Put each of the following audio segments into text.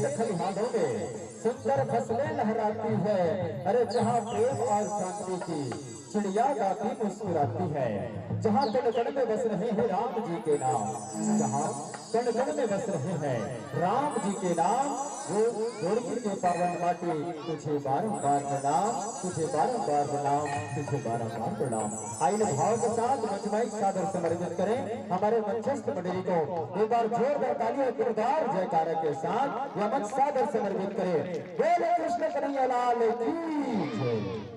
खेत खलिहानों में सुंदर फसलें लहराती है। अरे जहाँ प्रेम और शांति की चिड़िया गाती मुस्कुराती है, जहाँ कण कण में बस रहे हैं राम जी के नाम, जहाँ कण कण में बस रहे हैं राम जी के नाम, वो धरती के पावन माटी तुझे बारंबार प्रणाम, तुझे बारंबार प्रणाम, तुझे बारंबार प्रणाम। आइए भाव के साथ मंचमाई सादर समर्पित करें हमारे मंचस्थ मंडली को। एक बार जोरदार ताली और जोरदार जयकारा के साथ यह मंच सादर समर्पित करें। बोले कृष्ण कन्हैया लाल की जय।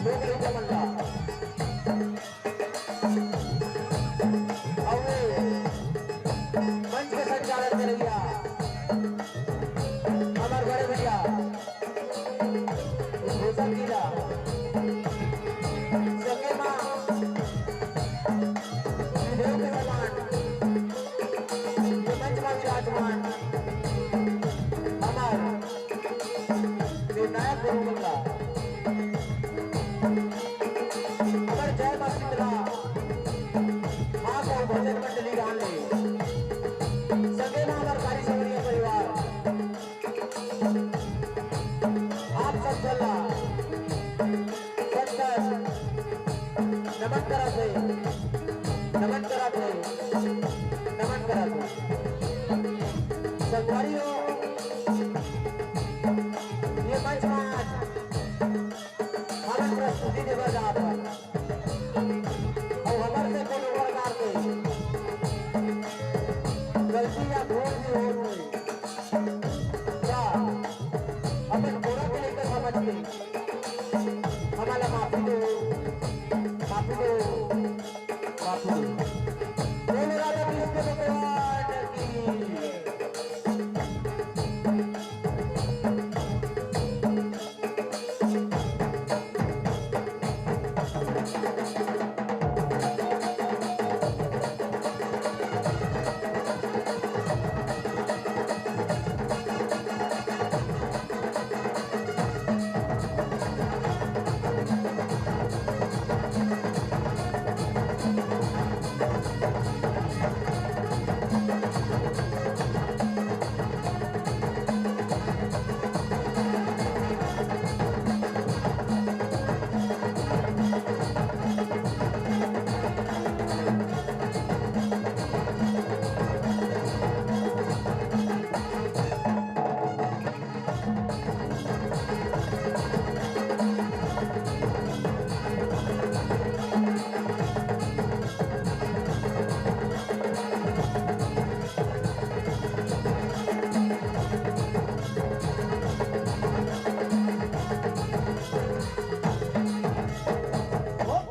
लोग लेके मल्ला मंच के संचालन कर दिया हमारे बड़े भैया भूषण लीला संगे मां देव के समान ये मंच का विराजमान हमार निर्णायक गुरु बंगला अगर जय मां शीतला मां को भजन मंडली गान ले संगे मां हमारे कारी सवरिया परिवार आप सब चलना नमन करा थे नमन करा थे नमन करा थे संगवारियों ये मंच आज हमारे प्रस्तुति देवर जा पर और हमारे से कोनो प्रकार के गलती या भूल भी हो गई क्या अपन पूरा के लेकर समझ के हमारा माफी दो माफी दो माफी दो बोलो राधा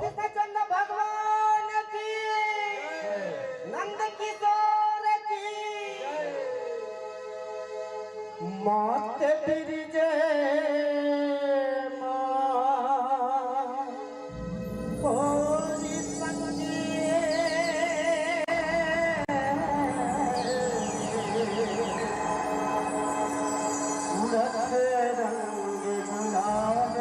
कृष्ण भगवान की मात बिरजे होरी संगी उड़त रंग गुलाब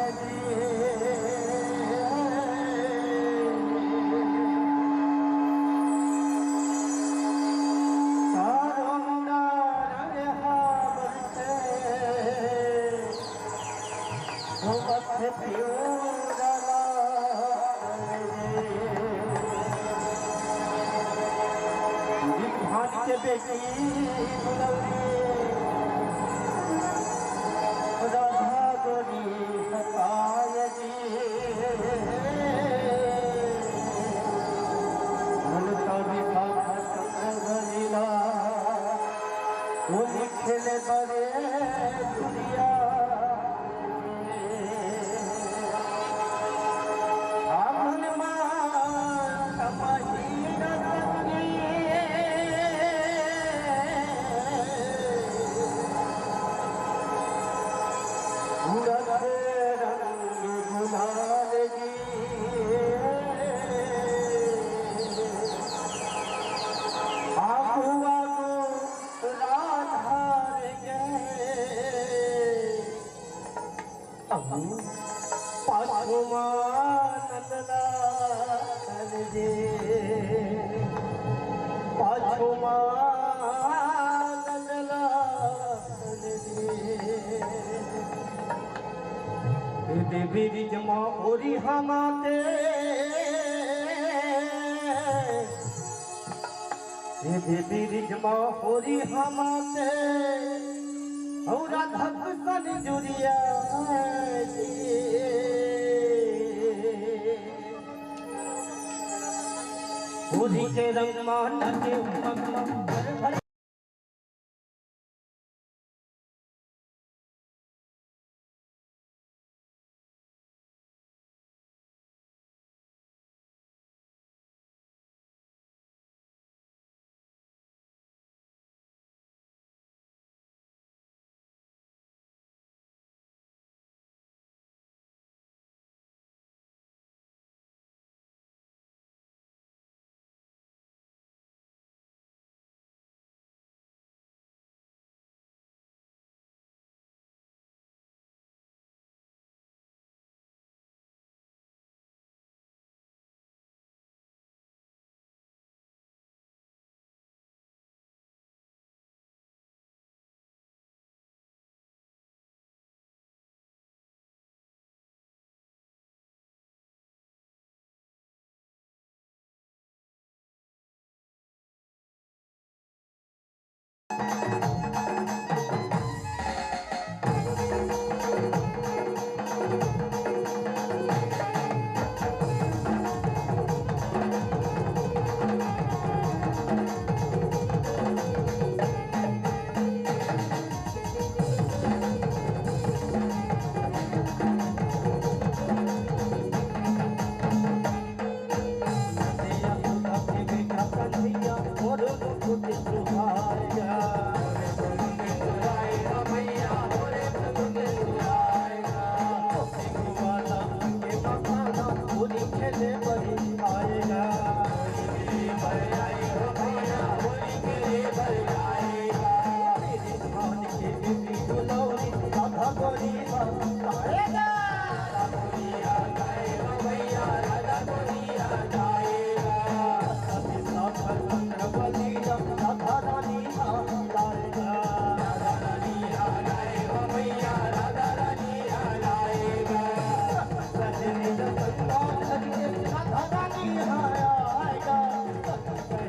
के बेटी राधा गोरी हताय जी मनता विशाखा चंद्रलीला वो लिखले बड़े दुनिया आमन मान समाहीन संगी देवी जमा ओरी हमाते देवी जमा ओरी हमाते और धक सन जुरिया ओरी के रंग मान के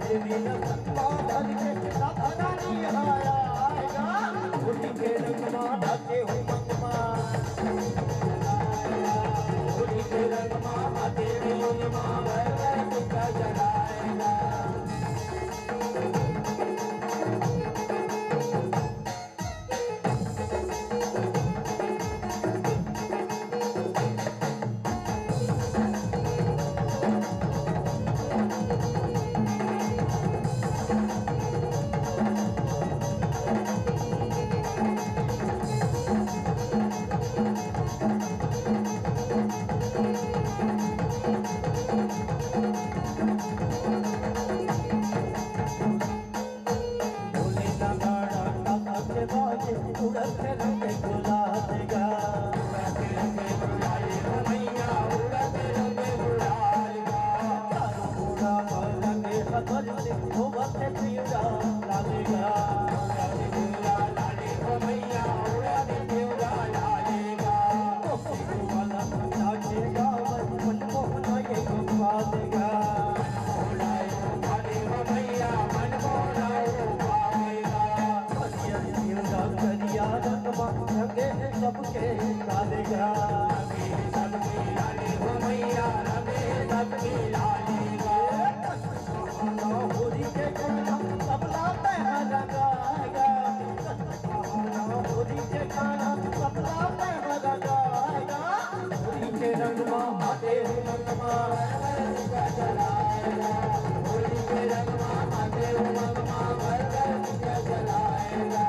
देवी न सत्ता धर के राधा रानी आएगा होली के रंग में ढके हो मंगमा होली के रंग में देवी मां घर घर टिका जलाएगा सबके डालेगा सबके डाले हो मैया रंगे सबके डालेगा होली के गाना सबला पहना लगाएगा होली के गाना सबला पहना लगाएगा होली के रंग में आते हो मंगमा जलाएगा होली के रंग में आते हो मंगमा घर घर जलाएगा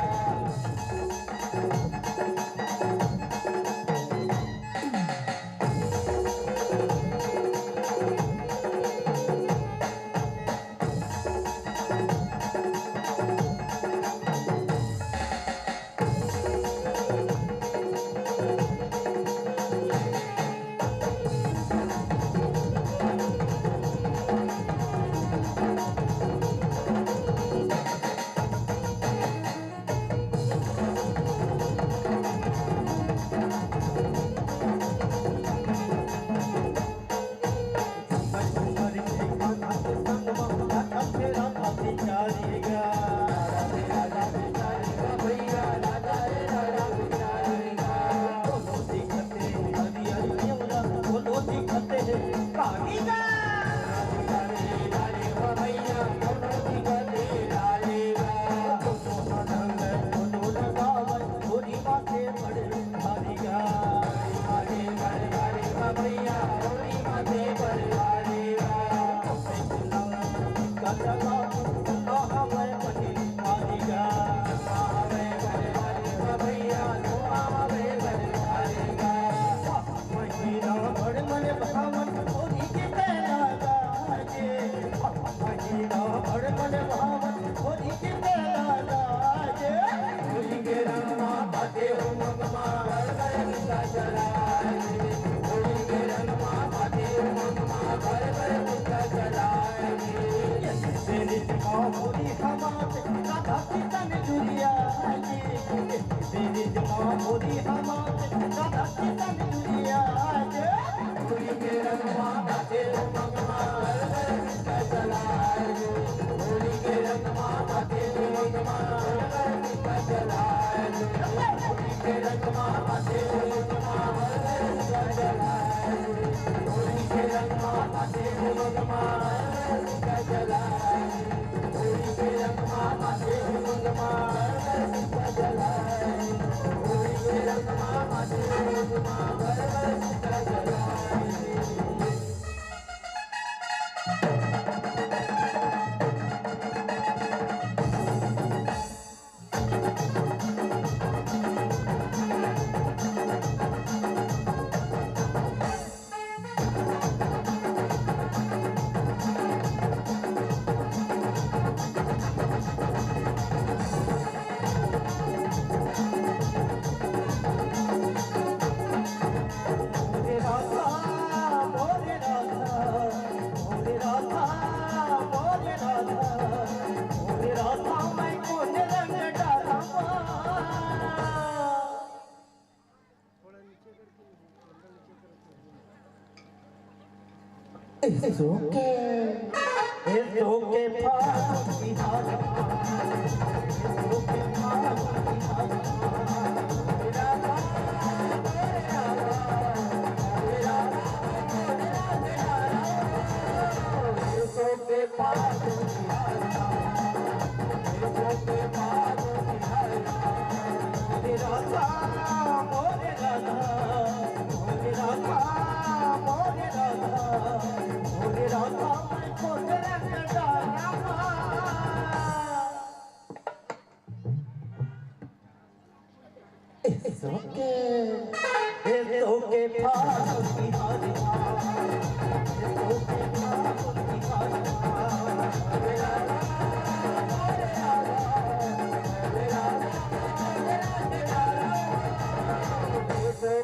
It's okay. के फागुन बिहार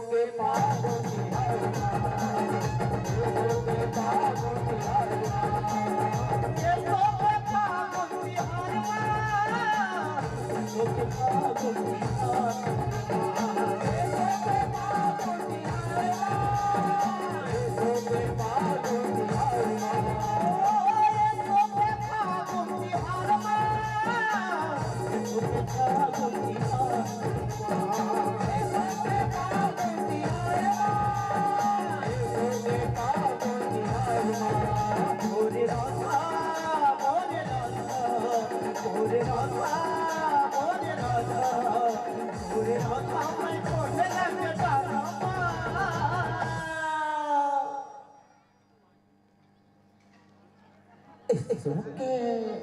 के फागुन It's okay.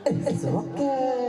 It's okay,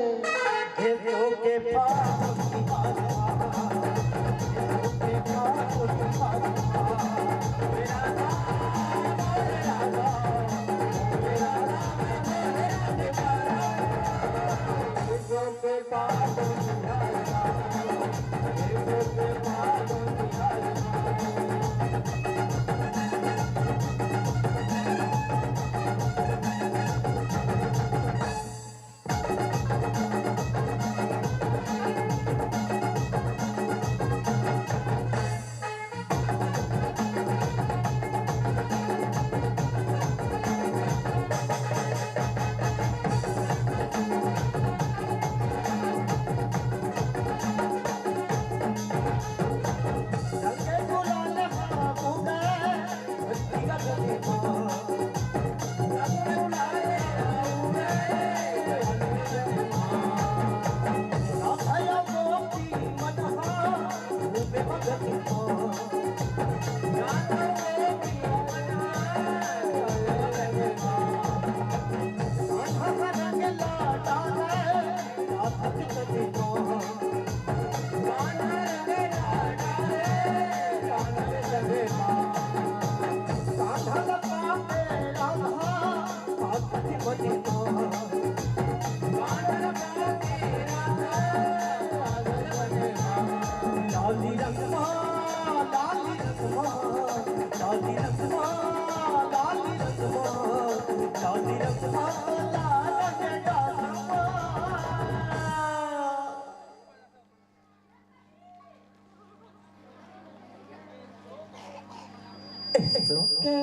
सोके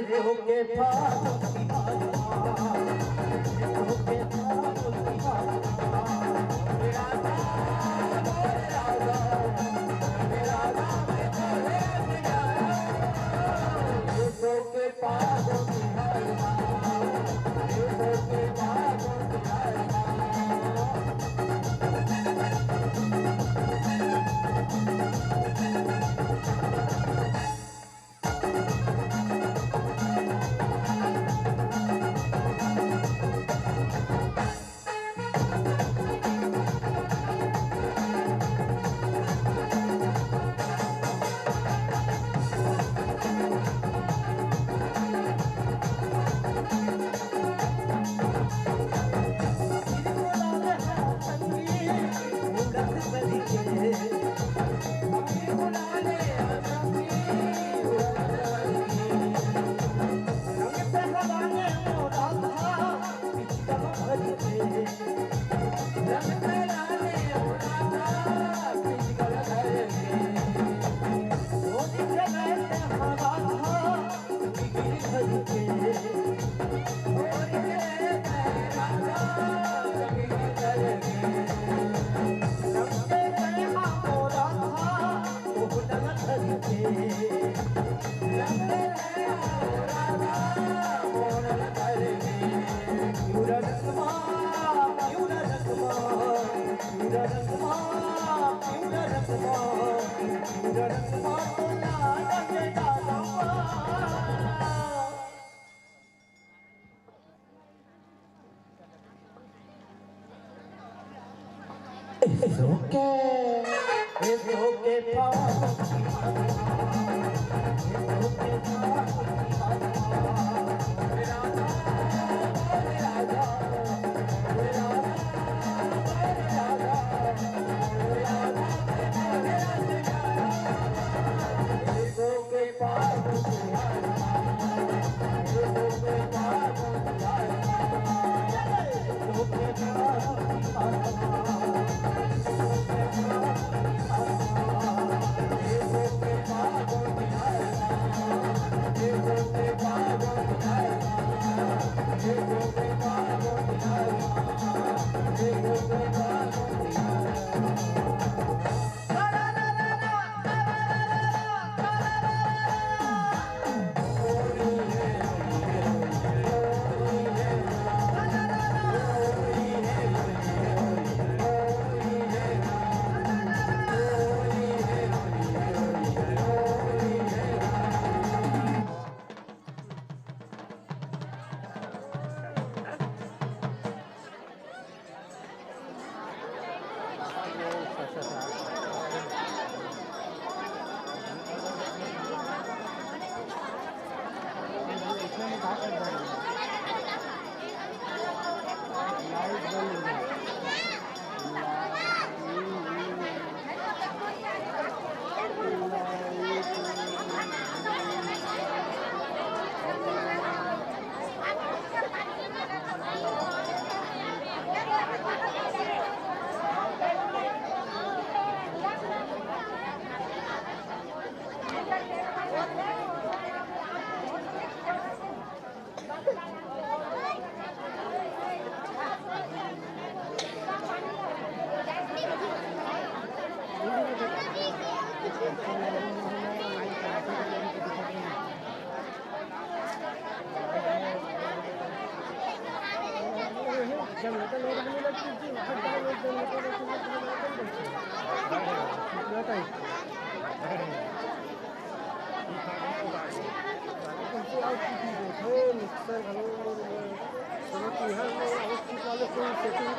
सोके फागुन की बारियां, सोके फागुन की बारियां, मेरा राजा मेरा राजा मैं तेरे प्यारा, सोके फागुन की बारियां, सोके फागुन की बारियां। It's okay. It's okay, Papa.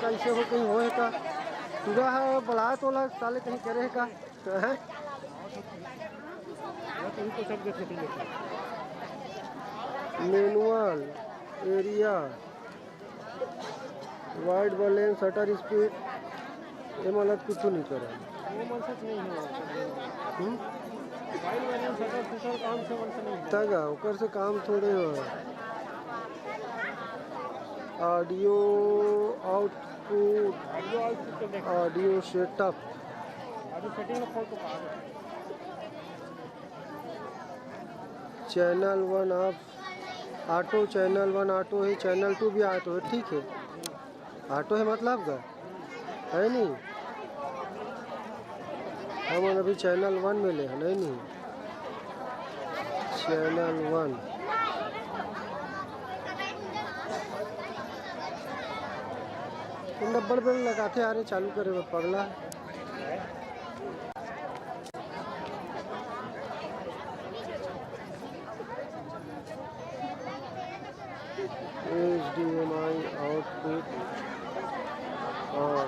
कैसे हो कहीं होए का तुरा है बला तो ला साले कहीं करे का है manual area wide balance shutter speed ये मतलब कुछ नहीं करे तगा ओकर से काम थोड़े हो audio output audio setup channel 1 आप ऑटो, चैनल 1 ऑटो है, चैनल 2 भी ऑटो है। ठीक है, ऑटो है मतलब का है नहीं। हम अभी चैनल 1 में ले हैं नहीं, चैनल 1 डब्बल बेल लगाते आ रहे, चालू करे वो पगला। HDMI आउटपुट ऑन,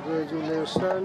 रेजुलेशन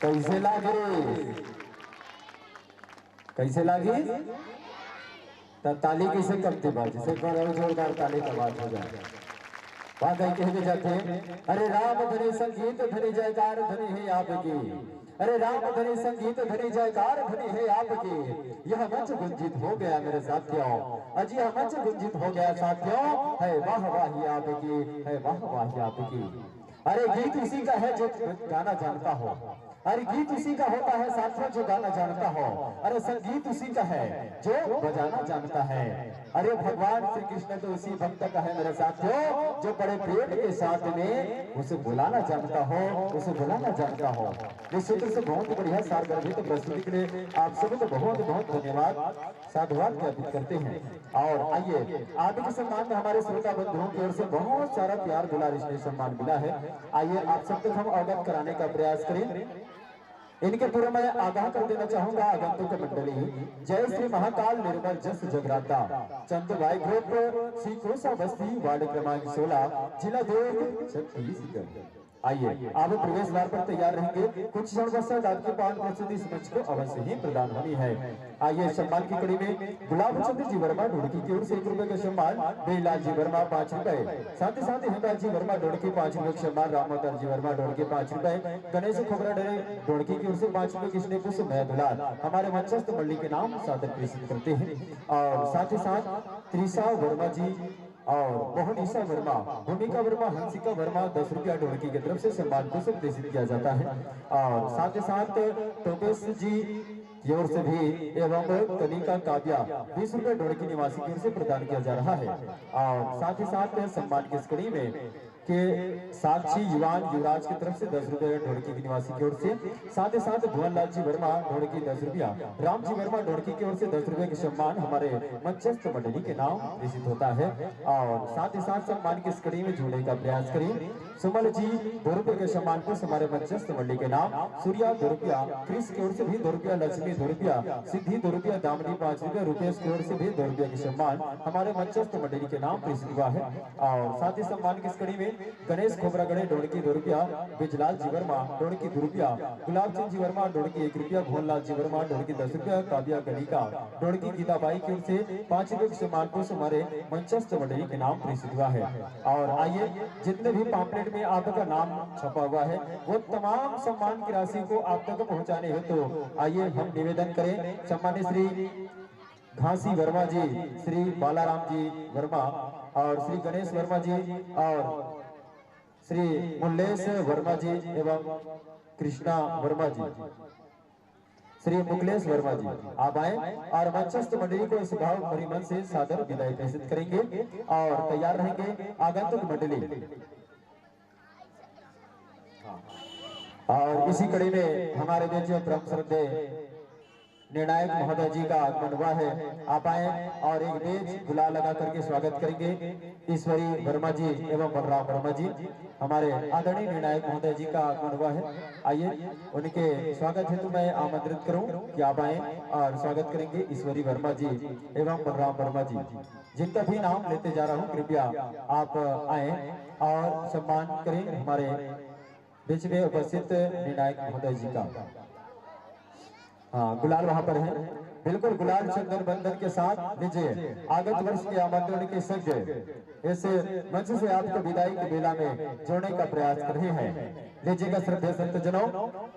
कैसे लागे कैसे लागी तब ताली कैसे कमती बात जिसे जोरदार ताली का बात हो जाए बात है कहते जाते हैं अरे राम धनी संगीत धनी जयकार धनी है आपकी अरे राम धनी संगीत धनी जयकार धनी है आपकी यह मंच गुंजित हो गया मेरे साथियों अजी यह मंच गुंजित हो गया साथियों है वाह वाही आपकी है वाह वाही आपकी अरे गीत उसी का है जो गाना जानता हो अरे गीत उसी का होता है साथियों जो गाना जानता हो अरे संगीत उसी का है जो बजाना जानता है अरे भगवान श्री कृष्ण तो उसी भक्त का है मेरे साथियों जो बड़े प्रेम के साथ में उसे बुलाना जानता हो उसे बुलाना जानता हो इस सूत्र से बहुत बढ़िया सारगर्भित प्रस्तुति के लिए आप सभी को बहुत बहुत धन्यवाद साधुवाद ज्ञापित करते हैं और आइए आदि के सम्मान में हमारे श्रोता बंधुओं की ओर से बहुत सारा प्यार दुलार स्नेह सम्मान मिला है आइए आप सब तक हम अवगत कराने का प्रयास करें इनके पूर्व मैं आगाह कर देना चाहूंगा आगंतुक मंडली जय श्री महाकाल निर्मल जस जगराता चंद भाई ग्रुप श्री कोसा बस्ती वार्ड क्रमांक 16 जिला दुर्ग छत्तीसगढ़ आइए आप प्रवेश द्वार पर तैयार रहेंगे कुछ क्षण पश्चात आपके पावन प्रस्तुति इस मंच को अवश्य ही प्रदान होनी है आइए सम्मान की कड़ी में गुलाब चंद्र जी वर्मा ढोड़की की ओर से 1 रुपए का सम्मान बेलाल जी वर्मा 5 रुपए साथ ही हेमराज जी वर्मा ढोड़की 5 रुपए का सम्मान रामोदर जी वर्मा ढोड़की 5 रुपए गणेश खोबरा ढोड़की की ओर से 5 रुपए की स्नेह पुष्प मैं दुलाल हमारे मंचस्थ मंडली के नाम सादर प्रेषित करते हैं और साथ ही त्रिशा वर्मा जी और मोहनिशा वर्मा भूमिका वर्मा हंसिका वर्मा 10 रुपया ढोलकी की तरफ से सम्मान को प्रेषित किया जाता है और साथ ही टोपेश जी की ओर से भी एवं कनिका काव्या 20 रुपए ढोलकी निवासी की ओर से प्रदान किया जा रहा है और साथ ही सम्मान की इस कड़ी में के साक्षी युवान युवराज की तरफ से 10 रुपए ढोलकी की निवासी की ओर से साथ ही भुवनलाल जी वर्मा ढोलकी 10 रुपया राम जी वर्मा ढोलकी की ओर से 10 रुपए के सम्मान हमारे मंचस्थ मंडली के नाम प्रेषित होता है और साथ ही सम्मान की इस कड़ी में जुड़ने का प्रयास करें सुमल जी 2 रुपए के सम्मान को हमारे मंचस्थ मंडली के नाम सूर्या 2 रुपया क्रिस की ओर से भी 2 रुपया लक्ष्मी 2 रुपया सिद्धि 2 रुपया दामनी 5 रुपया रुपेश की ओर से भी 2 रुपया के सम्मान हमारे मंचस्थ मंडली के नाम प्रेषित हुआ है और साथ ही सम्मान की इस कड़ी में गणेश खोबरा गणे ढोड़की 2 रुपया बिजलाल जी वर्मा ढोड़की 2 रुपया गुलाब चंद जी वर्मा ढोड़की 1 रुपया भुवनलाल जी वर्मा ढोड़की 10 रुपया काव्या गणिका ढोड़की गीताबाई की ओर से 5 रुपए के सम्मान को हमारे मंचस्थ मंडली के नाम प्रेषित हुआ है और आइए जितने भी पॉम्पलेट में आपका नाम छपा हुआ है वो तमाम सम्मान की राशि को आप तक पहुंचाने हेतु आइए हम निवेदन करें सम्मानित श्री घासी वर्मा जी श्री बालाराम जी वर्मा और श्री गणेश वर्मा जी और श्री मुल्लेश वर्मा जी एवं कृष्णा वर्मा जी श्री मुकलेश वर्मा जी आप आए और मंचस्थ मंडली को इस भाव भरी मन से सादर विदाई प्रेषित करेंगे और तैयार रहेंगे आगंतुक मंडली और इसी कड़ी में हमारे बीच परम श्रद्धेय निर्णायक महोदय जी का आगमन हुआ है आप आए और एक बेच गुलाल लगा करके स्वागत करेंगे ईश्वरी वर्मा जी एवं बलराम वर्मा जी हमारे आदरणीय निर्णायक महोदय जी का आगमन हुआ है आइए उनके स्वागत हेतु मैं आमंत्रित करूं कि आप आए और स्वागत करेंगे ईश्वरी वर्मा जी एवं बलराम वर्मा जी जिनका भी नाम लेते जा रहा हूं कृपया आप आए और सम्मान करें हमारे बीच में उपस्थित निर्णायक महोदय जी का हाँ गुलाल वहां पर है बिल्कुल गुलाल चंदन बंधन के साथ लीजिए आगत वर्ष के आमंत्रण के संग इस मंच से आपको विदाई की बेला में जोड़ने का प्रयास कर रहे हैं लीजिएगा श्रद्धेय संतजनों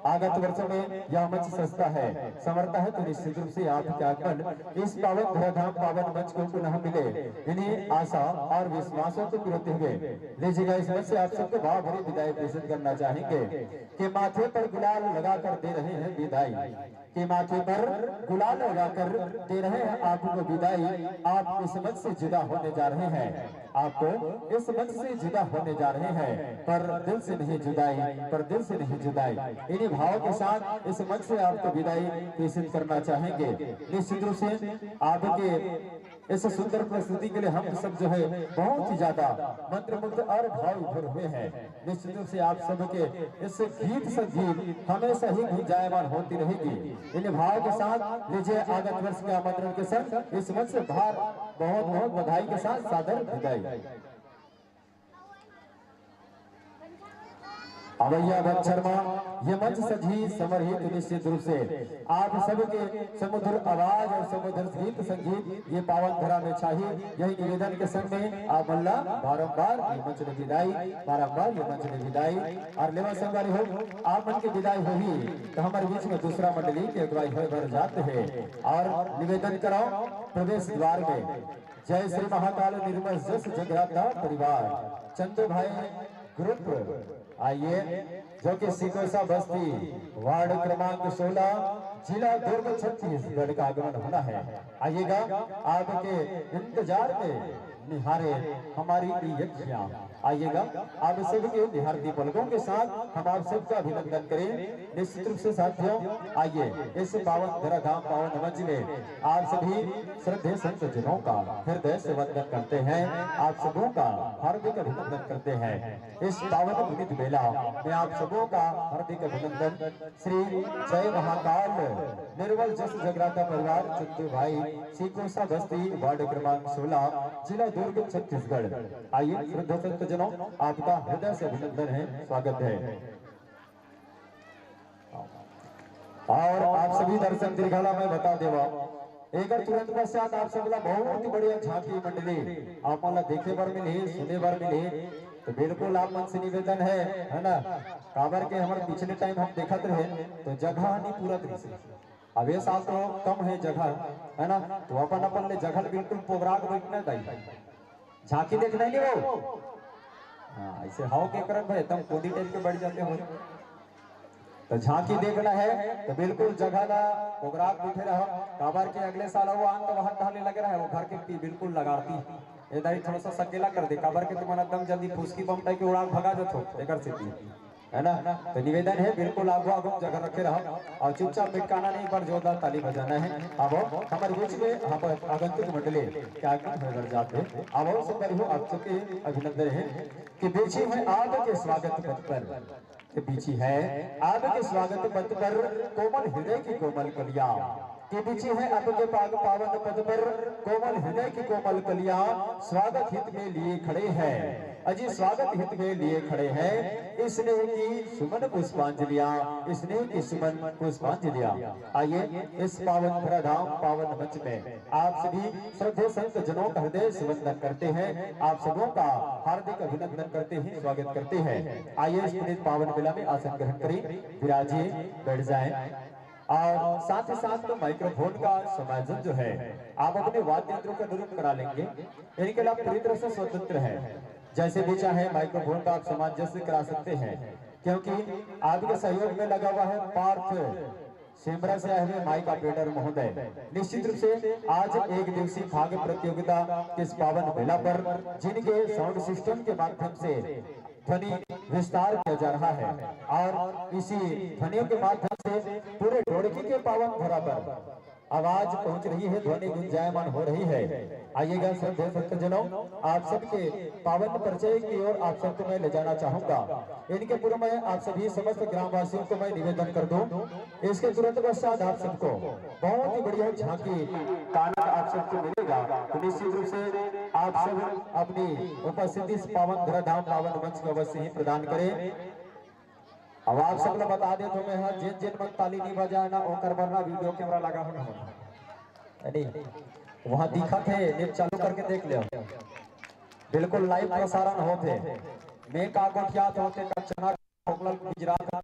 आगत वर्षों में यह मंच सस्ता है समर्था है तो निश्चित रूप से आपके आगमन इस पावन धराधाम पावन मंच को पुनः मिले इन्हीं आशा और विश्वासों को पूरते हुए लीजिएगा इस मंच से आप सबको भाव भरी विदाई प्रेषित करना चाहेंगे कि माथे पर गुलाल लगाकर दे रहे हैं विदाई के माथे पर गुलाल लगाकर दे रहे हैं आपको विदाई आप इस मंच से जुदा होने जा रहे हैं आपको इस मंच से जुदा होने जा रहे हैं पर दिल से नहीं जुदाई पर दिल से नहीं जुदाई इन्हीं भाव के साथ इस मंच से आपको विदाई प्रेषित करना चाहेंगे निश्चित रूप से आपके इस सुंदर प्रस्तुति के लिए हम सब जो है बहुत ही ज्यादा मंत्रमुग्ध और भावविभोर हुए हैं निश्चित रूप से आप सबके इस गीत संगीत हमेशा ही गुंजायमान होती रहेगी इन भाव के साथ लीजिए आगत वर्ष के आमंत्रण के संग इस मंच से बहुत बहुत बधाई के साथ सादर विदाई अवैया भट्ट शर्मा, ये मंच सजी समर्हित निश्चित रूप से आप सबके समुद्र आवाज और समुद्र गीत संगीत ये पावन धरा में चाहिए। यही निवेदन के संग में आप मल्ला बारम्बार ये मंच ने विदाई, बारम्बार ये मंच ने विदाई और लेवा संगवारी हो आप मन की विदाई होगी तो हमारे बीच में दूसरा मंडली के अगुवाई हो भर जाते हैं और निवेदन कराओ प्रवेश द्वार में जय श्री महाकाल निर्मल जस जगराता परिवार चंदू भाई ग्रुप आइए जो कि सिकोसा बस्ती वार्ड क्रमांक 16 जिला दुर्ग छत्तीसगढ़ का आगमन होना है। आइएगा आपके इंतजार में निहारे हमारी यज्ञा आइएगा आप सबके निहारती पलकों के साथ हम आप सबका अभिनंदन करें। निश्चित रूप से साथियों आइए इस पावन धरा धाम पावन मंच में आप सभी श्रद्धेय संत जनों का हृदय से वंदन करते हैं, आप सबों का हार्दिक अभिनंदन करते हैं। इस पावन पुनीत बेला में आप सबों का हार्दिक अभिनंदन। श्री जय महाकाल निर्मल जस जगराता परिवार चंदू भाई सिकोसा बस्ती वार्ड क्रमांक 16 जिला दुर्ग छत्तीसगढ़। आइए श्रद्धेय संत जनों आपका हृदय से अभिनंदन है, स्वागत है। और आप सभी दर्शन दीर्घाला में बता देवा एक तुरंत पश्चात आप सबला बहुत ही बढ़िया झांकी मंडली आप मला देखे बार मिले सुने बार मिले तो बिल्कुल आप मन से निवेदन है ना काबर के हमारे पिछले टाइम हम देखत रहे तो जगह नहीं पूरा दृश्य अब ये साल तो कम है जगह है ना तो अपन अपन ले जगह बिल्कुल पोगराग बैठना दाई झांकी देखना ही नहीं वो हाँ ऐसे हाव के करन भाई तुम कोडी टाइप के बढ़ जाते हो तो झांकी देखना है तो बिल्कुल जगह ना पोगराग बैठे रहो काबर के अगले साल वो आन तो वहां ढाले लगे रहे वो घर के बिल्कुल लगाती ये दाई थोड़ा सा सकेला कर दे काबर के तुम्हारा एकदम जल्दी फुसकी बम टाइप के उड़ान भगा देतो एकर से है ना। तो निवेदन है बिल्कुल आगो आगो जगह रखे रहो और चुपचाप मिटकाना नहीं पर जोरदार ताली बजाना है। अब हमारे बीच में आगंतुक मंडली क्या कर जाते अब सुंदर हो आप सबके अभिनंदन है कि बीची है आपके स्वागत पथ पर के बीची है आपके स्वागत पथ पर कोमल हृदय की कोमल कलिया के पीछे है आपके पावन पद पर कोमल हृदय की कोमल कलिया स्वागत हित में लिए खड़े हैं अजी स्वागत हित में लिए खड़े हैं स्नेह की सुमन पुष्पांजलियां स्नेह की सुमन पुष्पांजलियां। आइए इस पावन धरा धाम पावन मंच में आप सभी श्रद्धेय संत जनों का हृदय से वंदन करते हैं, आप सबों का हार्दिक अभिनंदन करते हैं, स्वागत करते हैं। आइए इस पुनीत पावन बेला में आसन ग्रहण करें, विराजिए, बैठ जाएं और साथ ही साथ तो माइक्रोफोन का समायोजन जो है आप अपने वाद्य यंत्रों का निरूपण करा लेंगे, इनके लिए आप पूरी तरह से स्वतंत्र है, जैसे भी चाहे माइक्रोफोन का आप सामंजस्य करा सकते हैं क्योंकि आपके सहयोग में लगा हुआ है पार्थ सेमरा से आए हुए माइक ऑपरेटर महोदय। निश्चित रूप से आज एक दिवसीय भाग प्रतियोगिता के इस पावन बेला पर जिनके साउंड सिस्टम के माध्यम से ध्वनि विस्तार किया जा रहा है और इसी ध्वनियों के माध्यम से पूरे ढोड़की के पावन धरा पर आवाज पहुंच रही है, ध्वनि गुंजायमान हो रही है। आइएगा श्रद्धेय भक्तजनों आप सबके पावन परिचय की ओर आप सबको मैं ले जाना चाहूंगा। इनके पूर्व में आप सभी समस्त ग्रामवासियों को मैं निवेदन कर दूं, इसके तुरंत पश्चात आप सबको बहुत ही बढ़िया झांकी काना आप सबको मिलेगा। तो निश्चित रूप से आप सब अपनी उपस्थिति इस पावन धरा धाम पावन मंच को अवश्य ही प्रदान करें। अब आप सब लोग बता दे तो मैं जिन जिन मन ताली नहीं बजाए ना ओकर वरना वीडियो कैमरा लगा हो नहीं वहां दिखा थे नेट चालू करके देख लियो बिल्कुल लाइव प्रसारण होते मैं का गोठियात होते कचना गुजरात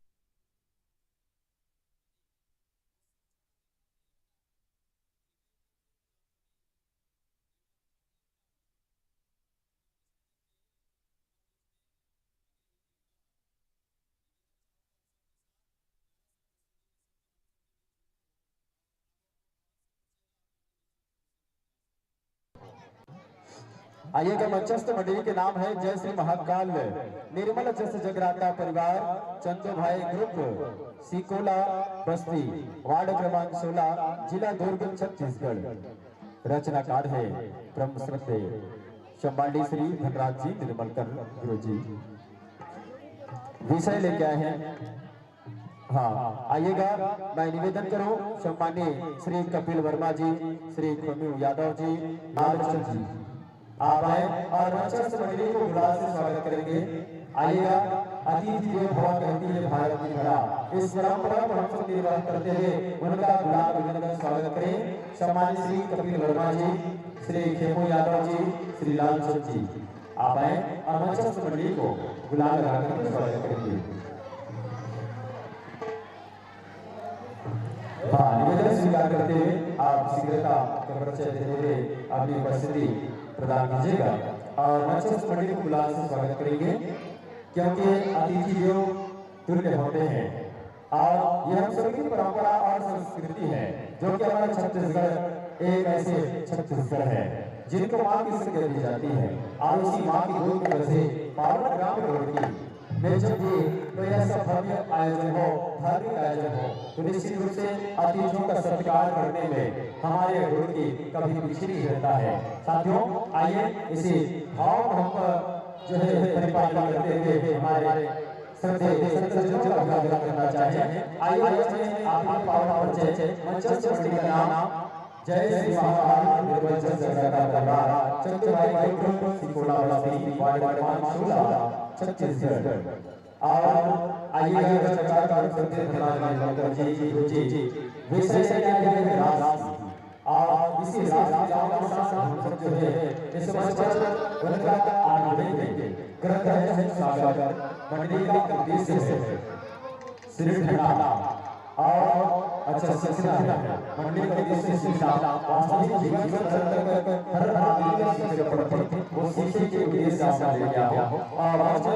आइए का मंचस्थ मंडली के नाम है जय श्री महाकाल निर्मल जस जगराता परिवार चंदू भाई ग्रुप सिकोला बस्ती वार्ड क्रमांक 16 जिला दुर्ग छत्तीसगढ़। रचनाकार है ब्रह्म श्रद्धेय शंबाडी श्री धनराज जी निर्मलकर गुरु जी। विषय लेके आए हैं हाँ आइएगा मैं निवेदन करूं सम्मानीय श्री कपिल वर्मा जी, श्री खनू यादव जी, नागचंद जी आप आए और मंचस्थ मंडली को गुलाब से स्वागत करेंगे। आइएगा अतिथि देवो भव कहती है भारत की धरा। इस परंपरा को हम सब निर्वाह करते हुए उनका गुलाब अभिनंदन स्वागत करें। सम्मानित श्री कपिल वर्मा जी, श्री खेमू यादव जी, श्री लालचंद जी, आप आए और मंच मंडली को गुलाब लगाकर स्वागत करेंगे। निवेदन स्वीकार करते हुए आप शीघ्रता का परिचय देते हुए अपनी उपस्थिति प्रदान कीजिएगा और मंच मंडली को गुलाब से स्वागत करेंगे, क्योंकि अतिथि देव तुल्य होते हैं और यह हम सभी की परंपरा और संस्कृति है, जो कि हमारा छत्तीसगढ़ एक ऐसे छत्तीसगढ़ है जिनको माँ की संज्ञा दी जाती है और उसी माँ की गोद में बसे पावन ग्राम रुड़की में जब भी कोई ऐसा भव्य आयोजन हो, धार्मिक आयोजन हो, तो निश्चित रूप से अतिथियों का सत्कार करने में हमारे रुड़की कभी पीछे नहीं रहता है। साथियों, आइए इसी भाव को हम जो है परिपालन करते हुए हमारे संतजनों का अभिवादन करना चाहिए। आइए आपके पावन परिचय मंच मंडली का नाम जय श्री महाकाल निर्वचन जगत दरबार चंद्रभाई ग्रुप सिकोला बस्ती वार्ड 16 छत्तीसगढ़। और आइए चर्चा का करते धन्यवाद डॉक्टर जी विषय से क्या है रास और इसी रास के साथ हम सब जो है इस मंच पर उनका आनंद लेंगे। ग्रंथ है सागर मंडली का उद्देश्य है श्री ठंडा और अच्छा शिक्षा है। मंडली का उद्देश्य शिक्षा वास्तविक जीवन हर आदमी को शिक्षा पड़ती है, वो शिक्षा के उद्देश्य से लेके आओ और वास्तव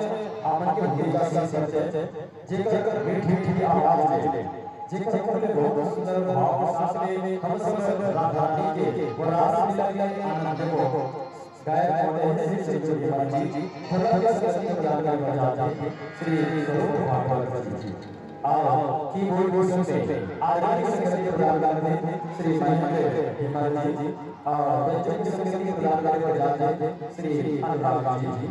आपन के भूमिका से करते जेकर मीठी मीठी आवाज ले जेकर के बहुत सुंदर भाव साथ में हम सब राधारानी के वो रास लीला के आनंद को गायक होते हैं श्री चंद्रभाई जी, थोड़ा संगीत प्रदान कर जाते हैं श्री स्वरूप भागवत जी और कीबोर्ड से आरआर संगीत प्रदान करते हैं श्री महेंद्र हिमाल जी और व्यंजन संगीत प्रदान कर जाते हैं श्री अनुराग जी।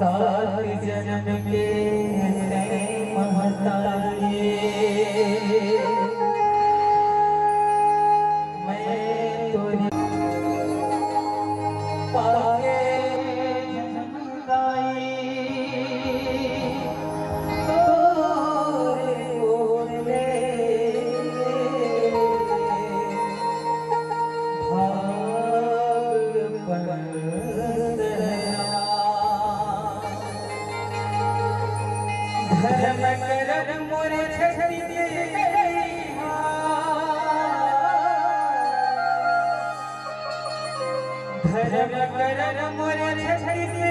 सात जन्म के महतारिये मैं तोरी पाके झमकाई तोरे ओढ़े भाग धर्म करन मोरे छड़ी दे धर्म करन मोरे छड़ी दे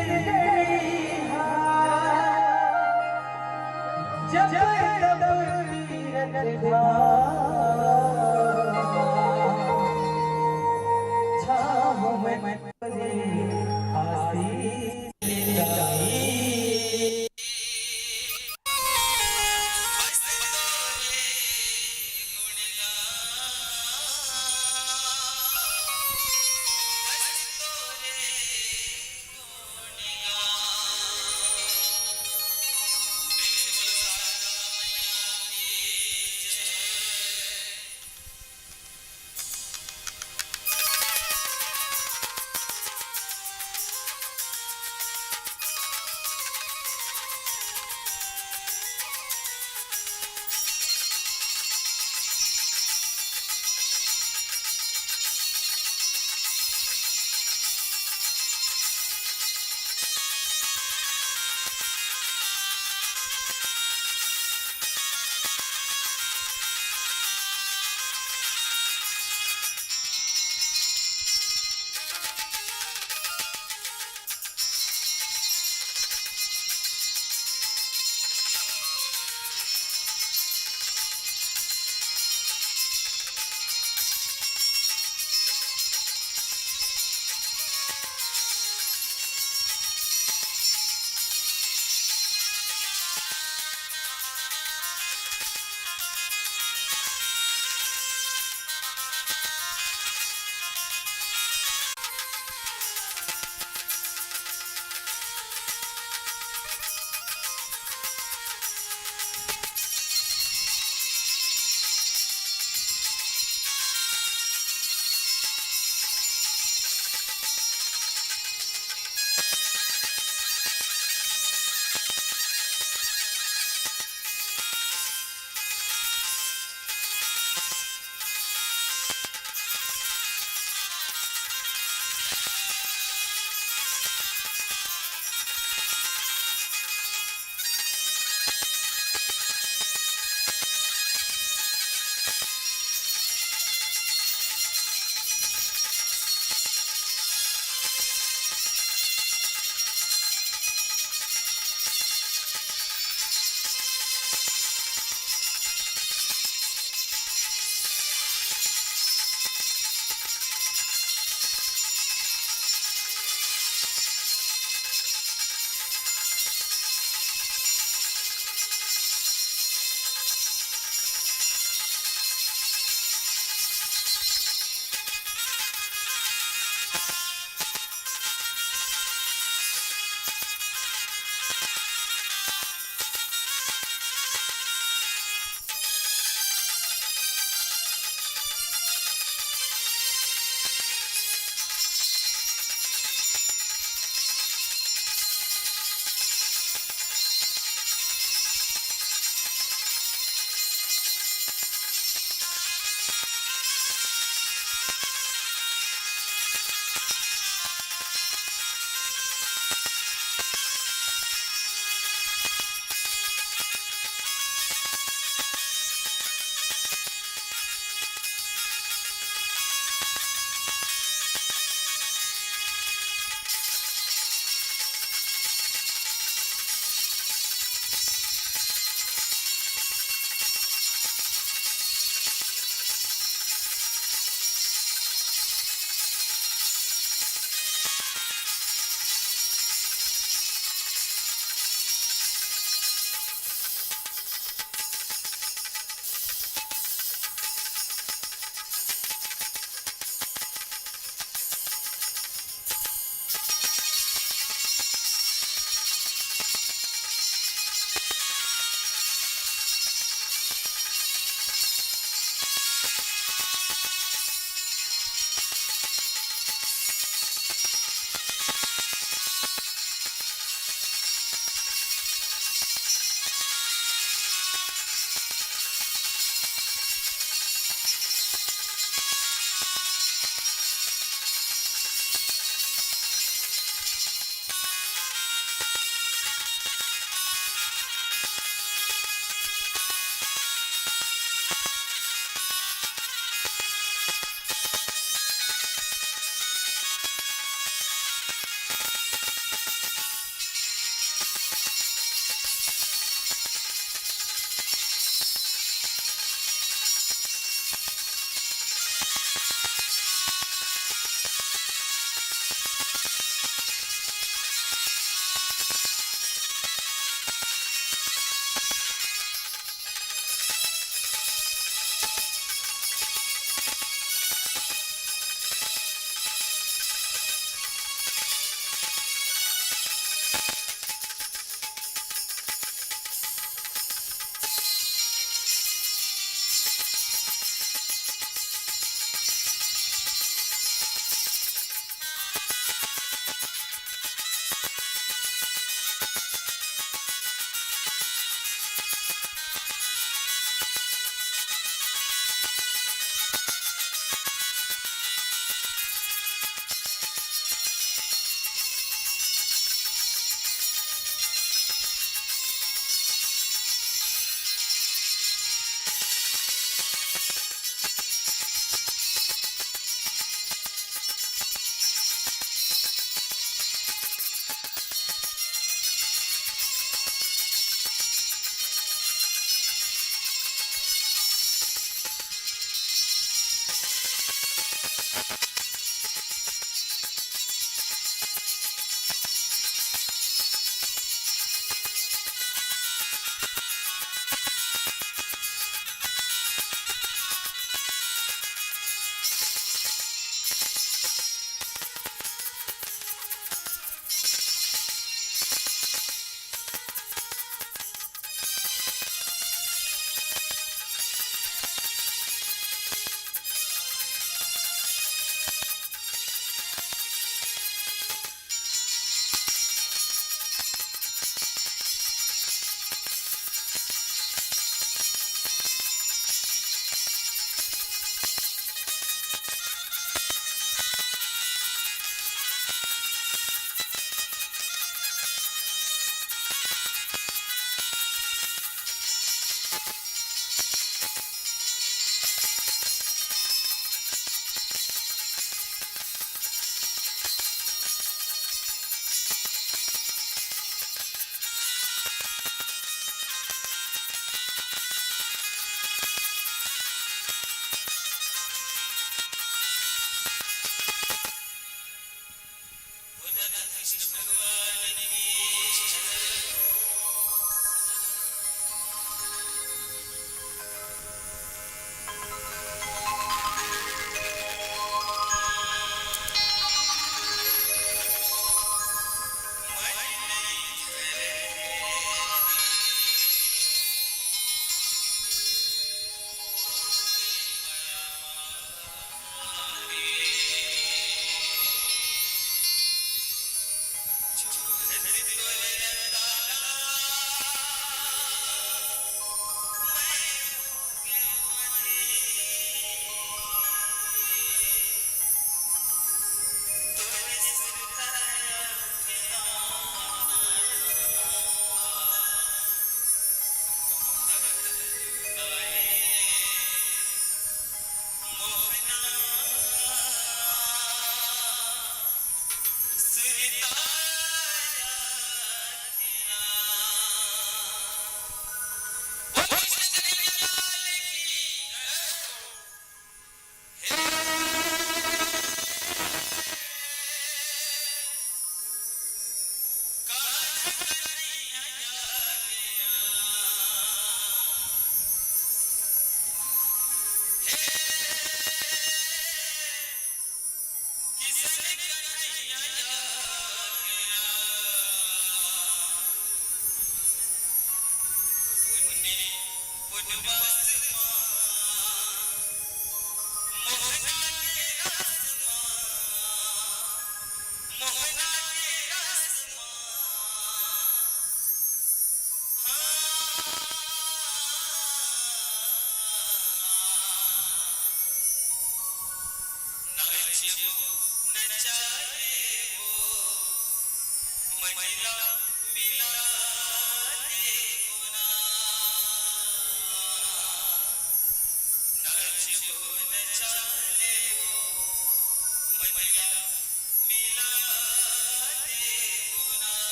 जब तब तीरथ छाव में तुझे आशीष लगाई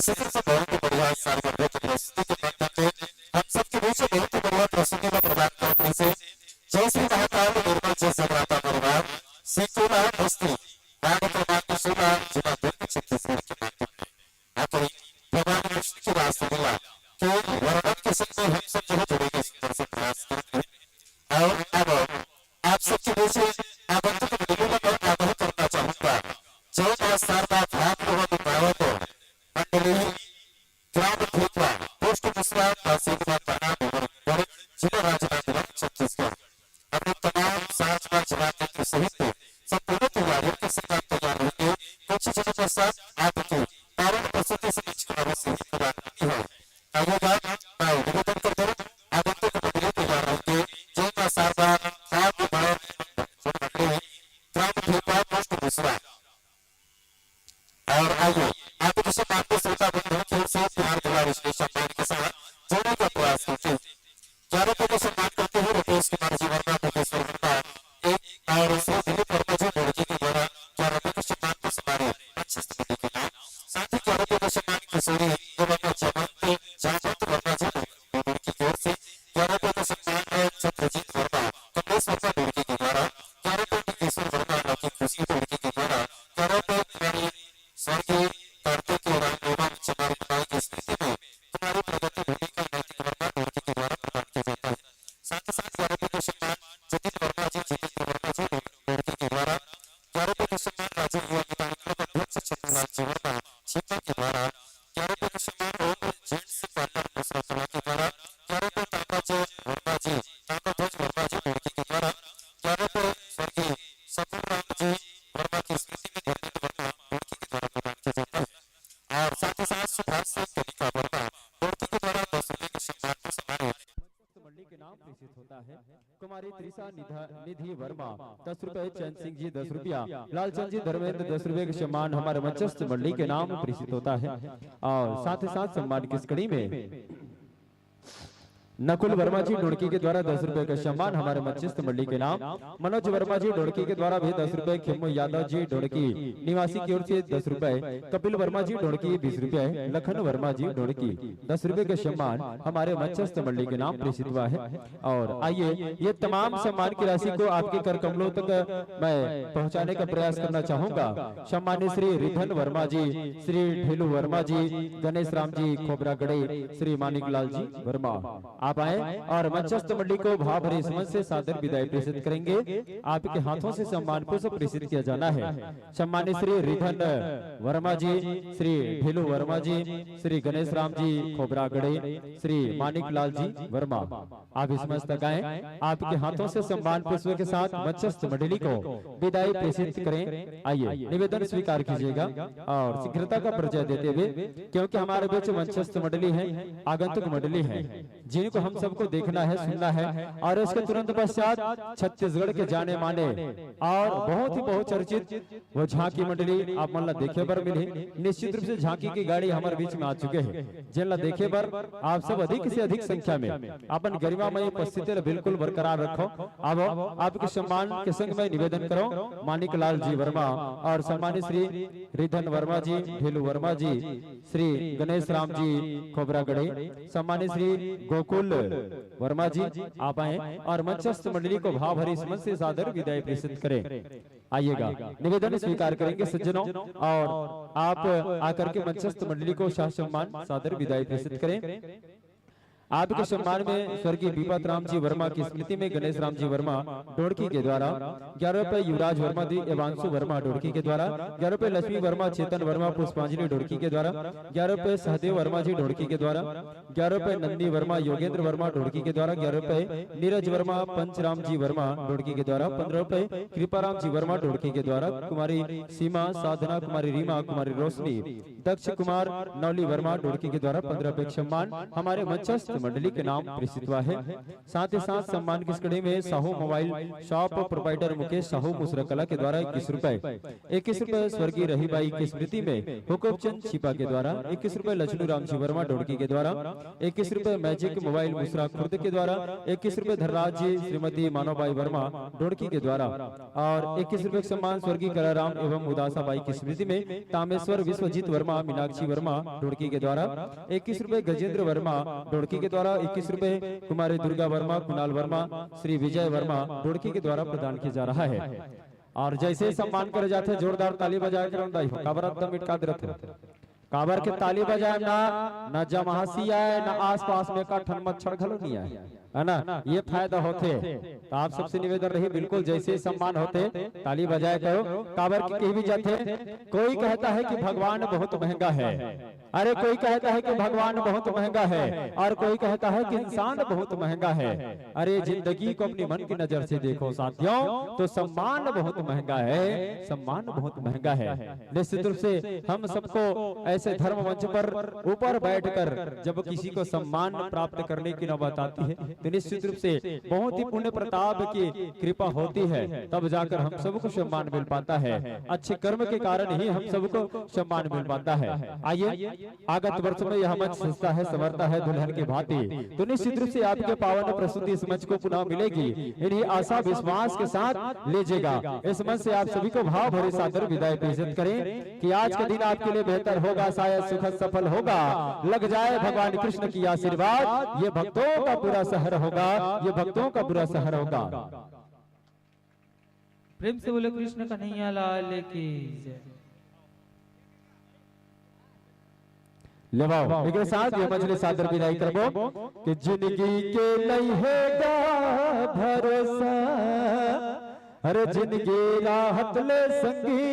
इसी तरह से बहुत ही बढ़िया सार्वभौमिक प्रस्तुति के माध्यम से हम सबके बीच बहुत ही बढ़िया प्रस्तुति का प्रदान करने से जय श्री महाकाल निर्मल जय सभ्राता परिवार सीकोला बस्ती वार्ड क्रमांक 16 जिला दुर्ग छत्तीसगढ़ के माध्यम से आखिरी भगवान विष्णु की रासलीला के वर्णन के संग में हम सब जो है जुड़ेंगे सुंदर से प्रयास करेंगे। और अब आप सबके बीच आगंतुक मंडलियों को आगाह करना चाहूंगा। जय मां शारदा भाग पावत मंडली ग्राम खेतवा पोस्ट पुष्पा तहसीलदार थाना देवरगढ़ जिला राजनांदगांव छत्तीसगढ़ अपने तमाम साजमा जमात सहित संपूर्ण तैयारियों के साथ तैयार होंगे। कुछ जगह के साथ आपकी पावन प्रस्तुति से निश्चित से प्रदान की है। आइएगा मैं निवेदन करता हूँ आगंतुक मंडली तैयार होंगे। जय मां शारदा भाग मंडली ग्राम खेतवा पोस्ट पुष्पा। और आइए आपको किसी बात को श्रोता बंधुओं की ओर से प्यार भरा विशेष सम्मान के साथ जोड़ने का प्रयास करते हैं। 11 को सम्मान करते हुए रुपेश कुमार जी वर्मा मुकेश्वर वर्मा एक और श्री दिलीप वर्मा जी मुर्गी के द्वारा 11 को सम्मान को समारोह अच्छे से के नाम साथ ही 11 को सम्मान किशोरी एवं जामवंत वर्मा जी मुर्गी की ओर से 11 को सम्मान छत्रजीत वर्मा कमलेश वर्मा मुर्गी के द्वारा 11 को किशोर वर्मा लौकिक खुशी मुर्गी के द्वारा 11 को स्वर्गीय कार्तिक राम एवं चमारी माई की स्मृति में तुम्हारी प्रगति भूमिका नैतिक वर्मा मुर्गी के द्वारा प्रदान किया जाता है। साथ ही साथ 11 को सम्मान जतिन वर्मा जी जितेंद्र वर्मा जी मुर्गी के द्वारा 11 को सम्मान राजीव युवा कार्यक्रम अध्यक्ष चंद्रलाल जी वर्मा छिपा के द्वारा 11 को सम्मान ओम जेंट्स पार्टनर दूसरा कला के द्वारा 11 को तांबाज वर्मा जी तांबाध्वज वर्मा जी मुर्गी के द्वारा 11 को स्वर्गीय सपूर राम जी वर्मा की स्मृति में धर्मेंद्र वर्मा मुर्गी के द्वारा प्रदान किया जाता है। और साथ ही साथ सुभाष सिंह कनिका वर्मा मुर्गी के द्वारा 10 रुपए के सम्मान को समारोह मंडली के नाम प्रेषित होता है। कुमारी त्रिषा निधि वर्मा 10 रुपए, चैन सिंह जी 10 रुपया, लालचंद जी धर्मेंद्र 10 रुपए के सम्मान हमारे मंचस्थ मंडली के नाम प्रेषित होता है। और साथ ही साथ सम्मान की कड़ी में नकुल वर्मा जी ढोड़की के द्वारा 10 रुपए का सम्मान हमारे मंचस्थ मंडली के नाम, मनोज वर्मा जी ढोड़की के द्वारा भी 10 रुपए, खेमू यादव जी ढोड़की निवासी की ओर से 10 रुपए, कपिल वर्मा जी ढोड़की 20 रुपए, लखन वर्मा जी ढोड़की 10 रुपए का सम्मान हमारे मंचस्थ मंडली के नाम प्रेषित हुआ है। और आइए ये तमाम सम्मान की राशि को आपके कर कमलों तक मैं पहुँचाने का प्रयास करना चाहूंगा। सम्मान्य श्री रिधन वर्मा जी, श्री ढेलू वर्मा जी, गणेश राम जी खोबरागढ़े, श्री मानिक लाल जी वर्मा आप आए और मंचस्थ मंडली को भाव भरे समझ से सादर विदाई प्रेषित करेंगे। आपके हाथों से सम्मान को सब प्रेषित किया जाना है। सम्मानित श्री रिधन वर्मा जी, श्री ढेलू वर्मा जी, श्री गणेश राम जी खोबरागढ़े, श्री मानिक लाल जी वर्मा आप इस समझ तक आए। आपके हाथों से सम्मान पुष्प के साथ मंचस्थ मंडली को विदाई प्रेषित करें। आइए निवेदन स्वीकार कीजिएगा और शीघ्रता का परिचय देते हुए, क्योंकि हमारे बीच मंचस्थ मंडली है, आगंतुक मंडली है, जिनको हम सबको देखना है, सुनना है। और इसके तुरंत पश्चात छत्तीसगढ़ के जाने माने और बहुत ही बहुचर्चित वो झांकी मंडली आप मन देखे बर मिले। निश्चित रूप से झांकी की गाड़ी हमारे बीच में आ चुके हैं, जिनला देखे बर आप सब अधिक से अधिक संख्या में अपन गरिमामय उपस्थिति बिल्कुल बरकरार रखो। अब आपके सम्मान के संग में निवेदन करो मानिक लाल जी वर्मा और सम्मानित श्री रिधन वर्मा जी, ढेलू वर्मा जी, श्री गणेश राम जी खोबरागढ़े, सम्मानित श्री गोकुल वर्मा जी आप आए और मंचस्थ मंडली को भाव भरी समझ से सादर विदाई प्रेषित करें। आइएगा निवेदन स्वीकार करेंगे सज्जनों और आप आकर के मंचस्थ मंडली को शाह सम्मान सादर विदाई प्रेषित करें। आपके सम्मान में स्वर्गीय विपत राम जी वर्मा की स्मृति में गणेश राम जी वर्मा ढोड़की के द्वारा 11 रुपए, युवराज वर्मा जी एवांशु वर्मा ढोड़की के द्वारा 11 रुपए, लक्ष्मी वर्मा चेतन वर्मा पुष्पांजलि ढोड़की के द्वारा 11 रुपए, सहदेव वर्मा जी ढोड़की के द्वारा 11 रुपए, नंदी वर्मा योगेंद्र वर्मा ढोड़की के द्वारा 11 रुपए, नीरज वर्मा पंचराम जी वर्मा ढोड़की के द्वारा 15 रुपए, कृपाराम जी वर्मा ढोड़की के द्वारा कुमारी सीमा, साधना कुमारी रीमा, कुमारी रोशनी, दक्ष कुमार नौली वर्मा ढोड़की के द्वारा 15 रुपए सम्मान हमारे मंचस्थ मंडली के नाम प्रेषित हुआ है। साथ ही साथ सम्मान की इस कड़ी में Sahu mobile shop proprietor Mukesh Sahu मुसरकला के द्वारा 21 रुपए, 21 रुपए स्वर्गीय रहीबाई की स्मृति में हुकुमचंद छिपा के द्वारा, 21 रुपए लक्ष्मी राम जी वर्मा ढोड़की के द्वारा, 21 रुपए मैजिक मोबाइल मुसरा खुर्द के द्वारा, 21 रुपए धरराज जी श्रीमती मानवबाई वर्मा ढोड़की के द्वारा और 21 रुपए सम्मान स्वर्गीय कलाराम एवं उदासा बाई की स्मृति में तामेश्वर विश्वजीत वर्मा मीनाक्षी वर्मा ढोड़की के द्वारा, 21 रुपए गजेंद्र वर्मा ढोड़की के द्वारा, 21 रुपए कुमारी दुर्गा वर्मा कुणाल वर्मा श्री विजय वर्मा ढोड़की के द्वारा प्रदान किया जा रहा है। और जैसे सम्मान करे जाते जोरदार ताली बजाए कर काबर एकदम इटका दरत काबर के ताली बजाए ना जमासी आए ना आसपास में का ठन मच्छर घलो नहीं आए, है ना, ये फायदा होते। तो आप सबसे निवेदन रही बिल्कुल जैसे सम्मान होते ताली बजाए करो। काबर की कही भी जाते, कोई कहता है कि भगवान बहुत महंगा है, अरे कोई कहता है कि भगवान बहुत महंगा है और कोई कहता है कि इंसान बहुत महंगा है। अरे जिंदगी को अपनी मन की नजर से देखो साथियों, तो सम्मान बहुत महंगा है, सम्मान बहुत महंगा है। निश्चित रूप से हम सबको ऐसे धर्म मंच पर ऊपर बैठकर जब किसी को सम्मान प्राप्त करने की नौबत आती है तो निश्चित रूप से बहुत ही पुण्य प्रताप की कृपा होती है, तब जाकर हम सबको सम्मान मिल पाता है। अच्छे कर्म के कारण ही हम सबको सम्मान मिल पाता है। आइए आगत वर्ष में यह मंच सजता है संवरता है दुल्हन की भांति, तो निश्चित रूप से आपके पावन प्रस्तुति इस मंच को पुनः मिलेगी। इन्हीं आशा विश्वास के साथ लीजिएगा। इस मंच से आप सभी को भाव भरे सादर विदाई प्रेषित करें कि आज का दिन आपके लिए बेहतर होगा, शायद सुखद सफल होगा। लग जाए भगवान कृष्ण की आशीर्वाद, ये भक्तों का पूरा शहर होगा, ये भक्तों का पूरा शहर होगा। प्रेम से बोले कृष्ण कन्हैया लाल की जय। लेवाओ एक साथ ये मजले सादर विदाई करबो कि जिंदगी के लइहेगा भरोसा, अरे जिंदगी राहत ले संगी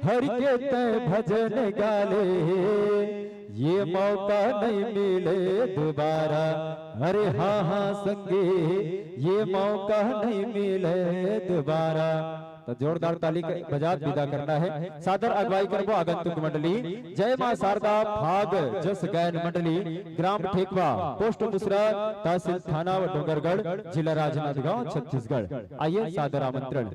हर के तय भजन गाले, ये मौका नहीं मिले दोबारा, अरे हाँ हाँ संगी ये मौका नहीं मिले दोबारा। तो जोरदार ताली बजात विदा करना है। सादर अगवाई करबो आगंतुक मंडली जय मां शारदा भाग जस गायन मंडली ग्राम ठेकवा पोस्ट मुसरा तहसील थाना व डोंगरगढ़ जिला राजनांदगांव छत्तीसगढ़। आइए सादर आमंत्रण।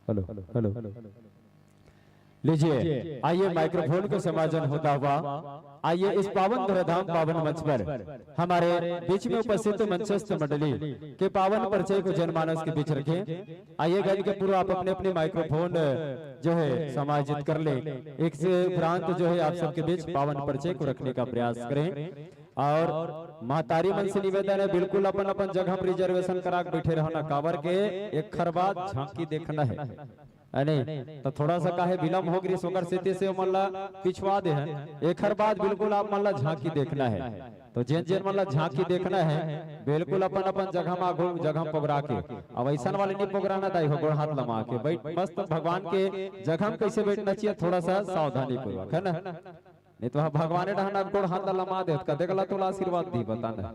हेलो हेलो लीजिए, आइए माइक्रोफोन को समाजन होता हुआ आइए इस पावन धराधाम पावन मंच पर हमारे बीच में उपस्थित मंचस्थ मंडली के पावन परिचय को जनमानस के बीच रखें। आइएगा इनके पूर्व आप अपने अपने माइक्रोफोन जो है समाजित कर ले। एक से उपरांत जो है आप सबके बीच पावन परिचय को रखने का प्रयास करें। और महतारी मन से निवेदन है, बिल्कुल अपन अपन जगह पर रिजर्वेशन करा के बैठे रहना। कावर के एक खरबाद झांकी देखना है नहीं तो थोड़ा सा काहे विलम्ब हो गई सोकर से मल्ला पिछवा दे है। एक हर बात बिल्कुल आप मल्ला झांकी देखना है, तो जिन जिन मल्ला झांकी देखना है बिल्कुल अपन अपन जगह में आगो जगह पगड़ा के। अब ऐसा वाले नहीं पगड़ाना दाई हो, गोड़ हाथ लमा के बैठ मस्त भगवान के जगह में कैसे बैठना चाहिए, थोड़ा सा सावधानी पूर्वक, है ना। नहीं तो भगवान रहना गोड़ हाथ लमा दे देखला तो आशीर्वाद दी बताना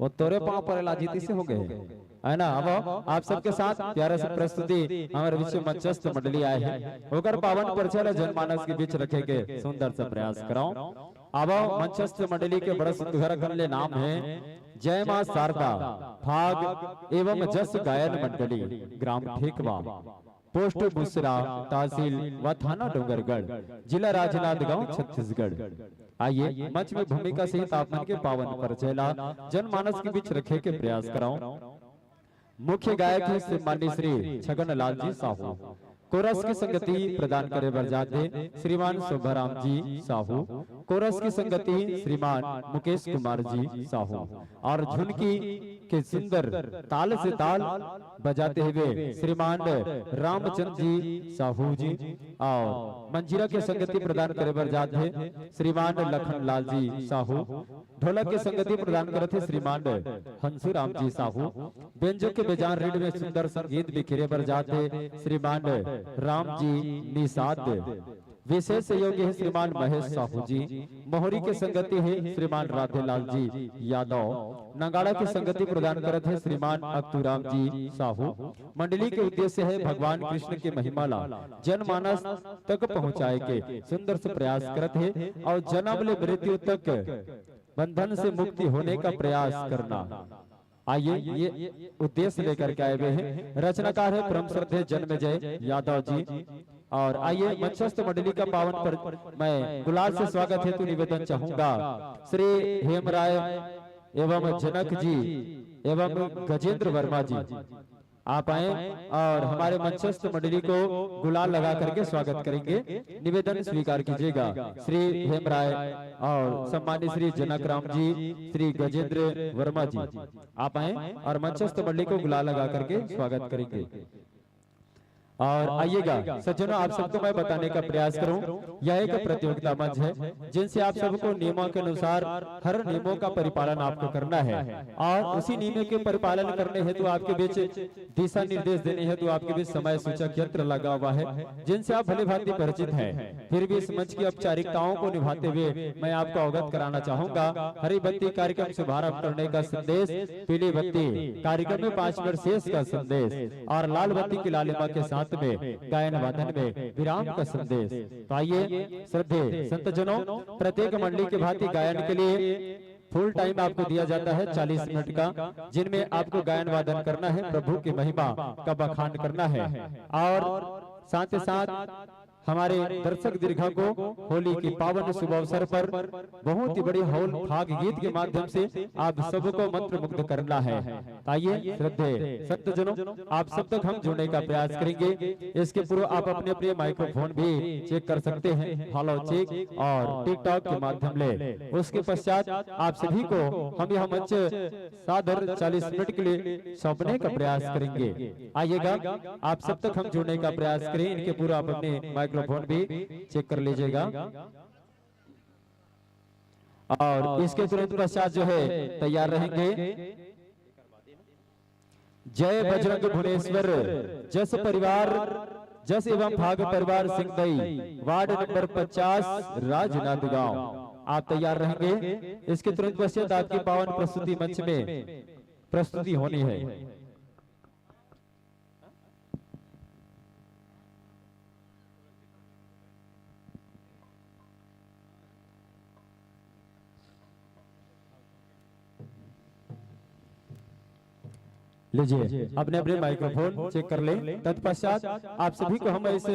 वो तोरे पांव पर लाजीती से हो गए, है ना। अब आप सबके साथ प्यारे से प्रस्तुति हमारे विश्व मंचस्थ मंडली आए हैं, होकर पावन परिचय जनमानस के बीच रखे के सुंदर सा प्रयास कराऊं। अब मंचस्थ मंडली के बड़ा सुंदर गणले नाम है जय मां शारदा भाग एवं जस गायन मंडली, ग्राम ठेकवा, पोस्ट बुसरा, तहसील व थाना डोंगरगढ़, जिला राजनांदगांव, छत्तीसगढ़। आइए मंच में भूमिका सहित आपमन के पावन परिचय जनमानस के बीच रखे के प्रयास कराऊं। मुख्य गायक है श्रीमानी श्री छगन लाल जी साहू। कोरस की संगति प्रदान करे बरजाते श्रीमान शोभाराम जी साहू। कोरस की संगति श्रीमान मुकेश कुमार जी साहू। और झुनकी के सुंदर ताल से ताल बजाते हुए श्रीमान रामचंद्र जी साहू जी। और मंजीरा के संगति प्रदान करे बरजाते श्रीमान लखन लाल जी साहू। ढोलक के संगति प्रदान करते श्रीमान हंसू राम जी साहू। व्यंजक के बेजान रीड में सुंदर संगीत बिखेरे बरजाते श्रीमान राम जी निषाद। विशेष सहयोगी है श्रीमान महेश साहू जी। मोहरी के संगति है श्रीमान राधेलाल जी यादव। नगाड़ा की संगति प्रदान करते हैं श्रीमान अक्तूराम जी साहू। मंडली के उद्देश्य है भगवान कृष्ण के महिमाला जनमानस तक पहुँचाए के सुंदर से प्रयास करते हैं और जन्म ले मृत्यु तक बंधन से मुक्ति होने का प्रयास करना। आइए ये उद्देश्य लेकर के आए हुए हैं। रचनाकार है परम श्रद्धेय जन्मजय यादव जी। और आइए मंचस्थ मंडली का पावन पर मैं गुलाल से स्वागत हेतु निवेदन चाहूंगा श्री हेमराय एवं जनक जी एवं गजेंद्र वर्मा जी, आप आए और हमारे मंचस्थ मंडली को गुलाल लगा करके स्वागत करेंगे। निवेदन स्वीकार कीजिएगा श्री हेमराय और सम्मानित श्री जनक राम जी, श्री गजेंद्र वर्मा जी, आप आए और मंचस्थ मंडली को गुलाल लगा करके स्वागत करेंगे। और आइएगा सज्जनों, आप सबको मैं बताने का प्रयास करूं, यह एक प्रतियोगिता मंच है जिनसे आप सबको नियमों के अनुसार हर नियमों का परिपालन आपको करना है। और उसी नियमों के परिपालन करने हेतु आपके बीच दिशा निर्देश देने हेतु आपके बीच समय सूचक यंत्र लगा हुआ है जिनसे आप भली भांति परिचित हैं। फिर भी इस मंच की औपचारिकताओं को निभाते हुए मैं आपको अवगत कराना चाहूंगा। हरी बत्ती कार्यक्रम शुभारंभ करने का संदेश, पीली बत्ती कार्यक्रम में 5 मिनट शेष का संदेश और लाल बत्ती की लालिमा के साथ में गायन वादन में विराम का संदेश। तो आइए श्रद्धेय संतजनों, प्रत्येक मंडली के भांति गायन के लिए फुल टाइम आपको दिया जाता है 40 मिनट का, जिनमें आपको गायन वादन करना है, प्रभु की महिमा का बखान करना है। और साथ ही साथ हमारे दर्शक दीर्घा को होली की पावन शुभ अवसर पर बहुत ही बड़ी हौल फाग गीत के माध्यम से आप सबको मंत्र मुग्ध करना है। आइए श्रद्धेय संतजनों, आप सब तक हम जुड़ने का प्रयास करेंगे। इसके पूर्व आप अपने अपने माइक्रोफोन भी चेक कर सकते हैं, हेलो चेक और टिकटॉक के माध्यम ले। उसके पश्चात आप सभी को हम यह मंच सादर 40 मिनट के लिए सौंपने का प्रयास करेंगे। आइएगा आप सब तक हम जुड़ने का प्रयास करें। इनके पूर्व आप अपने माइक्रोफोन भी चेक कर लीजिएगा। और इसके तुरंत पश्चात जो है तैयार रहेंगे। जय बजरंग भुवनेश्वर जस परिवार जस एवं भाग परिवार सिंहदई वार्ड नंबर 50 राजनांदगांव, आप तैयार रहेंगे। इसके तुरंत पश्चात आपकी पावन प्रस्तुति मंच में प्रस्तुति होनी है। लीजिए अपने अपने माइक्रोफोन चेक कर लें। तत्पश्चात आप सभी को हम इस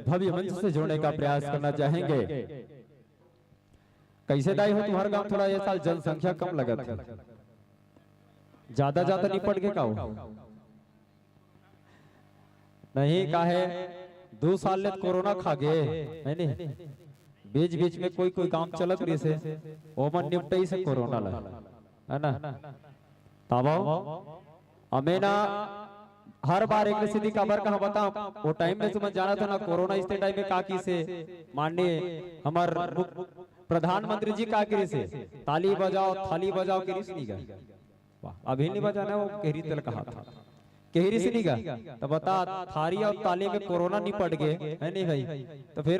भव्य मंच से जोड़ने का प्रयास करना चाहेंगे। कैसे दाई हो तुम्हारा गांव? थोड़ा ये साल जनसंख्या कम लगा था, ज्यादा ज्यादा नहीं पड़ के का हो नहीं का है 2 साल ले कोरोना खा गए है नहीं, बीच बीच में कोई कोई काम चलत रही से ओमन निपटे से कोरोना ला है ना। तब हमें ना हर बार एक सीधी खबर कहा बताओ वो टाइम में तुम जाना था ना कोरोना इस टाइम में काकी से माननीय हमार प्रधानमंत्री जी का गिरी से ताली बजाओ थाली बजाओ गिरी से नहीं गया, अभी नहीं बजाना वो केहरी तल कहा था केहरी से नहीं गया। तो बता थारी और ताली में कोरोना नहीं पड़ गए है नहीं भाई, तो फिर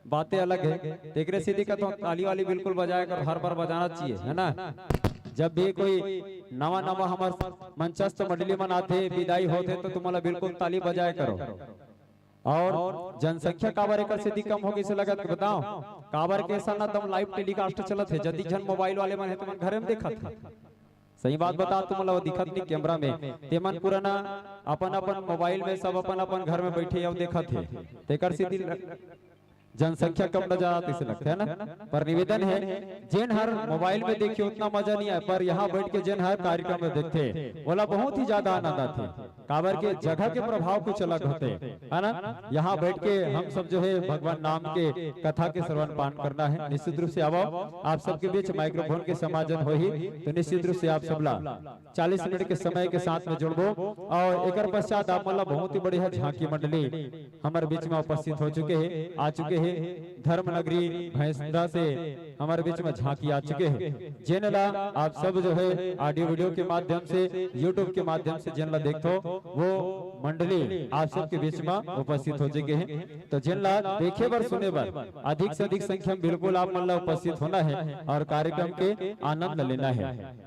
बातें अलग है। तेरे सीधी का तो ताली वाली बिल्कुल बजाया कर, हर बार बजाना चाहिए है ना। जब भी कोई नवा नवा हमारे मंचस्थ मंडली मनाते विदाई होते तो तुम्हारा बिल्कुल ताली बजाया करो। और जनसंख्या काबर एक से कम होगी से लगत बताओ काबर के ऐसा ना तुम लाइव टेलीकास्ट चलत है जदी जन मोबाइल वाले मन है तुम घरे में देखत है। सही बात बता तुम्हारा वो दिखत नहीं कैमरा में, तेमन पुराना अपन अपन मोबाइल में सब अपन अपन घर में बैठे और देखत है। तेकर सीधी जनसंख्या कम न जाती इसे लगता है ना। पर निवेदन है जिन हर मोबाइल में देखिए उतना मजा नहीं आया, पर यहाँ बैठ के जिन हर कार्यक्रम में देखते बोला बहुत ही ज्यादा आनंद आते। काबर के जगह के प्रभाव कुछ अलग होते है ना। यहाँ बैठ के हम सब जो है भगवान नाम के कथा के श्रवण पान करना है। निश्चित रूप से अब आप सबके बीच माइक्रोफोन के समाजन हो ही तो निश्चित रूप से आप सबला 40 मिनट के समय के साथ में जुड़बो। और एक पश्चात आप मतलब बहुत ही बढ़िया झांकी मंडली हमारे बीच में उपस्थित हो चुके हैं, आ चुके हैं। धर्म नगरी भैंसदा से हमारे बीच में झांकी आ चुके हैं। जिनला आप सब जो है ऑडियो वीडियो के माध्यम से यूट्यूब के माध्यम से जिनला देखो वो मंडली आप सबके बीच में उपस्थित हो चुके हैं। तो जिनला देखे बर सुने बर अधिक से अधिक संख्या में बिल्कुल आप मतलब उपस्थित होना है और कार्यक्रम के आनंद लेना है।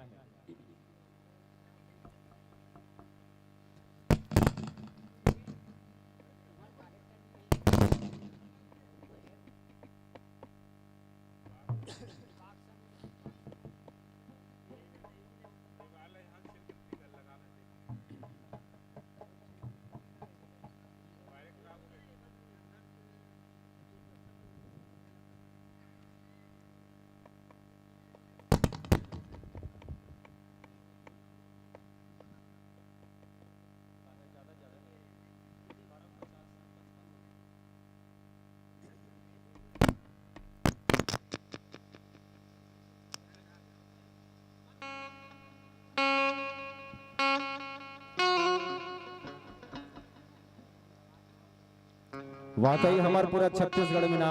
वाकई हमारे पूरा छत्तीसगढ़ में ना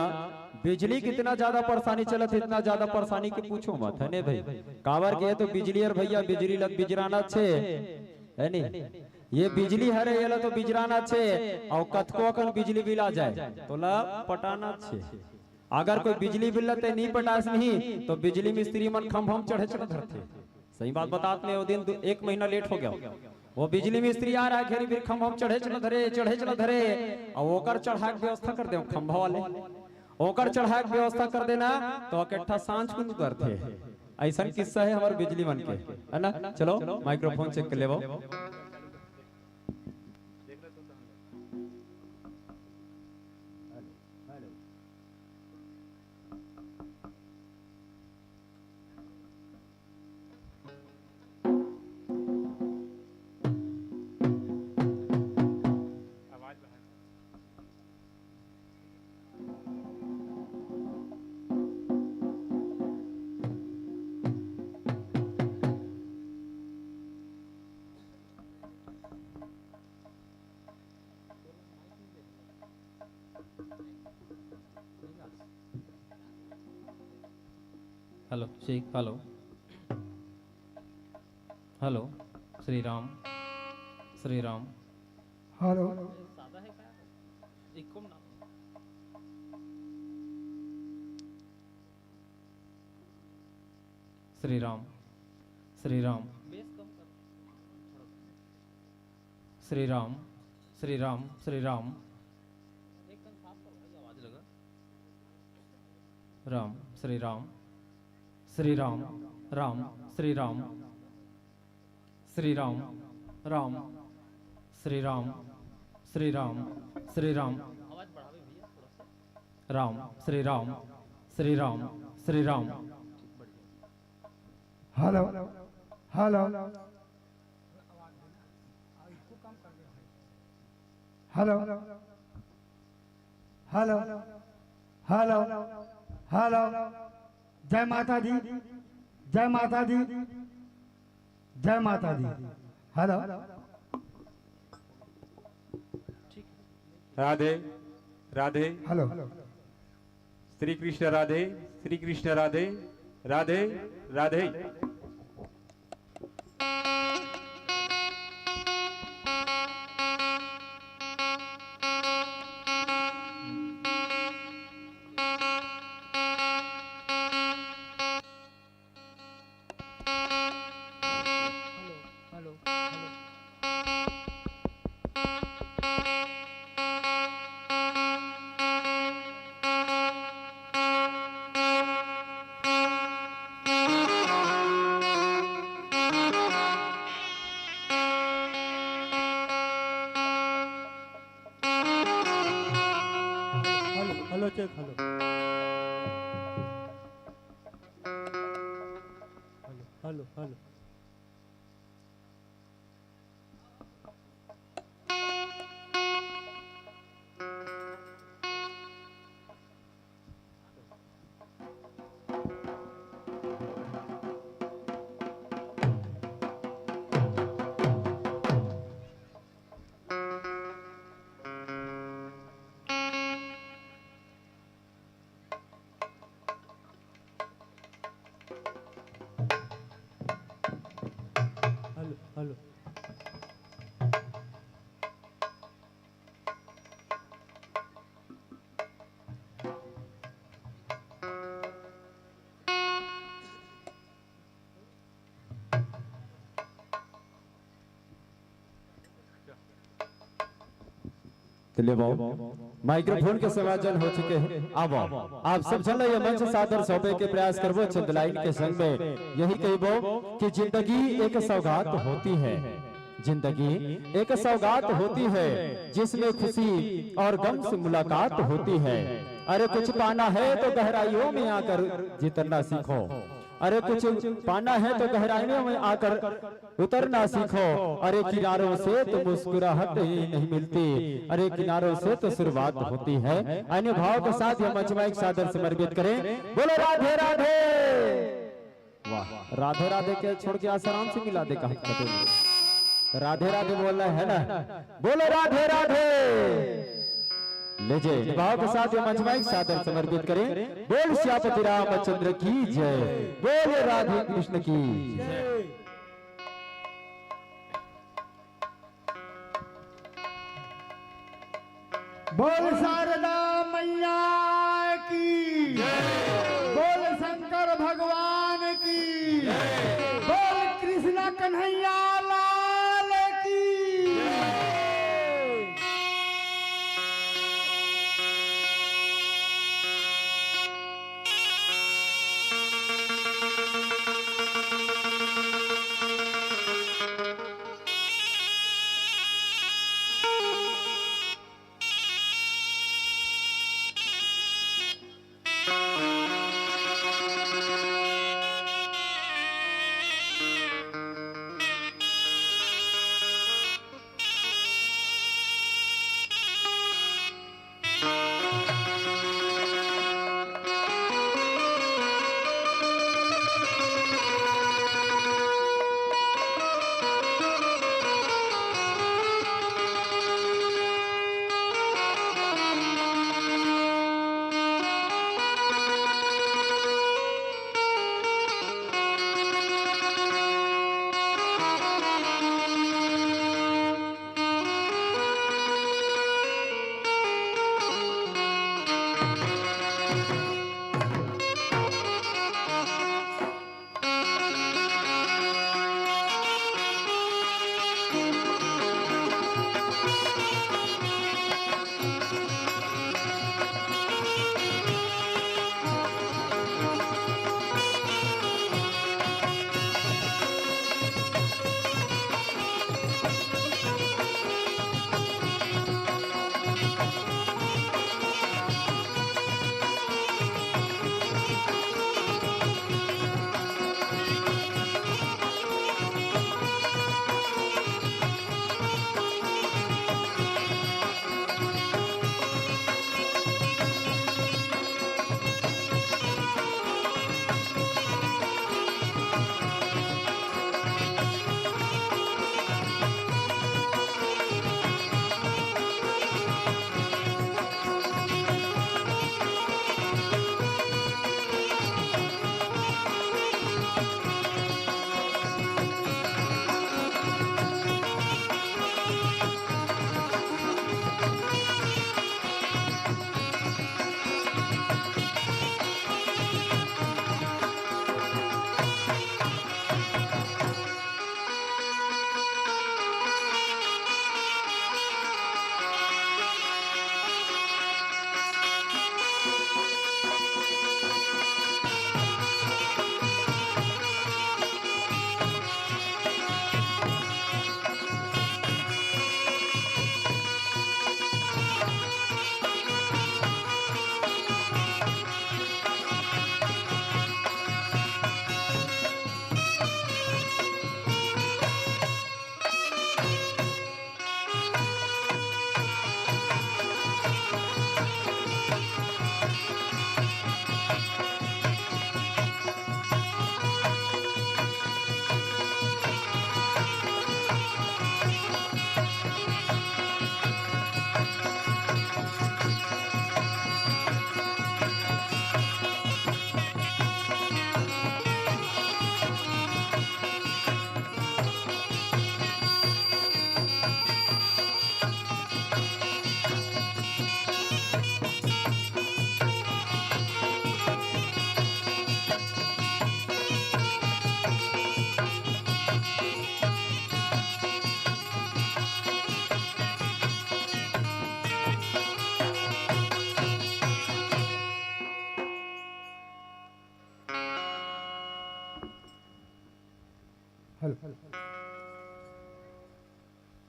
बिजली कितना ज्यादा परेशानी चलत है, इतना ज्यादा परेशानी के पूछो मत है ने भाई। काबर के तो बिजली और भैया बिजली लग बिजराना छे है नहीं, ये बिजली हरे ये तो बिजराना छे और कथको अकन बिजली बिल आ जाए तो ला पटाना छे। अगर कोई बिजली बिल लते नहीं पटास नहीं तो बिजली मिस्त्री मन खंभम चढ़े चढ़ धरते। सही बात बताते हैं वो दिन 1 महीना लेट हो गया, वो बिजली मिस्त्री आ रहा है घेरी फिर खंभा चढ़े चढ़ धरे और ओकर चढ़ा के व्यवस्था कर दे खंभा वाले ओकर चढ़ा के व्यवस्था कर देना तो इकट्ठा सांझ कुन करते। ऐसा किस्सा है हमारे बिजली मन के है ना। चलो माइक्रोफोन चेक कर लेबो। हेलो शेख, hello hello, Shri Ram hello Shri Ram Shri Ram Shri Ram Shri Ram Shri Ram Ram Shri Ram Shri Ram Ram Shri Ram Shri Ram Ram Shri Ram Shri Ram Shri Ram Ram Shri Ram Shri Ram Shri Ram. Hello hello hello hello hello hello जय माता दी जय माता दी जय माता दी। Hello Radhe Radhe hello Shri Krishna Radhe Shri Krishna Radhe Radhe Radhe. Hello check hello hello hello hello चलिए माइक्रोफोन के समाजन हो चुके हैं। अब आप सब चल रहे मंच सादर सौंपे के प्रयास करबो चंद लाइन के संग में यही कहबो कि जिंदगी एक सौगात होती है, जिंदगी एक सौगात होती है जिसमें खुशी और गम से मुलाकात होती है। अरे कुछ पाना है तो गहराइयों में आकर जितना सीखो, अरे कुछ पाना है तो गहराइयों में आकर उतरना सीखो। अरे किनारों से तो मुस्कुराहट ही नहीं मिलती, अरे किनारों से तो शुरुआत होती है। अन्य भाव के साथ यह मंच में एक सादर समर्पित करें। बोलो राधे राधे। वाह, राधे राधे के छोड़ के आसाराम से मिला दे कहा राधे राधे बोल रहे है ना। बोलो राधे राधे। लीजिए भाव के साथ मंच में एक सादर समर्पित करें। बोल श्यामपति रामचंद्र की जय, बोल राधे कृष्ण की जय। बोल शारदा मैया की बोल शंकर भगवान की बोल कृष्ण कन्हैया लाल की।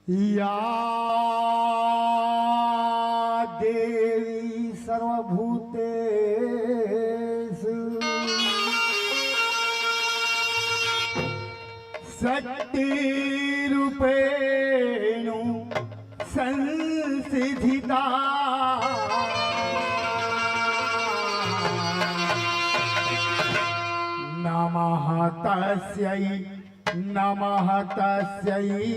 या देवी सर्वभूतेषु शक्तिरूपेण संस्थिता नमः तस्यै नमः तस्यै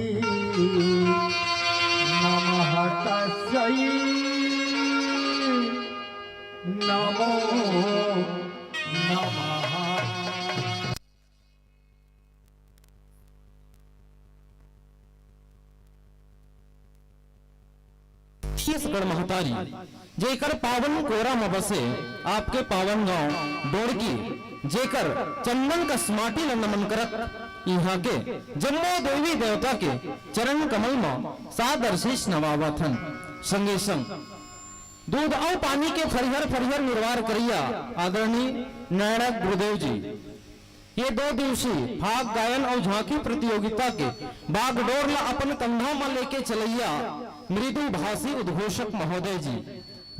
नमः तस्यै नमो नमः। छत्तीसगढ़ महतारी जेकर पावन कोरा में बसे आपके पावन गांव डोड़की जेकर चंदन का स्माटी ल नमन करत यहाँ के जम्मो देवी देवता के चरण कमल में सादर शीश नवावथन संगे संग दूध और पानी के फरिहर फरिहर निर्वार करिया आदरणीय नारायण गुरुदेव जी ये 2 दिवसीय फाग गायन और झांकी प्रतियोगिता के बागडोर ला अपन कंधा में लेके चलैया मृदु भाषी उद्घोषक महोदय जी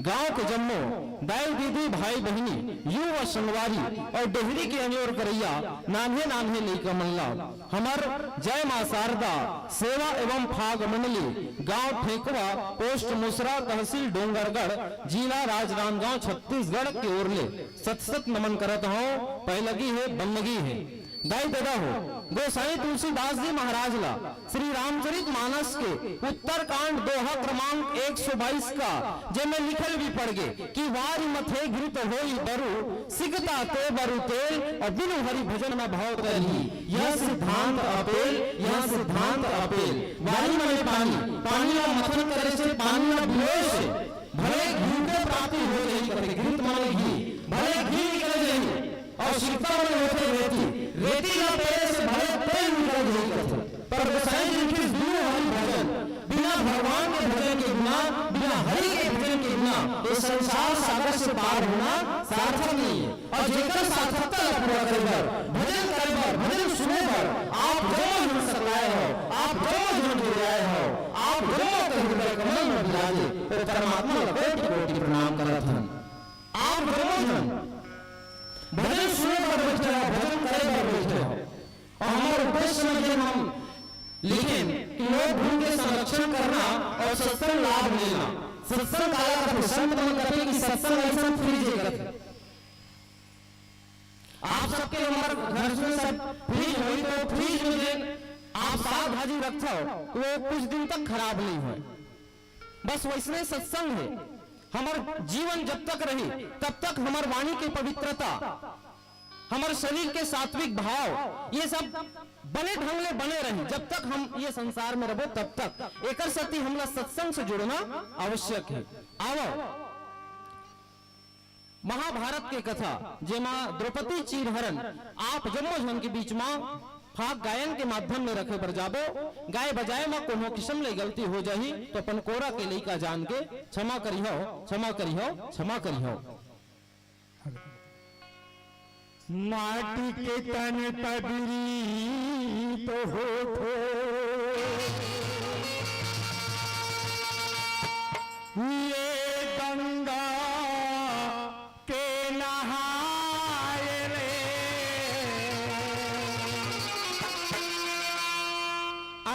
गांव के जम्मो दाई दीदी भाई बहनी युवा संगवारी और डेहरी के अंजोर करैया नान्हे नान्हे लेकर मल्ला हमार जय मां शारदा सेवा एवं फाग मंडली गांव ठेकवा पोस्ट मुसरा तहसील डोंगरगढ़ जिला राजनांदगांव छत्तीसगढ़ की ओर ले सत सत नमन करत हो पहलगी है बंदगी है दाई दादा हो गोसाई तुलसीदास जी महाराज ला श्री रामचरित मानस के उत्तरकांड दोहा क्रमांक 122 का जेमे लिखल भी पड़ गए कि वारी मथे घृत होई बरु सिगता ते बरु तेल और बिनु हरि भजन में भाव करही यह सिद्धांत अपेल यह सिद्धांत अपेल वारी में पानी पानी में मथन करे से पानी में बिलोय से भले घी के प्राप्ति हो जाई करे घृत माने घी भले घी निकल जाई और शिवता में होते रेती रेती ना पेड़ से भले तेल निकल जाई करते पर गोसाई जी की बिनु हरि भजन बिना भगवान के भजन के बिना बिना हरि के भजन के बिना ये संसार सागर से पार होना सार्थक नहीं है और जेकर सार्थकता पूरा करेगा भजन करेगा भजन सुनेगा आप जो जुड़ सकाए हो आप जो जुड़ रहे हो आप जो हृदय कमल में विराजे तो परमात्मा को कोटि कोटि प्रणाम करत हन आप जो भजन सुने पर बैठे हो भजन करे पर बैठे हो और हमारे उद्देश्य में जब हम लिखें कि लोग धर्म के संरक्षण करना और सत्संग लाभ लेना सत्संग काला का प्रसंग मन करते कि सत्संग ऐसा फ्रीज करते आप सबके हमारे घर में सब फ्रीज हुई तो फ्रीज में दे आप साग भाजी रखते हो तो वो कुछ दिन तक खराब नहीं हो बस वैसने सत्संग है हमार जीवन जब तक रही तब तक हमार वाणी की पवित्रता हमारे शरीर के सात्विक भाव ये सब बने ढंग ले बने रहे जब तक हम ये संसार में रहो तब तक एकर सती हमला सत्संग से जुड़ना आवश्यक है आओ महाभारत के कथा जेमा द्रौपदी चीरहरण आप जम्मो जन के बीच में फाग गायन के माध्यम में रखे पर जाबो गाय बजाए में कोनो किस्म ले गलती हो जाही तो अपन कोरा के लइका जान के क्षमा करिहो क्षमा करिहो क्षमा करिहो। माटी के तन पगड़ी तो होठो ये गंगा के नहाए रे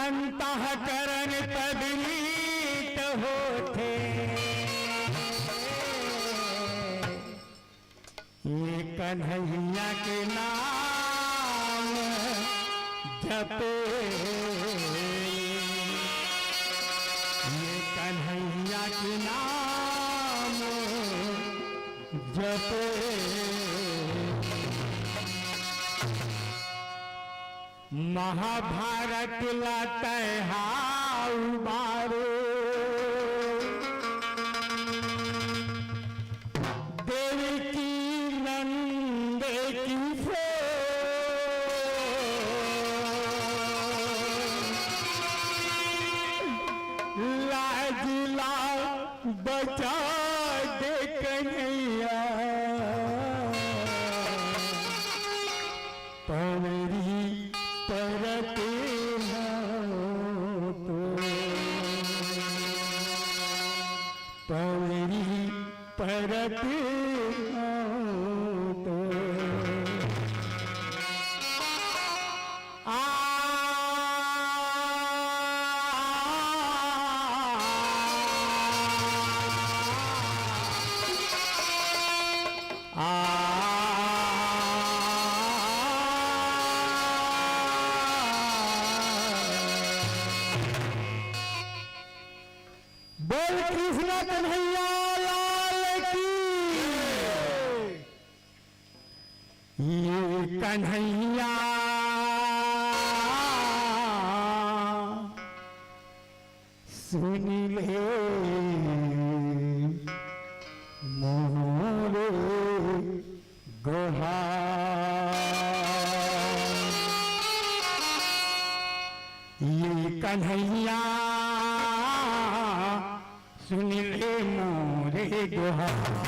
अंतःकरण पगड़ी तो होठे ये कन्हैया के नाम जपे ये कन्हैया के नाम जपे महाभारत लाते हाउ मारो बचा दे कन्हैया पवरी परत पवरी परत बोल कृष्ण कन्हैया लाल की। ये कन्हैया सुन ले मोरे गुहार। ये कन्हैया सुन ले मोरे गुहार।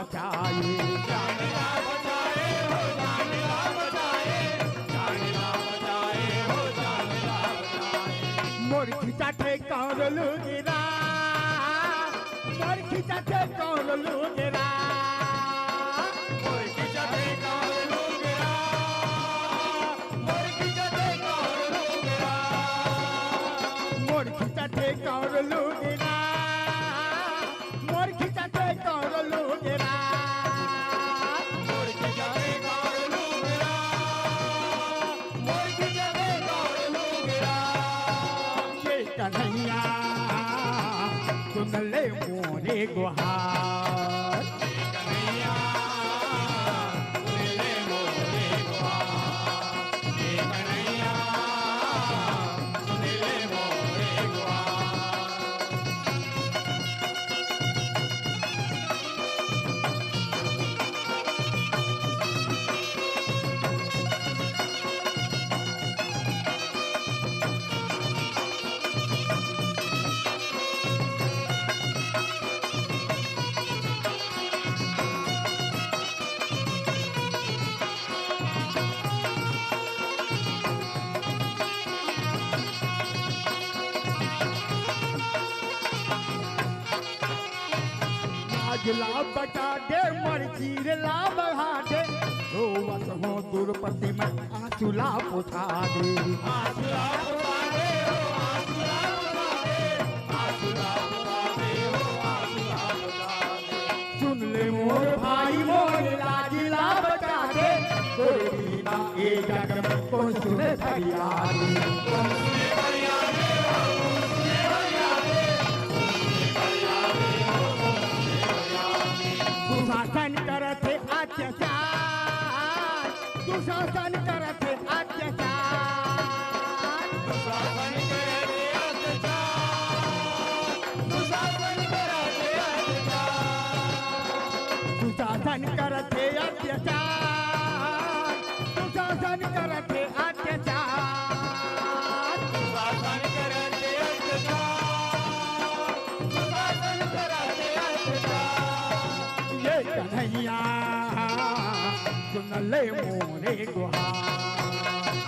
बचाए मोर खिचा थे कौन लुगिरा मोर खिचा थे कौन लुगिरा मोर खिचा थे कौन लुगिरा मोर खिचा थे कौन लुगिरा मोर खिचा थे कौन लुगिरा मोर खिचा थे कौन लुगिरा मोर खिचा थे कौन लुगिरा मोर खिचा थे कौन लुगिरा कन्हैया सुन ले मोरे गुहार कन्हैया सुन ले मोरे गुहार कन्हैया सुन ले मोरे ला बचा दे मर्जी ला बढ़ा दे रोवत हो दुर्पति में आंचुला पुछा दे आंचुला पुछा दे हो आंचुला पुछा दे आंचुला पुछा दे हो आंचुला पुछा दे सुन ले मोर भाई मोर लाजिला बचा दे कोई बिना ए जग में कौन सुने फरियाद कौन सुने फरियाद दुशासन करते अत्याचार दुशासन करते अत्याचार दुशासन करते अत्याचार दुशासन करते अत्याचार दुशासन करते अत्याचार दुशासन करते अत्याचार दुशासन करते अत्याचार दुशासन करते अत्याचार ये कन्हैया सुन ले मोरे गुहार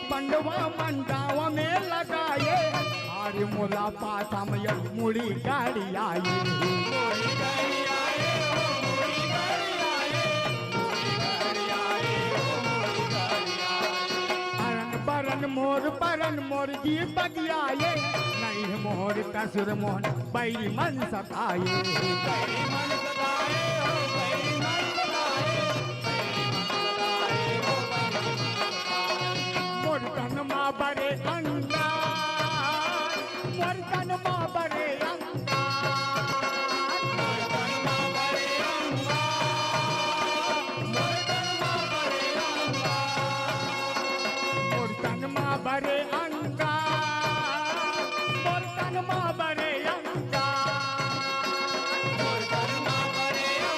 पंडवा मंडावा में लगाए आर्य मोला पासा में मुड़ी गाड़ी आई अरन बरन मोर परन मोर जी बगियाए नहीं मोर कसुर मोहन बैरी मन सताए बरे अंगार वर्तन मा बरे अंगार वर्तन मा बरे अंगार वर्तन मा बरे अंगार वर्तन मा बरे अंगार वर्तन मा बरे अंगार वर्तन मा बरे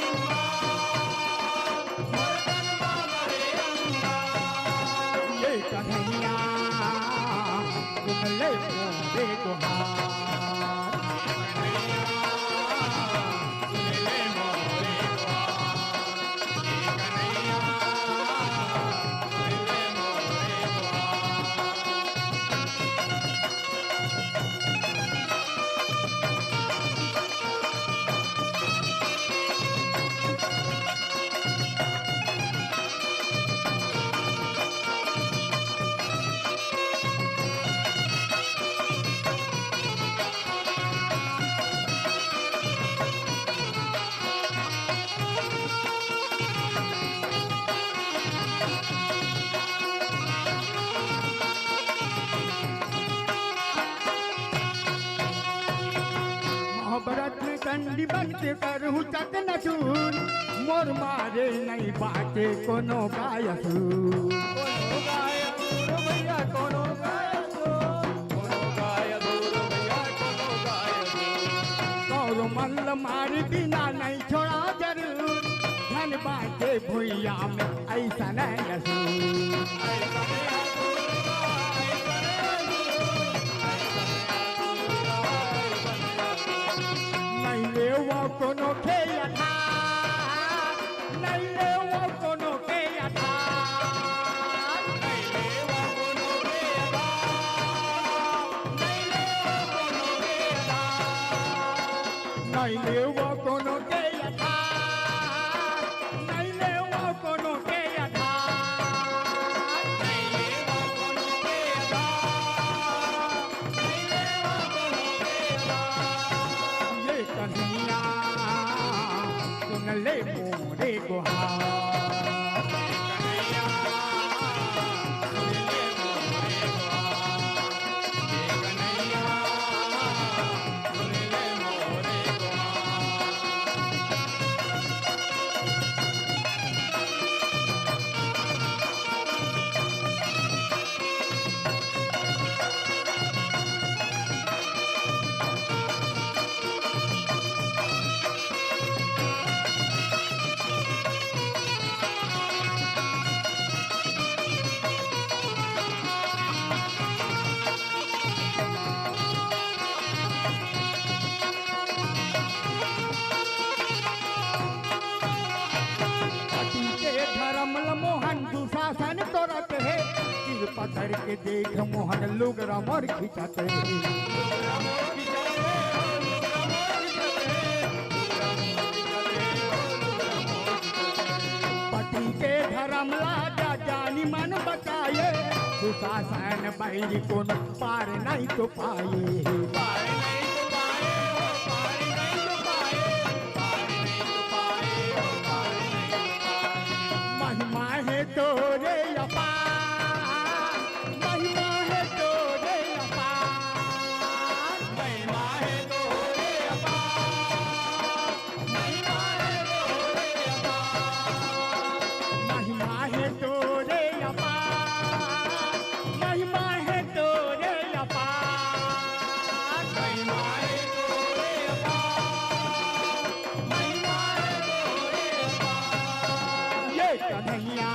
चंडी बन के करहु चक न चूर मोर मारे नहीं बाटे कोनो गायसूर और मल्ल मार बिना नहीं छोड़ा जरूर धन बाटे भुइया में ऐसा नहीं असूर नहीं ले वो कोनो के यथा नहीं ले वो कोनो के यथा नहीं ले वो कोनो के यथा नहीं ले वो कोनो के यथा ये कन्हैया सुन ले मोरे गुहार मोहन दुशासन तोरत है सिर पकड़ के देख मोहन लोग रमर खिंचते पति के धर्म लाजा जानी मन बचाए दुशासन बैरी को पार नहीं तो पाए महिमा है तोरे अपार महिमा है तोरे अपार महिमा है तोरे अपार महिमा है तोरे अपार महिमा है तोरे अपार महिमा है तोरे अपार महिमा है तोरे अपार महिमा है तोरे अपार ये कन्हैया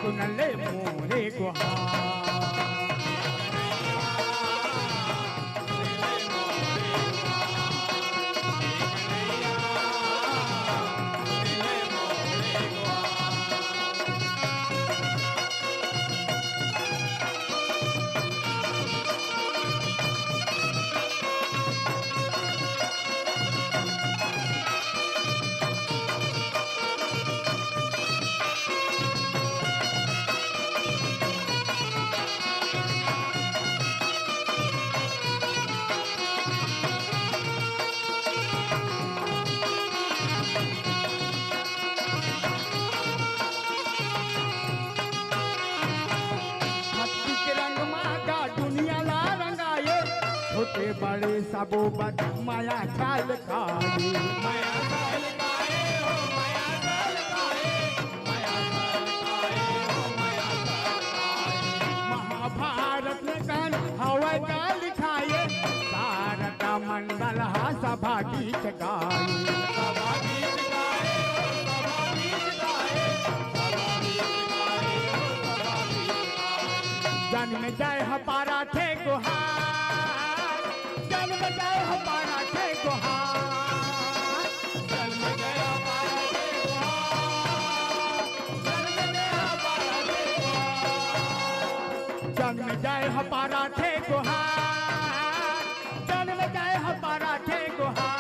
सुन ले मोरे गुहार भक्ति के रंग माता दुनिया ला रंगाए छोटे बड़े सबो बद माया चाल खाए माया चाल खाए हो माया चाल खाए माया चाल खाए हो माया चाल खाए महाभारत में कान हवा का लिखाए तारका मंडल हा सभा गीत गाए सभा गीत गाए हो सभा गीत गाए सभा गीत गाए हो सभा गीत गाए जन्म जय हमारा थे गुहार जन्म जय हमारा थे गुहार जन्म जय हमारा थे गुहार जन्म जय हमारा थे गुहार जन्म जय हमारा थे गुहार जन्म जय हमारा थे गुहार जन्म जय हमारा थे गुहार जन्म जय हमारा थे गुहार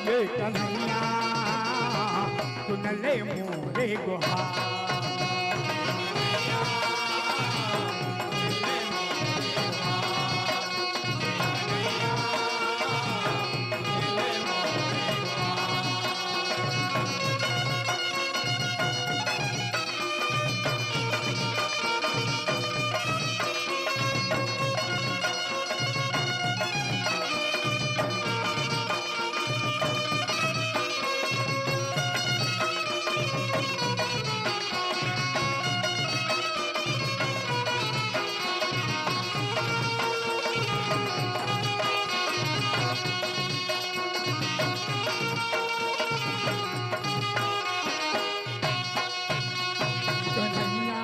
ये कन्हैया सुन ले मोरे गुहार कन्हैया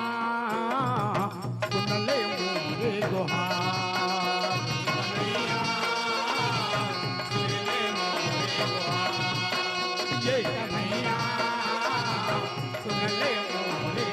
सुन ले मोरे गुहार ये कन्हैया सुन ले मोरे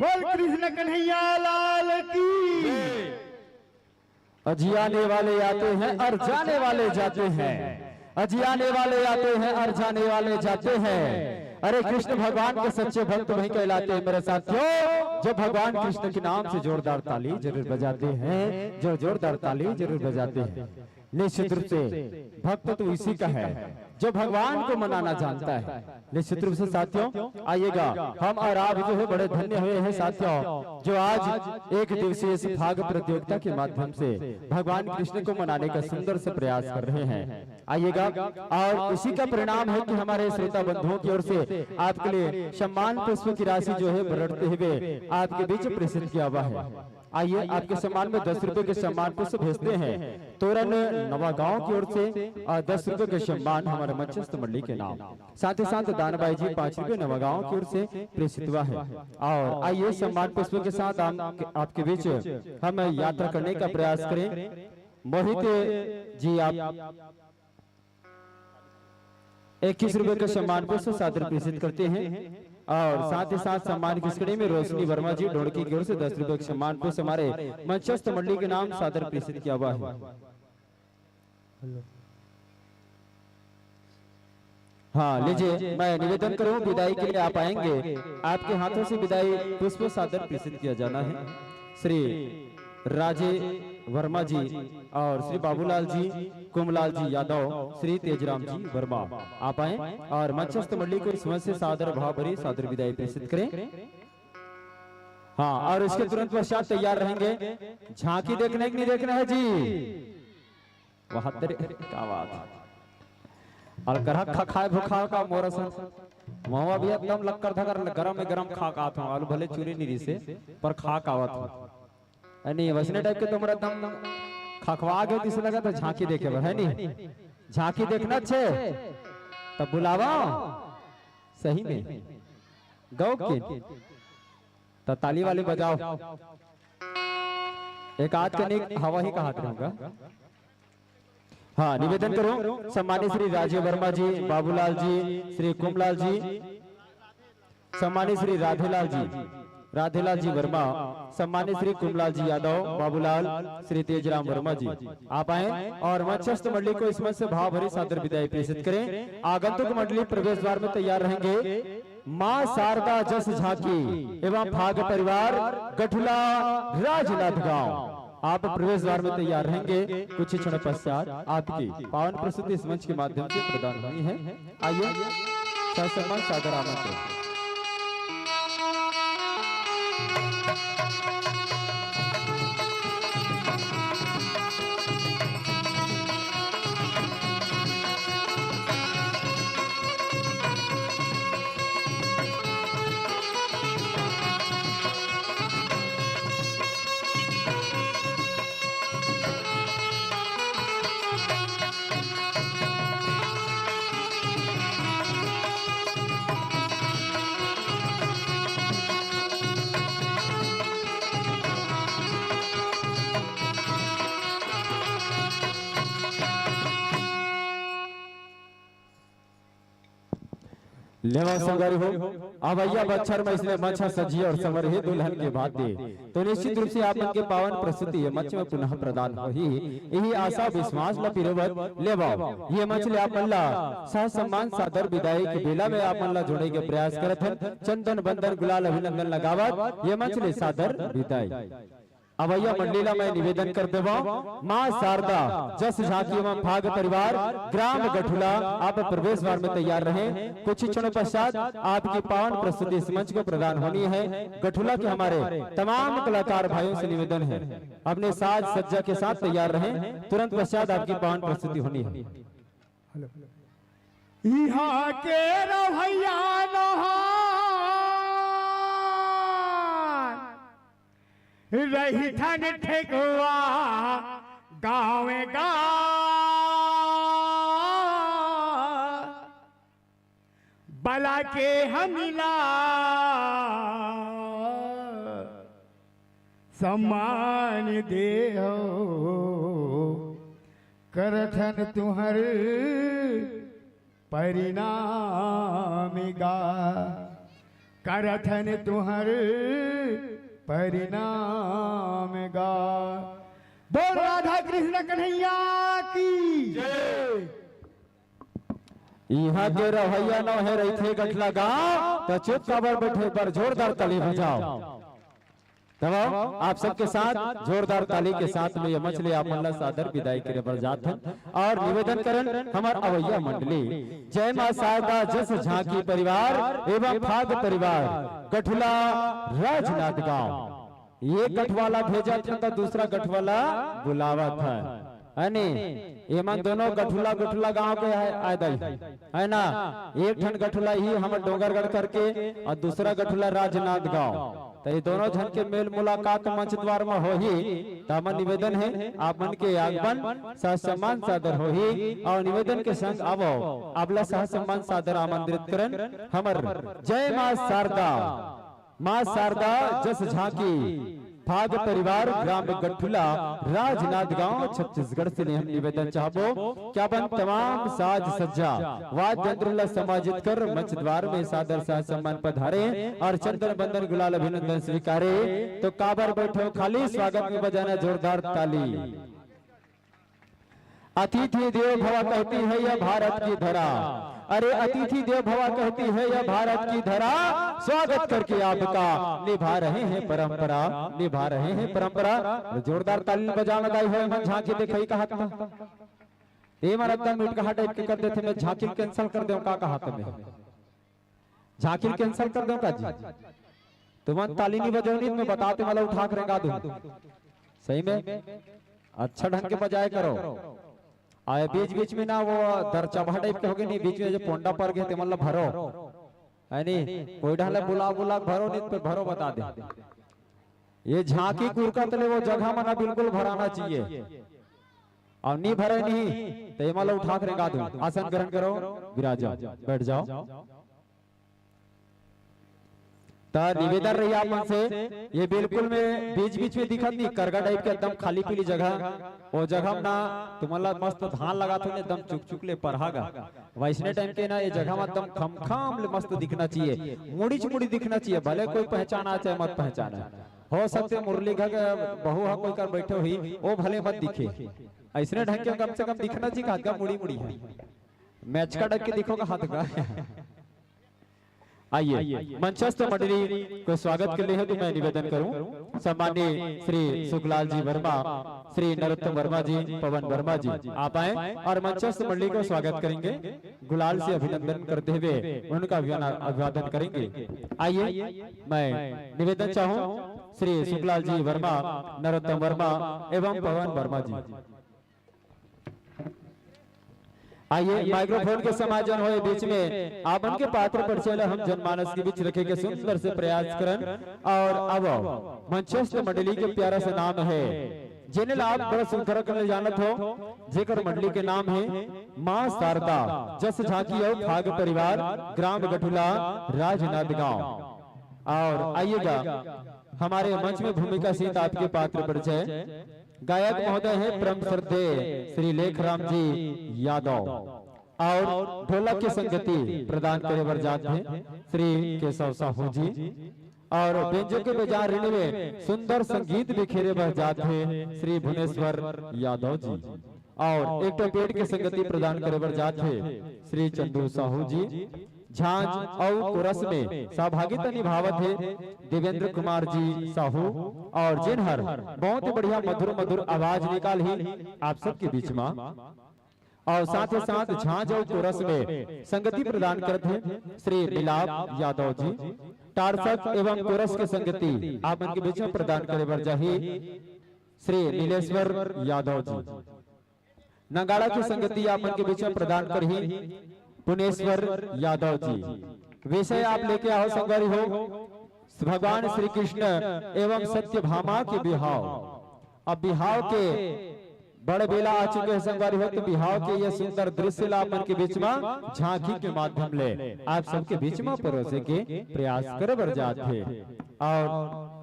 बोल कृष्ण कन्हैया लाल की। अजियाने वाले आते हैं और जाने वाले जाते हैं, अजियाने वाले आते हैं और जाने वाले जाते हैं। अरे कृष्ण भगवान के सच्चे भक्त वही कहलाते हैं मेरे साथियों, जब भगवान कृष्ण के नाम से जोरदार ताली जरूर बजाते हैं, जो जोरदार ताली जरूर बजाते हैं। निश्चित रूप से भक्त तो इसी का है जो भगवान को मनाना जानता है। निश्चित रूप से साथियों आइएगा, हम और आप जो है बड़े धन्य हुए हैं साथियों, जो आज एक दिवसीय इस भाग प्रतियोगिता के माध्यम से भगवान कृष्ण को मनाने का सुंदर से प्रयास कर रहे हैं। आइएगा, और इसी का परिणाम है कि हमारे श्रोता बंधुओं की ओर से आपके लिए सम्मान पुष्प की राशि जो है बढ़ते हुए आपके बीच प्रेषित किया हुआ है। आइए आपके सम्मान में 10 रुपए के सम्मान पुष्प भेजते हैं तोरण नवा गांव की ओर से, और 10 रुपए के सम्मान हमारे मध्यस्थ मंडली के नाम, साथ ही साथ दानबाई जी 5 रुपए नवा गांव की ओर से प्रेषित हुआ है। और आइए सम्मान पुष्प के साथ आपके बीच हम यात्रा करने का प्रयास करें। मोहित जी आप 21 रुपए के सम्मान पुष्प सादर प्रेषित करते हैं, और साथ ही साथ सम्मान की श्रेणी में रोशनी वर्मा जी ढोड़की की ओर से 10 रुपए के सम्मान पुष्प हमारे मंचस्थ मंडली के नाम सादर प्रेषित किया हुआ है। हाँ लीजिए, मैं निवेदन करूं विदाई के लिए आप आएंगे, आपके हाथों से विदाई पुष्प सादर प्रेषित किया जाना है। श्री राजे वर्मा जी और श्री बाबूलाल जी, कुमलाल जी यादव, श्री तेजराम जी वर्मा आप आए और मंचस्थ मंडली को इस से सादर भाव भरी सादर विदाई प्रेषित करें। हाँ, और इसके तुरंत पश्चात तैयार रहेंगे। झांकी देखने की नहीं देखना है जी, वहां क्या बात और करहा खाए भूखा का मोरस महुआ भी एकदम लक्कर धकर गरम में गरम खा का था, आलू भले चूरी नहीं से पर खा का आवत नहीं वैसने टाइप के तुमरा दम खखवा गए जिसे लगा तो झांकी देखे है नहीं, झांकी देखना छे तब बुलावा सही में गौ के तो ताली वाली बजाओ, एक आध के हवा ही कहा रहूंगा। हाँ, निवेदन करूं सम्मानित श्री राजीव वर्मा जी, बाबूलाल जी, श्री कुमलाल जी, सम्मानित श्री राधेलाल जी वर्मा, सम्मानित श्री कुमलाल जी यादव, बाबूलाल, श्री तेजराम वर्मा जी आप आए और मंचस्थ मंडली को इसमें से भाव भरी सादर विदाई प्रेषित करें। आगंतुक मंडली प्रवेश द्वार में तैयार रहेंगे। मां शारदा जस झांकी एवं भाग परिवार गठुला राजनाथ गांव आप प्रवेश द्वार में तैयार रहेंगे। कुछ क्षण पश्चात आपकी पावन प्रस्तुति इस मंच के माध्यम से प्रदान हुई है। आइए ससम्मान सादर आमंत्रण। लेवा संगारी हो अवैया बच्छर में इसने मच्छर सजी और संवर ही दुल्हन के बाद दे तो निश्चित रूप से आप के पावन प्रस्तुति ये मच में पुनः प्रदान होही यही आशा विश्वास ल पिरवत लेवा ये मछली आप मल्ला सह सम्मान सादर विदाई के बेला में आप मल्ला जोड़े के प्रयास करत हन चंदन बंदन गुलाल अभिनंदन लगावत ये मछली सादर विदाई अवैया मंडलीला मैं निवेदन कर देवा मां शारदा जस झांकी एवं भाग परिवार ग्राम गठुला आप प्रवेश द्वार में तैयार रहें। कुछ ही क्षणों पश्चात आपकी पावन प्रस्तुति इस मंच को प्रदान होनी है। गठुला के हमारे तमाम कलाकार भाइयों से निवेदन है अपने साज सज्जा के साथ तैयार रहें। तुरंत पश्चात आपकी पावन प्रस्तुति होनी है। यहाँ के रवैया रही ठन ठेकुआ गाँव बला के हमिला सम्मान दे हो करथन तुहर परिणाम गा करथन तुहर परिणाम गा। बोल राधा कृष्ण कन्हैया की जय। यहाँ के रवैया न है रही थे गठला गाँव तो चुप काबर बैठे पर जोरदार ताली बजाओ। तब आप सबके साथ जोरदार ताली के साथ में ये मछली आप मल्ला सादर विदाई के बरजात और निवेदन करन हमार अवैया मंडली जय मां शारदा जस झांकी परिवार एवं फाग परिवार गठुला राजनाथ गांव ये गठवाला भेजा था तो दूसरा गठवाला बुलावा था एमन दोनों गठुला गठुला गांव के है ना। एक ठन गठुला ही हम डोंगरगढ़ करके और दूसरा गठुला राजनाथ गांव तो ये दोनों जन के मेल मुलाकात मंच द्वार में हो ही तो हमन निवेदन है आप मन के आगमन सह सम्मान सादर हो ही और निवेदन के संग आवो आपला सह सम्मान सादर आमंत्रित करन हमर जय मां शारदा जस झांकी भाग परिवार ग्राम गठुला राजनाथ गांव छत्तीसगढ़ से हम निवेदन चाहबो क्या बन तमाम साज सज्जा वाद्य यंत्र समाजित कर मंच द्वार में सादर सह सम्मान पधारे और चंदन बंदन गुलाल अभिनंदन स्वीकारे तो काबर बैठो खाली स्वागत में बजाना जोरदार ताली। अतिथि देव भव कहती है यह भारत की धरा अरे अतिथि देव भवा कहती है यह भारत की धरा स्वागत करके आपका निभा रहे हैं परंपरा निभा रहे हैं परंपरा। जोरदार ताली बजाना दाई है मन झांकी देखई का हाथ में ये मार एकदम मिट का हाथ टाइप के कर देते मैं झांकी कैंसिल कर दूं का हाथ में झांकी कैंसिल कर दूं का जी तुम ताली नहीं बजाओगी मैं बताते वाला उठा कर गा दूं सही में अच्छा ढंग के बजाए करो आए बीच बीच में ना वो दरचबा टाइप के होगे नहीं बीच में जो पोंडा पर गए मतलब भरो है नहीं कोई ढाले बुला बुला भरो नहीं तो भरो बता दे ये झांकी कुरका तले वो जगह मना बिल्कुल भराना चाहिए और नहीं भरे नहीं तो ये मतलब उठा कर गा दूं। आसन ग्रहण करो विराज जाओ बैठ जाओ निवेदन रही आप मन से ये बिल्कुल में बीच बीच में दिखत नहीं करगा टाइप के एकदम खाली पीली जगह वो जगह ना तुम्हारा मस्त धान लगा तो एकदम चुक चुक ले पढ़ागा वैसने टाइम के ना ये जगह में एकदम खम खम ले मस्त दिखना चाहिए मुड़ी चुड़ी दिखना चाहिए भले कोई पहचाना चाहे मत पहचाना हो सकते मुरली घर बहु हा कोई कर बैठे हुई वो भले मत दिखे ऐसने ढंग के कम से कम दिखना चाहिए हाथ का मुड़ी मुड़ी है मैच का ढंग के दिखोगा हाथ का। आइए मंचस्थ मंडली को स्वागत के लिए तो मैं निवेदन करूं सम्मानीय श्री सुखलाल जी वर्मा श्री नरोत्तम वर्मा जी पवन वर्मा जी आप आए और मंचस्थ मंडली को स्वागत करेंगे गुलाल से अभिनंदन करते हुए उनका अभिवादन करेंगे। आइए मैं निवेदन चाहूं श्री सुखलाल जी वर्मा नरोत्तम वर्मा एवं पवन वर्मा जी आइए माइक्रोफोन के समाजन होए बीच में आप उनके पात्र पर चले हम जनमानस के बीच रखे के सुंदर से प्रयास करन और अब मंचस्थ मंडली के प्यारा सा नाम है जिन्हें आप बड़ा सुंदर कर जानत हो जेकर मंडली के नाम है मां शारदा जस झांकी और भाग परिवार ग्राम गठुला राजनाथ गांव। और आइएगा हमारे मंच में भूमिका सीत आपके पात्र परिचय गायक महोदय है परम श्रद्धेय श्री लेखराम जी यादव और ढोलक की संगति प्रदान करे बर जात है श्री केशव साहू जी। और बेंजो के बाजार में सुंदर संगीत बिखेरे बर जात है श्री भुवनेश्वर यादव जी। और एक तो पेड़ के संगति प्रदान करे बर जात है श्री चंदू साहू जी। झांझ और कोरस में सहभागिता निभावत है देवेंद्र कुमार जी साहू। और जिनहर बहुत ही बढ़िया मधुर मधुर आवाज निकाल ही आप सबके बीच में। और साथ ही साथ झांझ और कोरस में संगति प्रदान करते हैं श्री मिलाप यादव जी। टारसक एवं कोरस के संगति आप इनके बीच में प्रदान करे बर जाही श्री नीलेश्वर यादव जी। नगाड़ा की संगति आप इनके बीच में प्रदान करही पुनेश्वर यादव जी। विषय आप लेके आओ संगवारी हो भगवान श्री कृष्ण एवं सत्यभामा के बिहाव। अब बिहाव के बड़े बेला आ चुके हैं संगवारी हो, तो बिहाव के ये सुंदर दृश्य लापन के बीच में झांकी के माध्यम ले आप सबके बीच में परोसे के प्रयास कर बर जाते हैं। और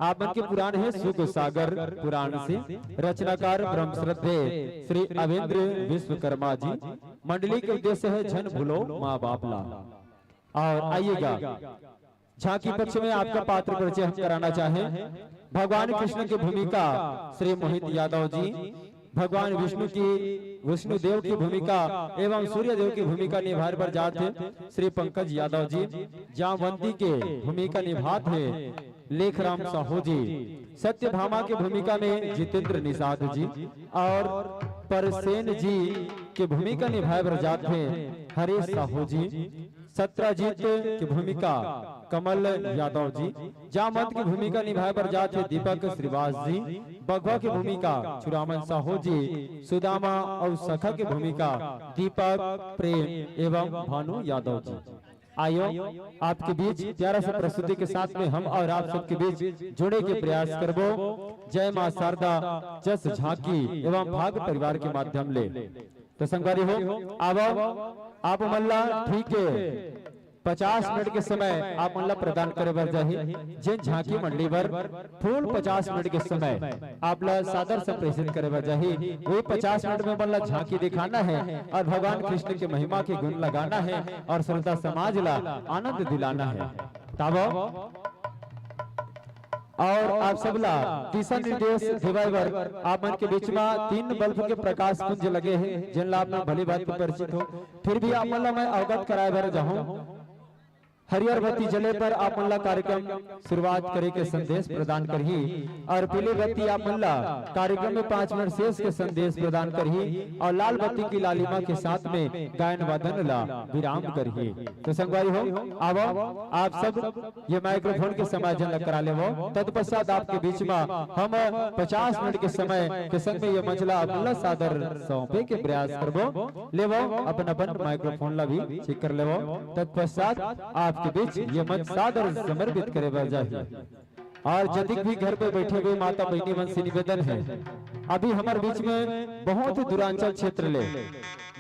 आप के पुराण है सुख सागर पुराण से रचनाकार ब्रह्म श्रद्धे श्री अवेंद्र विश्वकर्मा जी। मंडली के उद्देश्य है जन भूलो माँ बाप ला। और आइएगा झांकी पक्ष में आपका पात्र परिचय हम कराना चाहें। भगवान कृष्ण की भूमिका श्री मोहित यादव जी। भगवान विष्णु देव की भूमिका एवं सूर्य देव की भूमिका निभाने पर जाते हैं श्री पंकज यादव जी। जामवंती के भूमिका निभाते हैं लेखराम साहू जी। सत्यभामा की भूमिका में जितेंद्र निषाद जी। और परसेन जी की भूमिका निभाए पर जाते हैं हरीश साहू जी। सत्राजीत की भूमिका कमल यादव जी। जामवंत की भूमिका निभाए पर जाते दीपक श्रीवास जी। बघवा की भूमिका चुरामन साहू जी। सुदामा और सखा की भूमिका दीपक प्रेम एवं भानु यादव जी। आयो आपके बीच प्यारा सा प्रस्तुति के साथ में हम और आप सबके बीच जुड़े के प्रयास करबो। जय मां शारदा जस झांकी एवं भाग परिवार के माध्यम ले। तो संगवारी हो आवो आप मल्ला ठीक है 50 मिनट के समय आप मल्ला प्रदान करे बर जाही। जिन झांकी मंडली बर फूल 50 मिनट के समय आप ला सादर से प्रेषित करे बर जाही। वही 50 मिनट में मल्ला झांकी दिखाना है और भगवान कृष्ण के महिमा के गुण लगाना है और श्रोता समाज ला आनंद दिलाना है। तब और आप सबला दिशा निर्देश देवाइवर आप मन के बीच में 3 बल्ब के प्रकाश पुंज लगे हैं जिन लाभ में भली बात परिचित हो। फिर भी आप मन मैं अवगत कराए बर जाऊं। हरियर बत्ती जले पर आप मल्ला कार्यक्रम शुरुआत करे के संदेश प्रदान करही। और पीली बत्ती आप मल्ला कार्यक्रम में 5 मिनट शेष के संदेश प्रदान करही। और लाल बत्ती की लालिमा के साथ में गायन वादन ला विराम करही। तो संगवारी हो आवो आप सब ये माइक्रोफोन के समायोजन करा लेवो। तत्पश्चात आपके बीच में हम 50 मिनट के समय के संग में ये मंचला मल्ला सादर सौंपे के प्रयास करबो। लेवो अपन अपन माइक्रोफोन ला भी चेक कर लेवो। तत्पश्चात आप के बीच ये मंच सादर समर्पित करे बर जाही। और जदिक भी घर पे बैठे हुए माता बहनी मन से निवेदन है अभी हमारे बीच में बहुत ही दूरांचल क्षेत्र ले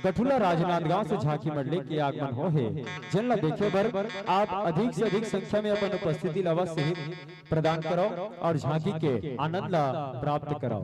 गठुला राजनांदगांव से झांकी मंडली के आगमन हो है। जिन ला देखे बर आप अधिक से अधिक संख्या में अपन उपस्थिति अवश्य ही प्रदान करो और झांकी के आनंद ला प्राप्त करो।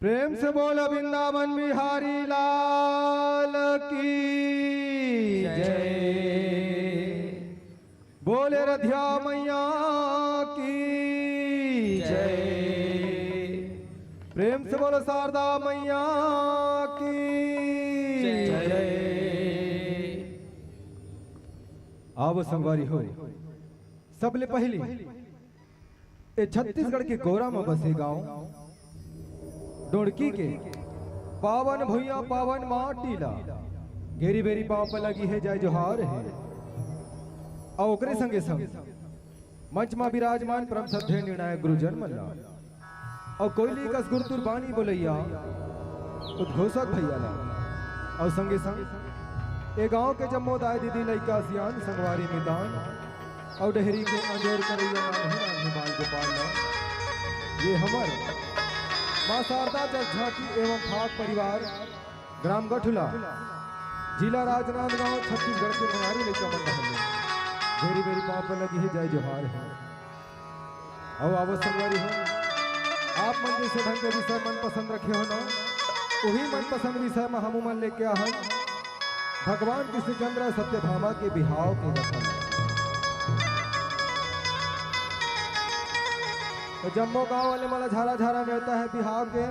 प्रेम से बोलो वृंदावन बिहारी लाल की जय। बोले रधिया मैया की जय। प्रेम से बोलो शारदा मैया की जय। आओ संगवारी हो सबले पहली ए छत्तीसगढ़ के गोरा में बसे गांव डोड़की के पावन भुइया पावन माटीला घेरी बेरी पाँव पर लगी है जय जोहार है। और ओकरे संगे संग मंच में विराजमान परम श्रद्धेय निर्णायक गुरुजन मल्ला और कोयली कस गुरुतुर बानी बोलैया उद्घोषक भैया ला और संगे संग ए गांव के जम्मोदाय दीदी लइका सियान संगवारी मैदान और डहरी के अंजोर करैया बाल गोपाल ये हमर मां शारदा जस झांकी एवं खाक परिवार ग्राम गठुला जिला राजनांदगांव छत्तीसगढ़ के मनारी लइका मंडल में भेरी भेरी पाँव पर लगी है जय जोहार है। अब आवत संगवारी हो आप मन जैसे ढंग के विषय मन पसंद रखे हो ना वही मन पसंद विषय में हम मन लेके आहन भगवान कृष्णचंद्र सत्यभामा के बिहाव के कथा। तो जम्मो गांव वाले मला झारा झारा न्योता है बिहाव के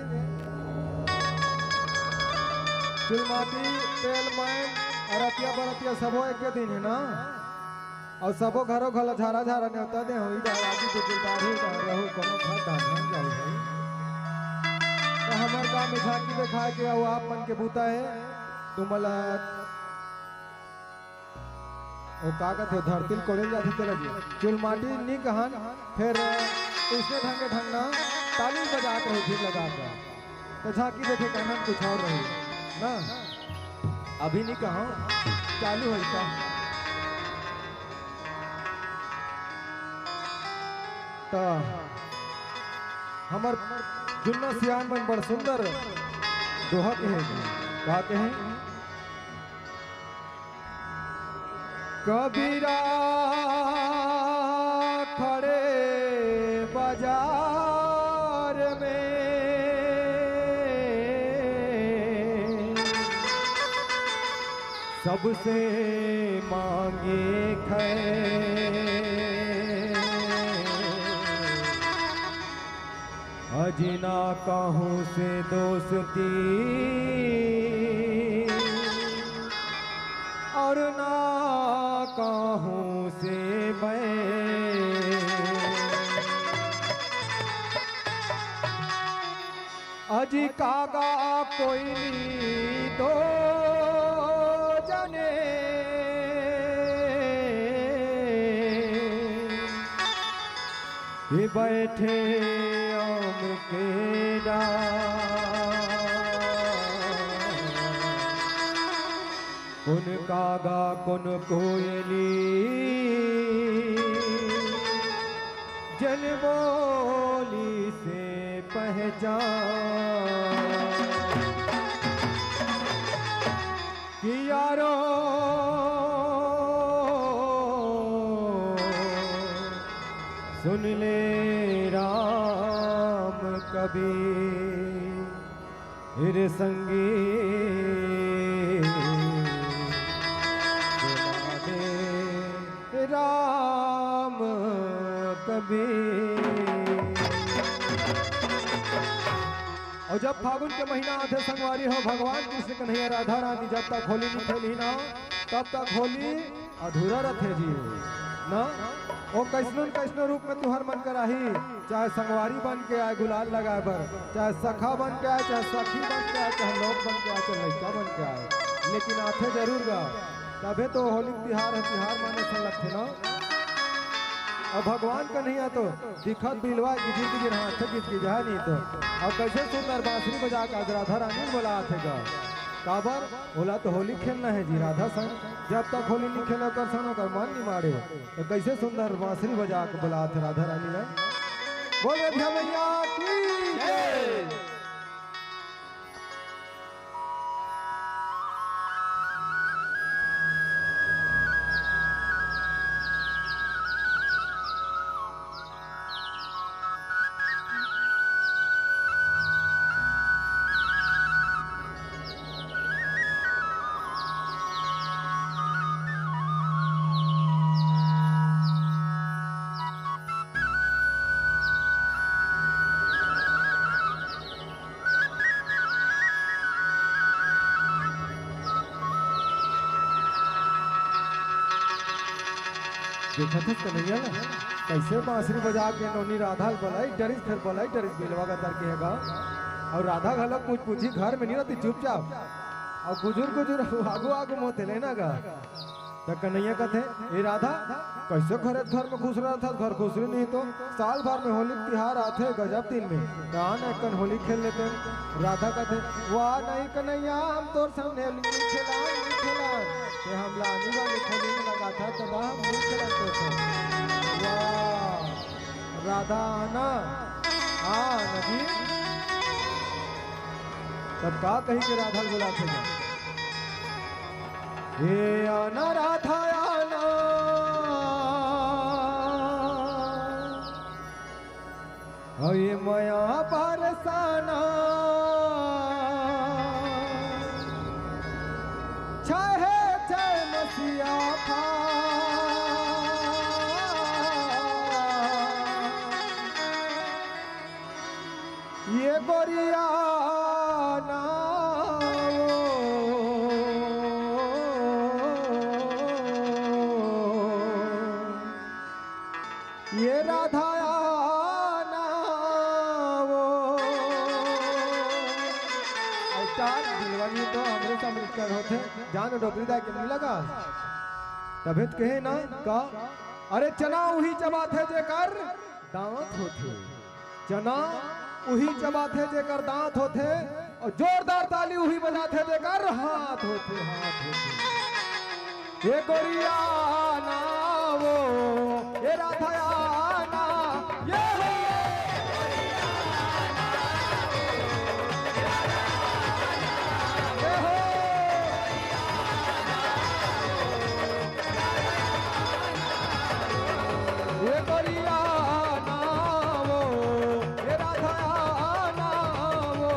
चुलमाटी तेल मैन अरतिया बरतिया सबो एक के दिन है ना और सबो घरों घर झारा झारा न्योता दे होई दादी के दिलदारी का रहो कोनो घर दान जाई है। तो हमार गांव में झांकी दिखा के आओ आप मन के बूता है तुमला ओ कागज है धरती कोड़े जाती तेरा जी चुलमाटी नी कहन फिर उसने ढंगे ढंगना ताली बजाते रहे फिर लगाकर तो झांकी देखे कहना कुछ और रही ना अभी नहीं कहा चालू है इसका। तो हमार जुन्ना सियान बन बड़ सुंदर दोहा के हैं कहा के हैं कबीरा खड़े बाजार में सबसे मांगे खैर अजिना कहूँ से दोस्ती और ना कहूँ से बैर अजी कागा कोई दो जने ये बैठे आम के डार कुन कागा कुन कोयली जन बोली से पहचान कि यारो सुन ले राम कबीर संगी राम कबीर। और जब फागुन के महीना आधे संगवारी हो भगवान कृष्ण कन्हैया राधा रानी जब तक होली नहीं खेली ना तब तक होली अधूरा रथे जी ना वो कैसनो रूप में तुहर मन कराही चाहे संगवारी बन के आए गुलाल लगाए बर चाहे सखा बन के आए चाहे सखी बन के आए चाहे लोग बन के आए चाहे लड़का बन के आए लेकिन आथे जरूर गा तबे तो होली तिहार है तिहार माने सन लगते ना। और भगवान का नहीं आ तो दिखत बिलवा गिर गिर हाथ गिर गिर जा नहीं तो अब कैसे सुंदर बांसुरी बजा कर राधा रानी बोला थे गा काबर बोला तो होली खेलना है जी राधा संग जब तक होली नहीं खेलो कर सनो कर मन नहीं मारे तो कैसे सुंदर बांसुरी बजा कर बोला थे राधा रानी ने बोले भैया की जय। देखा था कन्हैया ना कैसे बांसुरी बजा के नौनी राधा बोलाई डरिस फिर बोलाई डरिस बिलवा का तर के हैगा और राधा घाला कुछ पूछी घर में नहीं रहती चुपचाप और गुजुर आगू आगू मोते लेना गा तो कन्हैया कहते ये राधा कैसे घर में खुश रहा था घर खुश नहीं तो साल भर में होली त्योहार आते गजब दिन में कहा न कन होली खेल लेते राधा कहते वाह नहीं कन्हैया हम तो सामने खेला कि हम लानी वाली होली में लगा था तब हम नहीं खेलते वाह राधा आना हाँ नदी तब का कहीं के राधा बुलाते हैं हे आना राधा आना ये मया बरसाना चाहे जय मसीहा खा ये गोरिया ना ये राधा आना वो दिलवानी तो हमरे समझ कर होते जान डोकरी दा के नहीं लगा तबियत कहे ना का अरे चना उही चबाथे जेकर दांत होते चना उही चबाथे जेकर दांत होते और जोरदार ताली उही बजाते जेकर हाथ होते ये गोरिया ना वो ये राधा आना ये हो ये गोरिया ना वो ये राधा आना वो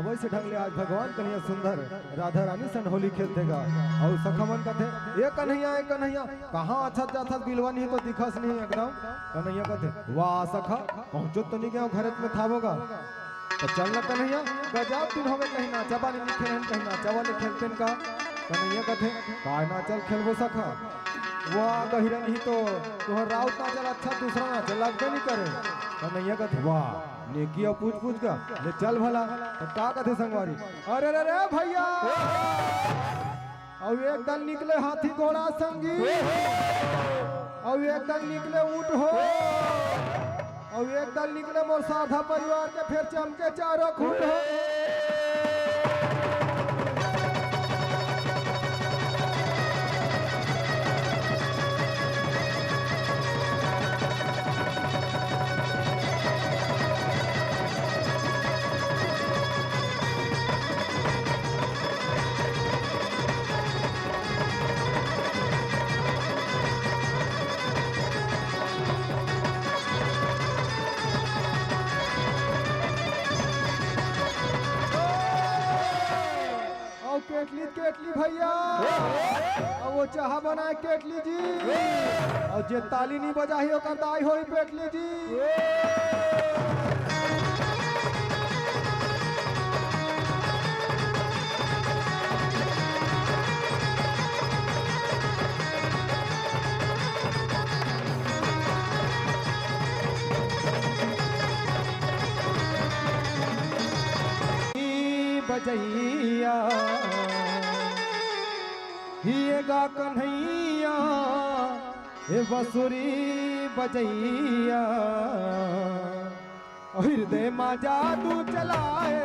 वैसे ढंग ले आज भगवान कन्हैया सुंदर राधा रानी सन होली खेलतेगा और सखमन कहते ये कन्हैया कहाँ अच्छा जाता बिलवा नहीं तो दिखस नहीं एकदम कन्हैया कहते वाह सखा पहुंचो तो नहीं गया घर में था होगा तो चल ना कन्हैया गजब दिन हो गए कहीं नाचा बानी नहीं खेले कहीं नाचा वाले खेलते का कन्हैया कहते का नाचल खेलबो सखा वाह गहिरा नहीं तो तुहर राउत नाचल अच्छा दूसरा नाचल लगते नहीं करे कन्हैया कहते वाह नेकी और पूछ का ले चल भला तो का कहते संगवारी अरे रे भैया और एक दल निकले हाथी घोड़ा संगी और एक दल निकले ऊंट हो और एक दल निकले मोर साधा परिवार के फिर चमके चारों खूंट हो केटली भैया और वो चाह बनाए केटली जी और जे ताली नहीं बजाही ओकर दाई होई पेटली जी बजैया गा कन्हैया हे बसुरी बजैया हृदय माँ जादू चलाए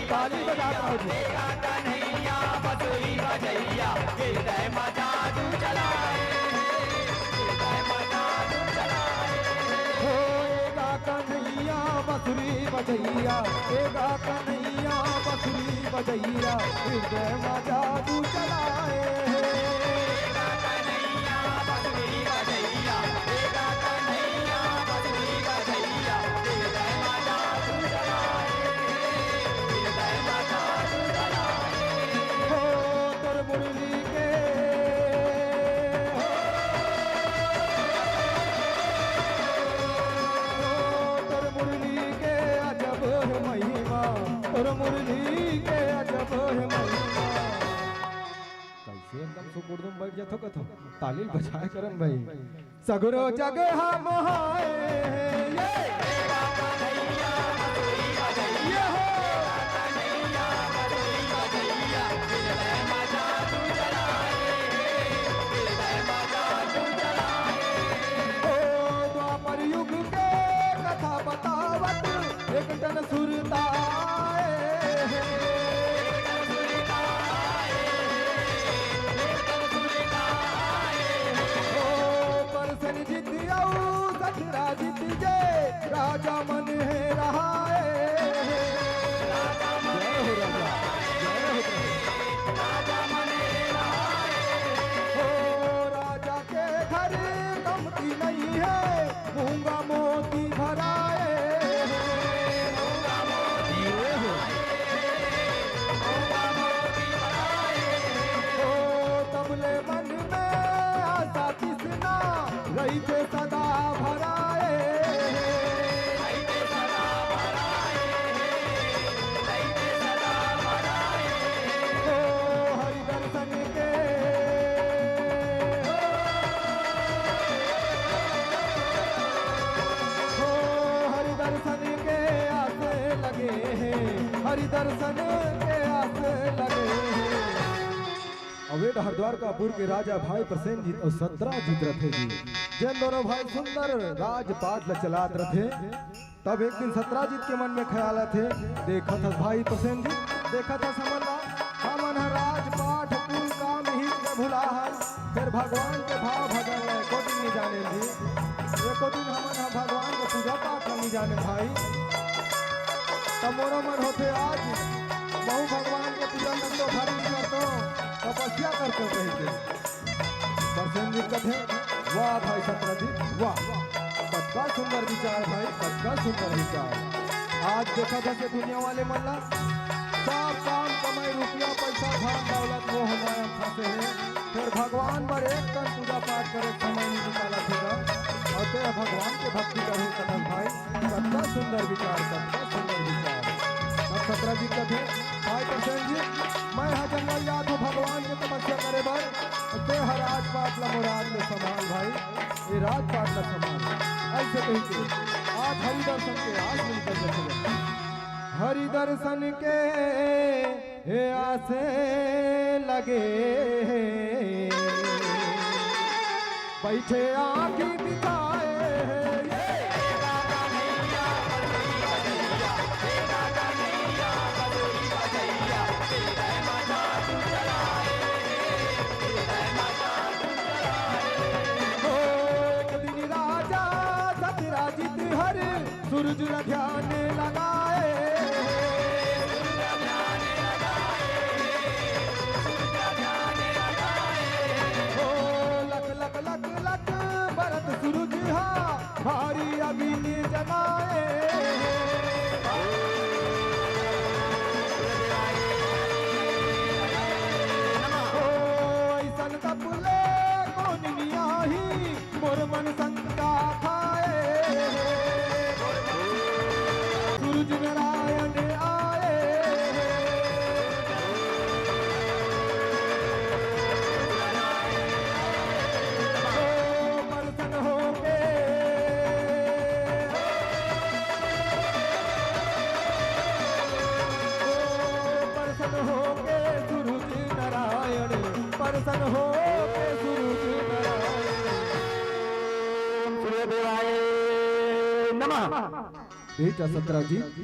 ताली बजाता हूँ जी। होएगा कन्हैया बसुरी बजैया एगा कन्हैया बसुरी बजैया हृदय माँ जादू चलाए हो तोर मुरली के तोर मुरली के अजब है महिमा तोर मुरली के अजब है महिमा कैसे एकदम सुकुर्दम बैठ जातो कथो तालील बजाए करन भाई सगरो जगह हम हाय ये हो ओ द्वापर युग के कथा बतावत एक टन सुरताए ओ परसन जीत आऊ सतरा जीत जे राजा मन है रहाए जय हो राजा जय हो राजा के घर कमती नहीं है मूंगा मोती भराए ये हो ओ तबले मन में आशा किसना रही थे सदा भराए ओ हरि दर्शन के हो हरि दर्शन के आसे लगे हैं हरि दर्शन के आसे लगे हैं अवेद हरिद्वार का पुर के राजा भाई प्रसेनजीत और सत्राजीत रथे जी जिन दोनों भाई सुंदर राजपाट चलात रथे तब एक दिन सत्राजीत के मन में ख्याल थे देखा था भाई प्रसेनजीत देखा था समन्ना हमन राजपाट कुल काम ही के भुला फिर भगवान के भाव भजन को दिन नहीं जाने जी एको दिन हमन भगवान के पूजा पाठ नहीं जाने भाई तब मोरो मन होते आज बहु भगवान के पूजन तो भरी करतो तपस्या करते रहे थे प्रसेनजीत कथे वाह भाई सत्राजीत वाह बड़का सुंदर विचार भाई बड़का सुंदर विचार आज देखा था कि दुनिया वाले मल्ला सब काम कमाई रुपया पैसा धन दौलत मोह माया फंसे हैं फिर भगवान पर एक टन पूजा पाठ करे समय नहीं निकाला थे और तेरा भगवान के भक्ति करे कथन भाई बड़का सुंदर विचार बड़का सुंदर विचार अब सत्राजीत कथे भाई प्रसेनजीत मैं यहाँ जंगल जात हूँ भगवान की तपस्या करे बर ते हर राजपाट ला मुराद में संभाल भाई ये राजपाट ला संभाल ऐसे कही के आज हरि दर्शन के आज मिलकर चले हरि दर्शन के हे आसे लगे बैठे आँखी दिखाए सूरज न ध्यान लगाए ओ लक लक लक लक भरत सूरज हा भारी अग्नि जगाए ओ ऐसन तपले कौन नियाही मोर मन संता खाए सूरज नारायण आए तो बरसन हो के प्रसन्न हो के सूरज सूर्यदेवाय नमः। बेटा सत्राजीत,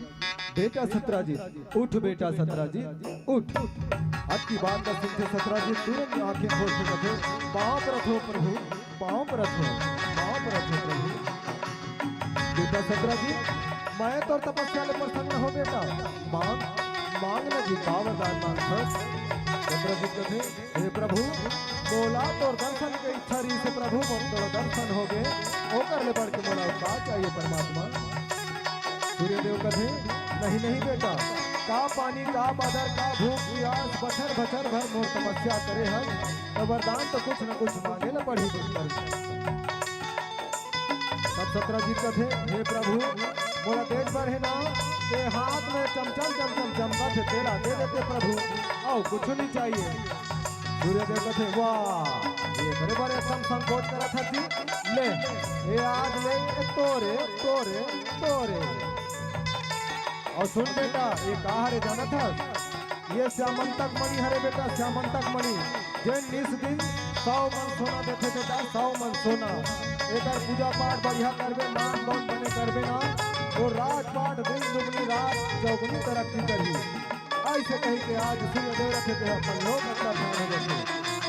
बेटा सत्राजीत, उठ बेटा सत्राजीत, उठ। आज की बात का सुनते सत्राजीत तुरंत आंखें खोल के कहे, पाँव पर रखो प्रभु, पाँव पर रखो, पाँव पर रखो प्रभु। बेटा सत्राजीत, मैं तो तपस्या ले प्रसन्न हो बेटा, मांग मांग न जी का वरदान मांग। सत्राजीत कहे, हे प्रभु मोला तो दर्शन के इच्छा रही से प्रभु मोर तो दर्शन हो गए, ओकर ले बढ़ के मोला का चाहिए परमात्मा। सूर्यदेव कहे, नहीं नहीं बेटा, का पानी का बादर का भूख प्यास बछर बछर भर मोर तपस्या करे हर, तो वरदान तो कुछ न कुछ मांगे न पड़ी कर। तब सत्राजीत कहे, हे प्रभु मोला तेज बढ़े ना, ते हाथ में चमचम चमचम चमका थे तेरा दे देते प्रभु, आओ कुछ नहीं चाहिए। सूर्यदेव कहे, वाह ये बड़े बड़े संकोच करा था जी, ले ये आज ले तोरे तोरे तोरे। और सुन बेटा, ये कहा रे जाना था, ये श्यामंतक मणि हरे बेटा, श्यामंतक मणि जैन निस दिन 100 मन सोना देते बेटा, 100 मन सोना। एक पूजा पाठ बढ़िया करबे, नाम गौन बने करबे ना, वो राजपाट दिन दुगनी रात चौगुनी तरक्की करी। ऐसे कही के आज सूर्यदेव रखे थे अपन लोग मतलब खाने देते।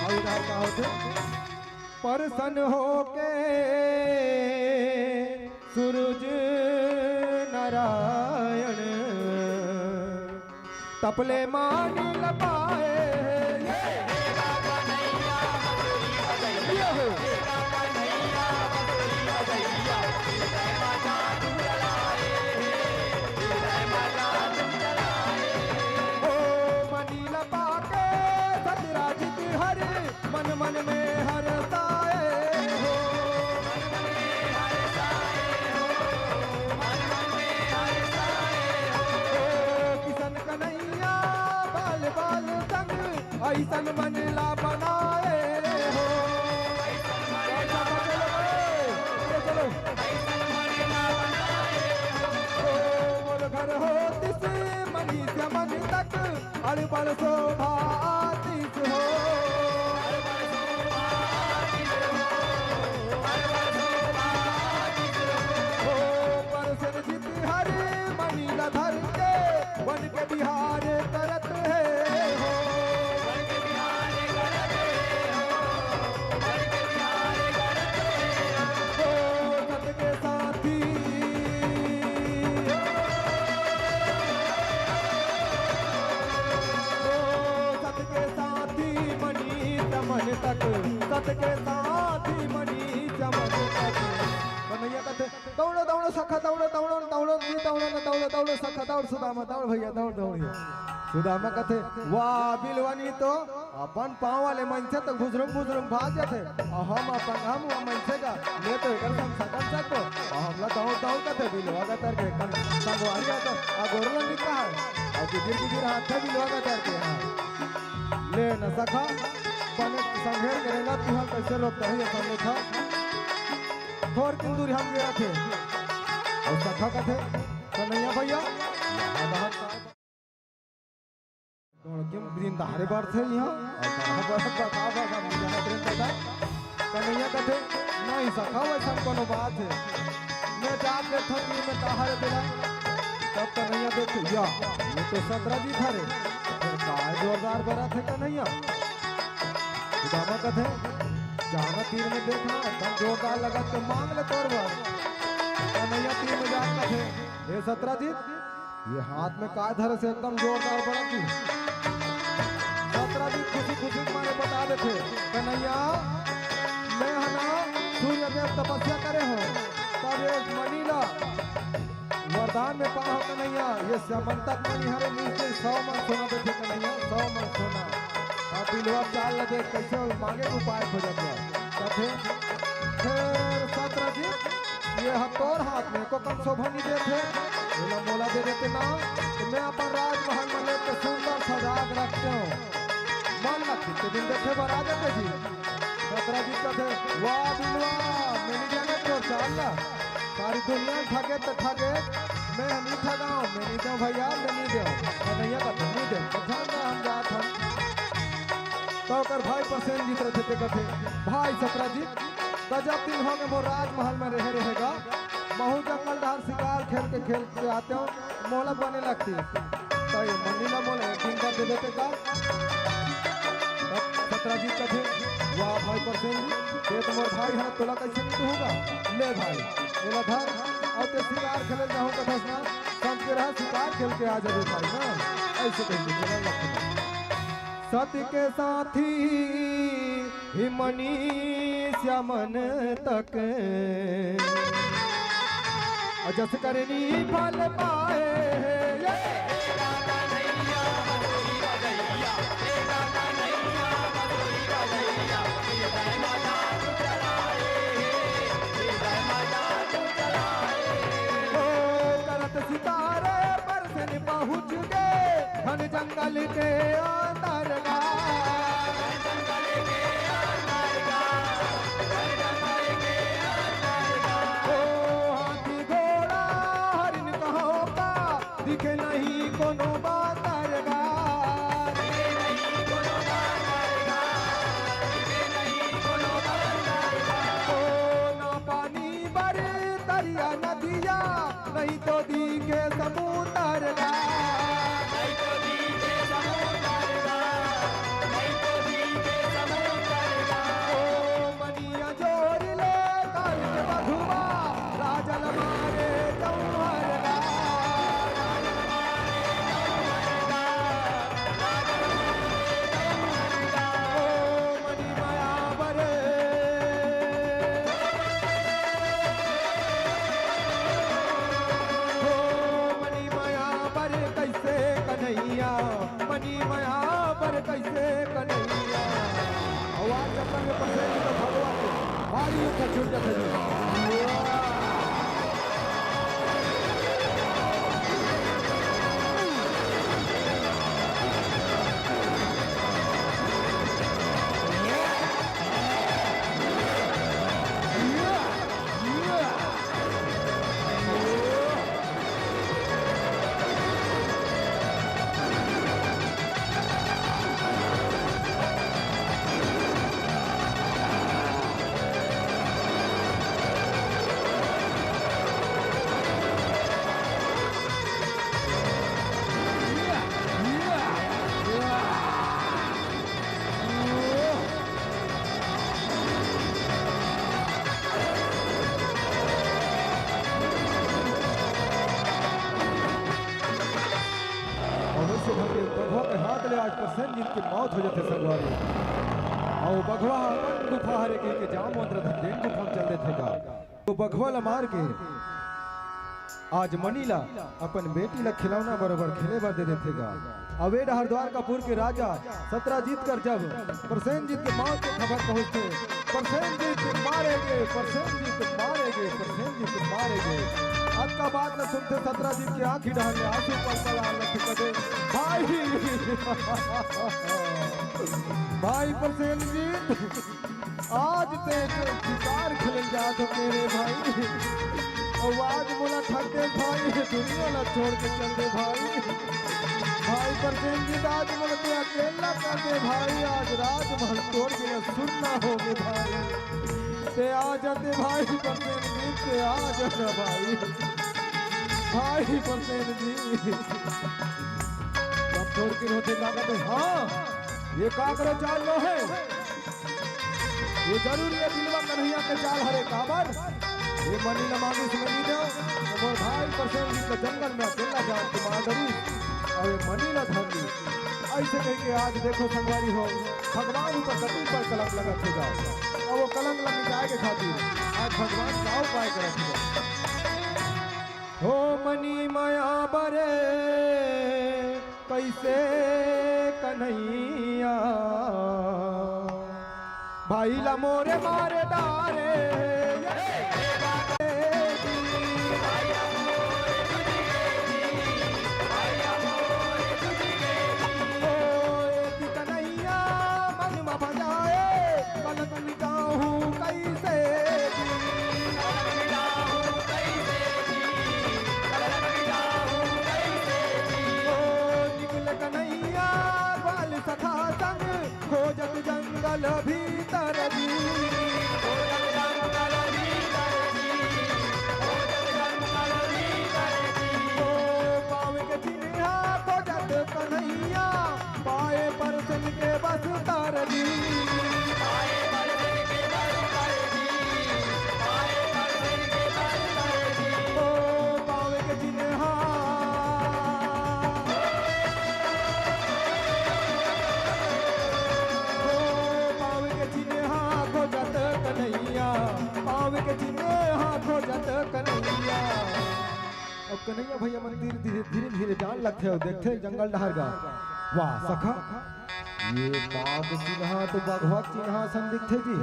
और इधर का होते प्रसन्न हो के सूरज नारायण तपले मान लपाए, मन मन में हरसाए हो, किशन कन्हैया बाल बाल संग ऐसन मनला बनाए हो। चलो मोर घर हो तिस मनी से मन तक अड़बड़ शोभा आतिश हो। धर के बन के बिहार करत है हो, सत के साथी सत के साथी मणि चमन तक, सत के साथी मणि चमन तक। कन्हैया कहते, दौड़ो दौड़ो सखा दौड़ो दौड़ो दौड़ो दौड़ो न दौड़ो दौड़ो सखा दौड़, सुदामा दौड़ भैया दौड़ दौड़िए। सुदामा कहते, वाह बिलवानी तो अपन पाँव वाले मनसे तो घुसरुम भाग जाते, हम अपन हम मनसे का ले तो एक सकन सको, हमला दौड़ दौड़ करते बिलवा का तर के संगवारी आता आ गोरलन भी कहा और गिर हाथ से बिलवा का तर के। हाँ ले न सखा बने संघेर करेगा तू हम कैसे रोकता है, सामने था थोड़ की दूरी हम गया थे। और सखा का थे कन्हैया भैया दिन दहाड़े बार थे यहाँ, कन्हैया का थे नहीं सखा वैसा कोनो बात है, मैं जाग ले थोड़ी में दहाड़े देना। तब कन्हैया देखो या ये तो सत्राजीत था रे, फिर जोरदार बरा थे कन्हैया। सुदामा का थे जाना तीर में देखना एकदम जोरदार लगा तो मांग ले तोड़ बार। कन्हैया तीर में जाता थे, ये सत्राजीत ये हाथ में काय धरे से एकदम जोरदार बड़ा थी। सत्राजीत खुशी खुशी मारे बता देते, कन्हैया मैं है ना सूर्यदेव तपस्या करे हो, तब ये मनीला वरदान में पाओ कन्हैया, ये श्यामंतक मणि हरे नीचे 100 मन सोना देते कन्हैया, 100 मन सोना। और बिलवा चाल लगे कैसे मांगे उपाय खोजा गया। फिर सत्राजीत ये हथौर हाथ में को कम शोभा नहीं देते, बोला मोला दे देते ना तो मैं अपन राजमहल में लेके सुंदर सजाग रखते हूँ, मन लगती के दिन देखे बरा देते जी। सत्राजीत कहते वाह बिलवा मैंने जाना तो चाल सारी दुनिया ठगे तो ठगे, मैं नहीं ठगाऊं, मैं नहीं दूं भैया, मैं नहीं दूं। कन्हैया कहते नहीं दे हम जात हम तो कर भाई परसेन जीत रहे थे कथे भाई सत्राजीत गजब दिन हो गए वो राजमहल में रहेगा महू जंगल डाल शिकार खेल के आते हो मोलक बने लगती तो ये मंडीला मोले दिन कर दे देते का सत्राजीत कथे वाह भाई परसेन जी ये तुम्हारे भाई है तोला कैसे नहीं होगा ले भाई ले धर और ते शिकार खेले जाऊं कथस ना सब के रहा शिकार खेल के आ जाए भाई ना ऐसे कहेंगे सत्य के साथी ही मनीष्या मन तक जस करनी फल पाए करत सितारे पर से पहुँच गए घन जंगल के अंदर हाथी घोड़ा हरिन कहो का दिखे नहीं कोनो बातरगा ना पानी बर दरिया नदिया नहीं तो दिखे समुद्रगा मनी मया पर कैसे कन्हैया आवाज अपन में पसे तो भगवान भारी का छूट जाते आज परसेन जीत की मौत हो जाते संगवारी और बघवा अपन गुफा हरे के जाम मंत्र धन गुफा चल रहे थे का तो बघवा ला मार के आज मनीला अपन बेटी ला खिलौना बराबर खेले बर दे देते का अवेड हरिद्वार कापुर के राजा सत्राजीत कर जब परसेन जीत के मौत की खबर पहुंचते परसेन जीत मारेंगे परसेन जीत मारेंगे परसेन जीत मारेंगे आज का बात न सुनते सत्राजीत की आंखी डालने आंसू पड़ता कदे भाई भाई परसेन जीत आज ते शिकार खेल जा तो मेरे भाई आवाज बोला ठगते भाई दुनिया ना छोड़ के चल दे भाई भाई परसेन जीत आज बोला तू अकेला कर दे भाई आज राजमहल तोड़ के सुनना होगे भाई ते आ जाते भाई परसेन जीत ते आ जाना भाई भाई परसेन जी सब छोड़ के रोते लागत हाँ ये का करो चाल लो है ये जरूरी है दिलवा कन्हैया के चाल हरे काबर ये मनी न मांगी सुनी दो तो भाई परसेन जी का जंगल में अकेला जाओ तुम्हारी और ये मनी न धोगी ऐसे कह के आज देखो संगवारी हो भगवान ऊपर गति पर कलंक लगा थे और वो कलंक लग जाएगा खातिर आज भगवान का उपाय करेंगे हो मनी माया बरे कैसे कन्हैया भाई ला मोरे मारे डारे कन्हैया मन में भजाए कनक मिटाऊं कैसे निकल कन्हैया बाल सखा संग खोजत भीतर जी ओ पाँव के चिन्हा खोजत कन्हैया पाए परसन के बस तार जी ओ पाँव के चिन्हा पाँव के चिन्हा खोजत कन्हैया पाँव के चिन्हा खोजत कन्हैया। अब कन्हैया भैया मंदिर धीरे धीरे धीरे जान लगते हो देखते जंगल डहर गा वाह सखा ये पाँव के चिन्हा तो बघवा के चिन्हा सन दिखते जी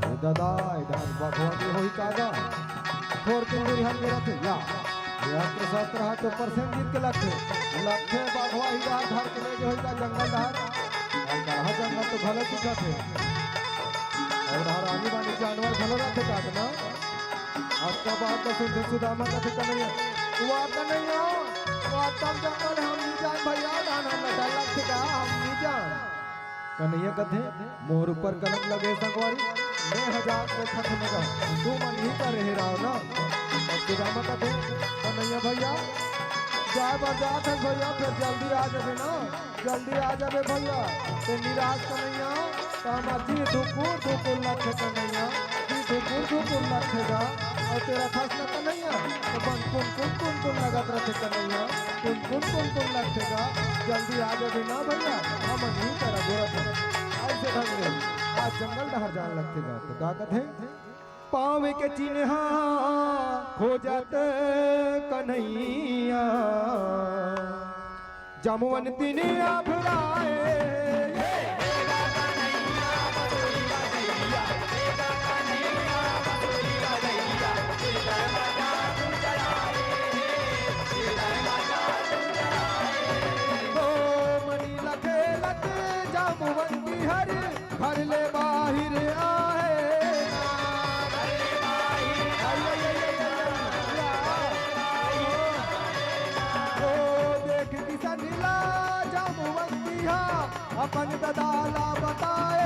ए दादा इधर बघवा के होई कागा थोर के दूर हम के रखे या ये 17 तो परसेंट जीत के लगते बघवा ही डहर धर के ले जो होई का जंगल डहर और कहा जंगल तो भले दिखत है और हर आनी बानी जानवर भले रहते का ना आपका बात तो सुनते सुदामा का ठिकाना नहीं है वो आता नहीं हो वो आता जंगल हम नहीं जान भैया दाना लटा लगते का हम नहीं जान कन्हैया कथे मोर ऊपर कलम लगे संगवारी मैं 1000 को खत्म का तू मन ही कर रहे रहो ना और सुदामा कथे कन्हैया भैया जाए बजात है भैया फिर जल्दी आ जावे ना जल्दी आ जावे भैया ते निराश कन्हैया तामाजी धुकुर लखे कन्हैया धुकुर लखेगा और तेरा फसला कन्हैया तो बन कुन लगत रखे कन्हैया कुन लखेगा जल्दी आ जावे ना भैया हम नहीं करा गोरत ऐसे ढंग से आज जंगल डहर जान लगतेगा तो का कथे पाँव के चिन्हा खोजत कन्हैया जमुवन तिनिया भुलाए मनी लखे लत जमुवन बिहर भर ले बाहिर आए अपन ददाला बताए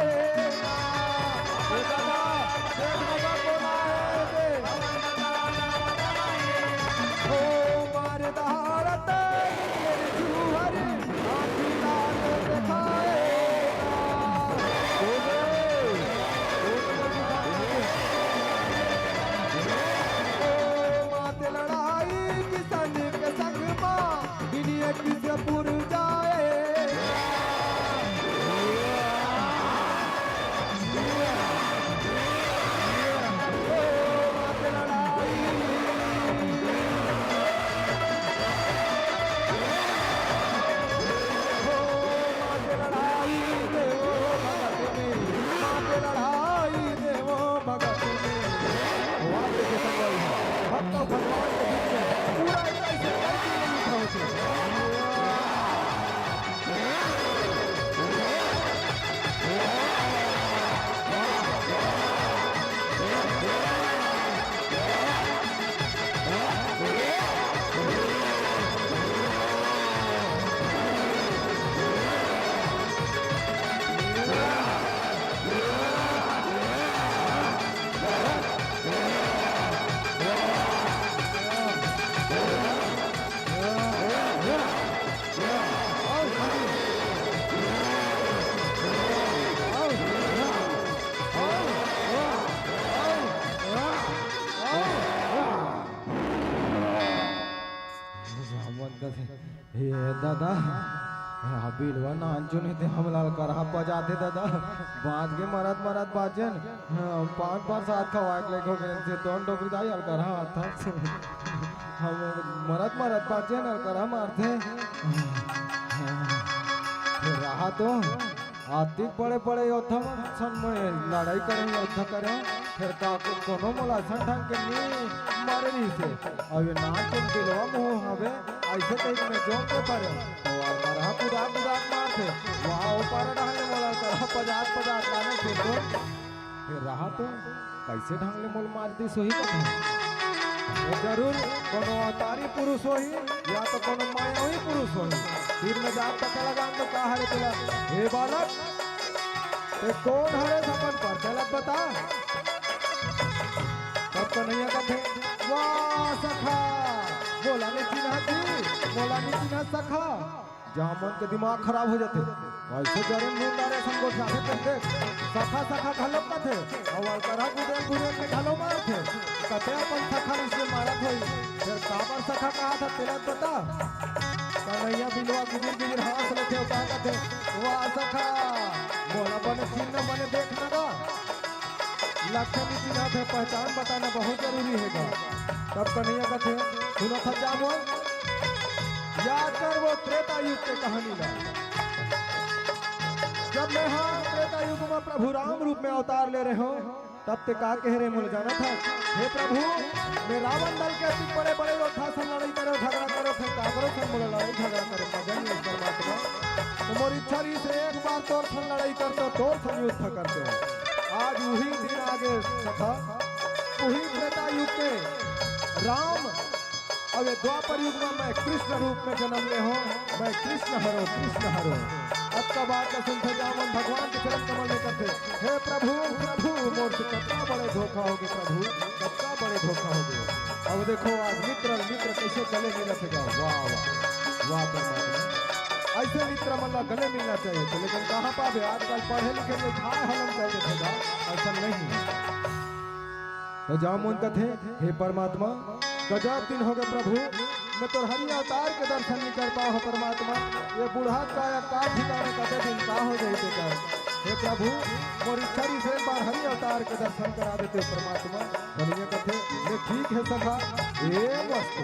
ओ मार दहाड़त चूहर आँखी लाल दिखाए माते लड़ाई किसन के संग माँ दुनिया किसे पुर जाए हे दादा बिलवा नाचुन थे हमला करहा बजाते दादा बाज के मरत बाजन 5 सात खवाक ले हो गए से दोन डोकरी दाई हल करहा था हम मरत बाजन हल करहा मारते रहा तो आतिक पड़े योद्धा सन में लड़ाई करें योद्धा करें फिर का कोनो मोला सन ढंग के नहीं मारे नहीं से अब ये नाचन बिलवा मुँह हवे ऐसे कहीं में जों के पड़े तो करहा पूरा मारते वहाँ ऊपर ढंग मोला करहा 50 लाने से तो फिर रहा तो कैसे ढंग ले मोल मारती सोही को जरूर कोनो अवतारी पुरुष होई या तो कोनो मायावी पुरुष होई तीर में जाप तक लगा तो कहा रे तेरा हे बालक ये कौन हरे अपन पर चलत बता तब कन्हैया का थे वाह सखा बोला ने चिन्हा थी बोला ने चिन्हा सखा जामन के दिमाग खराब हो जाते वैसे जरे मुंडारे संगो चाहे करते सखा सखा घलो का थे और करा गुदे गुदे में घलो मार थे कते अपन सखा इसने मारा थे फिर काबर सखा कहा था तेरा पता कन्हैया बिलवा गुदे गुदे हाथ लेके उतार थे वाह सखा बोला बने चिन्ह बने देखना का लक्षण चिन्ह थे पहचान बताना बहुत जरूरी हैगा तब कन्हैया का थे सुनो था जामन याद कर वो त्रेता युग के कहानी ला जब मैं हाँ त्रेता युग में प्रभु राम रूप में अवतार ले रहे हो तब ते का कह रहे मुझे जाना था हे प्रभु मैं रावण दल के अति बड़े बड़े योद्धा से लड़ाई करो झगड़ा करो फिर का करो फिर मुझे लड़ाई झगड़ा करो मजन इस परमात्मा तुम्हारी इच्छा से एक बार तोर सन लड़ाई करते हो तोर सन युद्ध करते हो आज वही दिन आगे सखा वही त्रेता युग के राम अब ये द्वापर युग में मैं कृष्ण रूप में जन्म ले हूँ मैं कृष्ण हरो अब का बात का सुनते जामन भगवान के चरण कमल में करते हे प्रभु प्रभु मोर से कितना बड़े धोखा होगे प्रभु कितना बड़े धोखा होगे अब देखो आज मित्र कैसे गले मिला थे वाह वाह वाह परमात्मा ऐसे मित्र मतलब गले मिलना चाहिए थे लेकिन कहाँ पावे आजकल पढ़े लिखे लोग खाए हलम कर देगा ऐसा नहीं तो जामुन का थे हे परमात्मा गजब दिन हो गए प्रभु मैं तो हरि अवतार के दर्शन नहीं कर पाऊँ परमात्मा ये बूढ़ा का ठिकाने कते दिन का हो जाते कर हे प्रभु मोरी छरी से एक बार हरि अवतार के दर्शन करा देते परमात्मा बनिए कथे ये ठीक है सखा ये मस्त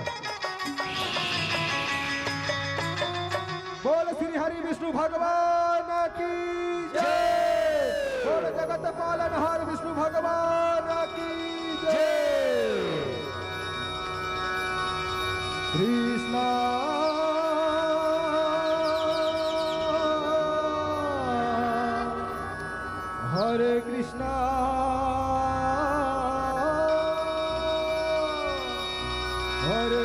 बोल श्री हरि विष्णु भगवान की जय बोल जगत पालनहार विष्णु भगवान की जय कृष्णा हरे कृष्णा हरे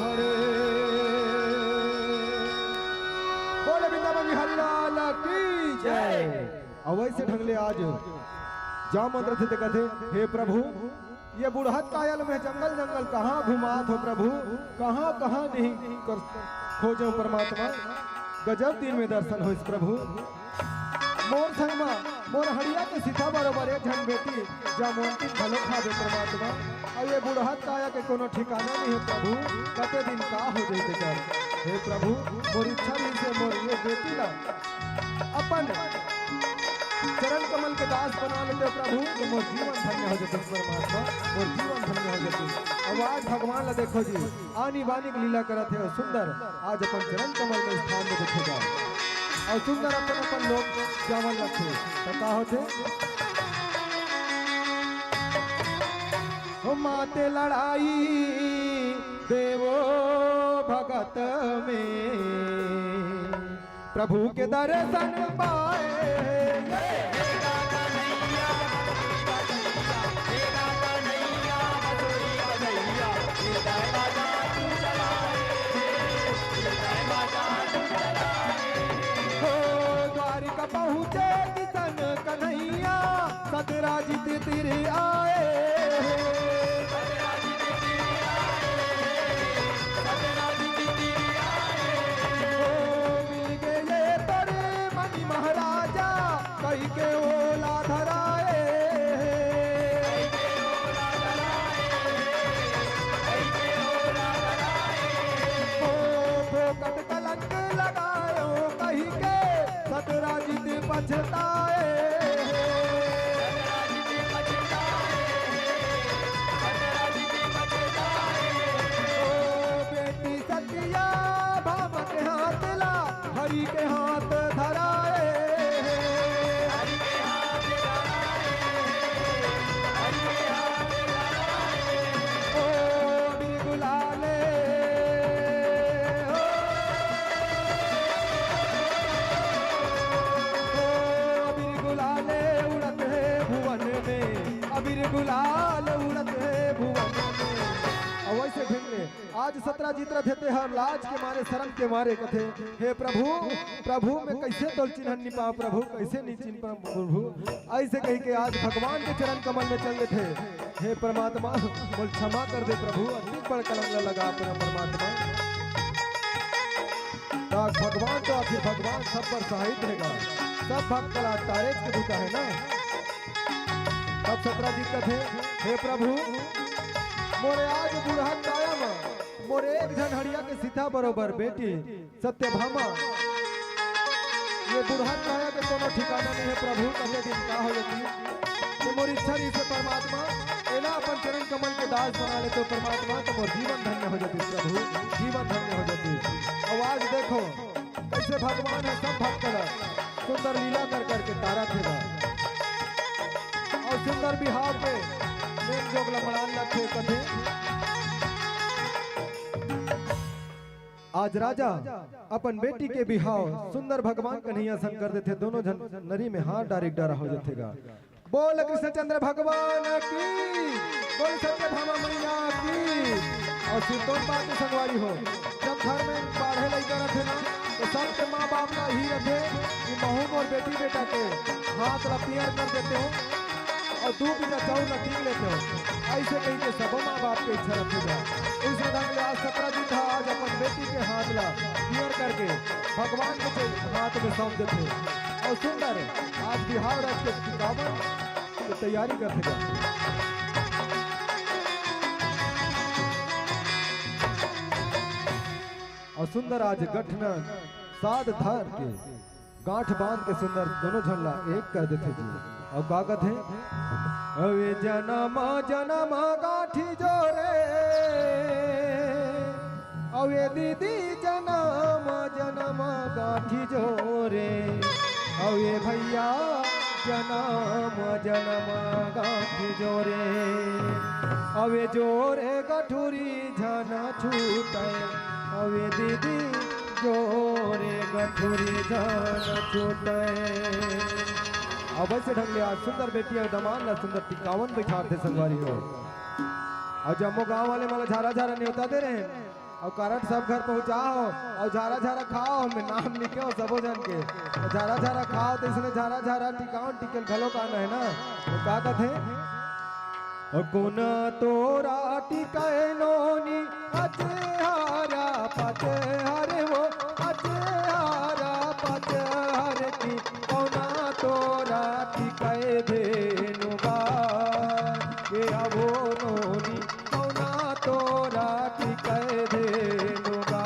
हरे बोले वृंदावन बिहारी लाल की जय। अवैसे ढंगले आज जामन रथ कथे हे प्रभु ये बुढ़त कायल में जंगल जंगल कहाँ घुमात हो प्रभु कहाँ कहाँ नहीं कर खोजो परमात्मा गजब दिन में दर्शन हो इस प्रभु मोर संगमा मोर हड़िया के सीधा बरोबर एक झन बेटी जामुन की भलो खावे परमात्मा और ये बुढ़त काया के कोनो ठिकाना नहीं है प्रभु कते दिन का हो जाते कर हे प्रभु मोर इच्छा नहीं से मोर ये बेटी ला अपन चरण कमल के दास बना लेते प्रभु तो मोर जीवन धन्य हो जाते परमात्मा मोर जीवन धन्य हो जाते अब आज भगवान ला देखो जी आनी बानी की लीला करत है और सुंदर आज अपन चरण कमल में स्थान में देखेगा और सुंदर अपन अपन लोग जावन रखे तो का होते हो माते लड़ाई देवो भगत में प्रभु के दर्शन पाए द्वारिका पहुँचे किसन कन्हैया सतराजित तेरे आए मिल गए तोरे मणि महाराजा कही के ओला धराए फोकट कलंक लगायो कही के सतराजित पछताए बेटी सतिया भाव के हाथ ला हरि के हाथ धराए ओ बिरगुलाले उड़त है भुवन में अबीर गुलाल उड़त है भुवन में। और वैसे भिंगले आज आज 17 जीत रहे थे हर लाज के मारे शर्म के मारे कथे हे प्रभु प्रभु मैं कैसे तोल चिन्ह नहीं पाऊं प्रभु कैसे नहीं चिन्ह पाऊं प्रभु ऐसे कही के आज भगवान के चरण कमल में चल थे हे परमात्मा बोल क्षमा कर दे प्रभु अधिक बड़ कलंक लगा अपना परमात्मा भगवान तो आखिर भगवान सब पर सहायता रहेगा सब भक्त कला तारे के दूता है ना। अब 17 जीत थे हे प्रभु मोरे आज बुढ़ा कायम मोरे एक जन हड़िया के सीता बरोबर बेटी सत्यभामा ये बुढ़ा काया के कोनो ठिकाना नहीं है प्रभु कभी दिन का हो जाती तो मोरी इच्छा से परमात्मा एला अपन चरण कमल के दास बना ले तो परमात्मा तो मोर जीवन धन्य हो जाती प्रभु जीवन धन्य हो जाती। आवाज देखो कैसे भगवान है सब भक्त सुंदर लीला कर करके तारा थे और सुंदर बिहार पे मेन जोग लमड़ान लखे कथे आज राजा अपन बेटी के बिहाव सुंदर भगवान कन्हैया सन कर देते दोनों जन नरी में हाथ डायरेक्ट डारा हो जातेगा। बोल कृष्णचंद्र भगवान की बोल सत्यभामा मैया की और सिरतोन बात की संगवारी हो। जब घर में बाढ़े लेकर रखे ना तो सबके माँ बाप का ही रखे कि महूम और बेटी बेटा के हाथ लपियर कर देते हो और 2 बीघा चाउर न टीक लेते हो ऐसे कहीं के सब माँ बाप के इच्छा रखेगा। इस ढंग से आज 17 दिन था आज अपन बेटी के हाथ ला पियर करके भगवान के हाथ में सौंप देते और सुंदर आज बिहार राज्य के टिकावन की तैयारी करते और सुंदर आज गठन साध धार के गांठ बांध के सुंदर दोनों झल्ला एक कर देते जी और कागज है अवे जनमा जनमा गाठी जोरे अवे दीदी जनमा जनमा गाठी जोरे अवे भैया जनमा जनमा गाठी जोरे अवे जोरे गठुरी झना छूटे अवे दीदी जोरे गठुरी झना छूटे। अवश्य ढंग आज सुंदर बेटी और दमान ला सुंदर टिकावन बैठाते संगवारी हो और जम्मू गांव वाले मला झारा झारा न्योता दे रहे हैं और कारण सब घर पहुंचाओ और झारा झारा खाओ मैं नाम लिखे सबो जन के झारा झारा खाओ तो इसने झारा झारा टिकावन टिकल घलो काना है ना तो का कथे गुना तोरा टिकाए नोनी अचे हारा पचे हरे वो अचे हारा पचे हरे की कौना तोरा टिकाए धेनुगा के अबो नोनी कौना तोरा टिकाए धेनुगा।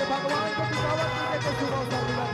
भगवान को टिकावत के शुभ अवसर मिला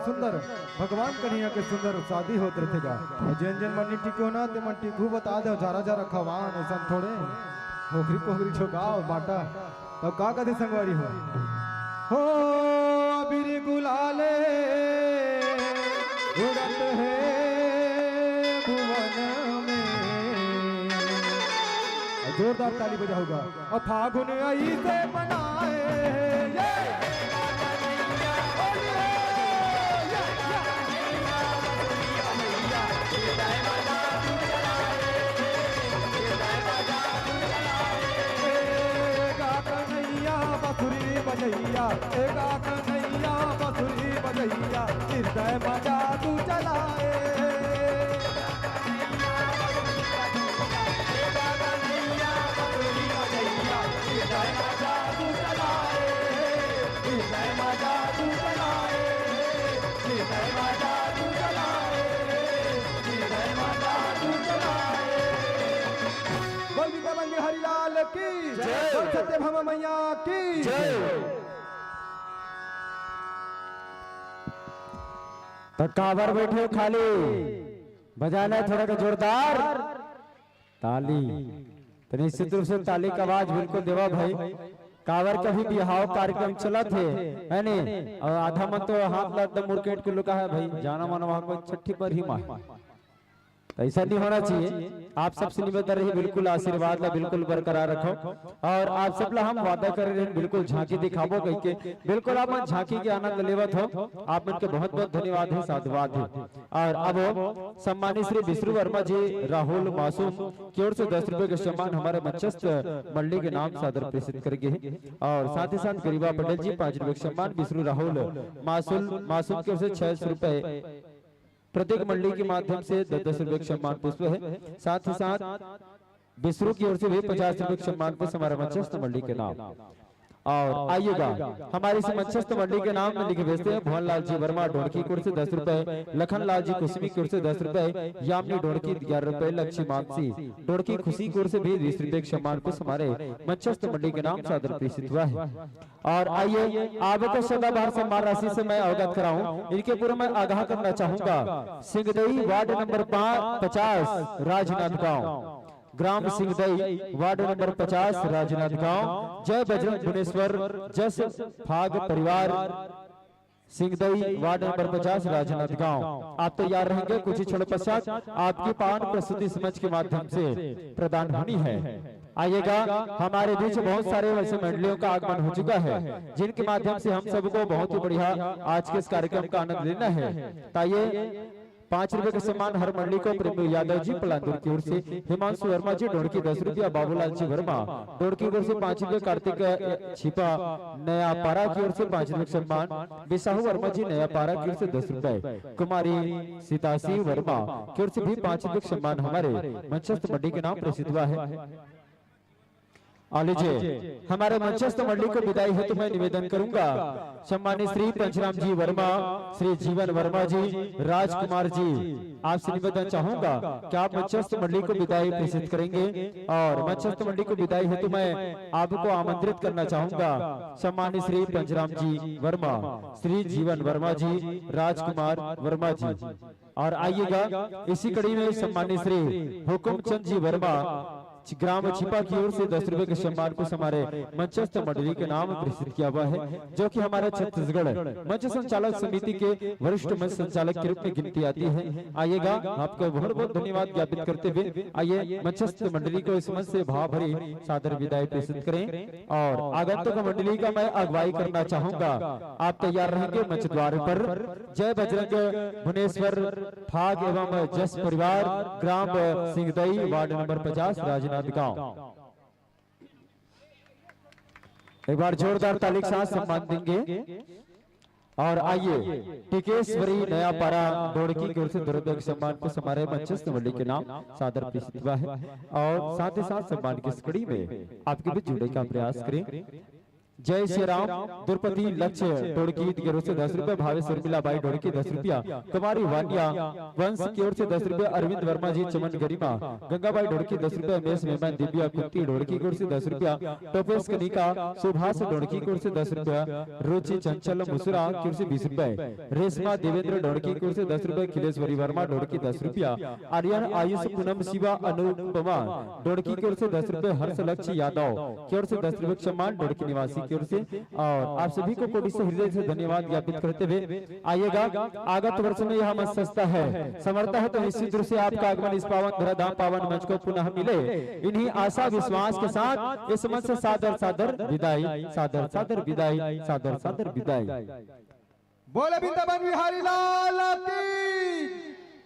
सुंदर भगवान कन्हैया के सुंदर शादी होत रहेगा। जन जन मन टिको ना ते मन टिकू बता दो जरा जरा खवान ऐसा थोड़े पोखरी पोखरी छोकाओ बाटा तब का कदे संगवारी हो अबीर गुलाले उड़त है भुवन में। जोरदार ताली बजाऊंगा। और फागुन आई से मनाए बसुरी बजैया एगा कन्हैया बसुरी बजैया हृदय मजा तू चलाए। हरिलाल की जय, सत्य भामा मैया की जय। तो कावर बैठे हो खाली बजाना थोड़ा का जोरदार ताली। तो निश्चित रूप से ताली का आवाज बिल्कुल देवा भाई। कावर का भी बिहाव कार्यक्रम चला थे है नहीं। और आधा मन तो हाथ लाद मुर्केट के लुका है भाई जाना माना वहां को छठी पर ही मार। तो ऐसा नहीं होना चाहिए। आप सबसे निवेदन रही बिल्कुल आशीर्वाद ला बिल्कुल बरकरार रखो। और आप सब ला हम वादा कर रहे हैं बिल्कुल झांकी दिखाबो कह के बिल्कुल आप झांकी के आनंद लेवत हो। आप इनके बहुत बहुत धन्यवाद है साधुवाद है। और अब सम्मानित श्री विष्णु वर्मा जी राहुल मासूम की ओर से 10 रुपए का सम्मान हमारे मंचस्थ मंडली के नाम सादर प्रेषित करेंगे। और साथ ही साथ गरीबा पटेल जी 5 रुपए का सम्मान विष्णु राहुल मासूम की ओर से 6 रुपए प्रत्येक मंडली के माध्यम से 10 रुपए सम्मान पुष्प है। साथ ही साथ विष्णु की ओर से भी 50 रुपए सम्मान पुष्प हमारे मंचस्थ मंडली के नाम। और आइएगा हमारे इस मंचस्थ मंडली के नाम में लिखे भेजते हैं भुवनलाल जी वर्मा ढोड़की की ओर से 10 रुपए, लखनलाल जी कुसमी की ओर से 10 रुपए, यामिनी ढोड़की 11 रुपए, लक्ष्मी मानसी ढोड़की खुशी की ओर से भी 20 रुपए सम्मान पुष्प हमारे मंचस्थ मंडली के नाम सादर प्रेषित हुआ है। और आइए आपको सदाबहार सम्मान राशि से मैं अवगत कराऊं। इनके पूर्व मैं आगाह करना चाहूंगा सिंगदई वार्ड नंबर 50 राजनांद गांव ग्राम सिंगदई वार्ड नंबर 50 राजनांद गांव जय बजरंग भुवनेश्वर जस भाग परिवार सिंगदई वार्ड नंबर 50 राजनांद गांव। आप तैयार रहेंगे कुछ ही क्षण पश्चात आपकी पावन प्रस्तुति समझ के माध्यम से प्रदान होनी है। आइएगा हमारे बीच बहुत सारे वैसे मंडलियों का आगमन हो चुका है जिनके माध्यम से हम सबको बहुत ही बढ़िया आज के इस कार्यक्रम का आनंद लेना है। ताइए 5 रुपए का सम्मान हर मंडली को प्रेम यादव जी पलांदुर की ओर से, हिमांशु वर्मा जी ढोड़की 10 रुपया, बाबूलाल जी वर्मा ढोड़की की ओर से 5 रुपए, कार्तिक छिपा नया पारा की ओर से 5 रुपए सम्मान, बिसाहू वर्मा जी नया पारा की ओर से 10 रुपए, कुमारी सीतासी वर्मा की ओर से भी 5 रुपए सम्मान हमारे मंचस्थ मंडली के नाम प्रसिद्ध हुआ है। लीजिए हमारे मंचस्थ मंडली को विदाई हेतु मैं निवेदन करूंगा सम्मानित श्री पंचराम जी वर्मा, श्री जीवन वर्मा जी, राजकुमार जी आपसे निवेदन चाहूंगा कि आप मंचस्थ मंडली को विदाई प्रेषित करेंगे। और मंचस्थ मंडली को विदाई हेतु मैं आपको आमंत्रित करना चाहूंगा सम्मानित श्री पंचराम जी वर्मा, श्री जीवन वर्मा जी, राजकुमार वर्मा जी। और आइएगा इसी कड़ी में सम्मानित श्री हुकुम चंद जी वर्मा ग्राम छिपा की ओर से 10 रुपए के सम्मान को हमारे मंचस्थ मंडली के नाम प्रेषित किया हुआ है जो कि हमारे छत्तीसगढ़ मंच संचालक समिति के वरिष्ठ मंच संचालक के रूप में गिनती आती है। आइएगा आपको बहुत बहुत धन्यवाद ज्ञापित करते हुए आइए मंचस्थ मंडली को इस मंच से भाव भरी सादर विदाई प्रेषित करें। और आगंतुक मंडली का मैं अगुवाई करना चाहूंगा। आप तैयार रहेंगे मंच द्वार पर। जय बजरंग भुवनेश्वर भाग एवं जस परिवार ग्राम सिंगदई वार्ड नंबर 50 राजनांद गांव। एक बार जोरदार ताली के साथ सम्मान देंगे। और आइए टिकेश्वरी नया पारा ढोड़की की ओर से 2 रुपए के सम्मान को हमारे मंचस्थ मंडली के नाम सादर प्रेषित हुआ है। और साथ ही साथ सम्मान की इस कड़ी में आपके भी जुड़ने का प्रयास करें। जय श्री राम द्रौपदी लक्ष्य ढोड़की की ओर से 10 रुपए, भावेश उर्मिला बाई ढोड़की 10 रुपया, कुमारी वानिया वंश की ओर से 10 रुपए, अरविंद वर्मा जी चमन गरिमा गंगाबाई ढोड़की 10 रुपए, मेष मेहमान दिव्या कुत्ती ढोड़की की ओर से 10 रुपया, टोपेश कनिका सुभाष ढोड़की की ओर से 10 रुपया, रुचि चंचल मुसरा की ओर से 20 रुपए, रेशमा देवेंद्र ढोड़की की ओर से 10 रुपए, खिलेश्वरी वर्मा ढोड़की 10 रुपया, आर्यन आयुष पूनम शिवा अनुपमा ढोड़की की ओर से 10 रुपए, हर्ष लक्ष्य यादव की ओर से 10 रुपए सम्मान ढोड़की निवासी की ओर से। और आप सभी को कोटि से हृदय से धन्यवाद ज्ञापित करते हुए आइएगा, आगत वर्ष में यह मंच सस्ता है, समर्था है, तो निश्चित रूप से आपका आगमन इस पावन धराधाम पावन मंच को पुनः मिले। इन्हीं आशा विश्वास के साथ इस मंच से सादर सादर विदाई, सादर सादर विदाई, सादर सादर विदाई। बोले वृंदावन बिहारी लाल की,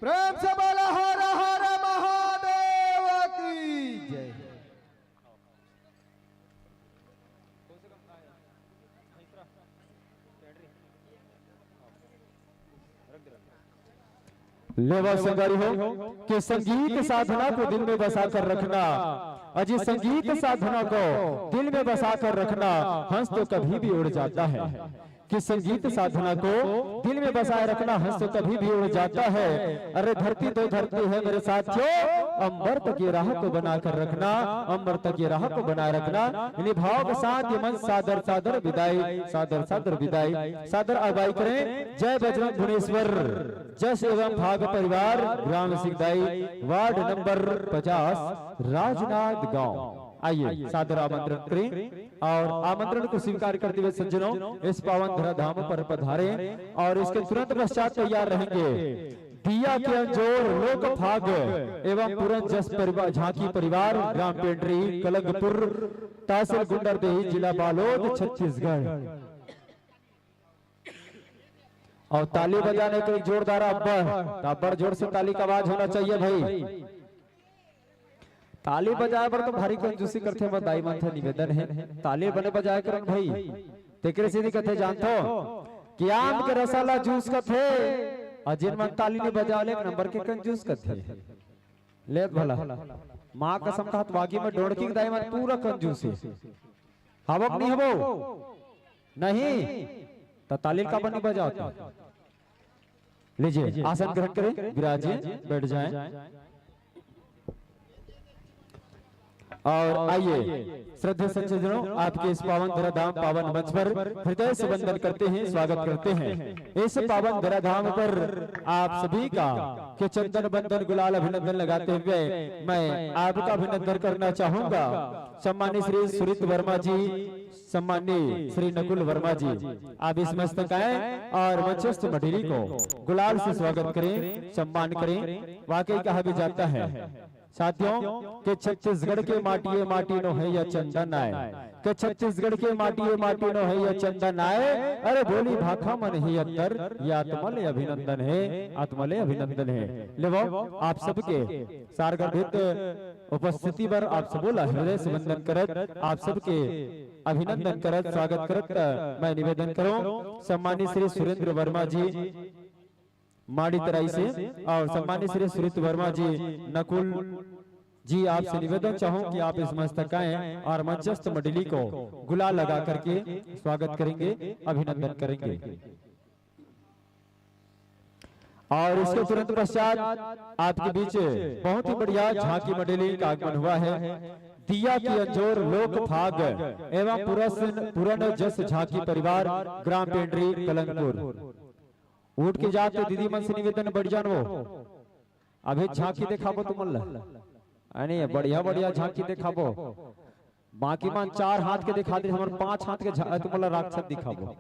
प्रेम से बोला हर हर महादेव की जय। लेवा संगारी हो कि संगीत साधना को दिल में बसा कर रखना, अजी संगीत साधना को दिल में बसा कर रखना, हंस तो कभी भी उड़ जाता है, कि संगीत साधना को दिल में बसाए रखना, हंस तो कभी भी उड़ जाता है। अरे धरती तो धरती है मेरे साथियों, अंबर तक ये राह को बना कर रखना, अंबर तक ये राह को बनाए रखना। इन्हीं भाव के साथ ये मन सादर सादर विदाई, सादर सादर विदाई, सादर आबाई करें। जय बजरंग भुवनेश्वर, जस एवं भाग परिवार, ग्राम सिकदाई, वार्ड नंबर 50, राजनाथ गांव। आइए सादर आमंत्रण करें और आमंत्रण को स्वीकार करते हुए सज्जनों इस पावन धराधाम पर पधारे और इसके तुरंत पश्चात तैयार रहेंगे दिया के अंजोर लोक भाग एवं पूरन जस परिवार झांकी परिवार, ग्राम पेंड्री, कलंगपुर, तहसील गुंडरदेही, जिला बालोद, छत्तीसगढ़। और ताली बजाने के एक जोरदार अब्बर जोर से ताली का आवाज होना चाहिए भाई। ताली बजाए पर तो भारी कंजूसी करते बधाई मन थे निवेदन है, ताली बने बजाए करन भाई। तेकरे सीधी कथे जानतो कि आम के रसाला जूस कथे अजिन मन ताली ने बजा ले नंबर के कंजूस कथे ले भला मां कसम कहत वागी में ढोड़की के दाई मन पूरा कंजूसी हवक नहीं हबो नहीं तो ताली का बनी बजाओ। लीजिए आसन ग्रहण करें, विराजिए, बैठ जाएं और आइए श्रद्धेय सज्जनों आपके इस पावन धराधाम पावन मंच पर हृदय से वंदन करते हैं, स्वागत करते हैं। इस पावन धराधाम पर आप सभी का के चंदन बंदन गुलाल अभिनंदन लगाते हुए मैं आपका अभिनंदन करना चाहूंगा। सम्मानित श्री सुरित वर्मा जी, सम्मानित श्री नकुल वर्मा जी, आप इस मस्तक आए और मंचस्थ मटेरी को गुलाल से स्वागत करें, सम्मान करें। वाकई कहा भी जाता है साथियों के छत्तीसगढ़ के माटी माटी नो है या चंदन आए, के छत्तीसगढ़ के माटी नो है या चंदन आए। अरे बोली भाखा मन ही अंतर, ये आत्मले अभिनंदन है, आत्मले अभिनंदन है। लेवो आप सबके सारगर्भित उपस्थिति पर आप सबोला हृदय से वंदन करत, आप सबके अभिनंदन करत, स्वागत करत मैं निवेदन करूं सम्मानित श्री सुरेंद्र वर्मा जी माड़ी तराई से और सम्मानित श्री सुरित वर्मा जी, नकुल जी, आपसे निवेदन चाहूं कि आप इस मस्तक आएं और मंचस्थ मंडली को गुलाल लगा करके स्वागत करेंगे, अभिनंदन करेंगे। और इसके तुरंत पश्चात आपके बीच बहुत ही बढ़िया झांकी मंडली का आगमन हुआ है। दिया की अंजोर लोक भाग एवं पुरन जस झांकी परिवार, ग्राम पेंड्री, कलंगपुर। उठ के जाते दीदी मन से निवेदन बढ़ जान वो अभी झांकी दिखाबो तुम अरे बढ़िया बढ़िया झांकी दिखाबो, बाकी मन 4 हाथ के दिखा दे, हमारे 5 हाथ के तुम राक्षस दिखाबो।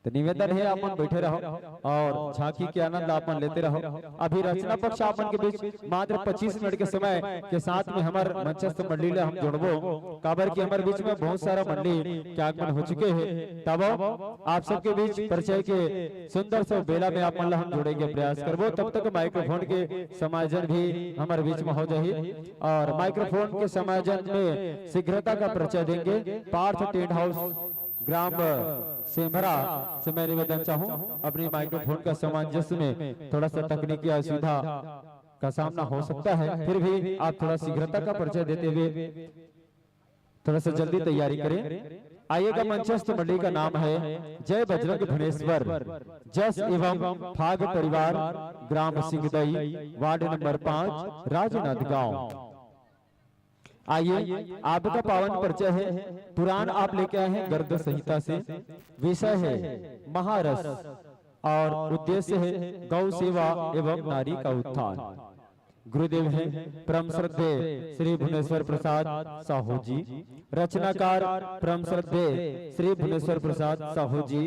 तो निवेदन है अपन बैठे रहो और झांकी के आनंद अपन लेते रहो। अभी रचना पक्ष अपन के बीच मात्र 25 मिनट के समय के साथ में हमारे मंचस्थ मंडली हम जोड़बो, काबर की हमारे बीच में बहुत सारा मंडली के आगमन हो चुके हैं। तब आप सबके बीच परिचय के सुंदर से बेला में अपन हम जोड़ेंगे, प्रयास करबो। तब तक माइक्रोफोन के समायोजन भी हमारे बीच में हो जाए और माइक्रोफोन के समायोजन में शीघ्रता का परिचय देंगे पार्थ टेंट हाउस, ग्राम सेमरा से मैं निवेदन चाहूं अपनी माइक्रोफोन का सामंजस्य में थोड़ा सा तकनीकी असुविधा का सामना हो सकता है, फिर भी आप थोड़ा शीघ्रता का परिचय देते हुए थोड़ा सा जल्दी तैयारी करें। आइएगा मंचस्थ मंडली का नाम है जय बजरंग धनेश्वर जस एवं फाग परिवार, ग्राम सिंगदई, वार्ड नंबर 5, राजनांद गांव। आइए आपका पावन परिचय है, पुराण आप लेके आए हैं गर्द संहिता से। विषय है महारस और उद्देश्य है गौ सेवा एवं नारी का उत्थान। गुरुदेव हैं परम श्रद्धे श्री भुवनेश्वर प्रसाद साहू जी, रचनाकार परम श्रद्धे श्री भुवनेश्वर प्रसाद साहू जी,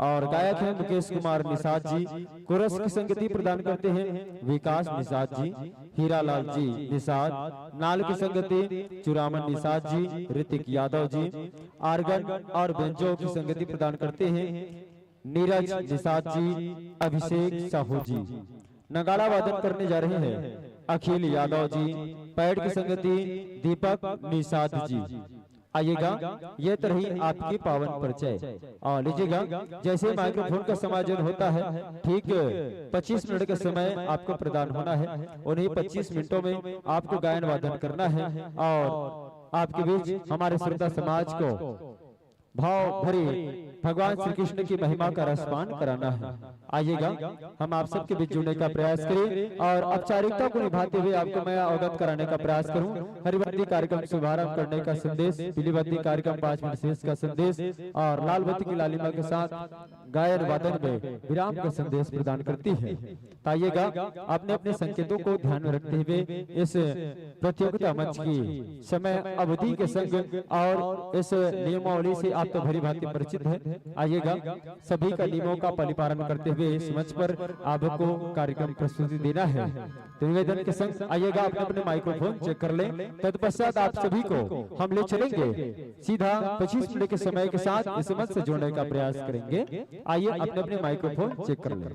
और गायक हैं मुकेश कुमार निषाद जी। कोरस की संगति प्रदान करते हैं विकास निषाद जी, हीरालाल जी निषाद। नाल की संगति चुरामन निषाद जी, ऋतिक यादव जी। आर्गन और बेंजो की संगति प्रदान करते हैं नीरज निषाद जी, अभिषेक साहू जी। नगाड़ा वादन करने जा रहे हैं अखिल यादव जी। पैड की संगति दीपक निषाद जी। आइएगा ये तरही आपकी पावन परिचय। और लीजिएगा जैसे माइक्रोफोन का समायोजन होता है ठीक 25 मिनट का समय आपको प्रदान होना है। उन्हीं 25 मिनटों में आपको गायन वादन करना है और आपके बीच हमारे श्रोता समाज को भाव भरी भगवान श्री कृष्ण की महिमा का रसपान कराना है। आइएगा हम आप सबके बीच जुड़ने का प्रयास करें और औपचारिकता को निभाते हुए आपको मैं अवगत कराने का प्रयास करूं। हरिबत्ती कार्यक्रम शुभारंभ करने का संदेश, पीलीबत्ती कार्यक्रम 5 मिनट शेष का संदेश और लाल बत्ती की लालिमा के साथ गायन वादन में विराम का संदेश प्रदान करती है। आइएगा अपने अपने संकेतों को ध्यान में रखते हुए इस प्रतियोगिता मंच की समय अवधि के संग और इस नियमावली से आप तो भली भांति परिचित है। आइएगा सभी का नियमों का परिपालन करते हुए इस मंच पर आपको कार्यक्रम प्रस्तुति देना है। तो निवेदन के संग आइएगा अपने अपने माइक्रोफोन चेक कर लें। तत्पश्चात आप सभी को हम ले चलेंगे सीधा 25 मिनट के समय के साथ इस मंच से जोड़ने का प्रयास करेंगे। आइए अपने अपने माइक्रोफोन चेक कर लें।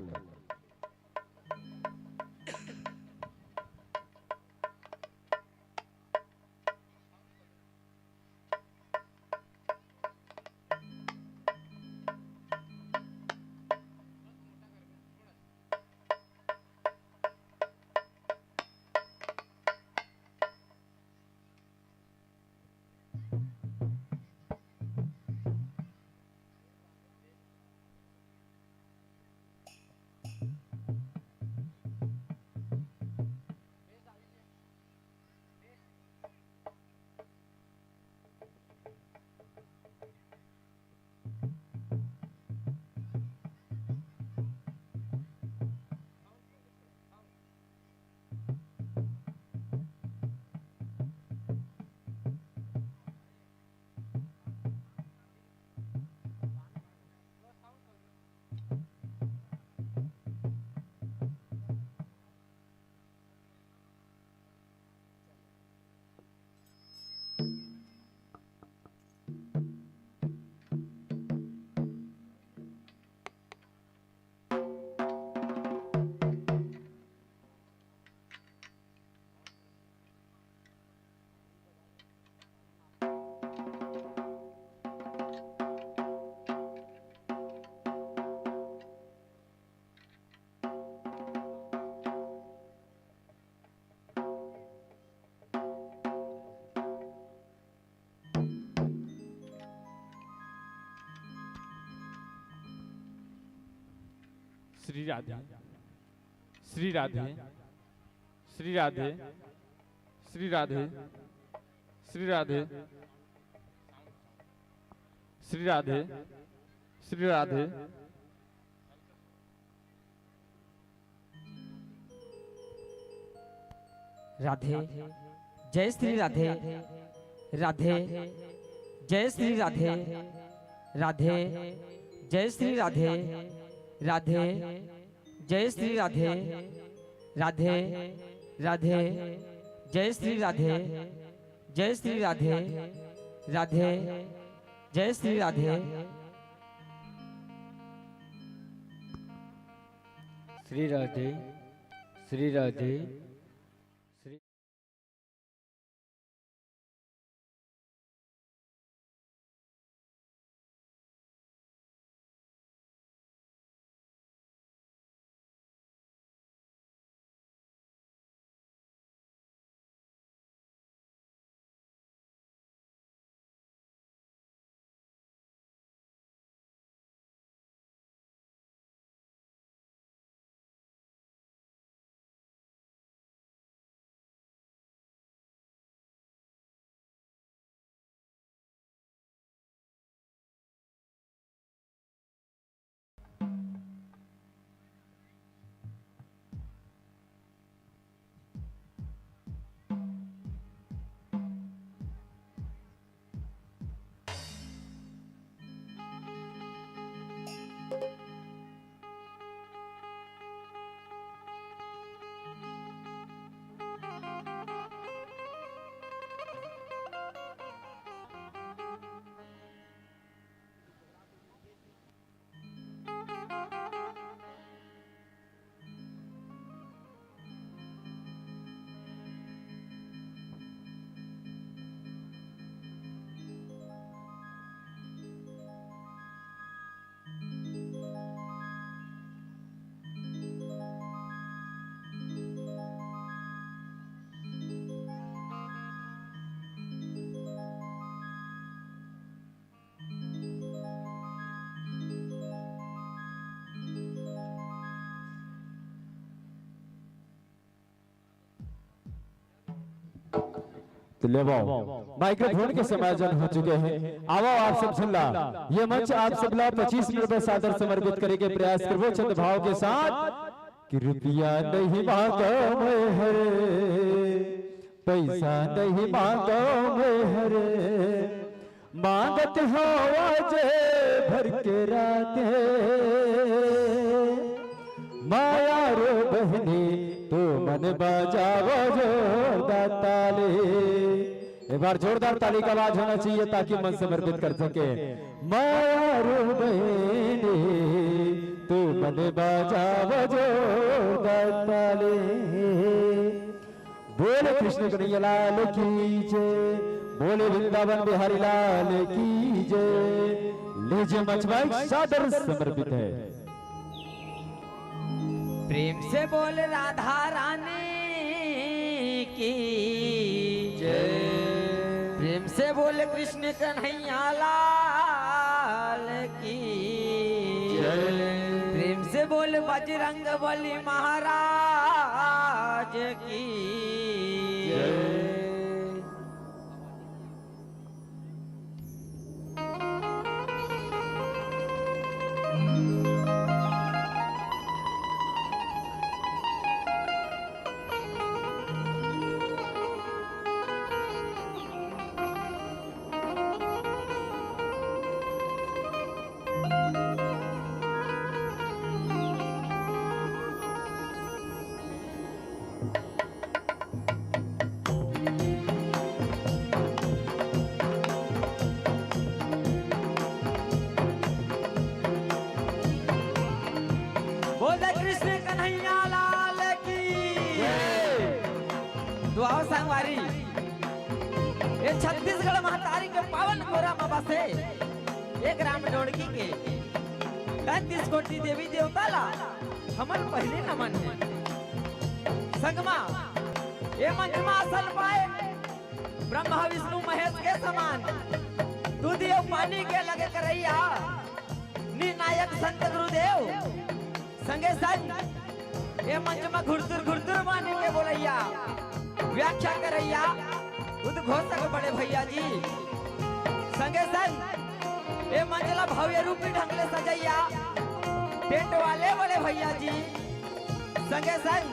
श्री राधे, श्री राधे, श्री राधे, श्री राधे, श्री राधे, श्री राधे, श्री राधे। राधे जय श्री राधे, राधे जय श्री राधे, राधे जय श्री राधे, राधे जय श्री राधे, राधे राधे जय श्री राधे, जय श्री राधे, राधे जय श्री राधे। श्री राधे, श्री राधे। तो ले आओ माइक्रोफोन के समायोजन हो चुके हैं। आओ आप सब सुन ला, ये मंच आप सब ला 25 मिनट में सादर समर्पित करेंगे प्रयास करवो चंद भाव के साथ कि रुपया नहीं मांगो मैं हरे, पैसा नहीं मांगो मैं हरे, मांगत हो आज भर के राते माया रो बहनी तो मन बजाओ जोरदार ताली। एक बार जोरदार ताली का आवाज होना चाहिए ताकि मन समर्पित कर सके। माया रो बहनी तो मन बजाओ जोरदार ताली। बोले कृष्ण कन्हैया लाल की जय, बोले वृंदावन बिहारी लाल की जय। लीजिए मंच सादर समर्पित है। प्रेम से बोल राधा रानी की जय, प्रेम से बोल कृष्ण कन्हैया लाल की जय, प्रेम से बोल बजरंग बली महाराज की जय। संगवारी ये छत्तीसगढ़ महतारी के पावन गोरा बाबा से एक राम जोड़की के 33 कोटि देवी देवता ला हमर पहले नमन है। संगमा ये मंचमा असल पाए ब्रह्मा विष्णु महेश के समान दूध और पानी के लगे करैया निर्णायक संत गुरुदेव संगे संग ये मंचमा घुरतुर माने के बोलैया व्याख्या करैया उद्घोषक बड़े भैया जी संगे संग ये मंचला भव्य रूपी ढंग ले सजैया टेंट वाले बड़े भैया जी संगे संग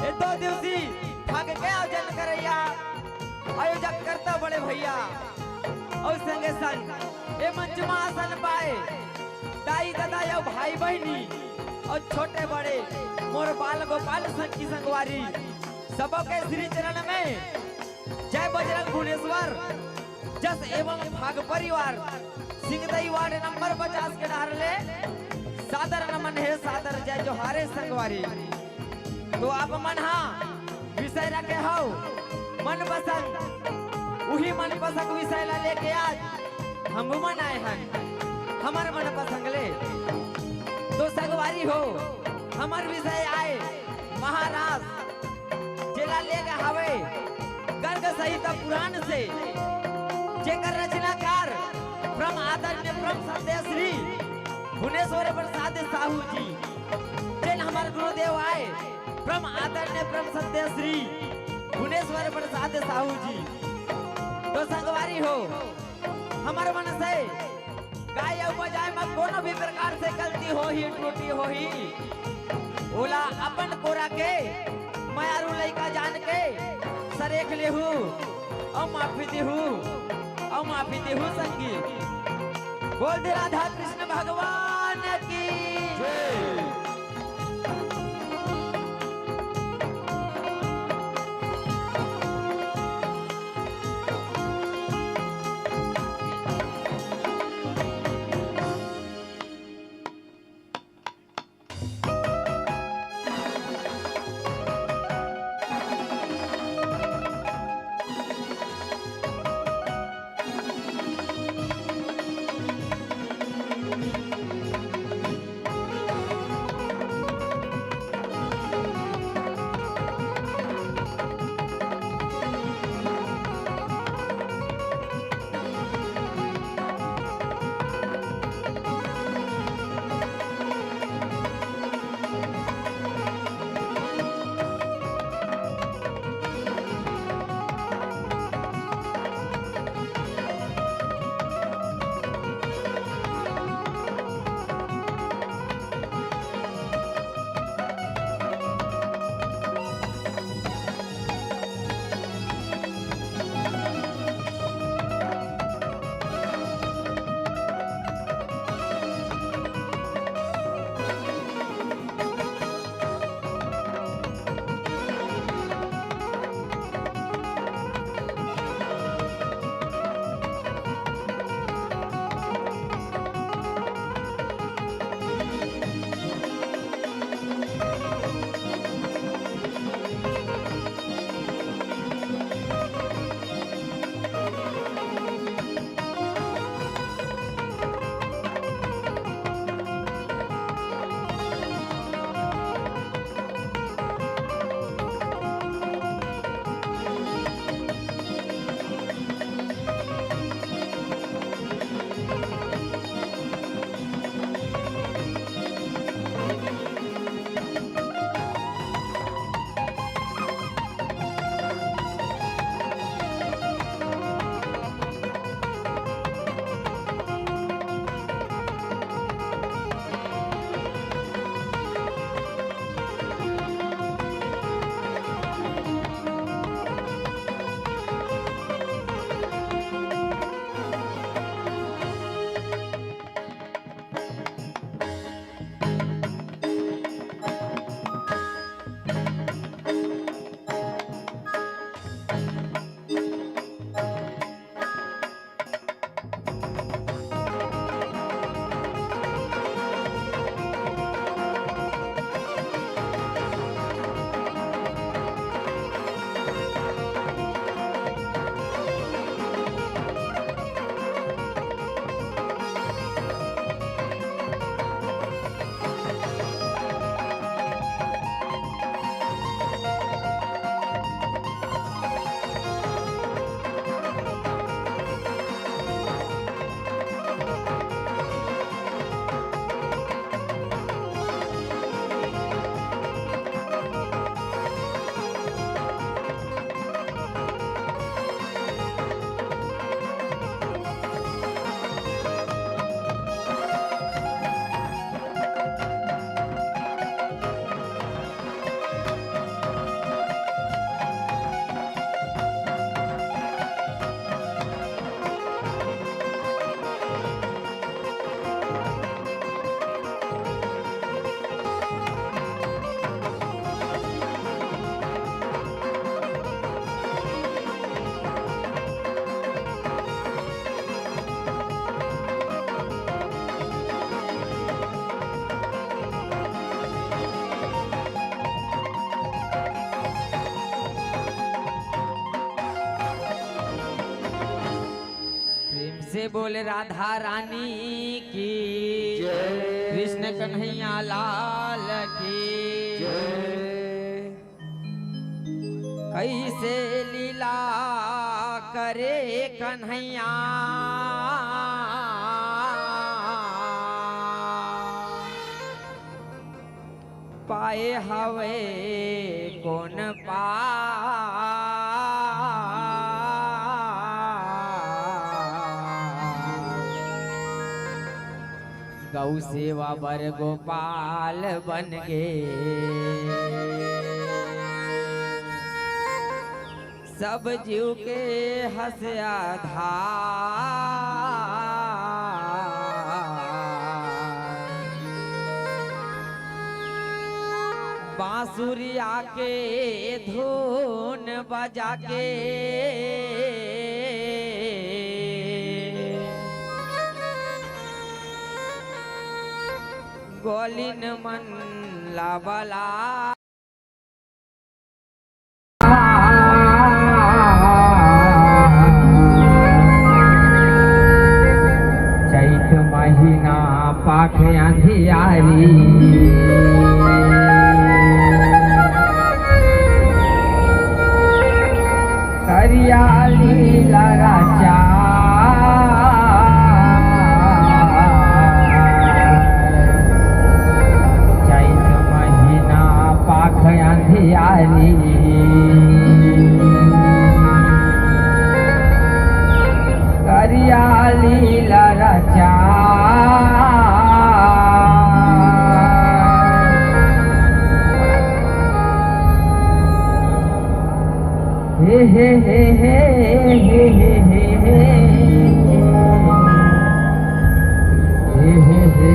ये 2 दिवसीय भाग के आयोजन करैया आयोजक करता बड़े भैया और संगे संग ये मंच में आसन पाए दाई दादा या भाई बहनी और छोटे बड़े मोर बाल गोपाल संग की संगवारी सबों के श्री चरण में जय बजरंग भुवनेश्वर जस एवं भाग परिवार सिंगदई वार्ड नंबर 50 के डार ले सादर नमन है सादर जय जोहारे संगवारी। तो आप मन विषय रखे हो मन पसंद वही मन पसंद विषय ला लेके आज हम मन आए हैं हमारे मन पसंद ले। तो संगवारी हो हमार विषय आए महाराज जेला लेके हवे गर्ग संहिता पुराण से जेकर रचनाकार ब्रह्म आदरणीय ब्रह्म सत्य श्री भुवनेश्वर प्रसाद साहू जी जेल हमारे गुरुदेव आए ब्रह्म आदरणीय ब्रह्म सत्य श्री भुवनेश्वर प्रसाद साहू जी। तो संगवारी हो हमारे मन से गाय और बजाय में कोनो भी प्रकार से गलती हो ही त्रुटि हो ही ओला अपन कोरा के मायारू लइका जान के सरेख लेहू और माफी देहू संगी। बोल दे राधा कृष्ण भगवान की जय। से बोले राधा रानी की, कृष्ण कन्हैया लाल की। कैसे लीला करे कन्हैया, पाए हवे कौन पा। गौ सेवा बर गोपाल बन गे, सब जीव के हंसया धार। बांसुरिया के धुन बजा के, गोलिन मन लाबला। चैत महीना पाख अंधियारी, हरियाली लगा चैत महीना पाख अंधियारी, हरियाली लगा। हे हे हे हे हे हे हे हे हे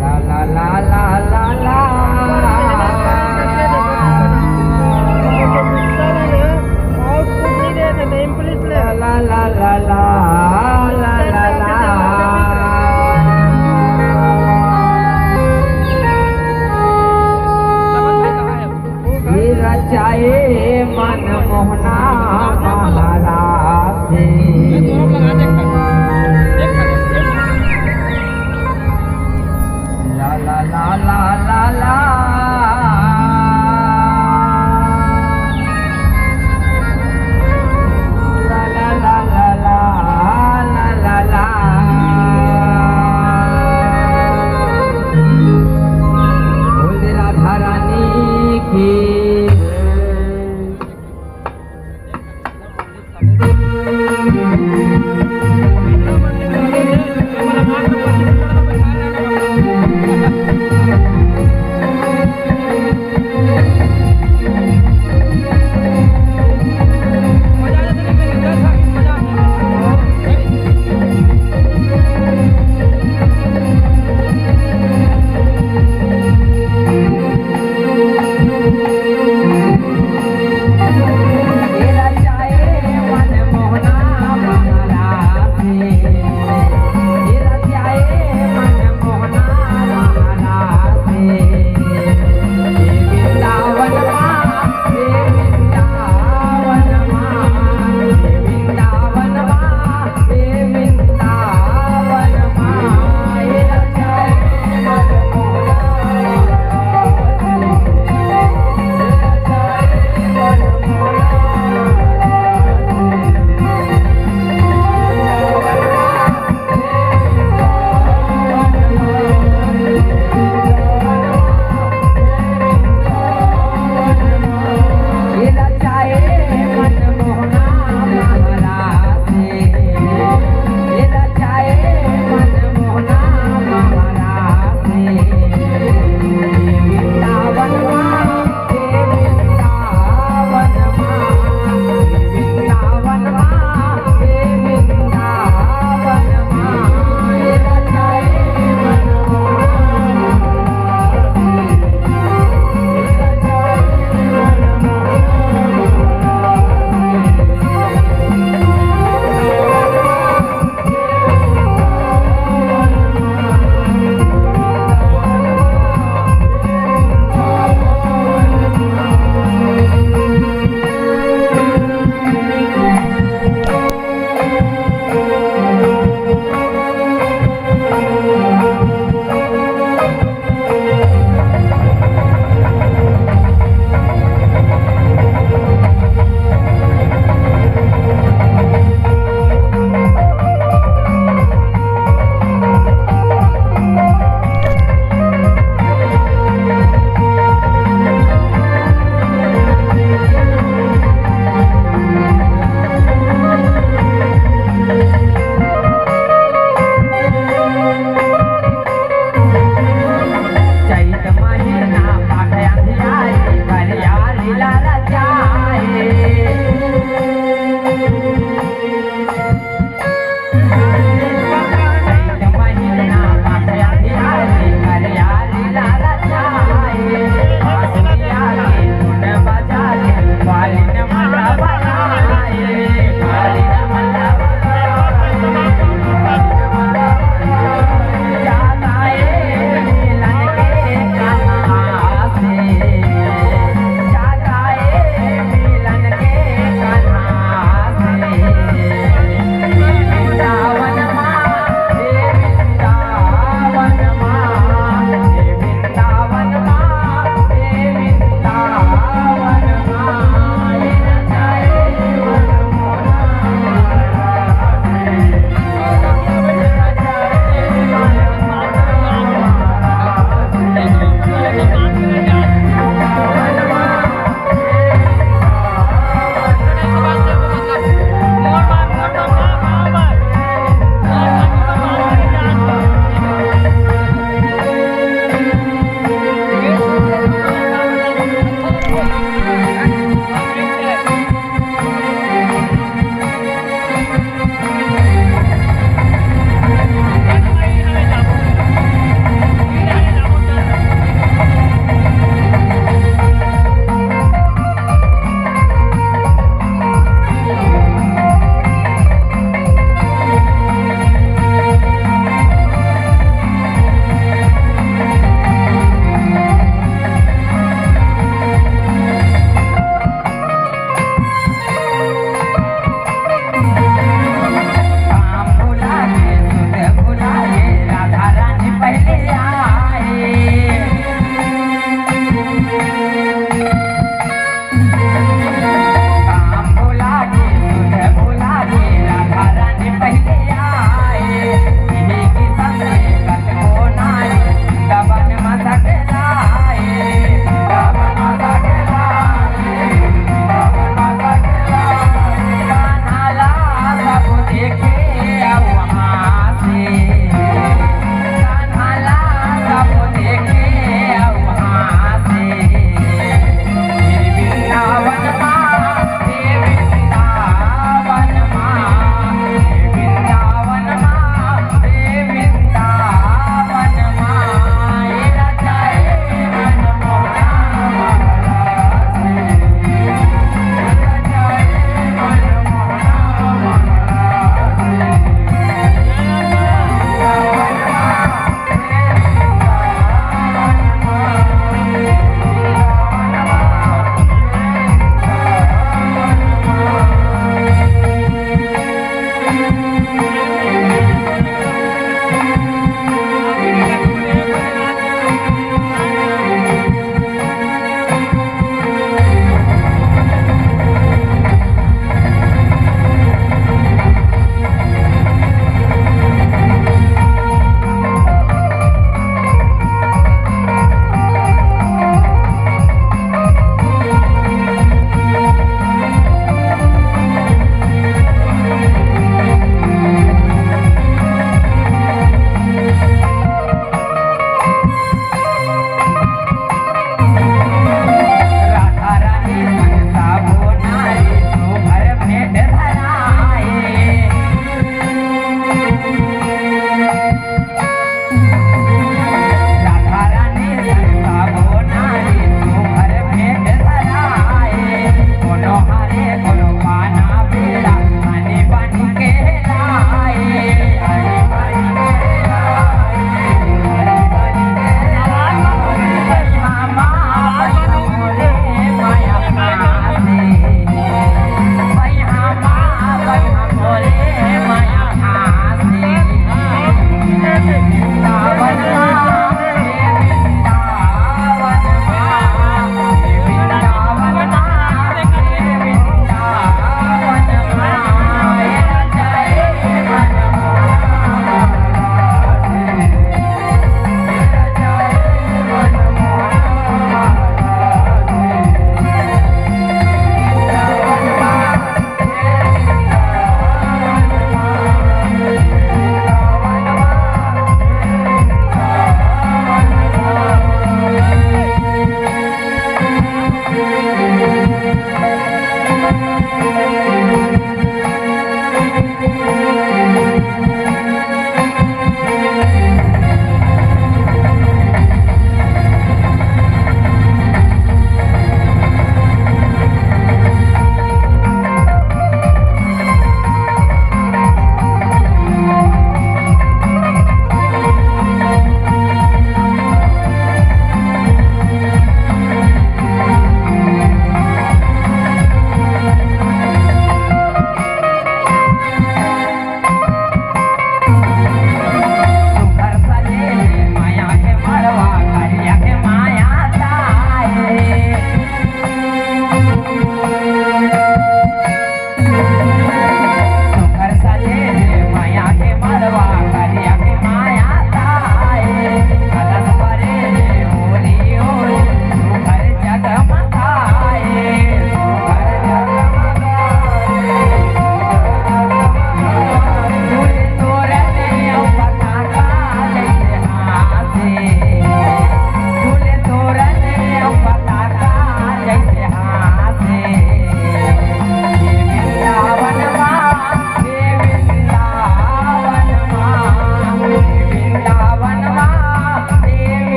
ला ला ला ला ला ला। ला ला ला ला ला ला। रचाए मन मोहना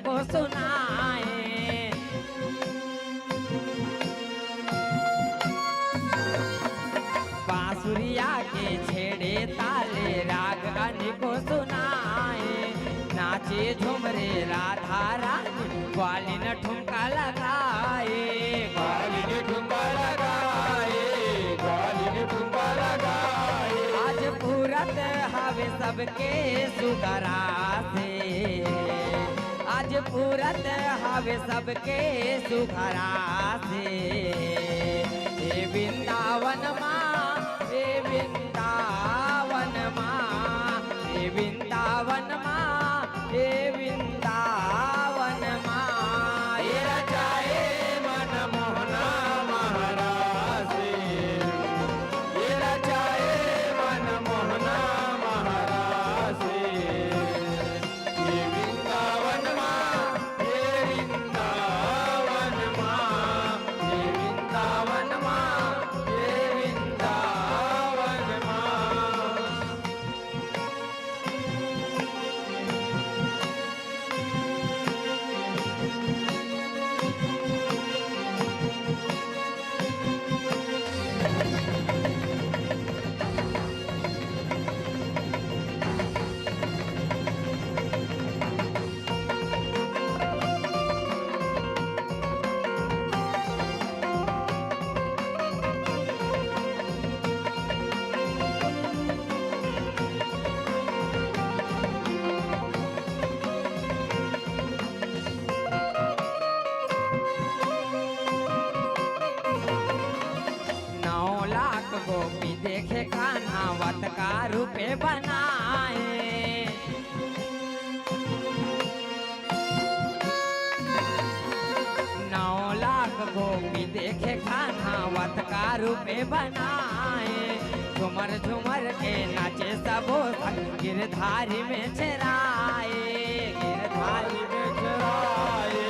को सुनाए। बांसुरिया के छेड़े ताले राग अनेको सुनाए। नाचे झुमरे राधा रानी ग्वालिन ठुमका लगाए। ग्वालिन ठुमका लगाए, ग्वालिन ठुमका लगाए। आज पूरत हवे सबके सुगरा से, आज पूरत हवे सबके सुघरा से। हे वृंदावन माँ, हे वृंदावन माँ, हे वृंदावन माँ, हे वृंदावन माँ। ये रचाए मन मोहना महाराज से, ये रचाए मन मोहना महाराज से। हे वृंदावन माँ, हे वृंदावन माँ, हे वृंदावन माँ, हे वृंदावन माँ। गोपी देखे कान्हा वत का रूपे बनाए। 9 लाख गोपी देखे कान्हा वत का रूपे बनाए। झुमर झुमर के नाचे सबो गिरधारी में चराए। गिरधारी में चराए,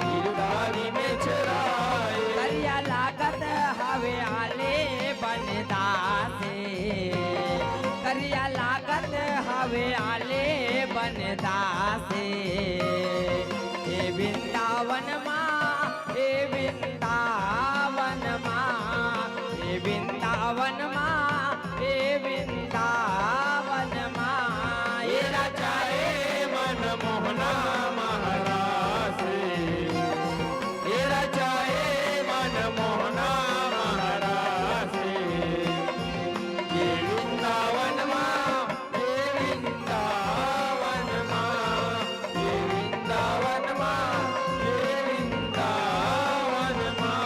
गिरधारी में चराए। करिया लागत हवे आले बनदासे, करिया लागत हवे आले बनदासे। हे वृंदावन माँ, हे वृंदावन माँ, हे वृंदावन माँ, हे वृंदावन माँ। ये रचाए मन मोहना महाराज से, ये रचाए मन मोहना महाराज से। ये वृंदावन माँ, ये वृंदावन माँ, ये वृंदावन माँ, ये वृंदावन माँ।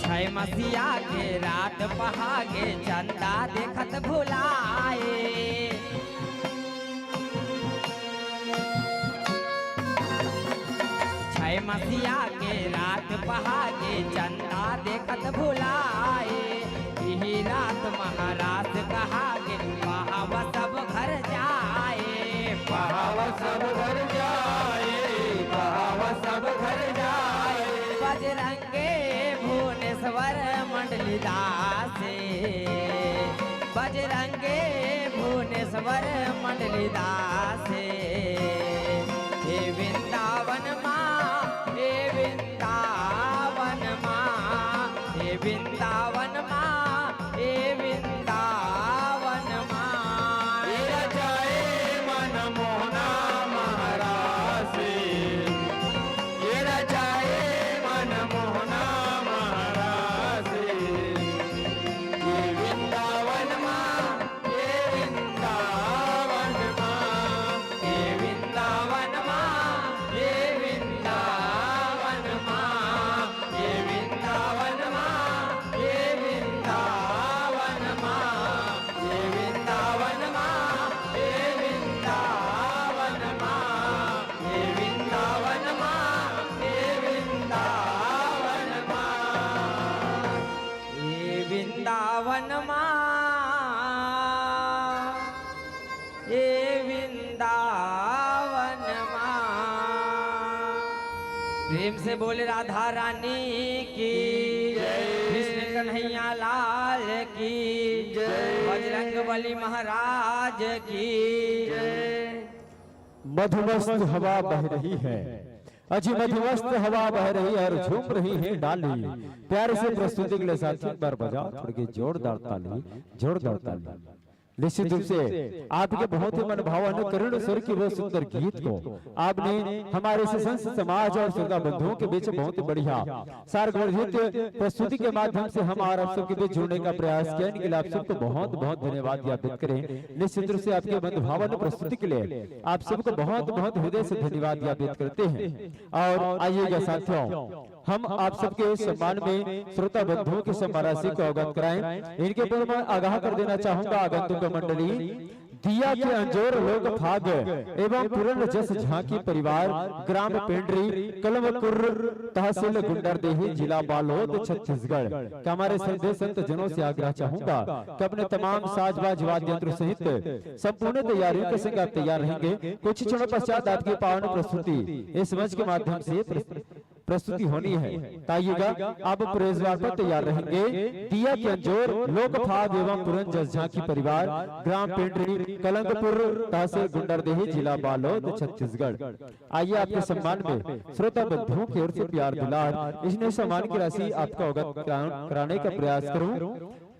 छय मसीहा के रात पहागे चंदा देखत भुलाए। छय मसीहा के रात पहागे चंदा देखत भुलाए। यही रात महाराज कहागे पहावा सब घर जाए। पहावा सब घर जाए, पहावा सब घर जाए। बजरंगे भुवनेश्वर मंडली दासे, बजरंगे भुवनेश्वर मंडली दासे। हे वृंदावन माँ, हे वृंदावन माँ, हे वृंदावन माँ, हे वृंदावन माँ। ये रचाए मन मोहना महाराज से, ये रचाए मन मोहना महाराज से। ये वृंदावन माँ, ये वृंदावन माँ, ये वृंदावन प्रेम से बोले राधा रानी की, कृष्ण कन्हैया लाल की, बजरंग बली महाराज की। मधुमस्त हवा बह रही है, अजी मधुमस्त हवा बह रही है और झूम रही है डाली। प्यारे से प्रस्तुति के लिए साथी एक बार बजाओ छोड़ के जोरदार ताली, जोरदार ताली। निश्चित रूप से आपके बहुत ही मनभावन करुण स्वर की वो सुंदर गीत को आपने हमारे संत समाज और श्रोता बंधुओं के बीच बहुत ही बढ़िया सारगर्भित प्रस्तुति के माध्यम से हम और आप सबके बीच जुड़ने का प्रयास किया। इनके लिए आप सबको बहुत बहुत धन्यवाद ज्ञापित करें। निश्चित रूप से आपके मनभावन प्रस्तुति के लिए आप सबको बहुत बहुत हृदय से धन्यवाद ज्ञापित करते हैं। और आइएगा साथियों, हम आप सबके सम्मान में श्रोता बंधुओं की सम्मान राशि को अवगत कराएं। इनके पूर्व में आगाह कर देना चाहूंगा आगंतुक मंडली, दिया के अंजोर लोक भाग एवं पूर्ण जस झांकी परिवार, ग्राम पेंड्री, कलमकुर, तहसील गुंडरदेही, जिला बालोद, छत्तीसगढ़ का हमारे श्रद्धेय संत जनों से आग्रह चाहूंगा कि अपने तमाम साजबाज वाद्य यंत्र सहित संपूर्ण तैयारियों के संग आप तैयार रहेंगे। कुछ क्षणों पश्चात आपकी पावन प्रस्तुति इस मंच के माध्यम से प्रस्तुति होनी है। ताइएगा आप प्रेजवार पर तैयार रहेंगे। दिया के अंजोर लोक भाग एवं पूर्ण जस झांकी परिवार, ग्राम पेंड्री, कलंकपुर, तहसील गुंडरदेही, जिला बालोद, छत्तीसगढ़। आइए आपके सम्मान में श्रोता बंधुओं की ओर से प्यार दुलार इसने सम्मान की राशि आपका अवगत कराने का प्रयास करूं।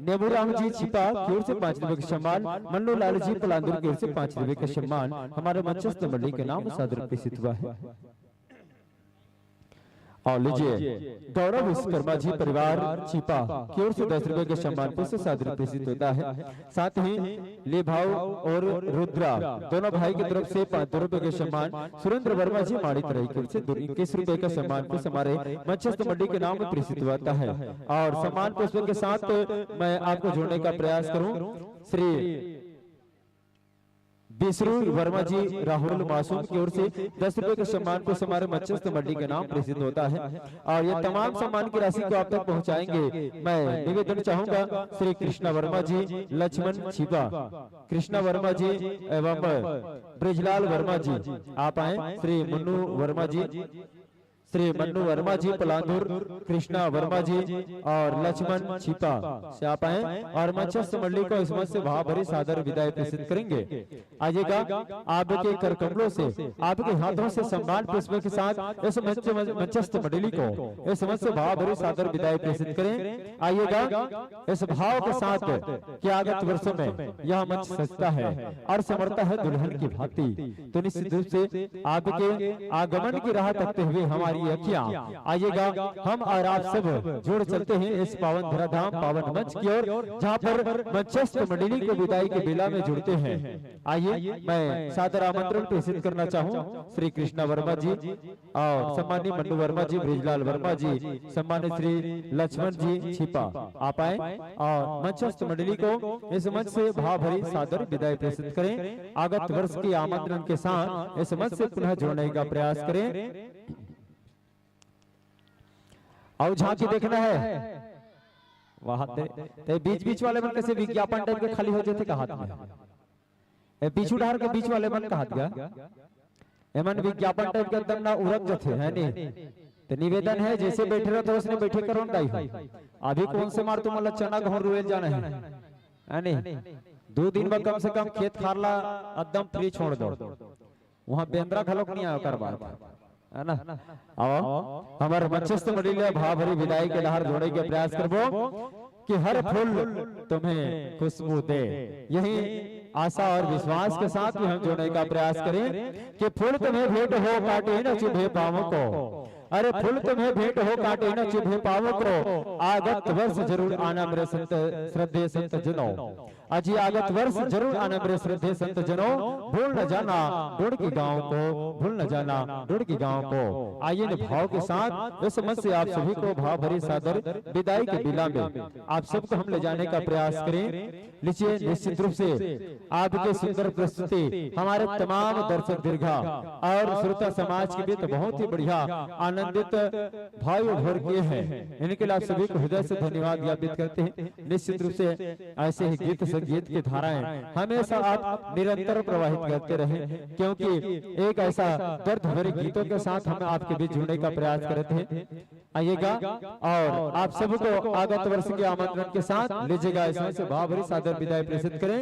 नेबूराम जी छिपा की ओर से 5 रुपए का सम्मान, मन्नू लाल जी पलांदुर की ओर से 5 रुपए का सम्मान हमारे मंचस्थ मंडली के नाम सादर प्रेषित हुआ है। और लीजिए गौरव विश्वकर्मा जी परिवार छिपा की ओर से 10 रुपए के सम्मान पुष्प सादर प्रेषित होता है। साथ ही ले भाव और रुद्रा दोनों भाई की तरफ से 5 रुपए के सम्मान, सुरेंद्र वर्मा जी माड़ी तरह की ओर से 21 रुपए का सम्मान पुष्प हमारे मंचस्थ मंडी के नाम प्रेषित होता है। और सम्मान पुष्प के साथ मैं आपको जोड़ने का प्रयास करूं। श्री बिसरू वर्मा जी राहुल मासूम की ओर से 10 रुपए के सम्मान को हमारे मध्यस्थ मंडी के नाम प्रेषित होता है। और ये तमाम सम्मान की राशि को आप तक पहुंचाएंगे। मैं निवेदन चाहूंगा श्री कृष्णा वर्मा जी, लक्ष्मण छिपा, कृष्णा वर्मा जी एवं ब्रिजलाल वर्मा जी आप आए, श्री मुन्नू वर्मा जी, श्री मन्नू वर्मा जी पलांदुर, कृष्णा वर्मा जी और लक्ष्मण छिपा से आप आए और मंचस्थ मंडली को इस मंच से भाव भरी सादर विदाई प्रेषित करेंगे। आइएगा आपके कर कमलों से आपके हाथों से सम्मान पुष्प के साथ इस मंचस्थ मंडली को इस मंच से भाव भरी सादर विदाई प्रेषित करें। आइएगा इस भाव के साथ कि आगत वर्षों में यह मंच सजता है और समर्था है दुल्हन की भांति। तो निश्चित रूप से आपके आगमन की राह तकते हुए हमारी अखियां आइएगा हम और आप सब जुड़ चलते हैं इस पावन धराधाम पावन मंच की ओर, जहां पर मंचस्थ मंडली को विदाई के बेला में जुड़ते हैं। आइए मैं सादर आमंत्रण प्रेषित करना चाहूं श्री कृष्णा वर्मा जी और सम्मानित मन्नू वर्मा जी, ब्रिजलाल वर्मा जी, सम्मानित श्री लक्ष्मण जी छिपा आप आए और मंचस्थ मंडली को इस मंच से भाव भरी सादर विदाई प्रेषित करें। आगत वर्ष के आमंत्रण के साथ इस मंच से पुनः जोड़ने का प्रयास करें। और झांकी देखना है वहां ते बीच बीच वाले मन कैसे विज्ञापन टाइप के खाली हो जाते का हाथ में पीछू ढार के बीच वाले मन का हाथ गया एमन विज्ञापन टाइप के एकदम ना उड़क जाते है नहीं। तो निवेदन है जैसे बैठे रहो तो उसने बैठे करो डाई हो। अभी कौन से मार तुम चना गहूं रुएल जाना है नहीं 2 दिन में कम से कम खेत खारला एकदम फ्री छोड़ दो, वहां बेंद्रा खलोक नहीं आयो कर बात है ना। आओ हमारे मंचस्थ मंडली भाव भरी विदाई के लहर जोड़ने के प्रयास करबो कि हर फूल तुम्हें खुशबू दे। यही आशा और विश्वास के साथ भी हम जोड़ने का प्रयास करें कि फूल तुम्हें भेंट हो काटे न चुभे पांवों को, अरे फूल तुम्हें भेंट हो काटे न चुभे पांवों को, आगत वर्ष जरूर आना मेरे संत श्रद्धेय संत जनों। अजी आगत वर्ष जरूर आना मेरे श्रद्धेय संत जनों, भूल न जाना ढूंढ के गांव को, भूल न जाना ढूंढ के गांव को। आइए न भाव के साथ इस मंच से आप सभी को भाव भरी सादर विदाई के बिला में आप सबको हम ले जाने का प्रयास करें। लीजिए निश्चित रूप से आपके सुंदर प्रस्तुति हमारे तमाम दर्शक दीर्घा और श्रोता समाज के भी तो बहुत ही बढ़िया आनंद आनंदित भाव भर किए हैं, इनके लिए आप सभी को हृदय से धन्यवाद ज्ञापित करते हैं। निश्चित रूप से ऐसे ही गीत संगीत की धाराएं हमेशा आप निरंतर प्रवाहित करते रहे, क्योंकि एक ऐसा दर्द भरे गीतों के साथ हम आपके बीच जुड़ने का प्रयास करते हैं। आइएगा और आप सबको आगत वर्ष के आमंत्रण के साथ लीजिएगा, इसमें से भावभरी सादर विदाई प्रेषित करें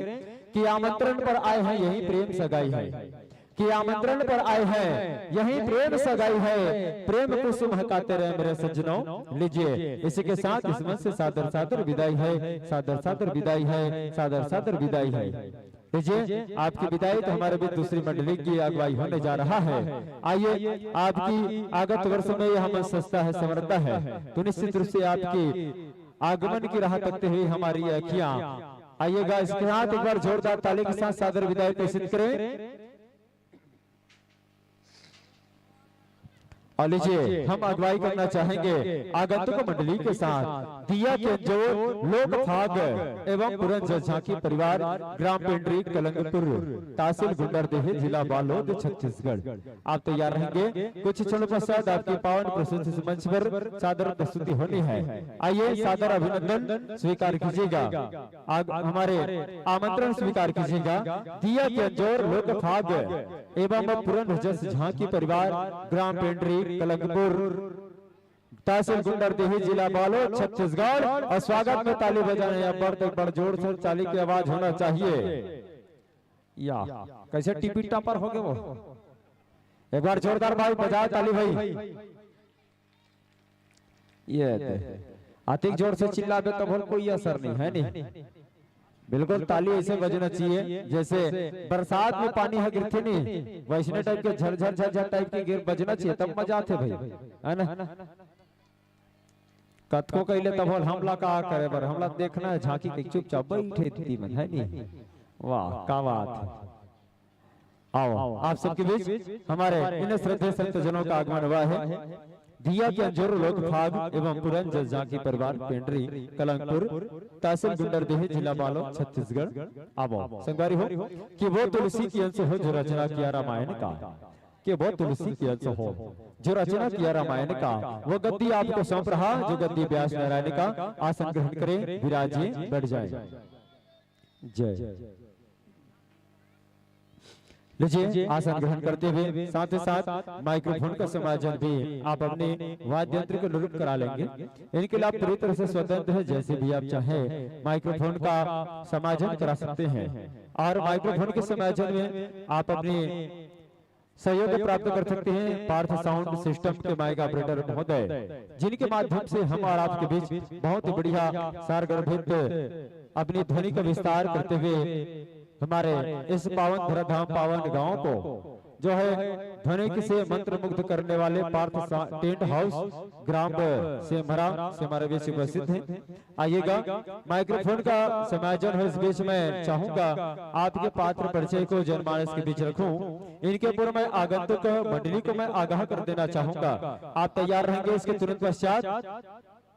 कि आमंत्रण पर आए हैं यही प्रेम सगाई है, कि आमंत्रण पर आए हैं यही प्रेम सगाई है, प्रेम को सुमहकाते रहे मेरे सज्जनों। लीजिए इसी के साथ इसमें से सादर सादर विदाई है, सादर सादर विदाई है, सादर सादर विदाई है। लीजिए आपकी विदाई तो हमारे बीच दूसरी मंडली की अगुवाई होने जा रहा है। आइए आपकी आगत वर्ष में यह हम सस्ता है समर्था है, तो निश्चित रूप से आपकी आगमन की राह तकते हुए हमारी अखियां। आइएगा इसके साथ एक बार जोरदार ताली के साथ सादर विदाई प्रेषित करें। और लीजिए हम अगुवाई करना चाहेंगे आगंतुक मंडली के साथ दिया के जोर लोक भाग एवं पुरंजर झांकी परिवार ग्राम पेंड्री कलंगपुर तहसील गुंडरदेही जिला बालोद छत्तीसगढ़। आप तैयार रहेंगे, कुछ क्षण पश्चात आपकी पावन प्रस्तुति मंच पर सादर प्रस्तुति होनी है। आइए सादर अभिनंदन स्वीकार कीजिएगा, हमारे आमंत्रण स्वीकार कीजिएगा। दिया के जोर लोक भाग एवं पुरंजर झांकी परिवार ग्राम पेंड्री कलंगपुर तहसील गुंडरदेही जिला बालोद छत्तीसगढ़। और स्वागत में ताली बजाने या बढ़ जोर से ताली की आवाज होना चाहिए। या कैसे टिपी टापर हो गए वो, एक बार जोरदार भाई बजाओ ताली भाई। ये अधिक जोर से चिल्लाबे तो बोल कोई असर नहीं है, नहीं बिल्कुल ताली ऐसे बजना चाहिए जैसे बरसात में पानी है गिरते नहीं, वैसने टाइप के झरझर झरझर टाइप के गिर बजना चाहिए, तब मजा आते भाई, है ना। कतको कहले तब हमला का करे बर, हमला देखना है झांकी के चुपचाप बैठे थी मन, है नहीं। वाह क्या बात। आओ आप सबके बीच हमारे इन श्रद्धेय संत जनों का आगमन हुआ है। दिया के अंजोर लोक भाग एवं पुरंजर झांकी परिवार पेंड्री कलंगपुर तहसील गुंडरदेही जिला बालोद छत्तीसगढ़। अब संगवारी हो कि वो तुलसी की अंश हो जो रचना किया रामायण का, कि वो तुलसी की अंश हो जो रचना किया रामायण का, वो गद्दी आपको सौंप रहा जो गद्दी व्यास नारायण का। आसन ग्रहण करें, विराजिए, बैठ जाए। जय। लीजिए आसन ग्रहण करते हुए साथ ही साथ माइक्रोफोन का समायोजन भी आप अपने वाद्य यंत्र को अनुरूप करा लेंगे। इनके लिए आप पूरी तरह से स्वतंत्र है, जैसे भी आप चाहे माइक्रोफोन का समायोजन करा सकते हैं। और माइक्रोफोन के समायोजन में आप अपने सहयोग प्राप्त कर सकते हैं पार्थ साउंड सिस्टम के माइक ऑपरेटर महोदय, जिनके माध्यम से हम और आपके बीच बहुत ही बढ़िया सारगर्भित अपनी ध्वनि का विस्तार करते हुए हमारे इस पावन धराधाम पावन गांव को जो है ध्वनि से मंत्र मुग्ध करने वाले पार्थ टेंट हाउस ग्राम से हमारे बीच उपस्थित हैं। आइएगा माइक्रोफोन का समायोजन हो, इस बीच में चाहूंगा आपके पात्र परिचय को जनमानस के बीच रखूं। इनके पूर्व मैं आगंतुक मंडली को मैं आगाह कर देना चाहूंगा। आप तैयार रहेंगे, इसके तुरंत पश्चात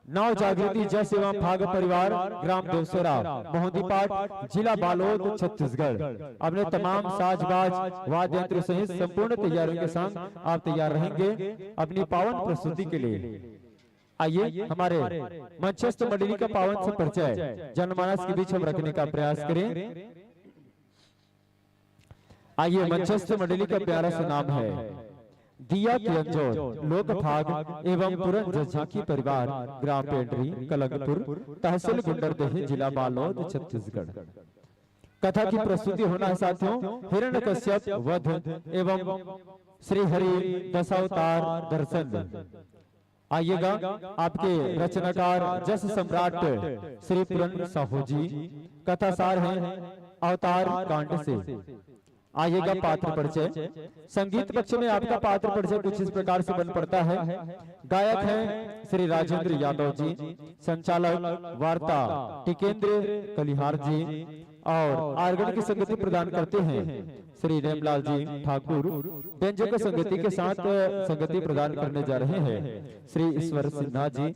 नव जागृति जय सेवा भाग परिवार ग्राम देवसरा मोहदीपाट जिला बालोद छत्तीसगढ़ अपने तमाम साजबाज वाद्य यंत्र सहित संपूर्ण तैयारियों के साथ आप तैयार रहेंगे अपनी पावन प्रस्तुति के लिए। आइए हमारे मंचस्थ मंडली का पावन से परिचय जनमानस के बीच हम रखने का प्रयास करें। आइए मंचस्थ मंडली का प्यारा सा नाम है दिया के अंजोर लोक भाग एवं पुरंजर झांकी परिवार ग्राम पेंड्री कलंगपुर तहसील गुंडरदेही जिला बालोद छत्तीसगढ़। कथा की प्रस्तुति होना है साथियों हिरण्यकश्यप वध एवं श्री हरि दशावतार दर्शन। आइएगा आपके रचनाकार जस सम्राट श्री पुरन साहू जी कथासार हैं अवतार कांड से। आइएगा पात्र परिचय। संगीत पक्ष में आपका पात्र परिचय कुछ इस प्रकार से बन पड़ता है। गायक हैं श्री राजेंद्र यादव जी, संचालक वार्ता टिकेंद्र कलिहार जी और आर्गन की संगति प्रदान करते हैं श्री रेमलाल जी ठाकुर। व्यंजक को संगति के साथ संगति प्रदान करने जा रहे हैं श्री ईश्वर सिन्हा जी।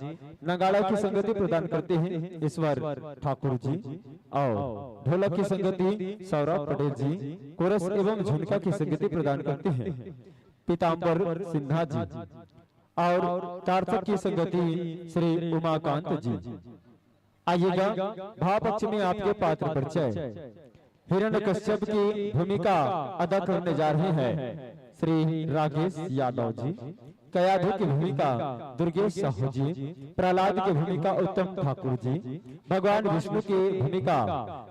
नगाड़ा की संगति प्रदान करते हैं ईश्वर ठाकुर जी और ढोलक की संगति सौरभ पटेल जी। कोरस एवं झुनका की संगति प्रदान करते हैं पीताम्बर सिन्हा जी। और तार्थक की संगति श्री उमाकांत जी। आइएगा भाव पक्ष में आपके पात्र परिचय। हिरण्यकश्यप की भूमिका अदा करने जा रहे हैं श्री राकेश यादव जी। कयाधु की भूमिका दुर्गेश साहू जी। प्रहलाद की भूमिका उत्तम ठाकुर जी। भगवान विष्णु की भूमिका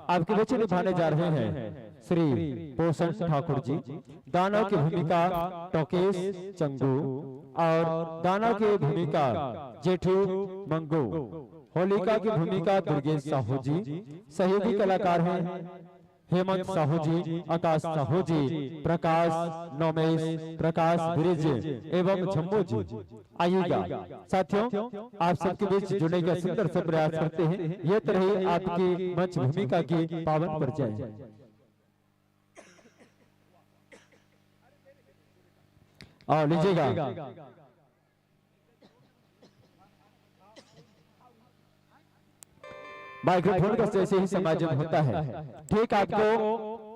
आपके बच्चे निभाने जा रहे हैं श्री पोषण ठाकुर जी। दानव की भूमिका टोकेश चंगू और दानव की भूमिका जेठू मंगू। होलिका की भूमिका दुर्गेश साहू जी। सहयोगी कलाकार हैं हेमंत साहू जी, आकाश साहू जी, प्रकाश नौमेश, प्रकाश ब्रिज एवं झम्मू जी। आइएगा साथियों, आप सबके बीच जुड़ने का सुंदर सा प्रयास करते हैं। ये तरह आपकी मंच भूमिका की पावन परिचय। और लीजिएगा माइक्रोफोन का जैसे ही समायोजन होता है, ठीक आपको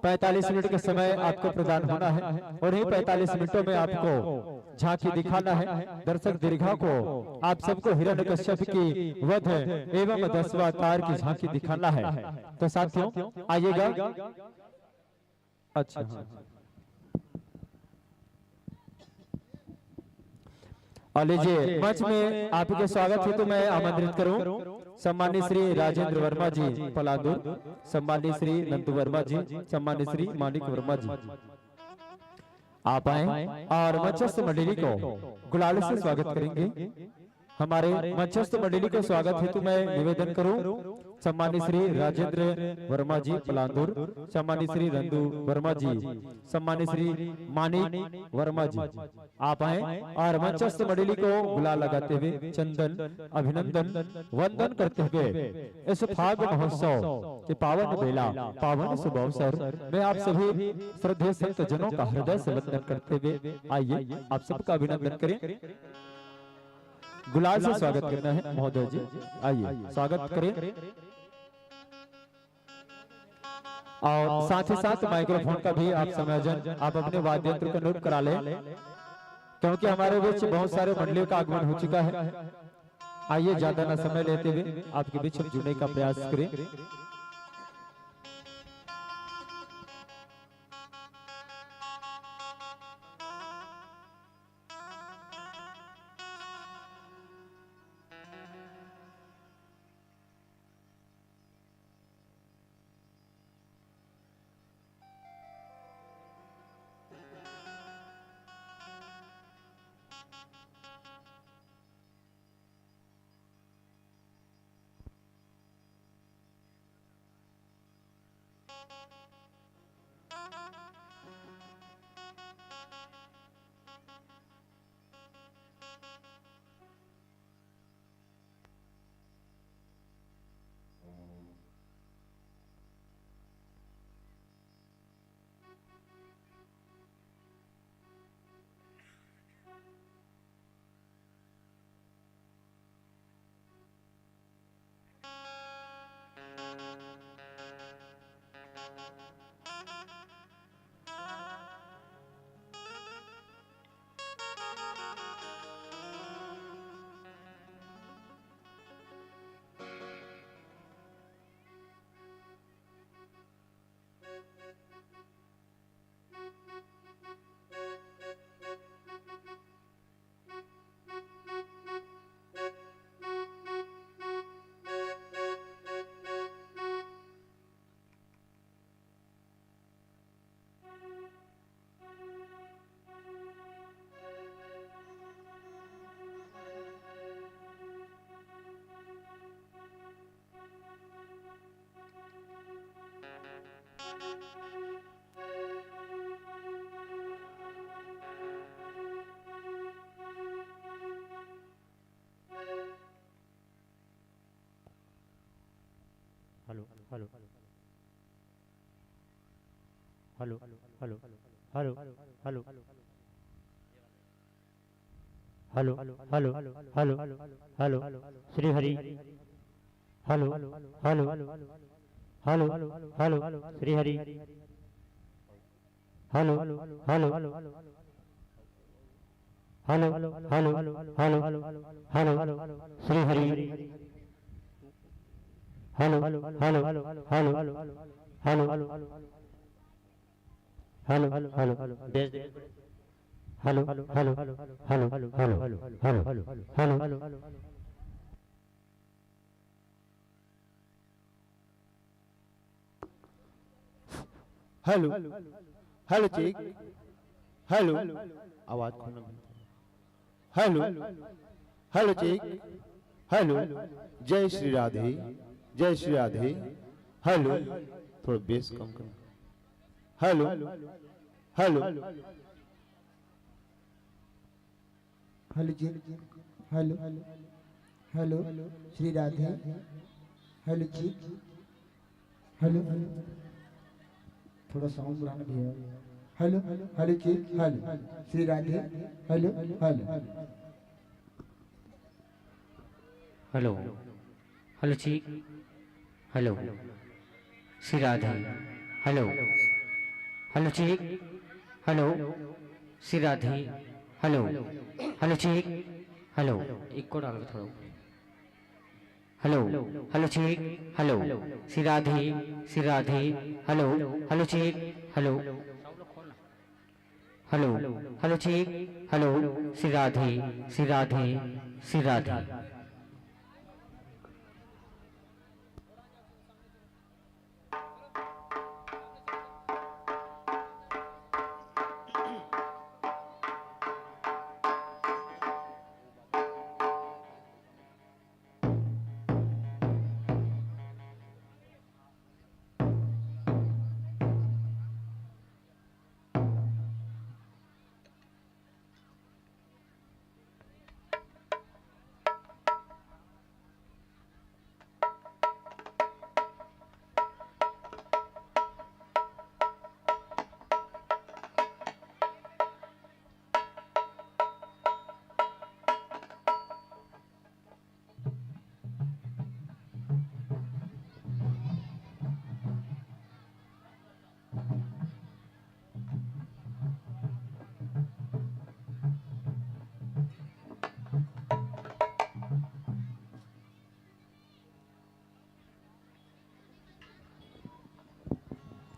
45 मिनट का समय आपको प्रदान होना है और यही 45 मिनटों में आपको झांकी दिखाना है। दर्शक दीर्घा को आप सबको हिरण्यकश्यप की वध एवं 10वां अवतार की झांकी दिखाना है। तो साथियों आइएगा। अच्छा और लीजिए मंच में आपके स्वागत हेतु मैं आमंत्रित करूं सम्मानित श्री राजेंद्र वर्मा जी पलादूर, सम्मानित श्री नंदू वर्मा जी, सम्मानित श्री मानिक वर्मा जी। आप आए और मंचस्थ मंडली को गुलाल से स्वागत करेंगे। हमारे मंचस्थ मंडली को स्वागत हेतु मैं निवेदन करूं सम्मानित श्री राजेंद्र वर्मा जी पलांदूर, सम्मानित श्री नंदू वर्मा जी, सम्मानित श्री मानिक वर्मा जी। आप आए और मंचस्थ मंडली को गुलाल लगाते हुए चंदन अभिनंदन वंदन करते हुए इस फाग महोत्सव के पावन बेला पावन शुभ अवसर में आप सभी श्रद्धेय संत जनों का हृदय से वंदन करते हुए आइए आप सबका अभिनंदन करें। गुलाल से स्वागत करना है महोदय जी। आइए स्वागत करें और साथ ही साथ माइक्रोफोन का भी आप समायोजन आप अपने वाद्य यंत्र को नोट करा लें, क्योंकि हमारे बीच बहुत सारे मंडलियों का आगमन हो चुका है। आइए ज्यादा न समय लेते हुए आपके बीच हम जुड़ने का प्रयास करें। Hello hello hello hello hello hello hello hello hello hello Shri Hari hello hello hello hello Shri Hari hello hello hello hello hello hello Shri Hari hello hello hello hello hello hello hello hello hello hello hello hello hello check hello आवाज खोलना hello hello check hello जय श्री राधे जय Shri Radhe hello थोड़ा bass कम करना hello hello hello जी hello hello Shri Radhe hello जी hello थोड़ा साउंड बढ़ाना भैया हेलो हेलो जी hello Shri Radhe hello hello hello hello जी hello Shri Radhe hello hello जी hello Shri Radhe hello hello जी हेलो एक को डाल थोड़ा हेलो हेलो जी hello Shri Radhe hello hello जी हेलो हेलो हेलो जी हेलो श्री राधे श्री राधे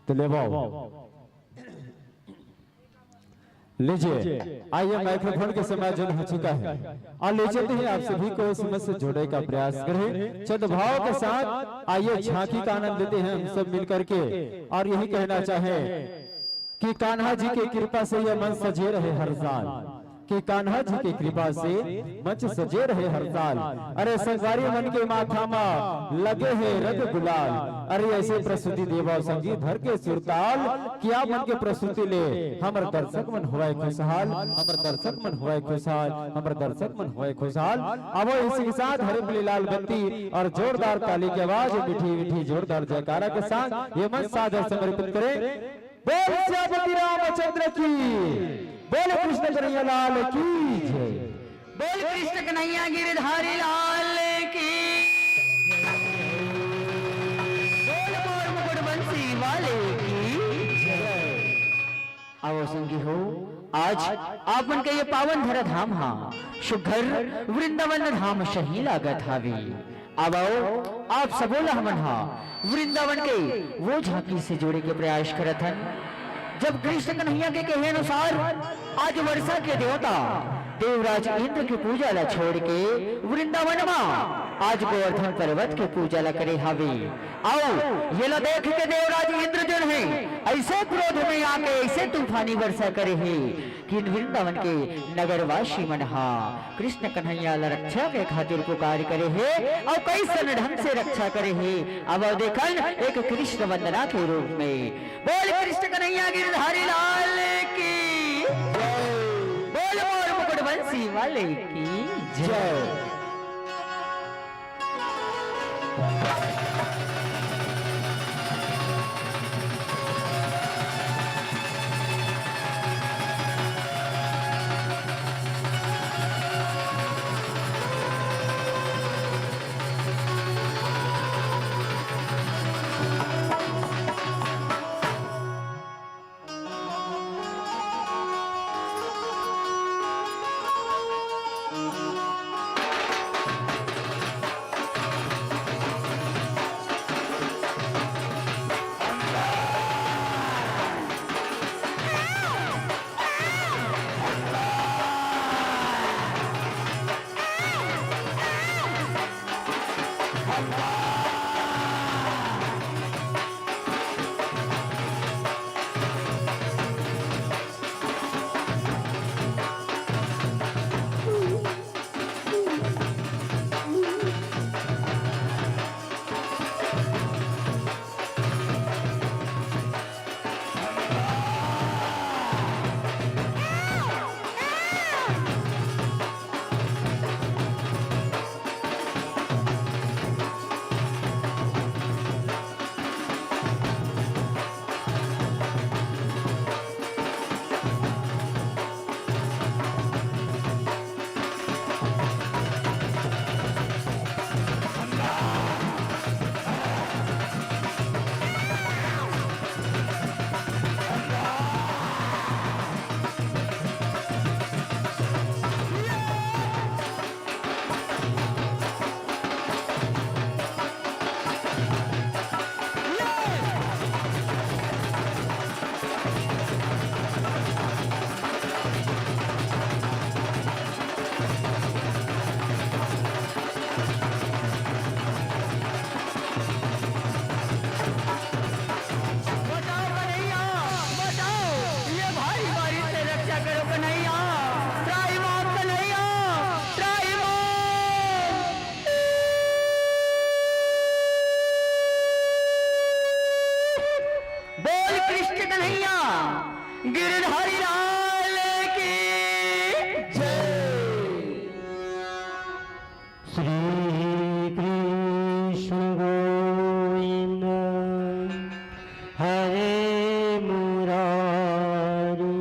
तो ले लीजिए आइए माइक्रोफोन के समय जो हो चुका है और ले चलते हैं आप सभी को इस समझ से जोड़ने का प्रयास करें चंद भाव के साथ आइए झांकी का आनंद लेते हैं हम सब मिलकर के और यही कहना चाहे कि कान्हा जी की कृपा से यह मन सजे रहे हर साल कि कान्हा जी की कृपा से मंच सजे रहे हर साल अरे संगारी मन के माथा में लगे है रंग गुलाल अरे ऐसे प्रस्तुति देवा संगीत धर के सुरताल क्या मन के प्रस्तुति ले हमर दर्शक मन हुआ खुशहाल हमर दर्शक मन हुआ खुशहाल हमर दर्शक मन हुआ खुशहाल अब इसी के साथ हरे लाल बत्ती और जोरदार ताली की आवाज मीठी मीठी जोरदार जयकारा के साथ ये मंच सादर समर्पित करें बोल श्री रामचंद्र की बोल कृष्ण कन्हैया लाल की जय बोल कृष्ण कन्हैया गिरधारी लाल की बोल मोर मुकुट बंसी वाले की जय। आओ संगी हो आज आपन के ये पावन धरा धाम हा सुघर वृंदावन धाम सही लागत हावी अब आओ आप सबोला हमन हा वृंदावन के वो झांकी से जोड़े के प्रयास करत हन जब कृष्ण कन्हैया के कहे अनुसार आज वर्षा के देवता देवराज इंद्र की पूजा ला छोड़ के वृंदावन में आज गोवर्धन पर्वत की पूजा ला करे हावे आओ ये ला देख के देवराज इंद्र जो है ऐसे क्रोध में आके ऐसे तूफानी वर्षा करे है कि वृंदावन के नगरवासी मनहा कृष्ण कन्हैया ला रक्षा के खातिर पुकार करे है और कैसन ढंग से रक्षा करे है अब देखन एक कृष्ण वंदना के रूप में बोल कृष्ण कन्हैया गिरधारी लाल की बोल मोर मुकुट बंसी वाले की जय। कन्हैया गिरधारी लाल की जय। श्री कृष्ण गोविंद हरे मुरारी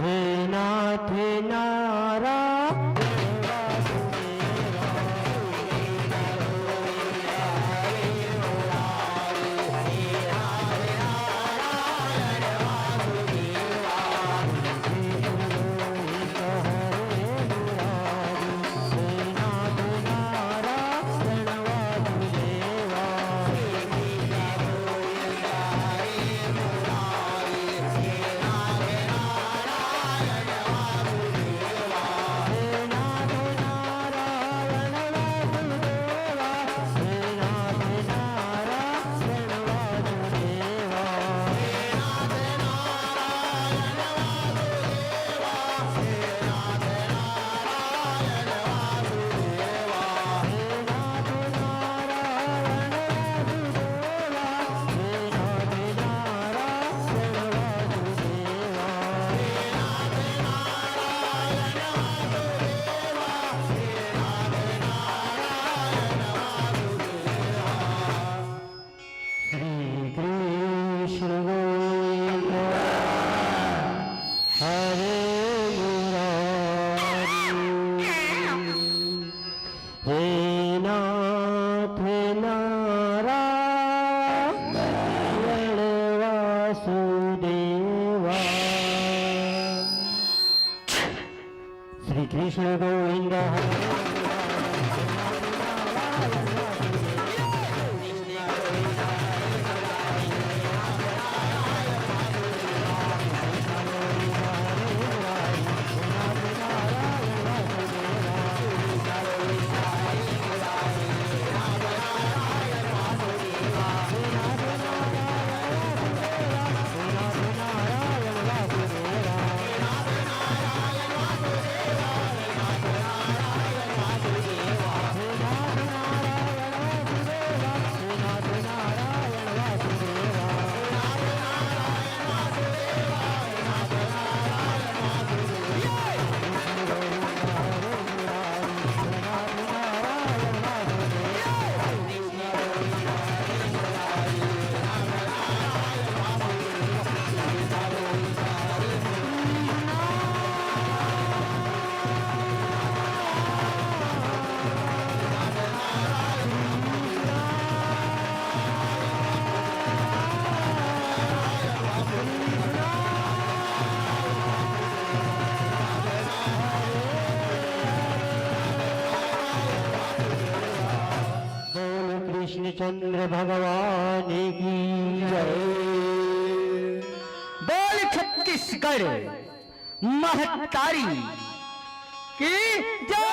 हे नाथ नारायण श्री कृष्ण गोविंद चंद्र भगवान की जय। बोल छत्तीसगढ़ महतारी की जय।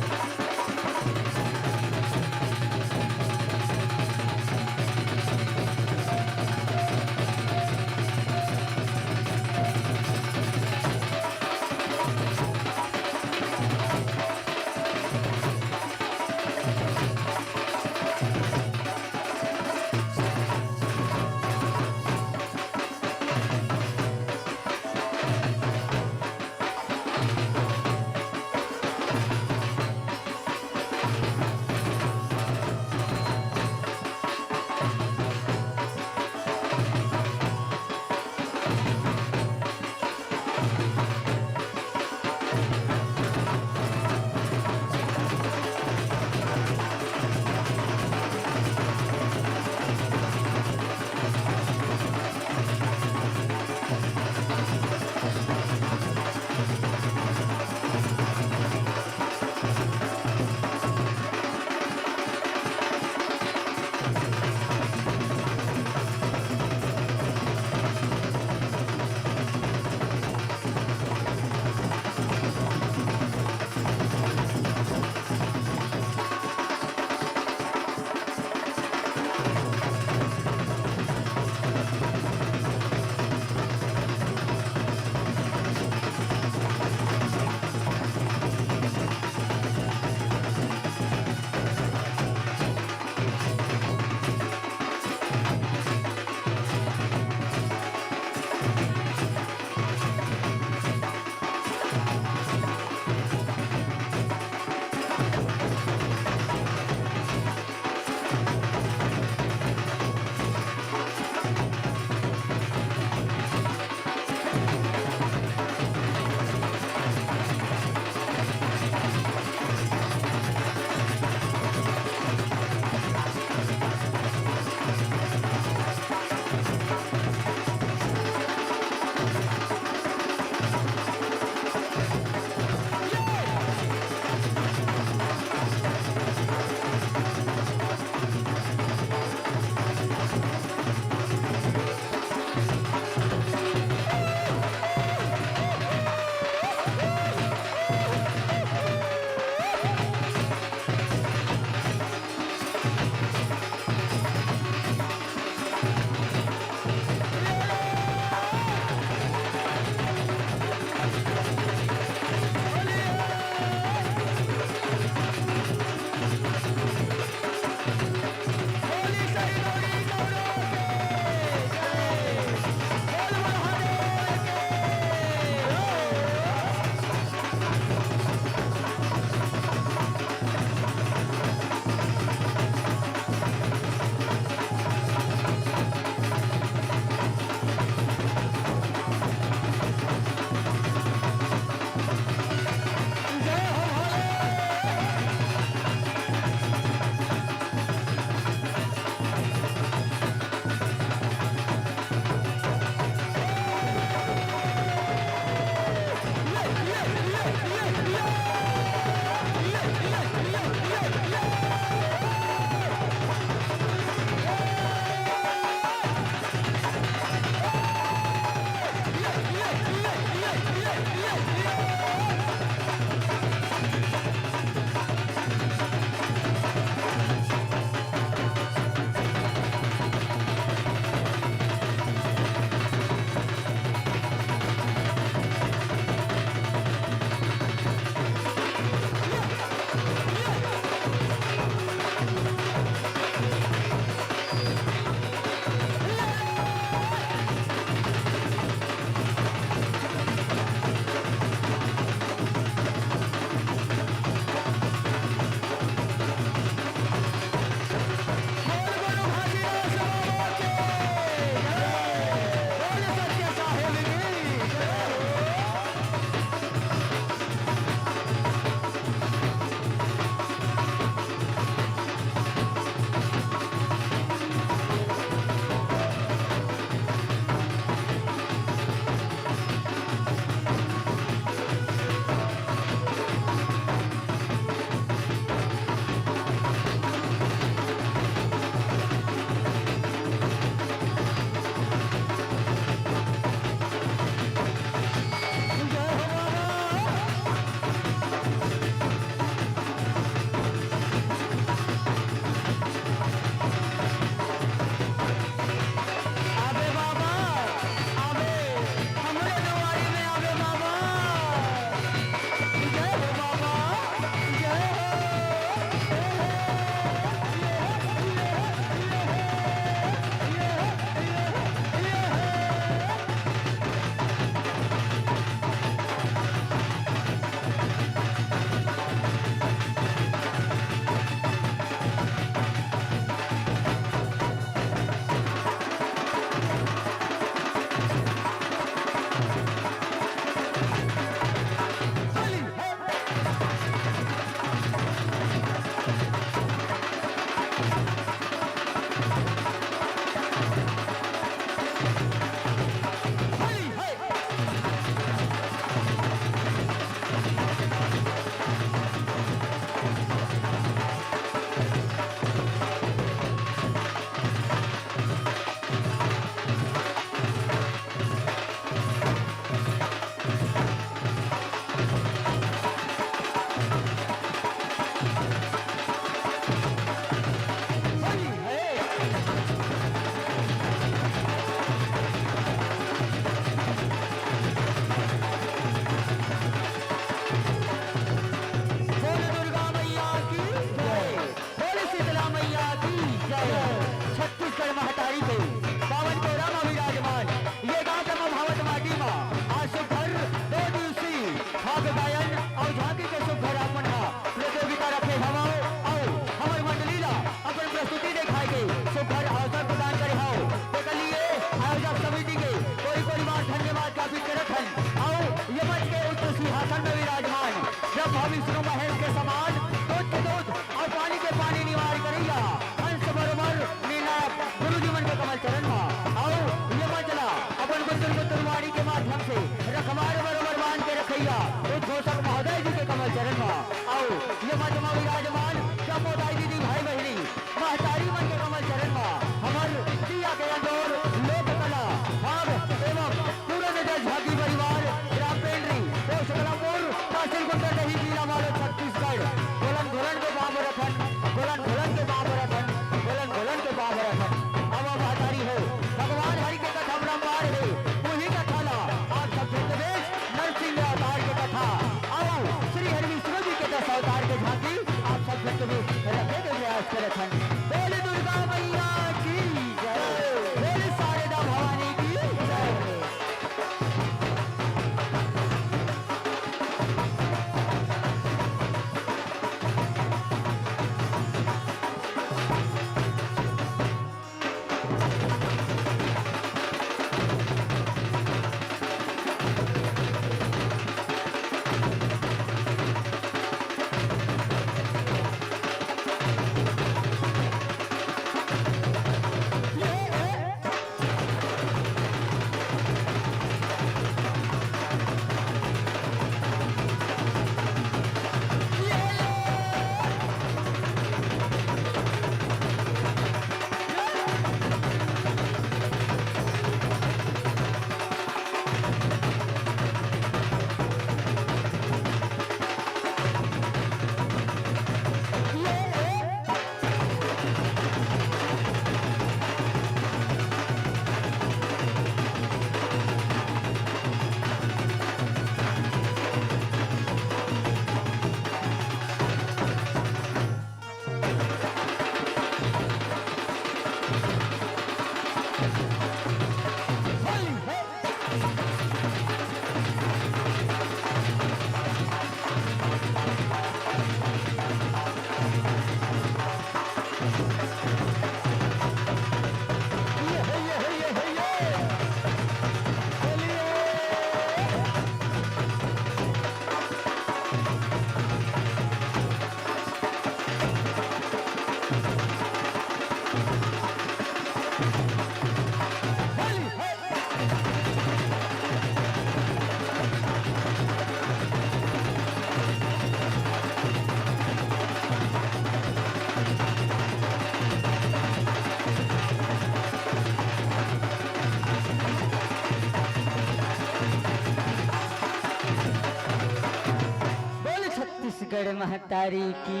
छत्तीसगढ़ महतारी की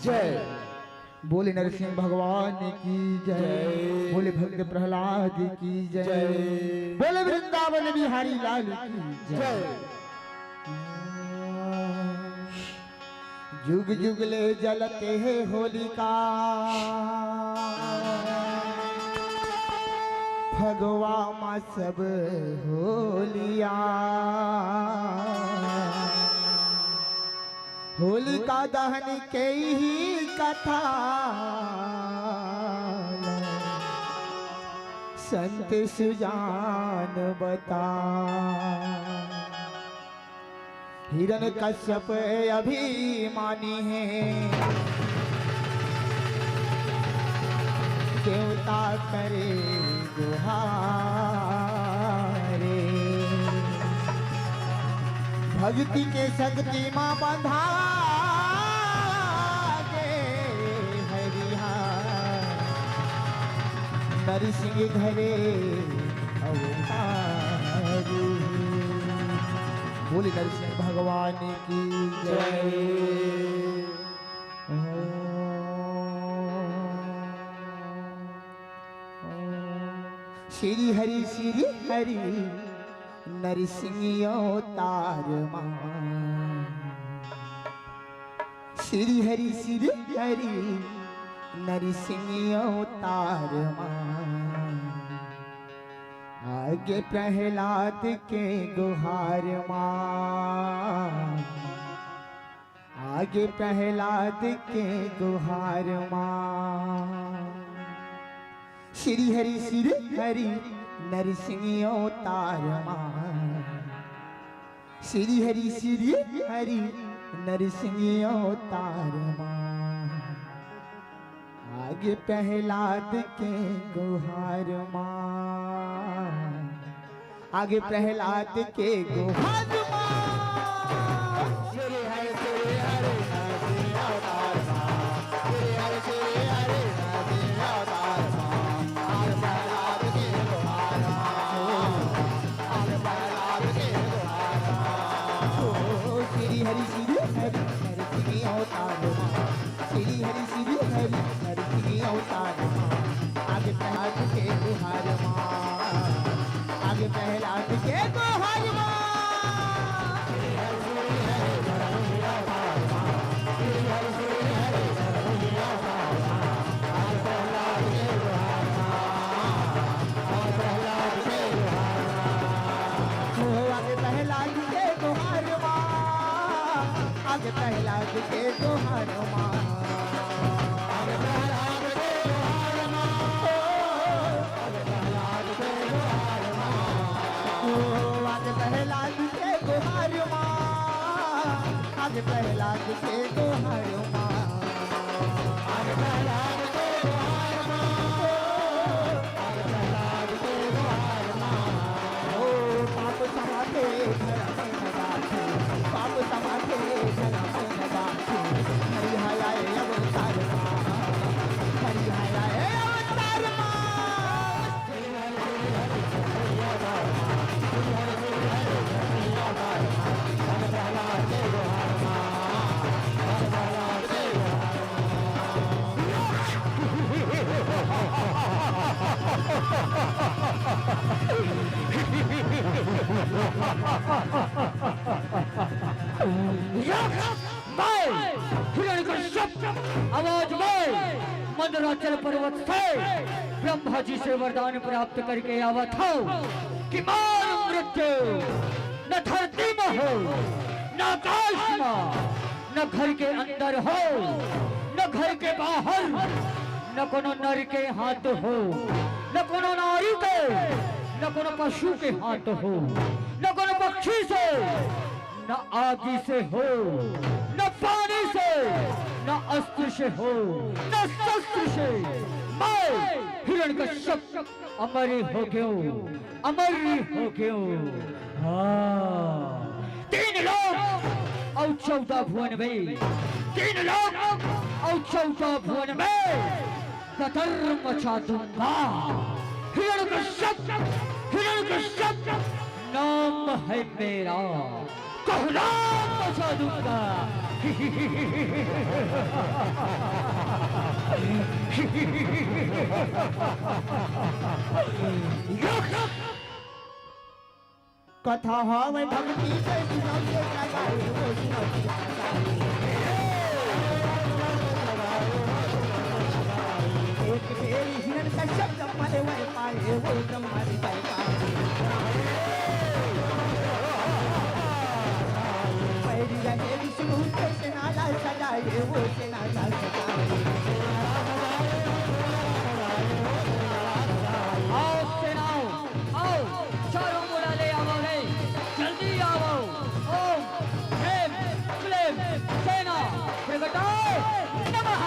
जय। बोले नरसिंह भगवान की जय। बोले भक्त प्रहलाद की जय। बोले वृंदावन बिहारी लाल की जय। जुग जुग ले जलते है होलिका, भगवा माँ सब होलिया। होलिका दहन के ही कथा संत सुजान बता। हिरण कश्यप अभिमानी है, देवता करे गुहार। भक्ति के शक्ति माँ बंधा दे हरिहा नरसिंह घरे अवतार बोले नरसिंह भगवान की जय। श्री हरि नरसिंह अवतार मां श्री हरि नरसिंह अवतार मां आगे प्रहलाद के गुहार मां आगे प्रहलाद के गुहार मां श्री हरि नरसिंह अवतार मां श्री हरि नरसिंह अवतार मां आगे प्रहलाद के गुहार मां आगे प्रहलाद के गुहार मां श्री हरि नरसिंह अवतार मां श्री हरि नरसिंह अवतार मां आगे प्रहलाद के गुहार आगे प्रहलाद के गुहार श्री हरि नरसिंह अवतार मां श्री हरि नरसिंह अवतार मां आगे प्रहलाद के गुहार मां आगे प्रहलाद के गुहार मां आगे प्रहलाद के गुहार मां आगे प्रहलाद के गुहार मां आगे प्रहलाद के गुहार मां आगे प्रहलाद के गुहार मां आगे प्रहलाद के गुहार मां आगे प्रहलाद के गुहार मां आगे प्रहलाद के गुहार मां आगे प्रहलाद के गुहार मां ओ पाप समाते धर्म लगाते पाप समाते धर्म लगाते हरि हाय अवतार मां हरि हाय अवतार मां आवाज में मंदराचल पर्वत से ब्रह्मा जी से वरदान प्राप्त करके आवत हो कि मार मृत्यु न धरती में हो न आकाश में न घर के अंदर हो न घर के बाहर न कोनो नर के हाथ हो न कोनो नारी के न कोनो पशु के हाथ हो न कोनो पक्षी से न आगी से हो न पानी से न अस्त्र से हो न शस्त्र से मैं हिरण्यकश्यप अमर हो गयो अमर हो गयो। हाँ 3 लोग और 14 भुवन में 3 लोग और 14 भुवन में कतर मचा दूंगा। हिरण्यकश्यप नाम है मेरा कोहराम मचा दूंगा। कथा हमें भक्ति से सुनाते लगाए वो सुनाते एक तेरी हिरण्यकश्यप मरे वर पाए वो तुम्हारी जाएगा मेरी रहे विष्णु से नाला सजाए वो से नाला सजाए आओ सेनाओं आओ चारों मुड़ा ले आओ रे जल्दी आओ ओम ह्रीं क्लीं सेना प्रगटाओ नमः।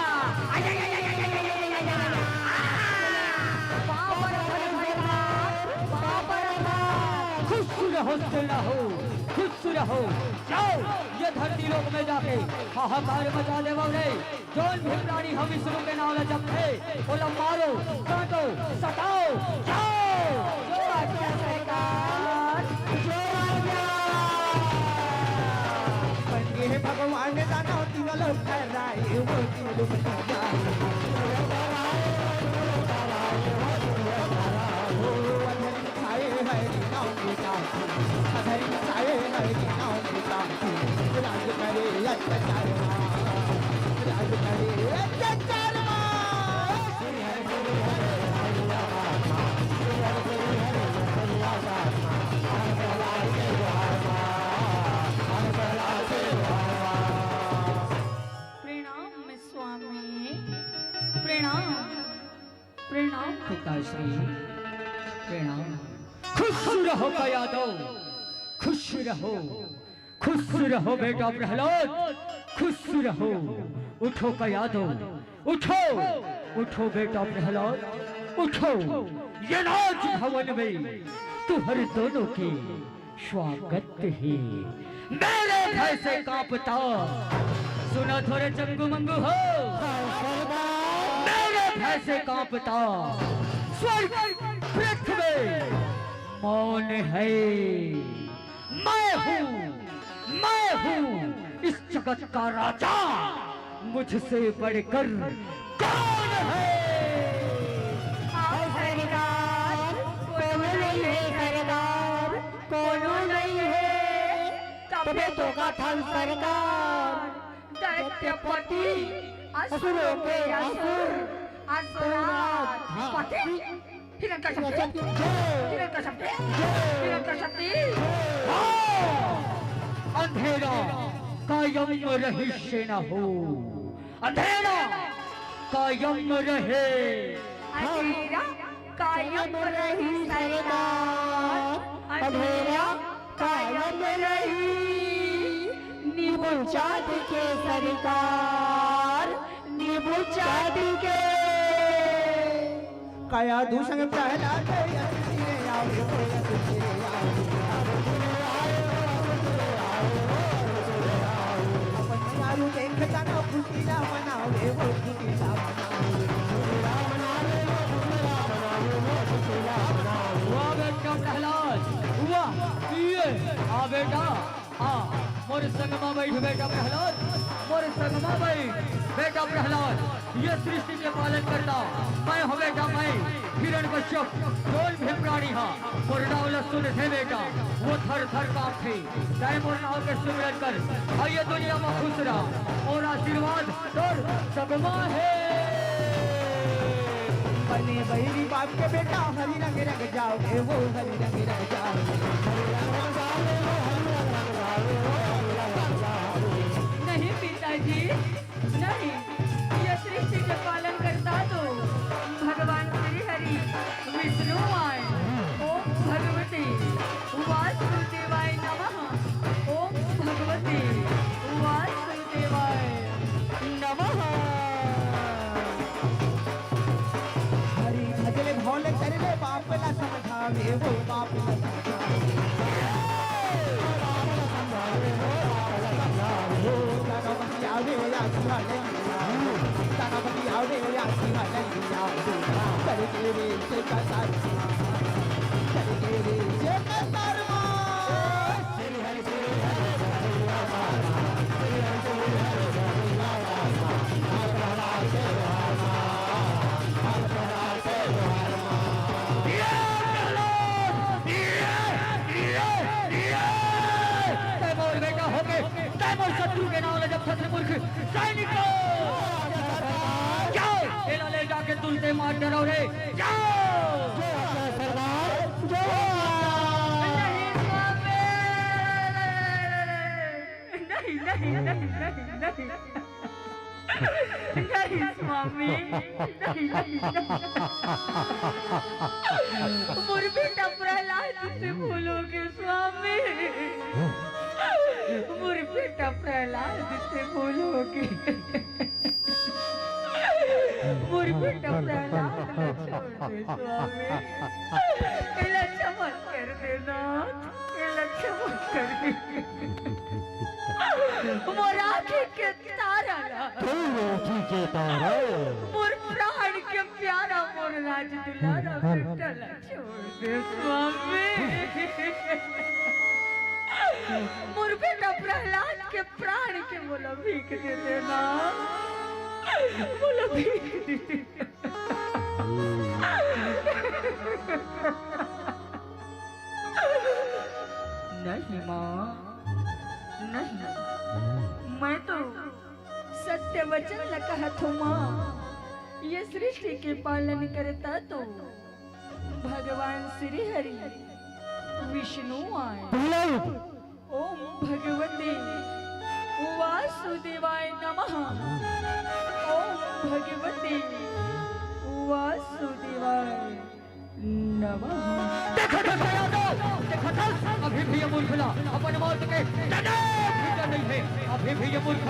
खुश रहो सेना हो खुश रहो। जाओ ये धरती लोक में जाके हाहाकार मचा दे रे। जोन भी प्राणी हम विष्णु के नाम जपते बोला मारो काटो सताओ। जाओ जो आज्ञा सरकार, जो आज्ञा। बन गए भगवान ने दानव तीनों लोग ठहराए वो तीनों लोग राज करे अत्याचार, राज करे अत्याचार। प्रणाम स्वामी, प्रणाम प्रणाम पिताश्री, प्रणाम। खुश रहो यादव, खुश रहो, खुश रहो बेटा प्रहलाद, खुश रहो। उठो यादव, उठो उठो बेटा प्रहलाद, उठो। ये राज भवन में तुम्हारे दोनों के स्वागत है। मेरे भय से कांपता सुना थोड़े चंगू मंगू हो। मेरे भय से कांपता स्वर्ग पृथ्वी मौन है। मैं हूँ इस जगत का राजा, मुझसे बढ़कर कौन है? सरकार, कौन नहीं है सरकार, कौन नहीं है। तबे तो कथन सरकार, दैत्यपति असुरों के असुर, असुराज पति हिरण्यकश्यप, हिरण्यकश्यप। अंधेरा कायम रहिष्य न हो, अंधेरा कायम रहे। अंधेरा कायम रही सरकार, अंधेरा कायम रही। नींबू चाट के सरकार, नींबू चाट के। काया दूषण प्रहलाद देखता ना खुशी ना मनावे वो खुशी ना हुआ बेटा प्रहलाद, हुआ ये आ बेटा आ मोर संगमा बैठ बेटा प्रहलाद, मोर संगमा बैठ बेटा प्रहलाद। ये सृष्टि के पालन करता मैं हूँ बेटा, मैं हिरण्यकश्यप जोन भी प्राणी हा मोर नाम सुन थे बेटा। वो थर थर कांपते चाहे मोर नाम के सुमिरन कर। और ये दुनिया में खुश रहा और आशीर्वाद तोर संगमा है। बने बहिरी बाप के बेटा हरी रंग रंग जाओगे वो हरी रंग रंग नहीं पिताजी नहीं, ये सृष्टि के पालन करता तो भगवान श्री हरि विष्णु आए। ओम भगवती वासुदेवाय नमः, ओम भगवती वासुदेवाय नमः। हरी भजले भोले करले बाप ना समझावे वो बाप ना आवे या सुहा नहीं तानापति आवे या सुहा नहीं करके रे से का साथ करके रे से का शर्मा श्री हरि श्री शत्रु के नाम जब छत्र मूर्ख सैनिकों जाओ, एला ले जाके तुलते मार डरो रे। जाओ नहीं नहीं नहीं नहीं नहीं नहीं स्वामी, नहीं मोर बेटा प्रहलाद से बोलोगे स्वामी, मोर बेटा प्रहलाद से बोलोगे, मोर बेटा प्रहलाद छोड़ दे स्वामी, इला क्षमा कर देना, इला क्षमा कर दे। जेता रहो। मोर प्राण के प्यारा मोर राज दुलारा बेटा ला छोड़ दे स्वामी। मोर बेटा प्रहलाद के प्राण के बोलो भीख दे देना, बोलो भीख दे देना। नहीं माँ नहीं, मैं तो सत्य वचन न कहत हूँ माँ। ये सृष्टि के पालन करता तो भगवान श्री हरि विष्णु आए। ओम भगवते वासुदेवाय नमः। ओम भगवते वासुदेवाय नमः। देखो तो अभी भी ये मूर्ख अपन मौत के डरे नहीं है। अभी भी ये मूर्ख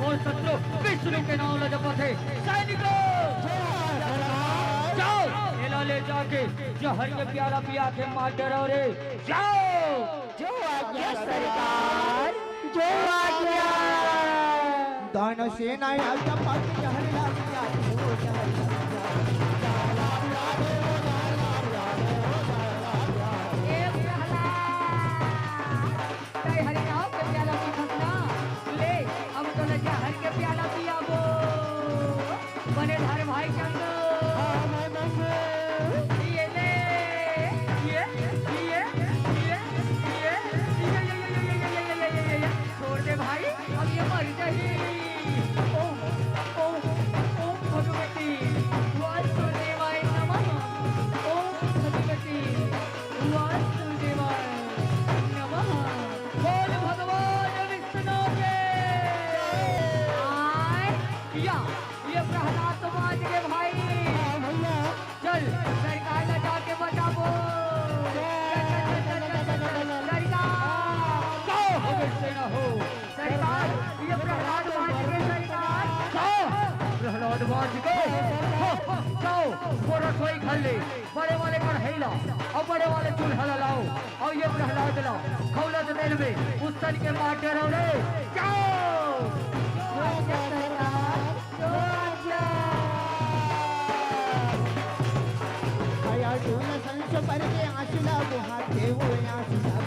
और शत्रु विष्णु के नाम जपत है। सैनिकों जाओ, एला ले जाके जहर के प्याला पिया के मार डरो रे। जाओ, जो आज्ञा सरकार, जो आज्ञा। दान सेना आज्ञा पाके जहर ला दिया, जो जहर रसोई खाली बड़े वाले कढ़ैला और बड़े वाले चूल्हा लाओ और ये प्रहलाद लाओ। खौलत तेल में उस सन के मार डरो रे। जाओ, पर के आशिला बुहाते वो आशिला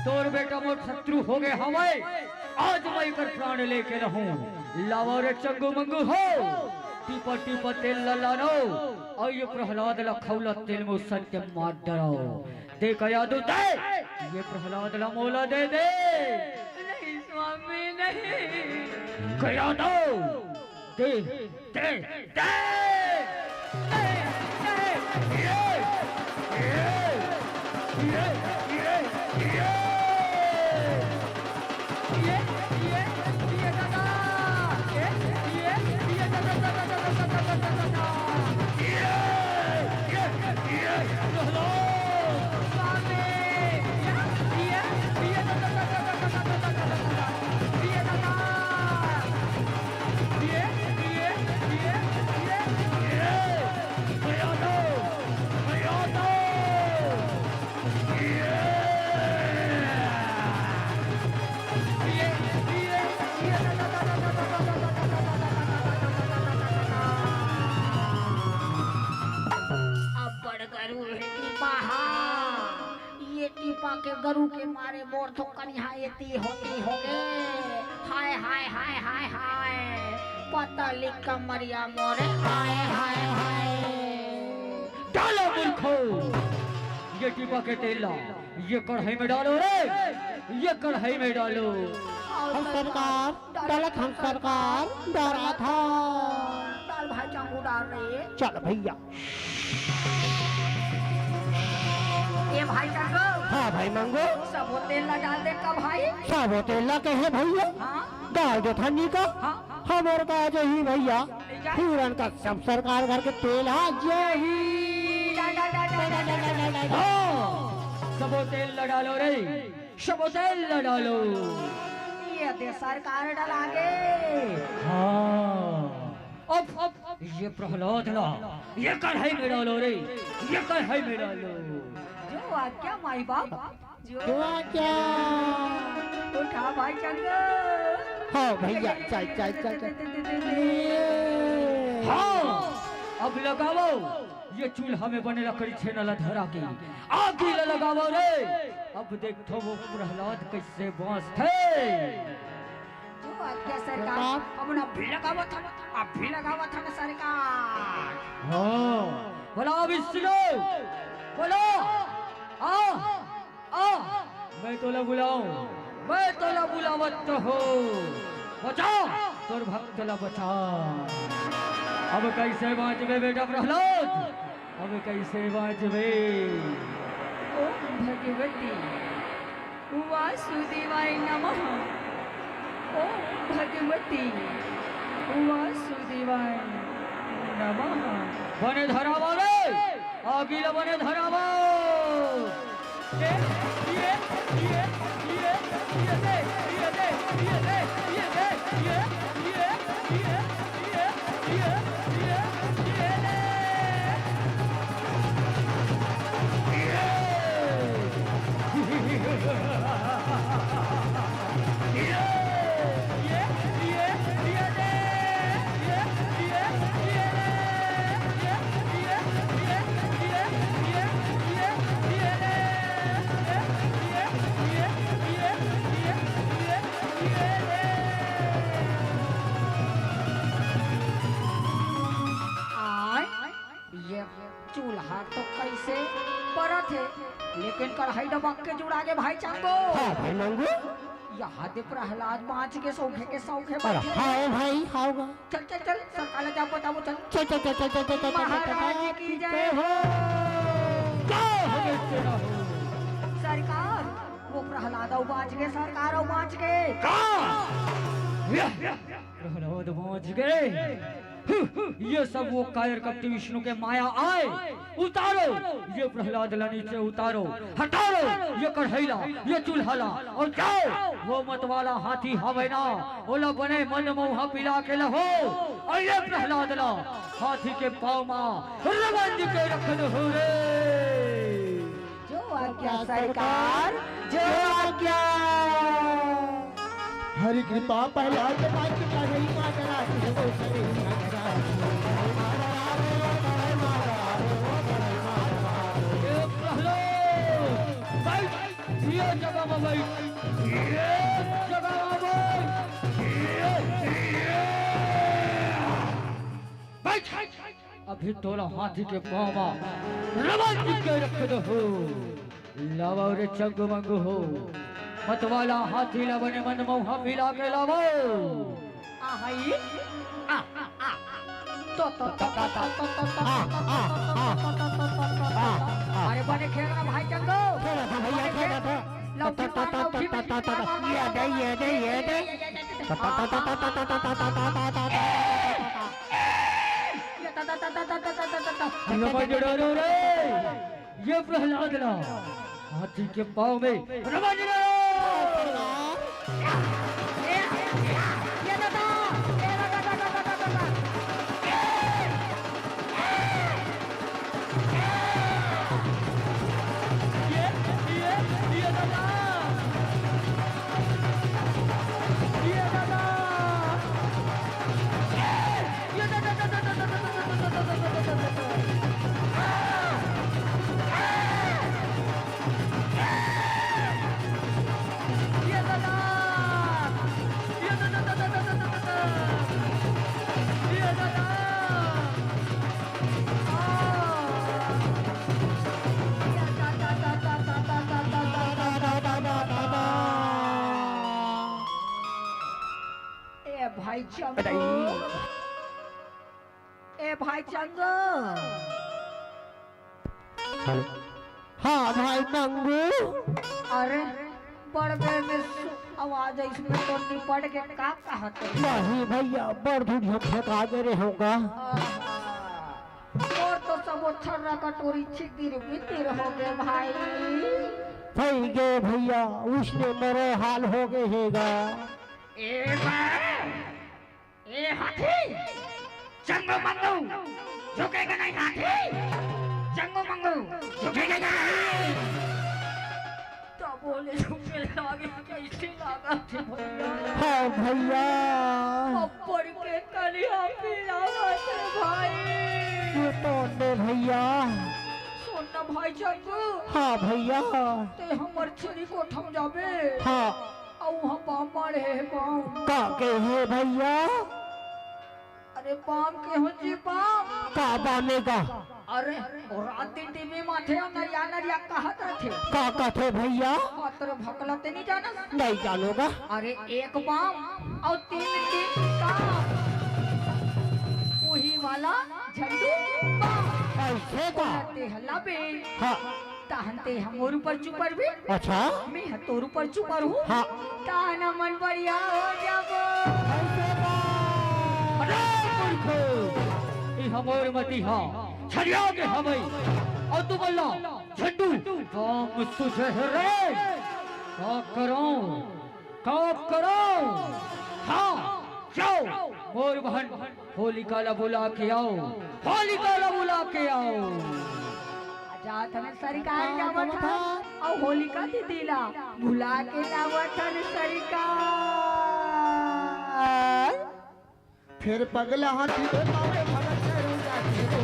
तोर बेटा मोर शत्रु हो गए हमें। आज मैं कर प्राण लेके रहूं। लावा रे चंगू मंगू हो, टीपा टीपा तेल लानो और ये प्रहलाद ला खौला तेल में उसन के मार डरो। दे कया दू दे, ये प्रहलाद ला मोला दे दे। नहीं स्वामी नहीं। कया दो, दे दे दे। के गरु के मारे मोर तो कन्या एती होती होगे। हाय हाय हाय हाय हाय पतली कमरिया मोरे। हाय हाय हाय डालो मूर्खो, ये टीपा के तेला ये कढ़ाई में डालो रे, ये कढ़ाई में डालो। हम सरकार डालत, हम सरकार डरा था। डाल भाई चांगू डाल रहे। चल भैया। ये भाई चांगू। हाँ भाई मांगो। सब तेल ना डाल दे का भाई। सब तेल ना कहे भैया। हाँ? डाल दो ठंडी का। हाँ? हमारे का जय ही भैया। पूरन का सब सरकार घर के तेल। हाँ जय ही। सबो तेल न डालो रे, सबो तेल न डालो। ये दे सरकार डालागे। हाँ अब ये प्रहलाद ला, ये कढ़ाई में डालो रे, ये कढ़ाई में डालो। जो आज्ञा माई बाप, जो आज्ञा। उठा भाई चंगा। हाँ भैया चल चल चल चल। हाँ अब लगाओ ये चूल्हा में बने लकड़ी छेनला धरा के आग लगाओ रे। अब देखो वो प्रहलाद कैसे बांस थे। जो आज्ञा सरकार, अपना भी लगावत था, अब भी लगावत था सरकार। हाँ बोला विष्णु, बोलो आ मैं तो ला बुलाऊं, मैं तो ला बुलावत हो। बचा तोर भक्त ला बचा। अब कैसे बाँचबे बेटा प्रहलाद, अब कैसे बाँचबे। ओम भगवती वासुदेवाय नमः। ओम भगवती वासुदेवाय नमः। बने धरावा रे, आगिला बने धरावा। ये दे, ये दे, ये दे, ये दे, ये दे, ये चूल्हा तो कैसे परत है, लेकिन कढ़ाई दबक के जुड़ा के भाई चांगो। हाँ भाई नंगू। यहाँ दे प्रहलाद बाँच के सौखे अरे हाँ भाई हाउगा। चल चल चल सरकार जा बताओ चल। चल चल चल चल चल चल महाराज की जय हो। सरकार वो प्रहलाद बाँच के, सरकार बाँच के। प्रहलाद बाँच गए। ये सब वो कायर कपटी विष्णु के माया आए। उतारो ये प्रहलाद ला, नीचे उतारो, हटाओ ये कढ़ैला, ये चूल्हाला और जाओ वो मतवाला हाथी हवे ना, ओला बने मन मोहा पिला के लहो। और ये प्रहलाद ला हाथी के पाँव मां रवंज के रख दो रे। जो आज्ञा सरकार, जो आज्ञा। हरि कृपा प्रहलाद के पास की कढ़ाई मारा वो सरे ये जगह में भाई, ये जगह में भाई, अभी तोला हाथी के पाँव रवंज के रख दो। लावा रे चंग मंग हो, मतवाला हाथी ला बने मन मोहा मिला के लावो। आई अरे बने खेल रहा भाई चंगो। भैया खेला था। ये दे ये प्रहलाद ला हाथी के पाँव में रवंज लो। भाई चंगो, ए भाई चंगो। हाँ भाई नंगू। अरे बड़ बेर में आवाज इसमें तो निपट के का कहते। नहीं भैया बड़ दूर हम फेंका दे रहे होगा। और तो सब को थर्रा कटोरी छितिर बितिर हो गए भाई। थई गए भैया, उसने मेरे हाल हो गए हेगा। ए हाथी चंगो मंगू झुकेगा नहीं हाथी, चंगो मंगू झुकेगा नहीं। तो बोले झुके लागे कैसे लागा थे भैया। हाँ भैया, ऊपर के कलिया पे लागा थे भाई। ये तो ने भैया। सोना भाई चंगू। हाँ भैया। ते हमर छुरी को थम जाबे। हाँ। औ हम बाम मारे है बाम। का के है भैया? अरे बाम के हो जी बाम। का बामेगा? अरे और रात दिन टीवी माथे नरिया नरिया कहत रथे। का थे भैया? मात्र भकलते नहीं जाना। नहीं जानोगा। अरे एक बाम और तीन काम। वही वाला झंडू बाम। ऐसे का? ते हल्ला बे। हाँ। ताहनते हम और ऊपर चुपर भी। अच्छा। मैं हतोर ऊपर चुपर हूँ। हाँ। ताना मन बढ़िया हो जाबो। ऐसे का? अरे मूर्खो, ये हमार मती हाँ छड़िया के हमें और तू बोला झंडू काम तुझे है रे। का करो हाँ जाओ मोर बहन होलिका ला बुला के आओ, होलिका ला बुला के आओ। जात हमें सरकार जावत था और होलिका दीदीला भुला के जावत हन सरकार। फिर पगला हाथी पे पावे भगत करूं जाके तो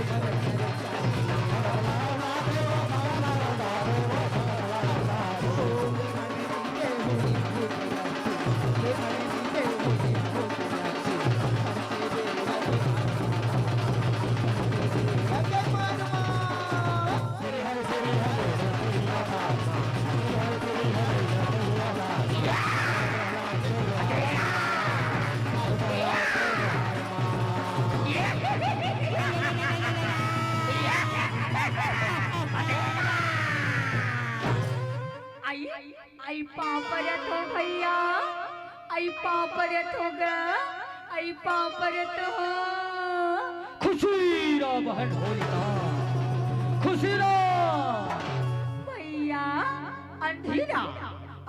आई पापरत हो भैया, आई पापरत होगा, आई पापरत हो। खुशी रा बहन होलिका, खुशी रा भैया। अंधेरा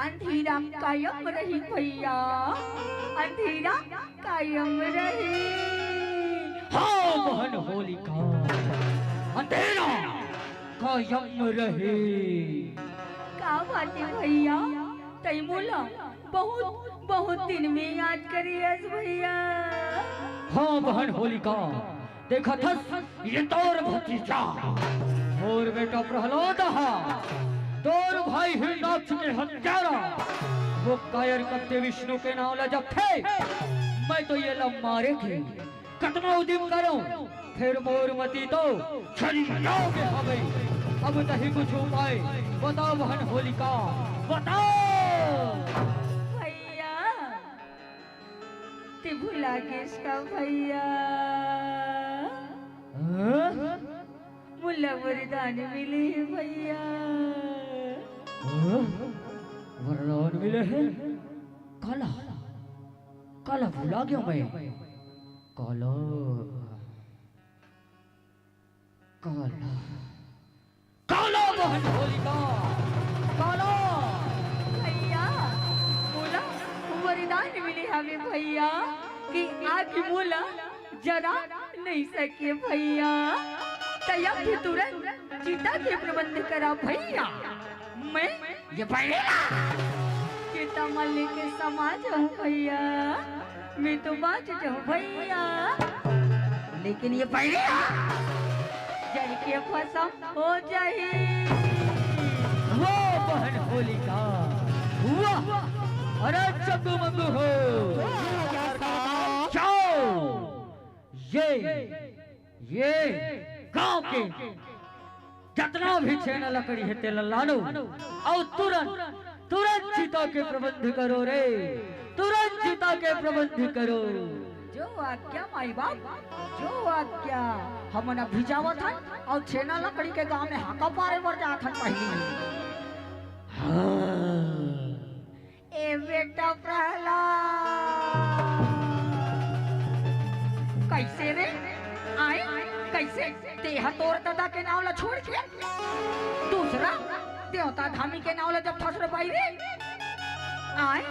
अंधेरा कायम रही भैया, अंधेरा कायम रही। हाँ बहन होलिका, अंधेरा कायम रहे। का बात है भैया, तैमूला बहुत दिन में याद करियस भैया। हाँ बहन होलिका, देखा था ये तोर भतीजा और बेटा प्रहलाद तोर भाई हिरणाक्ष के हत्यारा वो कायर कत्ते विष्णु के नाम ला जब थे। मैं तो ये लब मारे थे कतना उद्यम करो फिर मोरमती तो छड़ी जाओगे हमें। अब नहीं कुछ उपाय बताओ बहन होलिका, बताओ। भैया ते भुला किसका भैया, मुल्ला वरदान मिले है भैया। वरदान मिले हैं? काला काला भुला गया मैं। काला काला काला बहन होलिका, काला भैया बोला वरदान मिले हमें भैया कि आग मोला जरा नहीं सके भैया। तया भी तुरंत चिता के प्रबंध करा भैया। मैं ये पहलेला चिता मल्ली के समाज हूँ भैया, मैं तो बात जाऊँ भैया। लेकिन ये पहलेला जल के फसम हो जाए। वो बहन होलिका, वाह अरे चंगू मंगू हो जाओ। ये गांव के जितना भी छेना लकड़ी है तेल लानो और तुरंत चिता के प्रबंध करो रे, तुरंत चिता के प्रबंध करो। जो आज्ञा माई बाप, जो आज्ञा हमने भिजावत हन और छेना लकड़ी के गांव में हाका पारे बर जात हन पहली। ए बेटा प्रहलाद कैसे रे आए कैसे देहा तोर दादा के नाव ला छोड़ के दूसरा देवता धामी के नाव ला जब ठसर पाई रे आए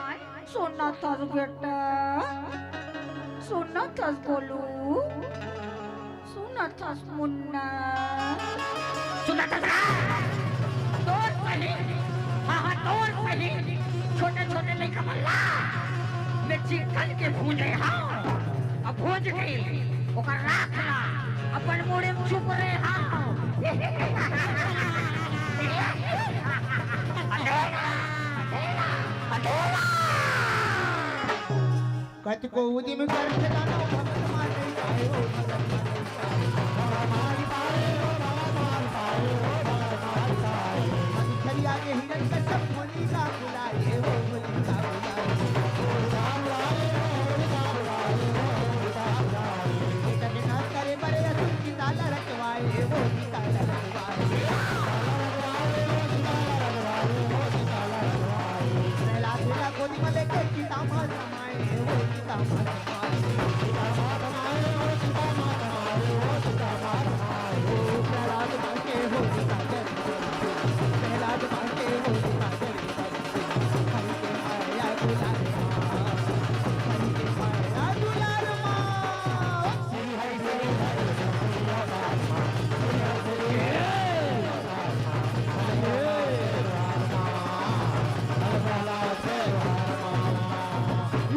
सोना था बेटा सोना था गोलू सोना था मुन्ना सोना था तोर सही हाँ तोर सही छोटे छोटे लेकर मल्ला मिर्ची कल के भूंजे हाँ अब भूंज गई ओकर राख ला अपन मोड़े में छुप रहे हाँ कत को उदी में कर खिलाना भगत मारे आए हो भगत मारे पाए हो खरिया के हिरन का सब होली का बुलाए हो होली का करे बड़े असुर की ताला रखवाए वो की ताला रखवाए पहला दूल्हा गोदी में लेके सीता माँ समाए वो सीता माँ प्रहलाद मांगे हो सीता प्रहलाद मांगे हो सीता हरि के माया दुलार हरि के माया दुलार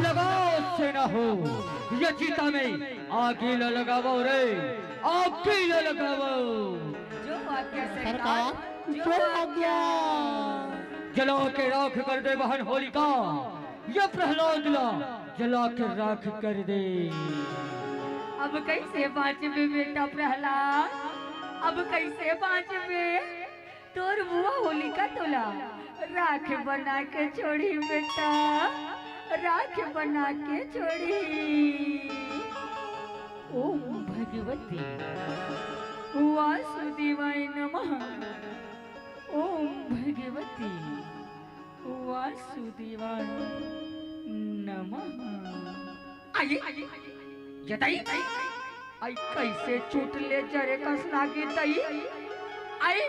लगाओ से ना हो ये चीता में आगे न लगावो रे आगे न लगावो जो आज्ञा सरकार जो आज्ञा जला के राख कर दे बहन होलिका ये प्रहलाद ला जला के राख कर दे अब कैसे बाँचबे बेटा प्रहलाद अब कैसे बाँचबे तोर बुआ होलिका तोला राख बना के छोड़ी बेटा राख बना के छोड़ी ओम भगवती वासुदेवाय नमः ओम भगवती वासुदेवाय नमः आइए जताई आई कैसे चूट ले जरे कस लागी तई आई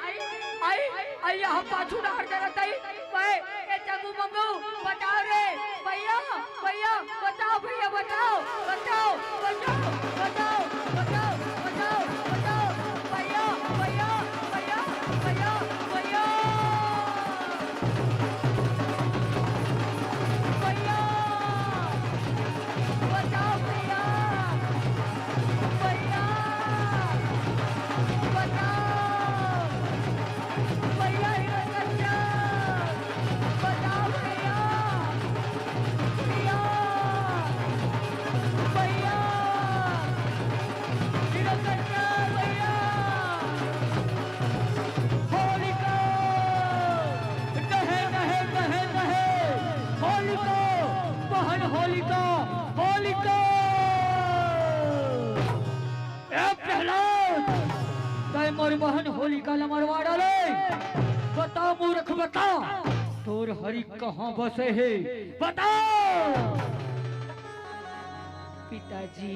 आई आई यहाँ पाछू ना हट जाना तई भाई ए जगू मंगू बताओ रे भैया भैया बताओ भैया बताओ बताओ बताओ बताओ बताओ बताओ बताओ भैया भैया भैया भैया भैया भैया बताओ भैया भैया बताओ भैया बताओ भैया भैया भैया भैया होलिका नहे नहे नहे नहे होलिका बहन होलिका होलिका ए प्रहलाद तय मोर बहन होलिका ला मरवा डाले बता मूर्ख बता तोर हरि कहाँ बसे है बताओ पिताजी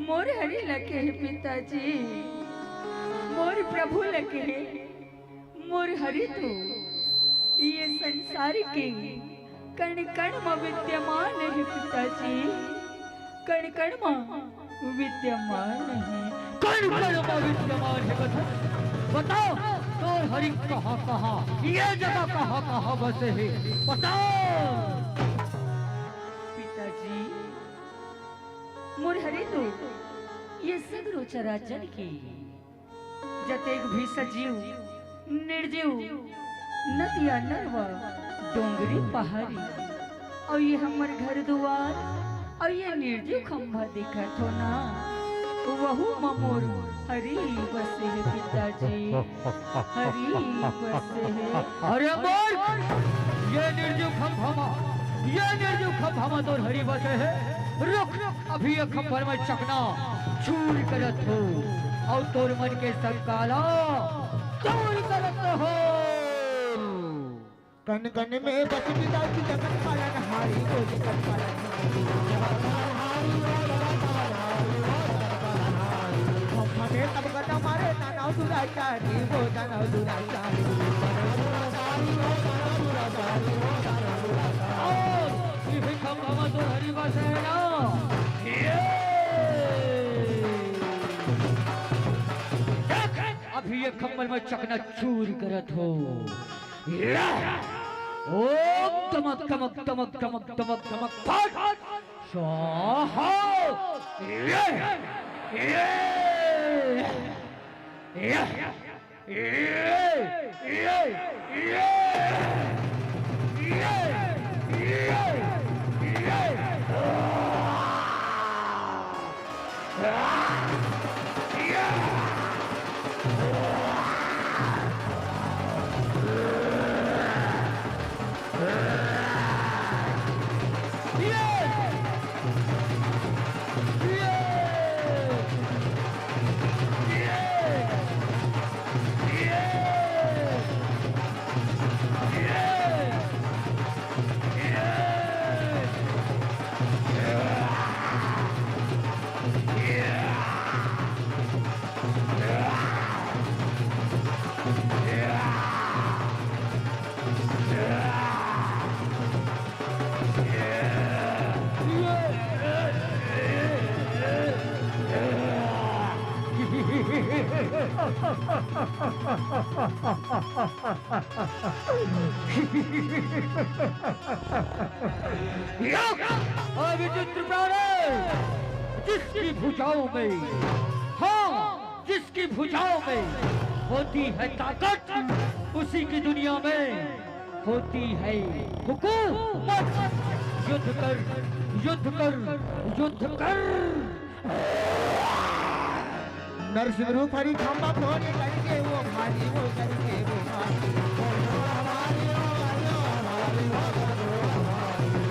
मोर हरि लगे है पिताजी मोर प्रभु लगे है मोर हरि तो ये संसार के कण कण में विद्यमान है पिताजी कण कण में विद्यमान है कण कण में विद्यमान है बताओ तोर हरि कहाँ कहाँ ये जगह कहाँ कहाँ बसे है बताओ पिताजी मोर हरि तो ये सगरो चराचर की जतेक भी सजीव निर्जीव नदिया नरवा डोंगरी पहाड़ी और ये हमर घर दुआर और ये निर्जीव खंभा दिखत हो ना वहु ममोर हरी बसे है पिताजी हरी बसे है अरे मोर ये निर्जीव खंभा तो हरी बसे है रुक अभी ये खंभर में चकना चूर करत हो और तोर मन के संकाला चूर करत हो कन कन में बस पिताजी जगत पालन हारी को जगत पालन दुराचारी वो दानव दुराचारी अभी ये खम्बल में चकना चूर करत हो ओम तमक तमक तमक तमक तमक तमक फट स्वाहा विचित्र प्राणी जिसकी भुजाओं में हाँ जिसकी भुजाओं में होती है ताकत उसी की दुनिया में होती है हुकूमत युद्ध कर युद्ध कर युद्ध कर नरसिंह रूप हरी खंबा फोड़े करके वो भारी वो करके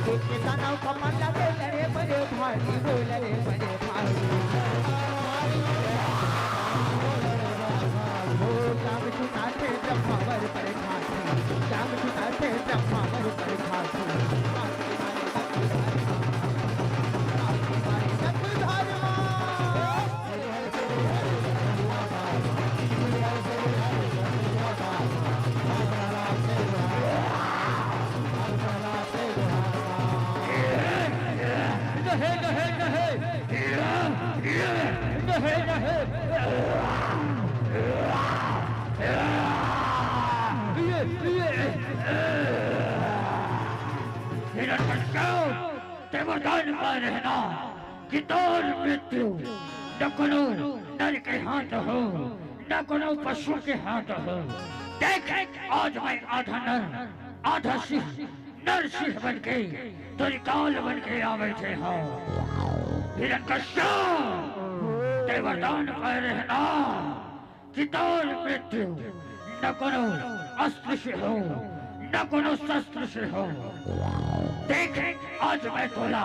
वो किसानों का मन लगे लड़े बड़े भारी वो लड़े बड़े भारी वो जाम चुनाते ब्रह्मावर पर खाते जाम चुनाते ब्रह्मावर पर खाते वरदान पा रहना कि तोर मृत्यु न कोनो नर के हाथ हो न कोनो पशु के हाथ हो देख आज मैं आधा नर आधा सिंह नर सिंह बन के तेरी काल बन के आ बैठे हो हिरण्यकश्यप ते वरदान पा रहना कि तोर मृत्यु न कोनो अस्त्र से हो न कोनो शस्त्र से हो देख आज मैं तोला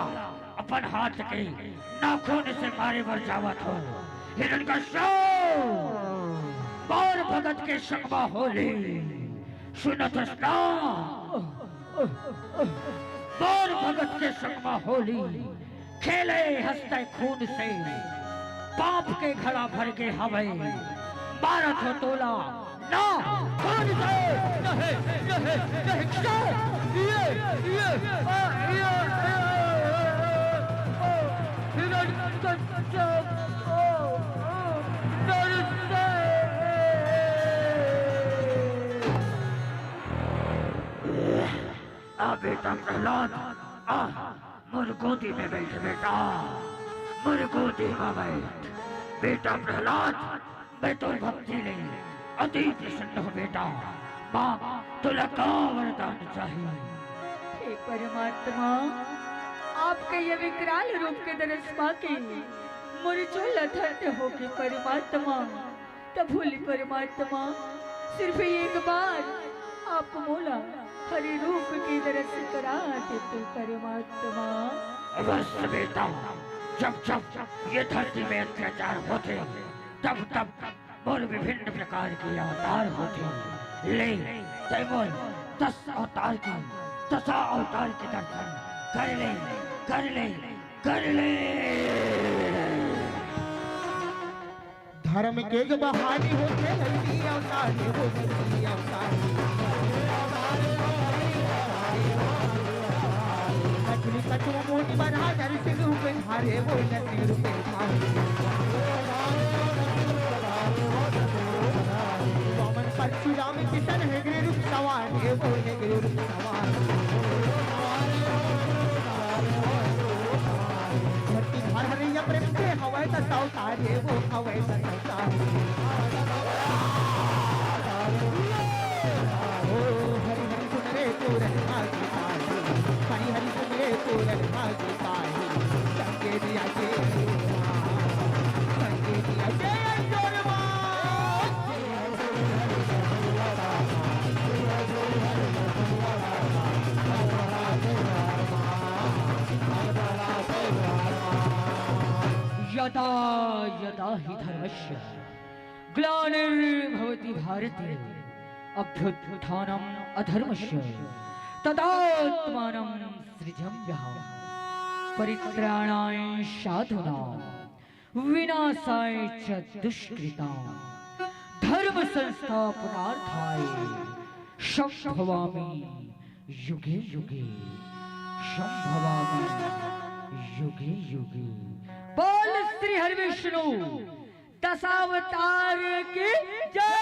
अपन हाथ के नाखून से मारे बर जावत हो हिरण्यकश्यप बार भगत के संगमा होली सुनत स्ना बार भगत के संगमा होली खेले हंसते खून से पाप के घड़ा भर के हवे भारत हो तोला ना कौन से नहीं नहीं नहीं ये बेटा प्रहलाद मोर गोदी में बैठ बेटा मोर गोदी में बैठ बेटा प्रहलाद मैं तो भक्ति ले अति प्रसन्न हो बेटा माँ तुला का वरदान चाहिए हे परमात्मा आपके ये विकराल रूप के दर्श पाके मुरझो लथड़ते होके परमात्मा तब भूली परमात्मा सिर्फ एक बार आप मोला हरि रूप की दर्श करा देते परमात्मा। अवश्य बेटा जब जब ये धरती में अत्याचार होते तब तब और विभिन्न प्रकार के अवतार होते ले तैमूर 10 अवतार की 10 अवतार के दर्शन कर ले कर ले कर ले। धर्म के जो बहाने होते जल्दी अवतारे वो जल्दी अवतारे कटली कटु मोटी बना नरसिंह रूप धारे वो नरसिंह रूप धारे वामन परशुराम किशन हेगड़े रूप सवार वो हेगड़े रूप सवार धरती धार हरिया प्रेम के हवाई तक अवतारे वो हवाई तक अवतारे ओ हरि हरि सुन रे पूरन भागी पाए हरि हरि सुन रे पूरन भागी पाए संगे दिया के संगे दिया के जोरमा यदा यदा हि धर्मस्य ग्लानिर्भवति भारते अभ्युत्थानम् अधर्मस्य तदात्मानं सृजाम्यहम् परित्राणाय साधूनां विनाशाय च दुष्कृतां धर्म संस्थापनार्थाय संभवामि युगे युगे संभवामि युगे युगे। बोल श्री हरि विष्णु दशावतार की जय।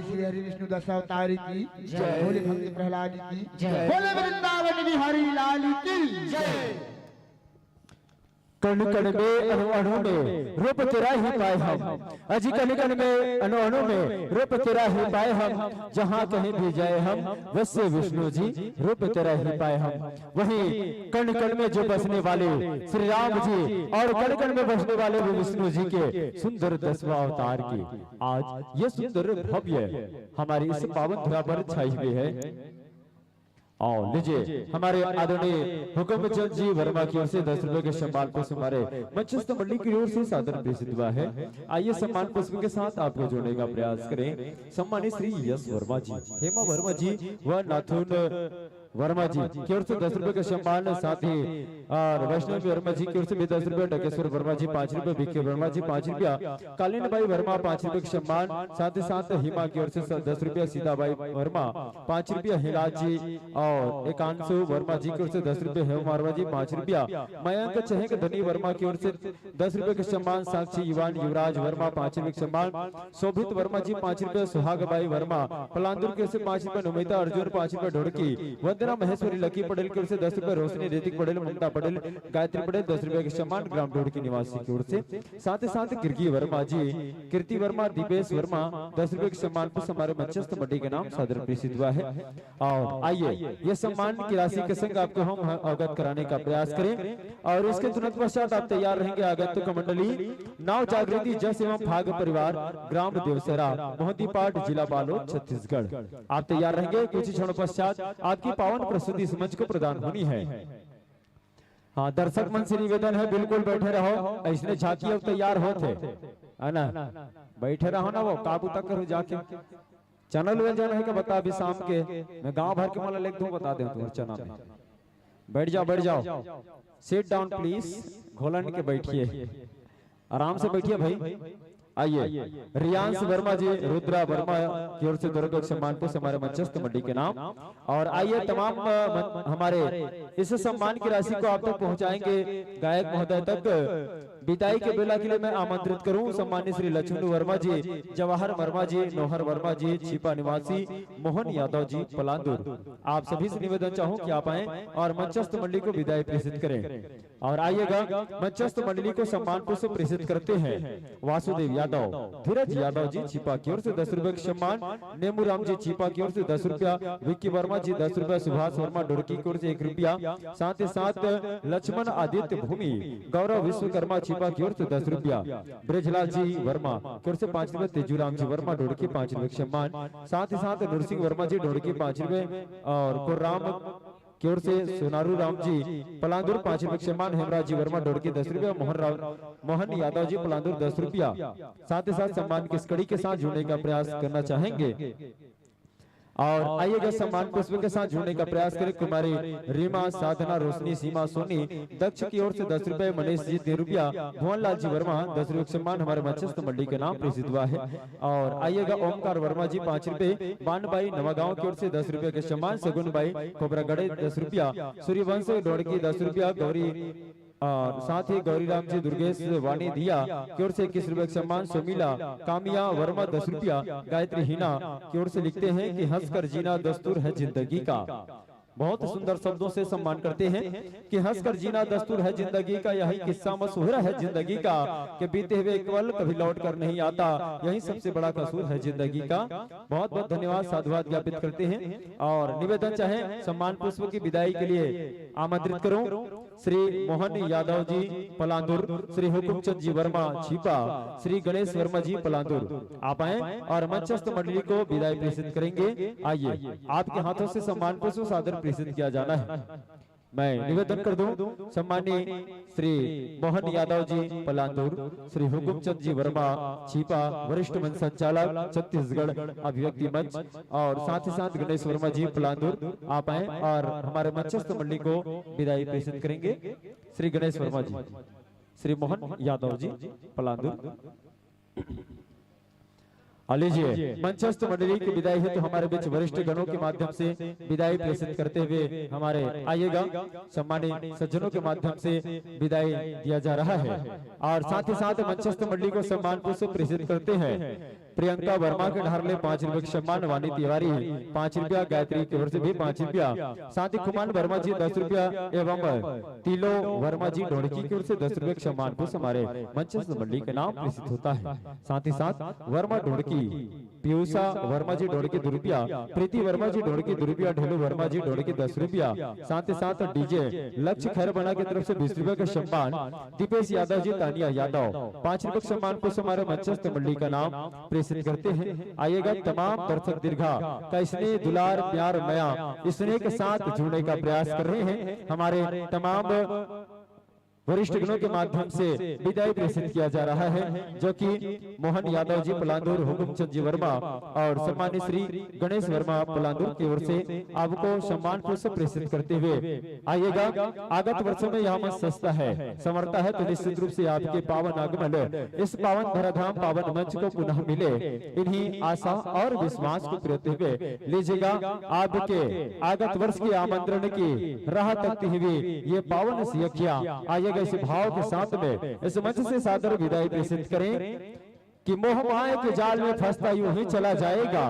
श्री हरि विष्णु दशावतारी की जय। बोले भक्त प्रहलाद की जय। बोले वृंदावन बिहारी लाल की जय। कण कण में अणु अणु में रूप तेरा ही पाए हम अजी कण कण में अणु अणु में रूप तेरा ही पाए हम जहाँ कहीं भी जाए हम वैसे विष्णु जी रूप तेरा ही पाए हम। वहीं कण कण में जो बसने वाले श्री राम जी और कण कण में बसने वाले भी विष्णु जी के सुंदर 10वां अवतार की आज ये सुंदर भव्य हमारी इस पावन धरा पर छाई हुई है। और लीजिए हमारे आदरणीय हुकुमचंद जी वर्मा की ओर से 10 रुपए के सम्मान पुष्प हमारे मंचस्थ मंडली की ओर से सादर प्रेषित हुआ है। आइए सम्मान पुष्प के साथ आपको जोड़ने का प्रयास करें। सम्मानित श्री यश वर्मा जी, हेमा वर्मा जी व नाथुन वर्मा जी की ओर से 10 रुपए का सम्मान, साथ ही और वैष्णवी वर्मा जी की ओर से भी 10 रुपए, डकेश्वर वर्मा जी 5 रुपए, बीके वर्मा जी 5 रुपया, कालीन भाई वर्मा 5 रुपए का सम्मान, साथ ही साथ हिमा की ओर से 10 रुपया, सीता भाई वर्मा 5 रुपया, हिराज जी और एकांशु वर्मा जी की ओर से 10 रुपए, हेम वर्मा जी 5 रुपया, मयंक चहेंग धनी वर्मा की ओर से 10 रुपए का सम्मान, साक्षी युवान युवराज वर्मा 5 रुपए का सम्मान, शोभित वर्मा जी 5 रुपए, सुहाग भाई वर्मा पलांदुर की ओर से 5 रुपए, नमिता अर्जुन 5 रुपए, ढोड़की वंदना महेश्वरी लकी पटेल की ओर से 10 रुपए, रोशनी ऋतिक पटेल, ममता पटेल, गायत्री पटेल 10 रुपए के सम्मान ग्राम ढोड़की निवासी की ओर से, साथ ही साथ कीर्ति वर्मा जी, कीर्ति वर्मा, दीपेश वर्मा 10 रुपए के सम्मान पर हमारे मंचस्थ मंडी के नाम सादर प्रेषित हुआ है। और आइए ये सम्मान की राशि के संग आपको हम अवगत कराने का प्रयास करें और इसके तुरंत पश्चात आप तैयार रहेंगे। आगंतुक मंडली नाव जागृति जस एवं भाग परिवार ग्राम देवसरा मोहती पाट जिला बालोद छत्तीसगढ़, आप तैयार रहेंगे। कुछ क्षण पश्चात आपकी पावन प्रस्तुति समझ को प्रदान होनी है। हाँ, दर्शक मन से निवेदन है बिल्कुल बैठे रहो, ऐसने झांकी अब तैयार होते है ना, बैठे रहो ना, वो काबू तक करो जाके चैनल में जाना है कि बता अभी शाम के मैं गांव भर के माला लिख दूं, बता दे तुम्हारे चैनल में। बैठ जाओ, सिट डाउन प्लीज, घोलन के बैठिए, आराम से बैठिए भाई। आइए रियांश वर्मा जी रुद्रा वर्मा की ओर से दुर्ग सम्मान को हमारे मंचस्थ मंडी के नाम। और आइए तमाम हमारे इस सम्मान की राशि को आप तक पहुंचाएंगे गायक महोदय तक। विदाई के बेला के लिए मैं आमंत्रित करूं सम्मानित श्री लक्ष्मण वर्मा जी, जवाहर वर्मा जी, नौहर वर्मा जी, छिपा निवासी, मोहन यादव जी पलांदुर। आप सभी से निवेदन चाहूं कि आप आए और मंचस्थ मंडली को विदाई प्रेषित करें। और आइएगा मंचस्थ मंडली को सम्मान पुष्प प्रेषित करते हैं वासुदेव यादव, धीरज यादव जी छिपा की ओर से 10 रुपए का सम्मान, नेमू राम जी छिपा की ओर से 10 रुपया, विक्की वर्मा जी 10 रुपया, सुभाष वर्मा डुड़की की ओर से 1 रुपया, साथ ही साथ लक्ष्मण आदित्य भूमि, गौरव विश्वकर्मा छिपा की ओर से 10 रुपया, ब्रजलाल जी वर्मा की ओर से 5 रुपए, तेजूराम जी वर्मा डुड़की 5 रुपए का सम्मान, साथ ही साथ नरसिंह वर्मा जी डुड़की 5 रुपए, और कुर्राम की ओर से सोनारू राम जी पलांदुर 5 रुपए सम्मान, हेमराज जी वर्मा डोड़की 10 रुपया, मोहन यादव जी पलांदुर 10 रुपया। साथ ही साथ सम्मान की कड़ी के साथ जुड़ने का प्रयास करना चाहेंगे। और आइएगा सम्मान पुष्प के साथ जुड़ने का प्रयास करें कुमारी रीमा, साधना, रोशनी, सीमा, सोनी, दक्ष की ओर से 10 रुपए, मनीष जी 3 रुपया, भुवनलाल जी वर्मा 10 रुपए सम्मान हमारे मंचस्थ मंडी के नाम प्रेषित हुआ है। और आइएगा ओमकार वर्मा जी 5 रुपए, बानबाई नवागांव की ओर से 10 रुपए के सम्मान, सगुन बाई खोबरागढ़े 10 रुपया, सूर्यवंश डोड़की 10 रुपया, गौरी और साथ ही गौरीराम जी दुर्गेश वाणी दिया की ओर से 21 रुपए का सम्मान, सोमिला कामिया वर्मा 10 रुपया, गायत्री हिना की ओर से लिखते हैं कि हंसकर जीना दस्तूर है जिंदगी का। बहुत सुंदर शब्दों से सम्मान करते हैं कि हंसकर जीना दस्तूर है जिंदगी का, यही किस्सा मशहूर है जिंदगी का, कि बीते हुए एक पल कभी लौट कर नहीं आता, यही सबसे बड़ा कसूर है जिंदगी का। बहुत बहुत धन्यवाद, साधुवाद ज्ञापित करते हैं। और निवेदन चाहे सम्मान पुष्प की विदाई के लिए आमंत्रित करूं श्री मोहन यादव जी पलांदुर, श्री हुकुमचंद जी वर्मा छिपा, श्री गणेश वर्मा जी पलांदुर। आप आए और मंचस्थ मंडली को विदाई प्रेषित करेंगे। आइए आपके हाथों से सम्मान पुष्प सादर प्रेषित किया जाना है। मैं निवेदन कर दूं सम्मानीय श्री मोहन यादव जी पलांदुर, श्री हुकुमचंद जी वर्मा छिपा, वरिष्ठ मंच संचालक छत्तीसगढ़ अभिव्यक्ति मंच, और साथ ही साथ गणेश वर्मा जी पलांदुर। आप आए और हमारे मंचस्थ मंडली को विदाई प्रेषित करेंगे। श्री गणेश वर्मा जी, श्री मोहन यादव जी पलांदुर। लीजिए मंचस्थ मंडली की विदाई है तो हमारे बीच वरिष्ठ गणों के माध्यम से विदाई प्रेषित करते हुए हमारे आइएगा सम्मानित सज्जनों के माध्यम से विदाई दिया जा रहा है। और साथ ही साथ मंचस्थ मंडली को सम्मान पुष्प प्रेषित करते हैं प्रियंका वर्मा के ढारले 5 रुपए सम्मान, वानी तिवारी 5 रुपया, गायत्री की ओर से भी 5 रुपया, साथ ही कुमान वर्मा जी 10 रुपया एवं तिलो वर्मा जी ढोड़की की ओर से 10 रुपए सम्मान पुष्प हमारे मंचस्थ मंडली के नाम प्रेषित होता है। साथ ही साथ वर्मा ढोड़की, पीयूषा वर्मा जी ढोड़की 2 रुपया, प्रीति वर्मा जी ढोड़की 2 रुपया, ढेलू वर्मा जी ढोड़की 10 रुपया, साथ ही साथ डीजे लक्ष्य खैर बना की तरफ से 20 रुपए का सम्मान, दीपेश यादव जी, तानिया यादव 5 रुपए सम्मान पुष्प हमारे मंचस्थ मंडली का नाम प्रेषित करते हैं। आइएगा तमाम दर्शक दीर्घा का स्नेह दुलार प्यार मया स्नेह के साथ जुड़ने का प्रयास कर रहे हैं। हमारे तमाम वरिष्ठ गणों के माध्यम से विदाई प्रेषित किया जा रहा है, जो कि मोहन यादव जी पलांदुर, हुकुमचंद जी वर्मा और सम्मानित श्री गणेश वर्मा पलांदुर की ओर से आपको सम्मान पुष्प प्रेषित करते हुए आइएगा। आगत वर्षों में यह मंच सस्ता है, समर्था है, तो निश्चित रूप से आपके पावन आगमन इस पावन धराधाम पावन मंच को पुनः मिले, इन्हीं आशा और विश्वास को करते हुए लीजिएगा आपके आगत वर्ष के आमंत्रण की राह तकती हुई ये पावन सियखिया। आइए इस भाव के साथ में इस मंच से सादर विदाई प्रेषित करें कि मोह माया के जाल में फंसता यूं ही चला जाएगा,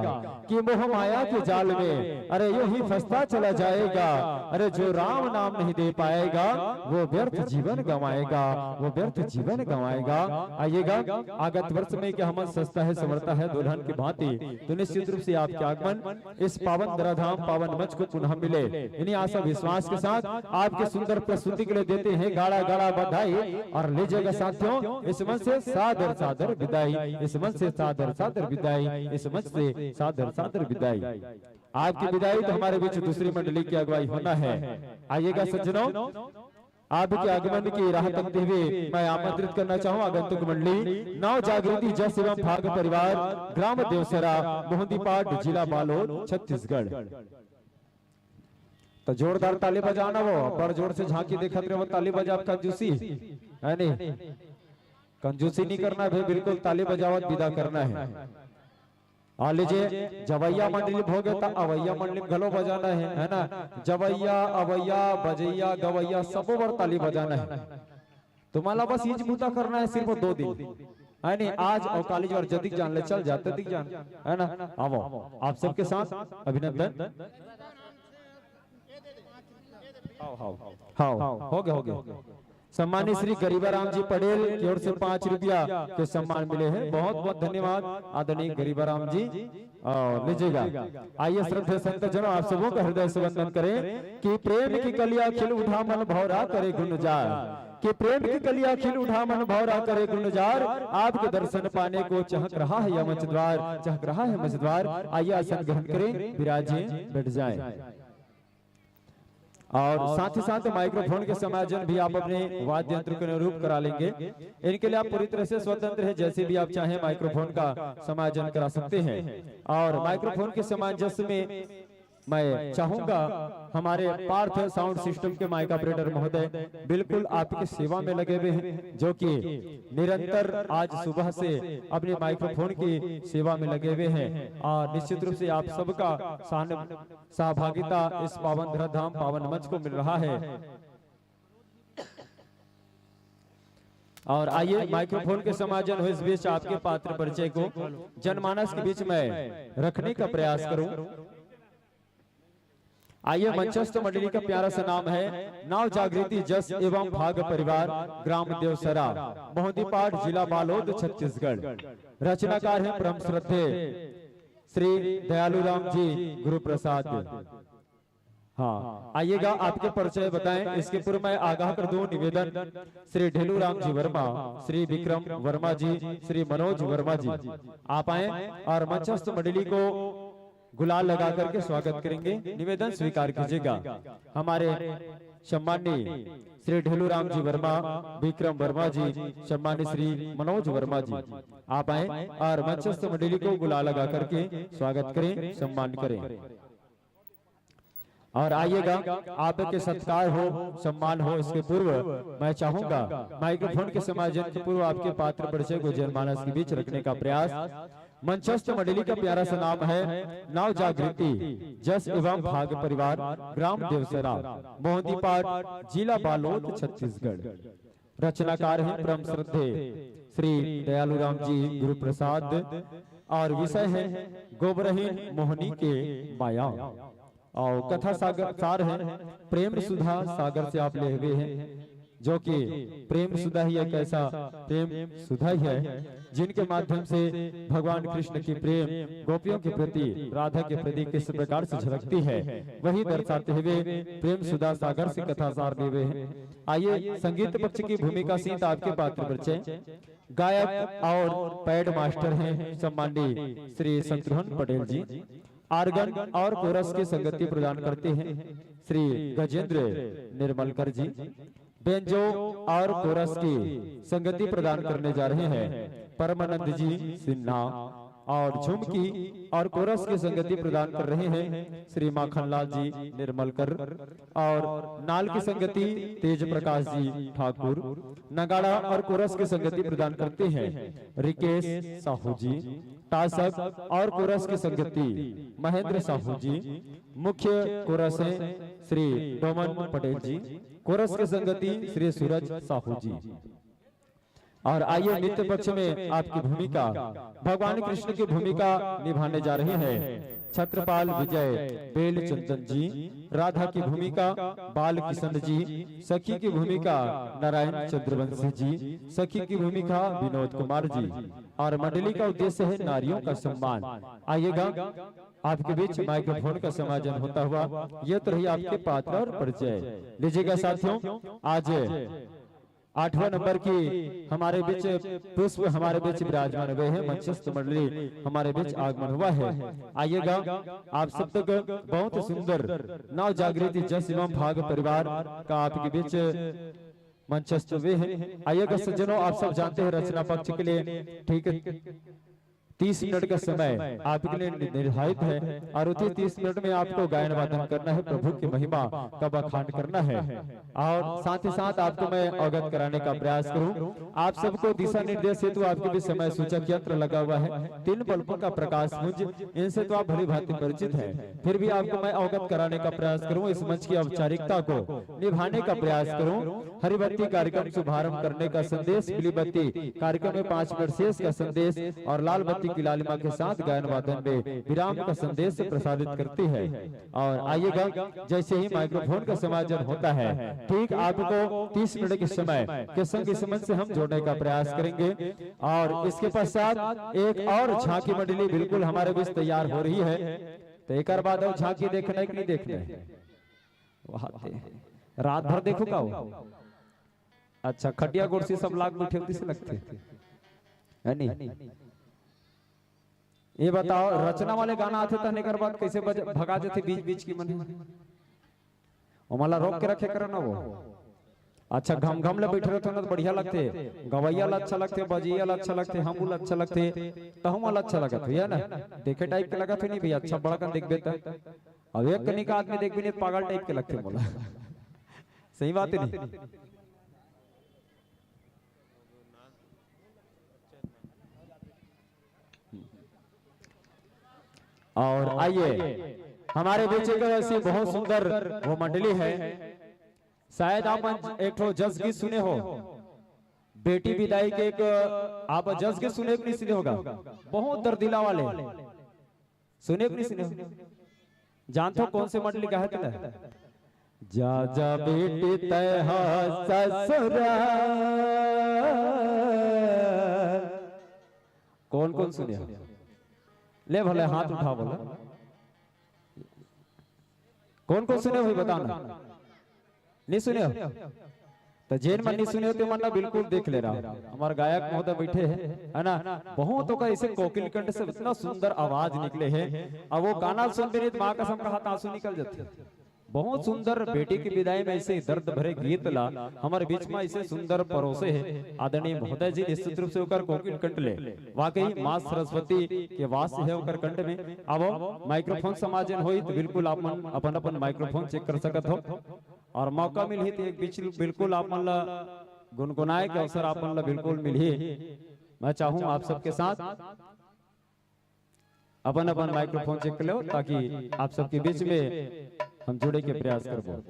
कि मोह माया के जाल में अरे यूं ही फंसता चला जाएगा, अरे जो राम नाम नहीं दे पाएगा वो व्यर्थ जीवन गंवाएगा, वो व्यर्थ जीवन गंवाएगा। आइएगा आगत वर्ष में क्या हम सस्ता है, समर्था है, दुल्हन की भांति, तो निश्चित रूप से आपके आगमन इस पावन धराधाम पावन मंच को पुनः मिले, इन्हीं आशा विश्वास के साथ आपके सुंदर प्रस्तुति के लिए देते हैं गाड़ा गाड़ा बधाई। और लीजिएगा साथियों इस मंच से सादर सादर विदाई, इस मंच से सादर सादर विदाई, इस मंच से सादर सादर विदाई। आपकी विदाई तो हमारे बीच दूसरी मंडली की अगुवाई होना है। आइएगा सज्जनों, आपके आगमन की राह तकते हुए मैं आमंत्रित करना चाहूँ आगंतुक मंडली नव जागृति जस एवं भाग परिवार, ग्राम देवसरा, मोहंदीपाट, जिला बालोद, छत्तीसगढ़। तो जोरदार ताली बजाना, वो बड़ जोर से झांकी देखा वो ताली बजा आपका जूसी है नहीं। कंजूसी नहीं करना भाई, बिल्कुल ताली बजावत विदा करना है। आ लीजिए जवैया मंडली भोग है तो अवैया मंडली गलो बजाना है ना। जवैया अवैया बजैया गवैया सबो बार ताली बजाना है। तुम्हारा बस ये मुद्दा करना है सिर्फ 2 दिन है नहीं, आज और कॉलेज और जल्दी जान ले चल जाते दिख जान है ना। आओ आप सबके साथ अभिनंदन। हाँ हो गया। सम्मानित श्री गरीबाराम जी पटेल की ओर से 5 रुपया के सम्मान मिले हैं। बहुत बहुत धन्यवाद आदरणीय गरीबाराम जी। लीजिएगा। आइए श्रद्धेय संतजनों आप सबों का हृदय से वंदन करें कि प्रेम की कलिया खिल उठा मन भौरा करे गुलजार, कि प्रेम की कलिया खिल उठा मन भौरा करे गुलजार। आपके दर्शन पाने को चहक रहा है यह मंच द्वार, चहक रहा है मंच द्वार। आइए आसन ग्रहण करें, विराजें, बैठ जाएं। और साथ ही साथ माइक्रोफोन के समायोजन भी आप अपने वाद्य यंत्र के अनुरूप करा लेंगे। इनके लिए आप पूरी तरह से स्वतंत्र है, जैसे भी आप चाहें माइक्रोफोन का समायोजन करा सकते हैं। और माइक्रोफोन के सामंजस्य में मैं चाहूंगा हमारे पार्थ साउंड सिस्टम के माइक ऑपरेटर महोदय बिल्कुल आपकी सेवा में लगे हुए हैं, जो कि निरंतर आज सुबह से अपने माइक्रोफोन की सेवा में लगे हुए हैं। और निश्चित रूप से आप सबका सहभागिता इस पावन धराधाम पावन मंच को मिल रहा है। और आइए माइक्रोफोन के समायोजन हो इस बीच आपके पात्र परिचय को जनमानस के बीच में रखने का प्रयास करूं। आइए मंचस्थ मंडली का प्यारा सा नाम है नाव जागृति जस एवं भाग परिवार, ग्राम देवसरा, मोहदीपाट, जिला बालोद, छत्तीसगढ़। रचनाकार हैं परम श्रद्धेय श्री दयालु राम जी गुरु प्रसाद। हाँ आइएगा, आपके परिचय बताएं। इसके पूर्व मैं आगाह कर दूं निवेदन श्री ढेलू राम जी वर्मा, श्री विक्रम वर्मा जी, श्री मनोज वर्मा जी आप आए और मंचस्थ मंडली को गुलाल लगा करके स्वागत करेंगे। निवेदन स्वीकार कीजिएगा। हमारे सम्माननीय श्री ढेलू राम जी वर्मा, विक्रम वर्मा जी, सम्मानित श्री मनोज वर्मा जी आप आए और मंचस्थ मंडली को गुलाल लगा करके स्वागत करें, सम्मान करें। और आइएगा, आपके सत्कार हो, सम्मान हो। इसके पूर्व मैं चाहूंगा माइक्रोफोन के समायोजन के पूर्व आपके पात्र परिचय को जनमानस के बीच रखने का प्रयास। मंचस्थ मंडली का प्यारा सा नाम है नाव जागृति जस एवं भाग परिवार, ग्राम देवसरा, मोहदीपाट, जिला बालोद, छत्तीसगढ़। रचनाकार हैं परम श्रद्धेय श्री दयालु राम जी गुरु प्रसाद। और विषय है गोबरहीन मोहनी के माया। और कथा सागर है प्रेम सुधा सागर से आप ले हुए हैं, जो कि प्रेम सुधा ही एक ऐसा प्रेम सुधा ही है जिनके माध्यम से भगवान कृष्ण की प्रेम गोपियों के प्रति, राधा के प्रति किस प्रकार से झलकती है वही दर्शाते हुए प्रेम सुधा सागर से कथा सार ले हुए हैं। आइए संगीत पक्ष की भूमिका सीत आपके पात्र परिचय। गायक और पैड मास्टर हैं सम्माननीय श्री शत्रुघ्न पटेल जी। आर्गन और कोरस की संगति प्रदान करते हैं श्री गजेंद्र निर्मलकर जी। बेंजो और कोरस की संगति प्रदान करने जा रहे हैं परमानंद जी सिन्हा। और झुमकी और कोरस की संगति प्रदान कर रहे हैं श्री माखनलाल जी निर्मलकर। और नाल की संगति तेज प्रकाश जी ठाकुर। नगाड़ा और कोरस की संगति प्रदान करते हैं रिकेश साहू जी। तासक और कोरस की संगति महेंद्र साहू जी। मुख्य कोरस हैं श्री डोमन पटेल जी। कोरस की संगति श्री सूरज साहू जी। और आइए नित्य पक्ष में आपकी भूमिका भगवान कृष्ण की भूमिका निभाने जा रहे हैं छत्रपाल विजय बेल चंदन जी। राधा की भूमिका बाल किशन जी। सखी की भूमिका नारायण चंद्रवंशी जी। सखी की भूमिका विनोद कुमार जी। और मंडली का उद्देश्य है नारियों का सम्मान। आइएगा, आपके बीच माइक्रोफोन का समायोजन होता हुआ यह तो रही आपके पात्र और परिचय। लीजिएगा साथियों, आज 8वां नंबर की हमारे बीच पुष्प हमारे बीच विराजमान हुए हैं। मंचस्थ मंडली हमारे बीच आगमन हुआ है। आइएगा, आप सब तक बहुत सुंदर नाव जागृति जस एवं भाग परिवार का आपके बीच मंचस्थ हुए हैं। आइएगा सज्जनों, आप सब जानते हैं रचना पक्ष के लिए ठीक 30 मिनट का समय आपके लिए निर्धारित है और उसी 30 मिनट में आपको गायन वादन करना है, प्रभु की महिमा का बखान करना है और साथ ही साथ आपको मैं अवगत कराने का प्रयास करूं। आप सबको दिशा निर्देश हेतु आपके भी समय सूचक यंत्र लगा हुआ है, 3 बल्बों का प्रकाश पुंज, इनसे तो आप भली भांति परिचित हैं, फिर भी आपको मैं अवगत कराने का प्रयास करूं, इस मंच की औपचारिकता को निभाने का प्रयास करूं। हरिबत्ती कार्यक्रम शुभारंभ करने का संदेश, बिली बत्ती कार्यक्रम में 5 मिनट शेष का संदेश और लाल बत्ती की लालिमा के साथ गायन वादन में विराम का संदेश प्रसारित करती है। और आइएगा, जैसे ही माइक्रोफोन का समायोजन होता है ठीक आपको 30 मिनट के समय के संग इस मंच से हम जोड़ने का प्रयास करेंगे और इसके पश्चात एक और झांकी मंडली बिल्कुल हमारे बीच तैयार हो रही है। तो एक बाद और झांकी देखना है कि नहीं देखना है? रात भर देखूंगा वो। अच्छा, खटिया कुर्सी सब लाख बैठे होती से लगते है नहीं? ये बताओ, रचना वाले गाना आते तने कर बाद कैसे भगा जाते बीच बीच की मने ओमाला रोक के रखे करो ना वो। अच्छा, घम घम ले बैठे रहते ना तो बढ़िया लगते, गवैया ला अच्छा लगते, बजिया ला अच्छा लगते, हम अच्छा लगते, तो हम वाला अच्छा लगत है ना, देखे टाइप के लगत है नहीं भैया, अच्छा बड़ा कन देख बेटा। अब एक कनी का आदमी देख भी नहीं पागल टाइप के लगते बोला। सही बात है नहीं? और आइए, हमारे बीच एक ऐसी बहुत सुंदर वो मंडली है, शायद आप एक तो जज गीत सुने हो, बेटी विदाई के एक आप जज गीत सुने कि नहीं सुने होगा, बहुत दर्दिला वाले सुने कि नहीं सुने हो? जानते हो कौन से मंडली का है तुमने? जा जा बेटी तय ससुरा, कौन कौन सुने हो? ले भले हाथ उठा बोला, कौन कौन सुने हुई बताना? नहीं सुने हो? तो जेन मन नहीं सुने हो तो मन बिल्कुल देख ले रहा। हमारे गायक महोदय बैठे हैं, है ना, बहुत का ऐसे कोकिल कंठ से इतना सुंदर आवाज निकले हैं, अब वो गाना सुन भी नहीं माँ कसम का हाथ आंसू निकल जाते। बहुत सुंदर बेटी की विदाई में ऐसे दर्द भरे गीत ला हमारे बीच में ऐसे सुंदर परोसे है आदरणीय महोदय जी, निश्चित रूप से होकर कोकिल कंठ ले वाकई माँ सरस्वती के वास है होकर कंठ में। अब माइक्रोफोन समाजन हो तो बिल्कुल आप अपन अपन माइक्रोफोन चेक कर सकत हो और मौका मिली तो एक बीच बिल्कुल आप मन गुनगुनाए के अवसर आप मन बिल्कुल मिली। मैं चाहूँ आप सबके साथ अपन अपन माइक्रोफोन चेक कर लो ताकि आप सबके बीच में हम जुड़े के प्रयास करबो।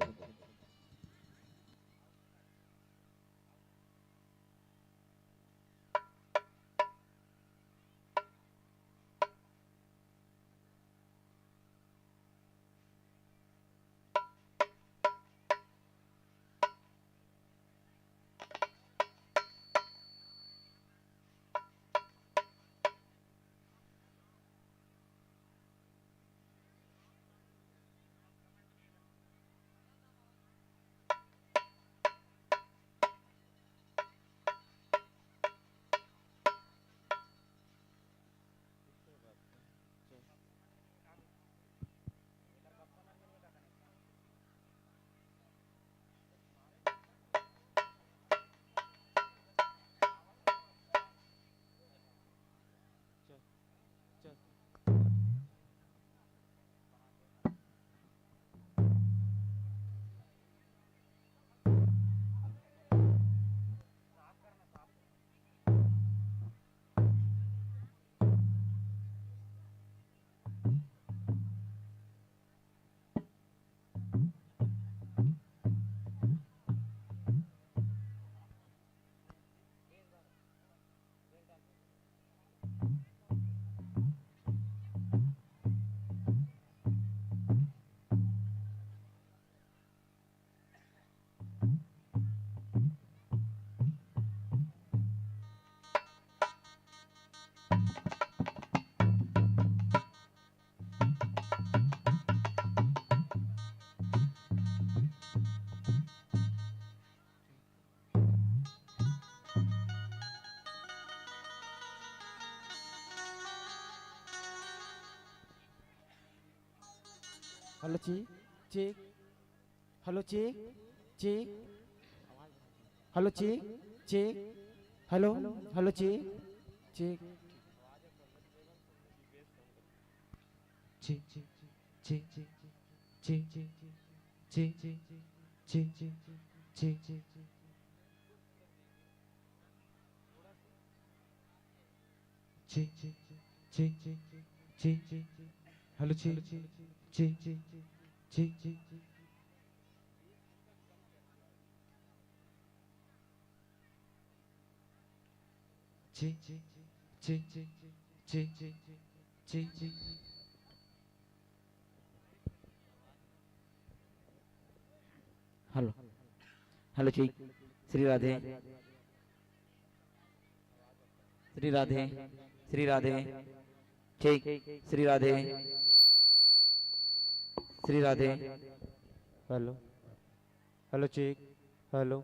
Hello check check, hello check check, hello check check, hello hello check check. Hello hello hello जी, श्री राधे श्री राधे श्री राधे, ठीक, Shri Radhe Shri Radhe. Hello hello check, hello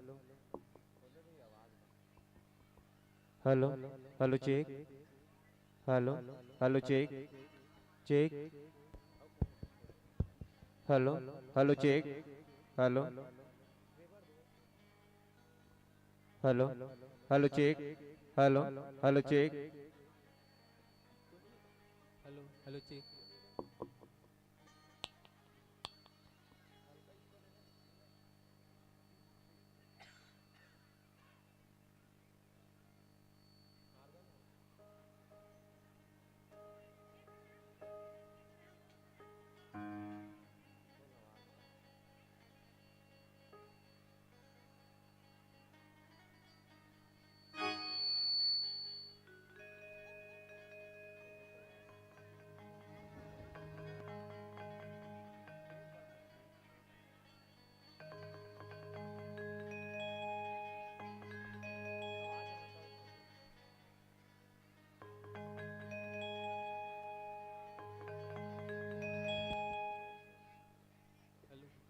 hello hello check, hello hello check check, hello hello check, hello hello hello check, hello hello check, hello hello check.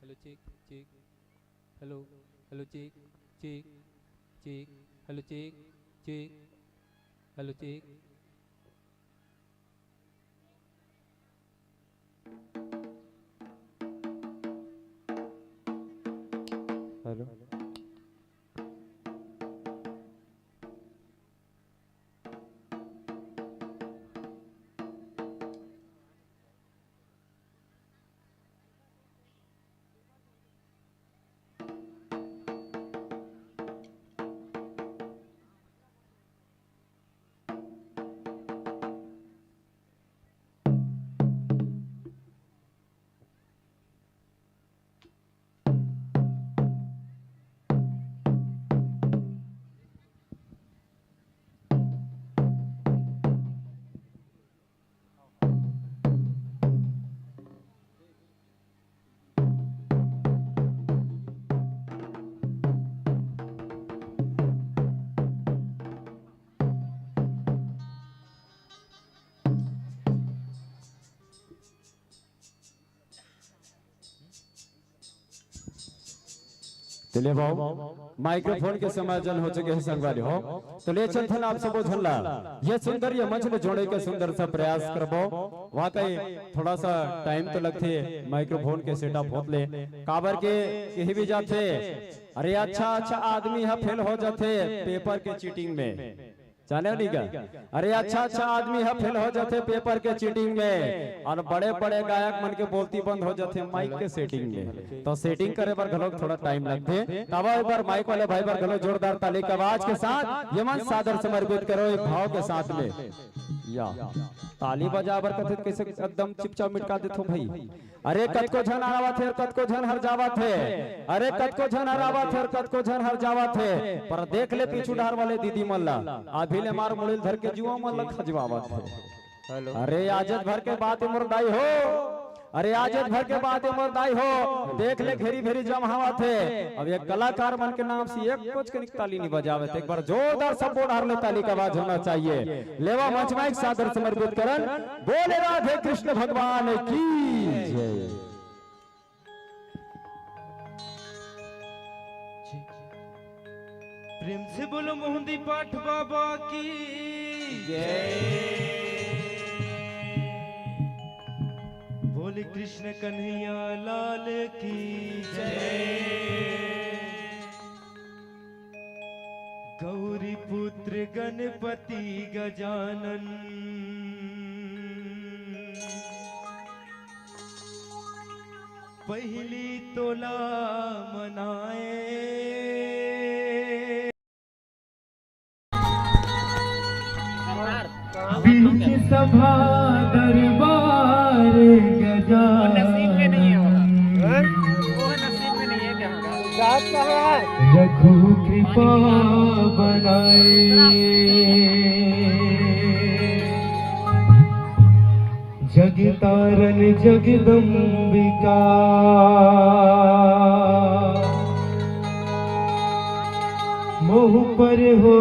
Hello check check, hello hello check check check, hello check check, hello check. Hello चलिए भाव microphone के समायोजन हो चुके हैं संगवारी हो तो ले चलथन आप सबो झल्ला ये सुंदर ये मंच में जोड़े के सुंदर सा प्रयास करबो वाकई थोड़ा सा टाइम तो लगथे माइक्रोफोन के सेटअप होत ले काबर के कहीं भी जाते अरे अच्छा अच्छा आदमी है फेल हो जाते पेपर के चीटिंग में जाने नहीं का अरे अच्छा अच्छा आदमी है फेल हो जाते पेपर के चीटिंग में और बड़े बड़े गायक मन के बोलती बंद हो जाते माइक के सेटिंग में तो सेटिंग करे पर घलोक थोड़ा टाइम लगते तब एक बार माइक वाले भाई पर घलो जोरदार ताली की आवाज के साथ ये मन सादर समर्पित करो एक भाव के साथ में या ताली बजाबर कथित कैसे एकदम चिपचाप मिटका देथो भाई अरे कत को झन आवा थे कत को झन हर जावा थे अरे कत को झन हरावा थे कत को झन हर जावा थे पर देख ले पीछू डार वाले दीदी मल्ला अभी ले मार मुड़िल धर के जुआ मल्ला खजवावा थे अरे आजत भर के बात मुर्दाई हो अरे आजत भर के बात मुर्दाई हो देख ले घेरी भेरी जमहावा थे अब एक कलाकार मन के नाम से एक कुछ कनिक ताली नहीं बजावे थे एक बार जोरदार सब बोढ़ ले ताली का आवाज होना चाहिए लेवा मंच में एक सादर समर्पित करन बोले राधे कृष्ण भगवान की जय प्रेम से बोलो मोहंदी पाठ बाबा की जय। बोले कृष्ण कन्हैया लाल की जय। गौरी पुत्र गणपति गजानन पहली तोला मनाए बीच सभा दरबार गजा रघु कृपा बनाए जगतारन जगदम्बिका मोह पर हो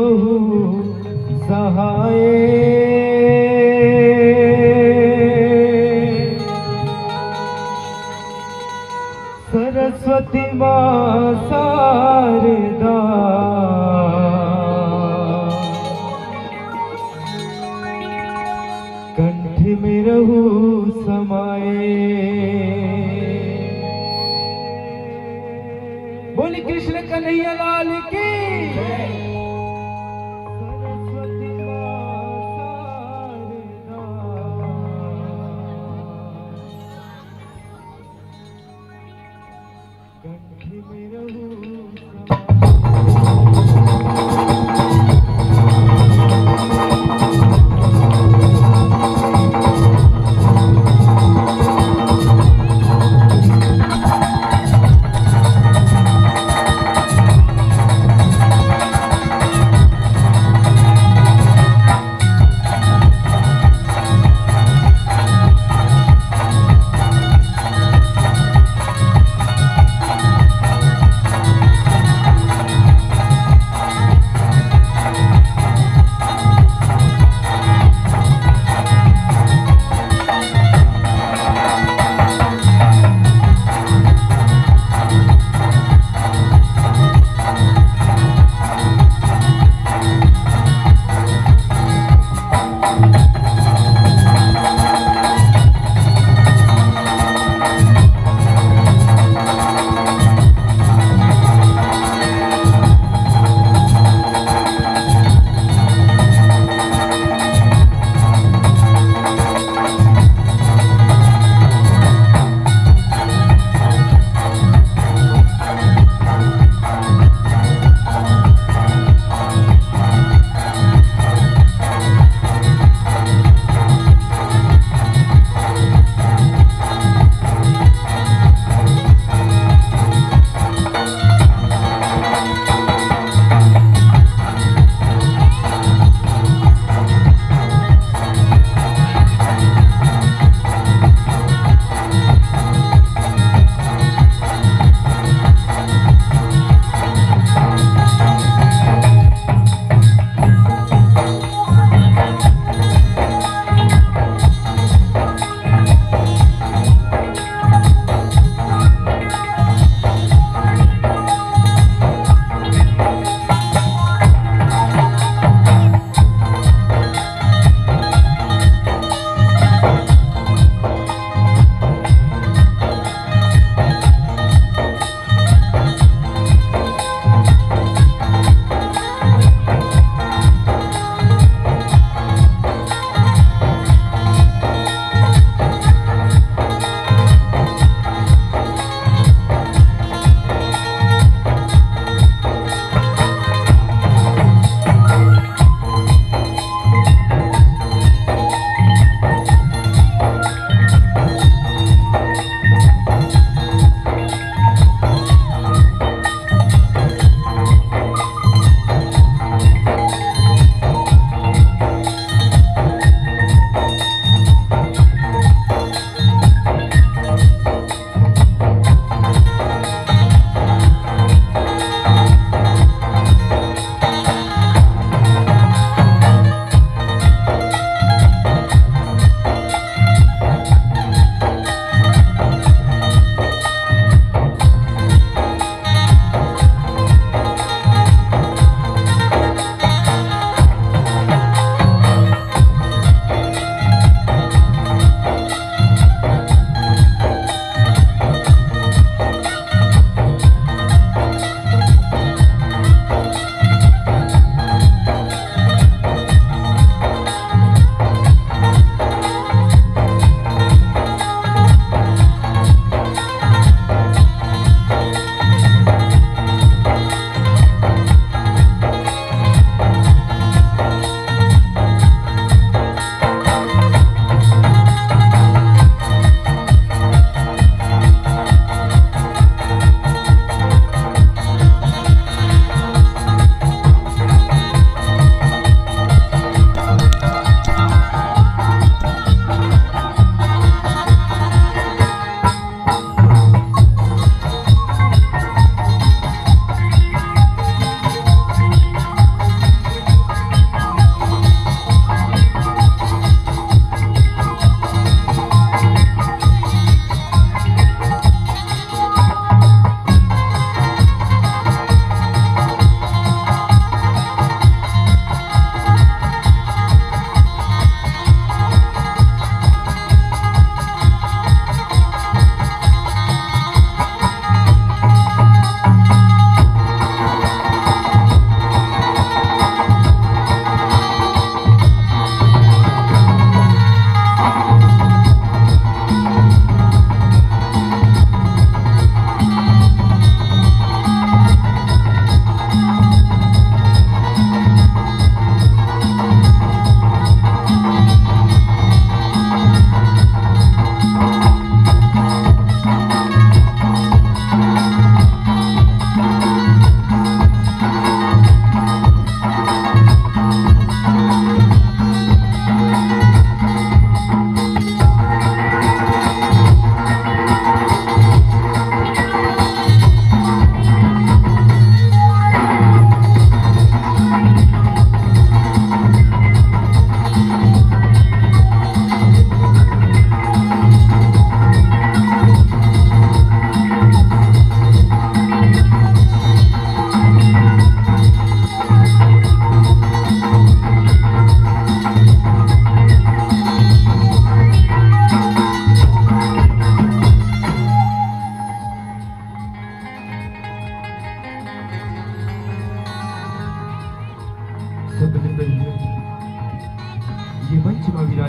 सहाय सरस्वती माँ शारदा कंठ में रहू समाए। बोली कृष्ण कन्हैया लाल की सरस्वती माँ शारदा कंठ में रहू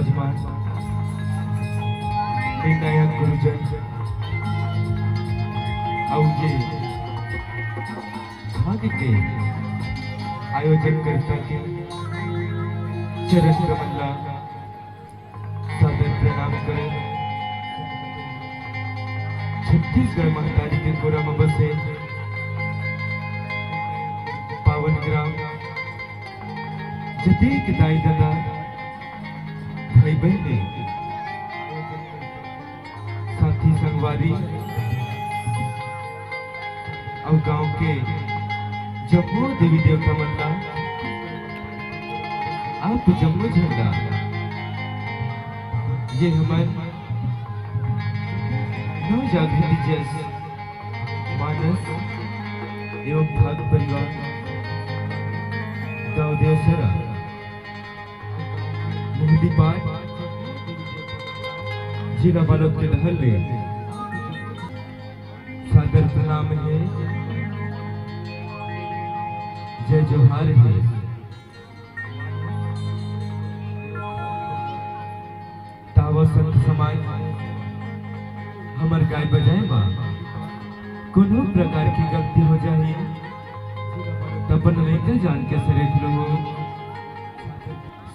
विराजमान निर्णायक गुरुजन अवजे भाग्य के आयोजन करता के चरण कमला सादर प्रणाम करें। छत्तीसगढ़ महतारी के गोरा में बसे पावन ग्राम जतेक दाई दादा भाई बहने साथी संगवारी और गांव के जम्मू देवी देवता मंडला आप जम्मू झंडा ये हमारे नवजागृति जस मानस एवं भाग परिवार गांव देवसरा मुहदी पाठ जिला बालोद के लहर में सादर प्रणाम है, जय जोहार है। तावा संत समाज हमर गाय बजाए माँ कोनो प्रकार की गलती हो जाए तपन लेकर जान के सरेख लो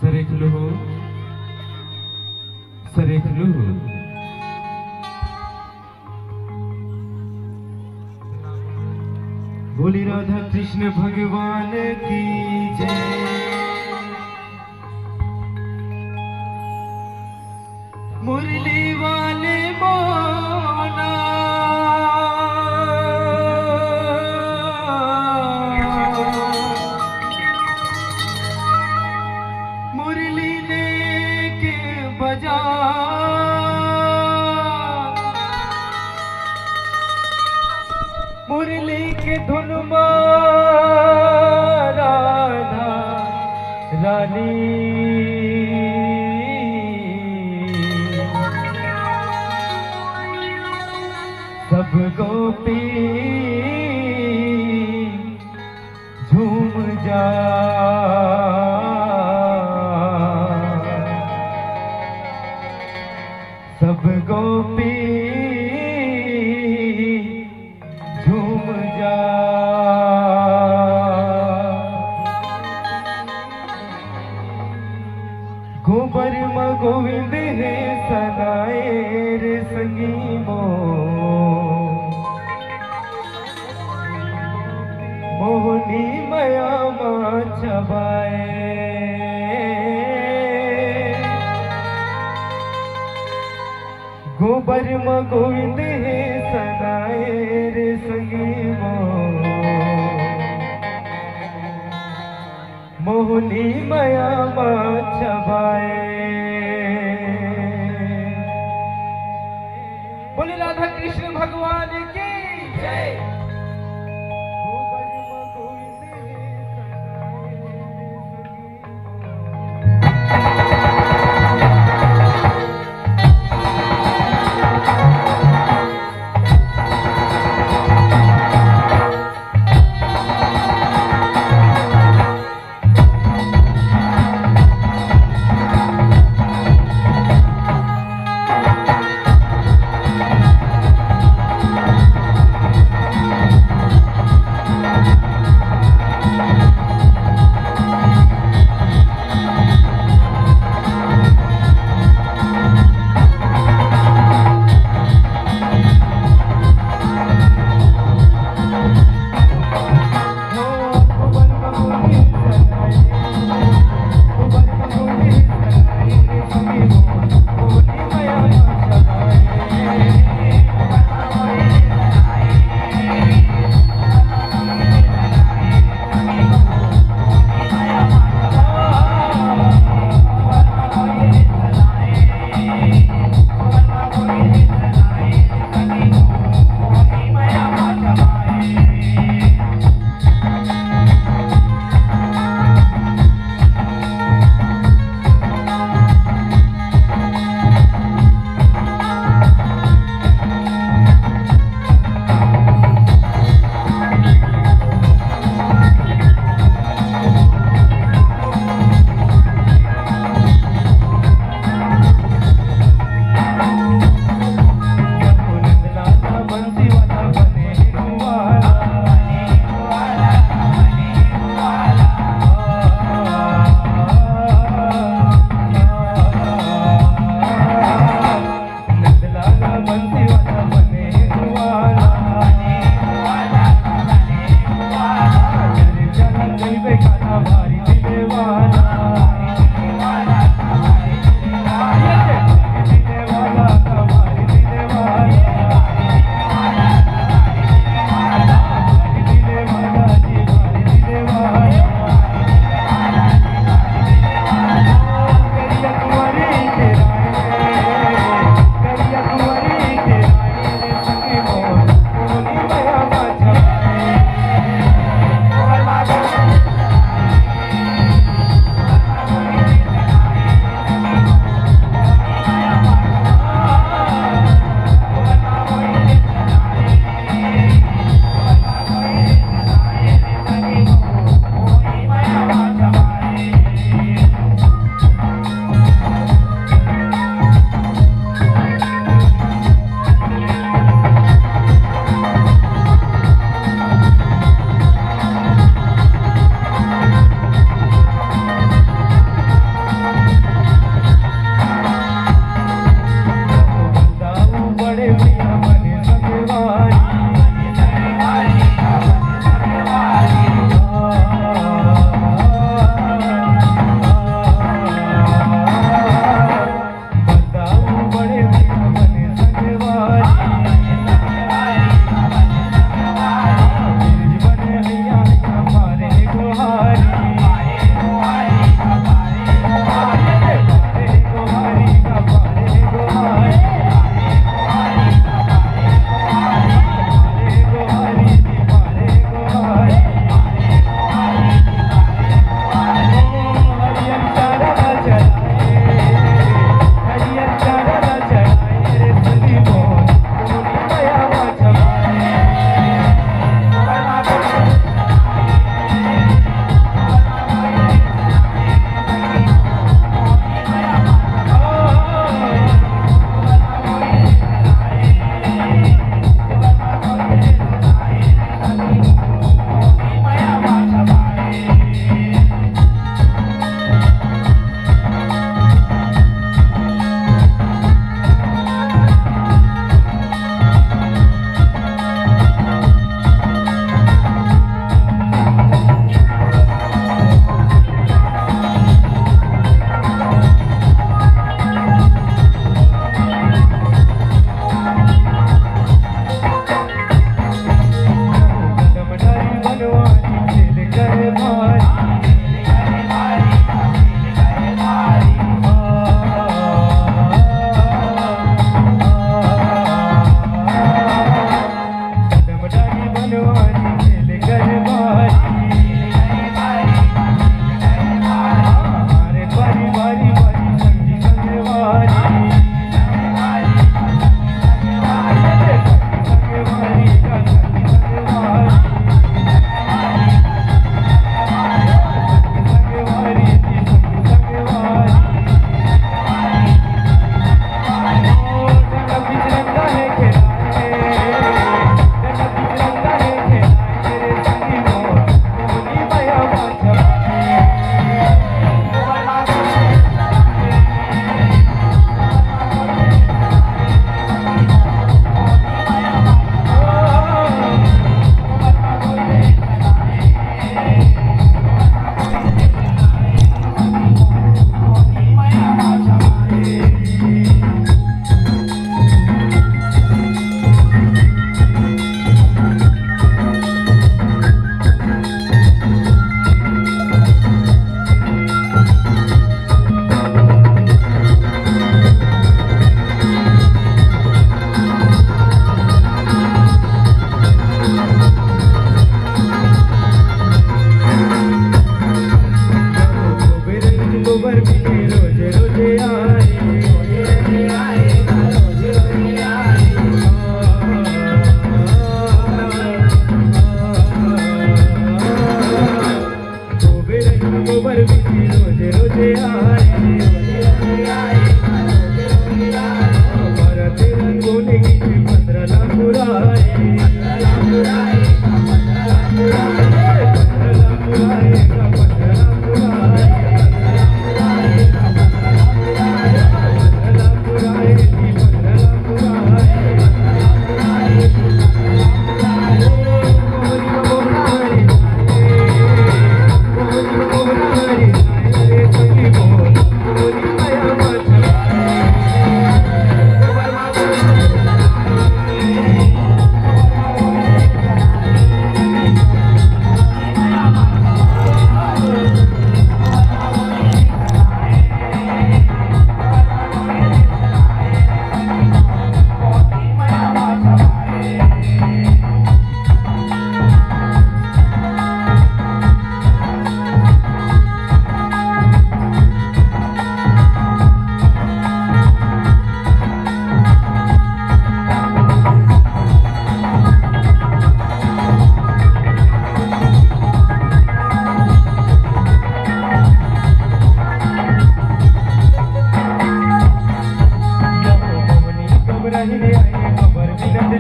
सरेख लो सरेख लो। बोली राधा कृष्ण भगवान की जय। मुरली वाले मोना मुरली लेके बजा मुरली के धुन राधा रानी सब गोपी झूम जा सब गोपी झूम जा। गोबर म गोविंद है सनाए रे संगी मो मोहनी मया माँ छबाए गोबर म गोविंद है सनाए रे संगी मो मोहनी मया माँ छबाए। बोले राधा कृष्ण भगवान की जय।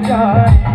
Bye.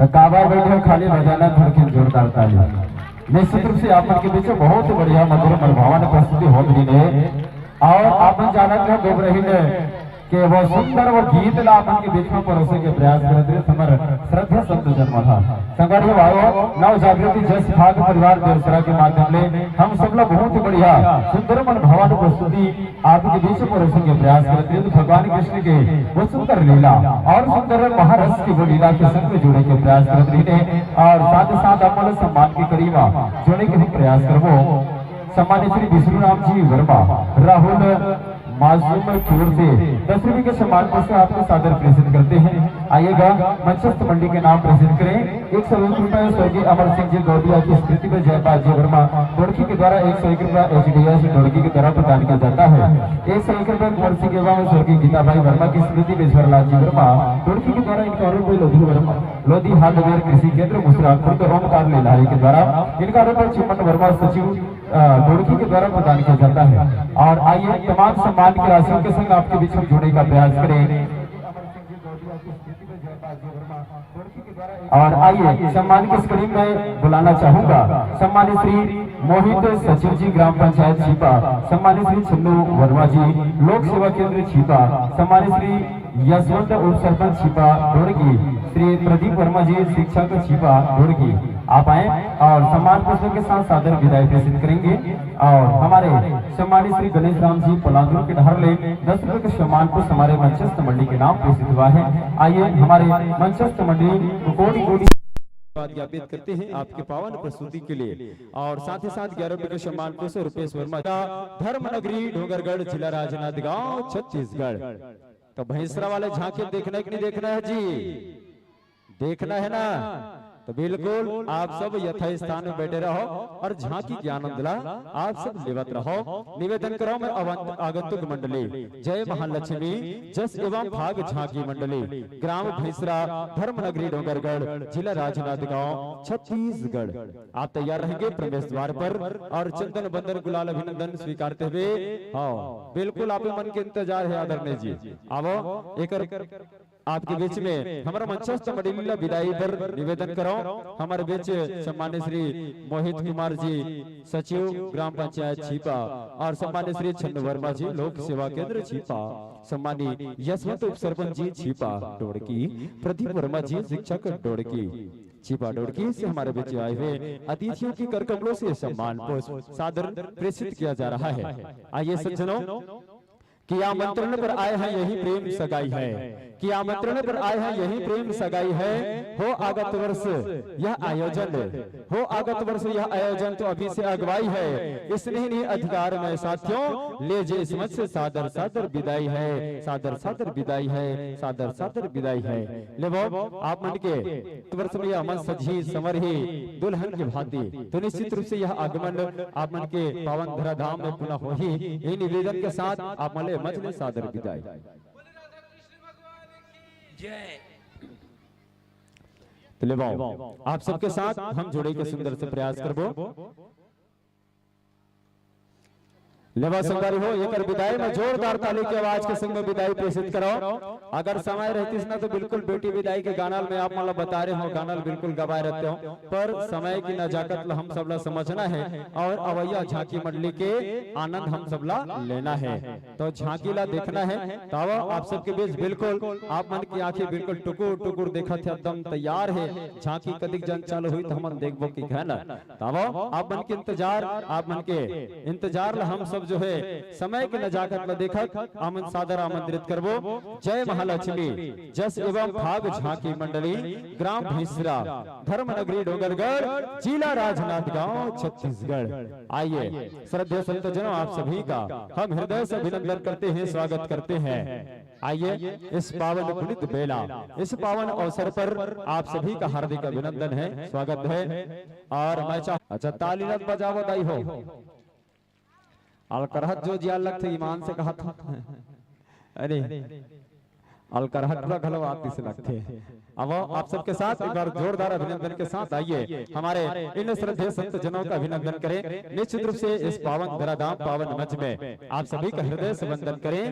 काबा बैठे खाली बजाना धड़के जोरदार ताली। निश्चित रूप से आप के बीच बहुत बढ़िया मधुर मनभावन प्रस्तुति हो रही है और आप जानते हैं गोब रही ने कि वो सुंदर वो गीत ला अपन के बीच में परोसे के प्रयास करते हैं समर श्रद्धा संत जन्म था संगठित भाइयों नव जागृति जस भाग परिवार देवसरा के माध्यम से हम सब लोग बहुत बढ़िया सुंदर मन भावन प्रस्तुति आपके बीच में परोसे के प्रयास करते हैं। तो भगवान कृष्ण के वो सुंदर लीला और सुंदर महारस की वो लीला के संग में जुड़े के प्रयास करते हैं और साथ ही साथ अपन सम्मान के करीब जोड़े के भी प्रयास करवो। सम्मानित श्री विष्णु राम जी वर्मा राहुल मासूम की ओर से 10 रुपए के सम्मान से आपको सादर प्रेषित करते हैं। आइएगा मंचस्थ मंडी के नाम प्रेषित करें 101 रुपए स्वर्गीय अमर सिंह जी गौड़िया की स्मृति में जयपाल जी वर्मा ढोड़की के द्वारा 101 रुपया HDS ढोड़की के द्वारा प्रदान किया जाता है। 101 रुपए कुंवर सिंह एवं स्वर्गीय गीताबाई वर्मा की स्मृति में ईश्वरलाल जी वर्मा ढोड़की के द्वारा 51 रुपए लोधी वर्मा लोधी हार्डवेयर कृषि केंद्र मुसरापुर के ओमकार लेलारी के द्वारा इनका रुपये चिमन वर्मा सचिव ढोड़की के द्वारा प्रदान किया जाता है। और आइए तमाम सम्मान की राशियों के संग आपके बीच में जोड़ने का प्रयास करें और आइए सम्मान के स्क्रीन में बुलाना चाहूंगा सम्मानित श्री मोहित सचिव जी ग्राम पंचायत छीपा, सम्मानित श्री छन्नू वर्मा जी लोक सेवा केंद्र छीपा, सम्मानित श्री यशवंत उप सरपंच छीपा ढोड़की, श्री प्रदीप वर्मा जी शिक्षक छीपा ढोड़की। आप आए और सम्मान पुष्पों के साथ सादर विदाई प्रेषित करेंगे। और हमारे सम्मानित श्री गणेश राम जी पलांदुर के ढहरले 10 रुपए के सम्मान पुष्प हमारे मंचस्थ मंडी के नाम प्रेषित हुआ है। आइए हमारे मंचस्थ मंडी कोटि कोटि ज्ञापित करते हैं आपके पावन प्रस्तुति के लिए। और साथ ही साथ 11 रुपए के सम्मान पुष्प रुपेश वर्मा धर्म नगरी डोंगरगढ़ जिला राजनांदगांव छत्तीसगढ़। तो भैंसरा वाले झांके देखना कि नहीं देखना है जी, देखना है ना? तो बिल्कुल आप सब यथा स्थान में बैठे रहो और झांकी की आनंद ला आप सब लेवत रहो। निवेदन करो मैं आगंतुक मंडली जय महालक्ष्मी जस एवं भाग झांकी मंडली ग्राम भैंसरा धर्म नगरी डोंगरगढ़ जिला राजनांदगांव छत्तीसगढ़। आप तैयार रहेंगे प्रवेश द्वार पर और चंदन बंदन गुलाल अभिनंदन स्वीकारते हुए। हाँ बिल्कुल आप मन के इंतजार है आदरणीय जी। आओ एक आपके बीच में हमारा मंचस्थ मंडली विदाई पर निवेदन करो। हमारे बीच सम्मानित श्री मोहित कुमार जी सचिव ग्राम पंचायत छीपा और सम्मानित श्री छन्नू वर्मा जी लोक सेवा केंद्र छीपा, सम्मानित यशवंत उप सरपंच जी छीपा ढोड़की, प्रदीप वर्मा जी शिक्षक ढोड़की छीपा ढोड़की से हमारे बीच आए हुए अतिथियों की करकमलों से सम्मान पुष्प सादर प्रेषित किया जा रहा है। आइए सज्जनों कि आमंत्रण पर आए हैं यही प्रेम सगाई है, कि आमंत्रण पर आए हैं यही प्रेम सगाई है। हो आगत वर्ष यह आयोजन, हो आगत वर्ष यह आयोजन तो अभी से अगवाई है। इसने ही अधिकार में साथियों ले जे समझ से सादर सादर विदाई है, सादर सादर विदाई है, सादर सादर विदाई है। ले वो आप मन के वर्ष में यह मन सजी समर ही दुल्हन की भांति, तो निश्चित रूप से यह आगमन आप मन के पावन धरा धाम में पुनः हो ही यही निवेदन के साथ आप मले मचले सादर विदाई। तो ले आप सबके साथ हम जुड़े के सुंदर से प्रयास करबो। लेवा संगारी हो एक विदाई में जोरदार ताली की आवाज के संग में विदाई प्रेषित करो। अगर समय रहती ना तो बिल्कुल बेटी विदाई के गाना में आप मतलब बता रहे हो गाना बिल्कुल गवाए रहते हो, पर समय की नजाकत हम सबला समझना है और अवैया झांकी मंडली के आनंद हम सबला लेना है। तो झांकी ला देखना है तब आप सबके बीच बिल्कुल आप मन की आंखें बिल्कुल टुकुर टुकुर देखा थे एकदम तैयार है। झांकी कदिक जन चालू हुई तो हम देखबो की है ना, तब आप मन के इंतजार आप मन के इंतजार हम सब जो है समय के नजाकत में देखत आमन सादर आमंत्रित करबो। जय महालक्ष्मी जस एवं भाग झांकी मंडली ग्राम भैंसरा धर्म नगरी डोंगरगढ़ जिला राजनांदगांव छत्तीसगढ़। आइए श्रद्धेय संतजनों आप सभी का हम हृदय से अभिनंदन करते हैं, स्वागत करते हैं। आइए इस पावन पुनीत बेला इस पावन अवसर पर आप सभी का हार्दिक अभिनंदन है, स्वागत है। और मैं अच्छा ताली न बजावो दाई हो अलकरहत जो जिया लगते ईमान से कहा था अरे अलकरहट घलो आती से लगते। अब आप सबके साथ एक बार जोरदार अभिनंदन के साथ आइए हमारे इन श्रद्धेय संत जनों का अभिनंदन करें। निश्चित रूप से इस पावन धराधाम पावन मंच में आप सभी का हृदय से वंदन करें।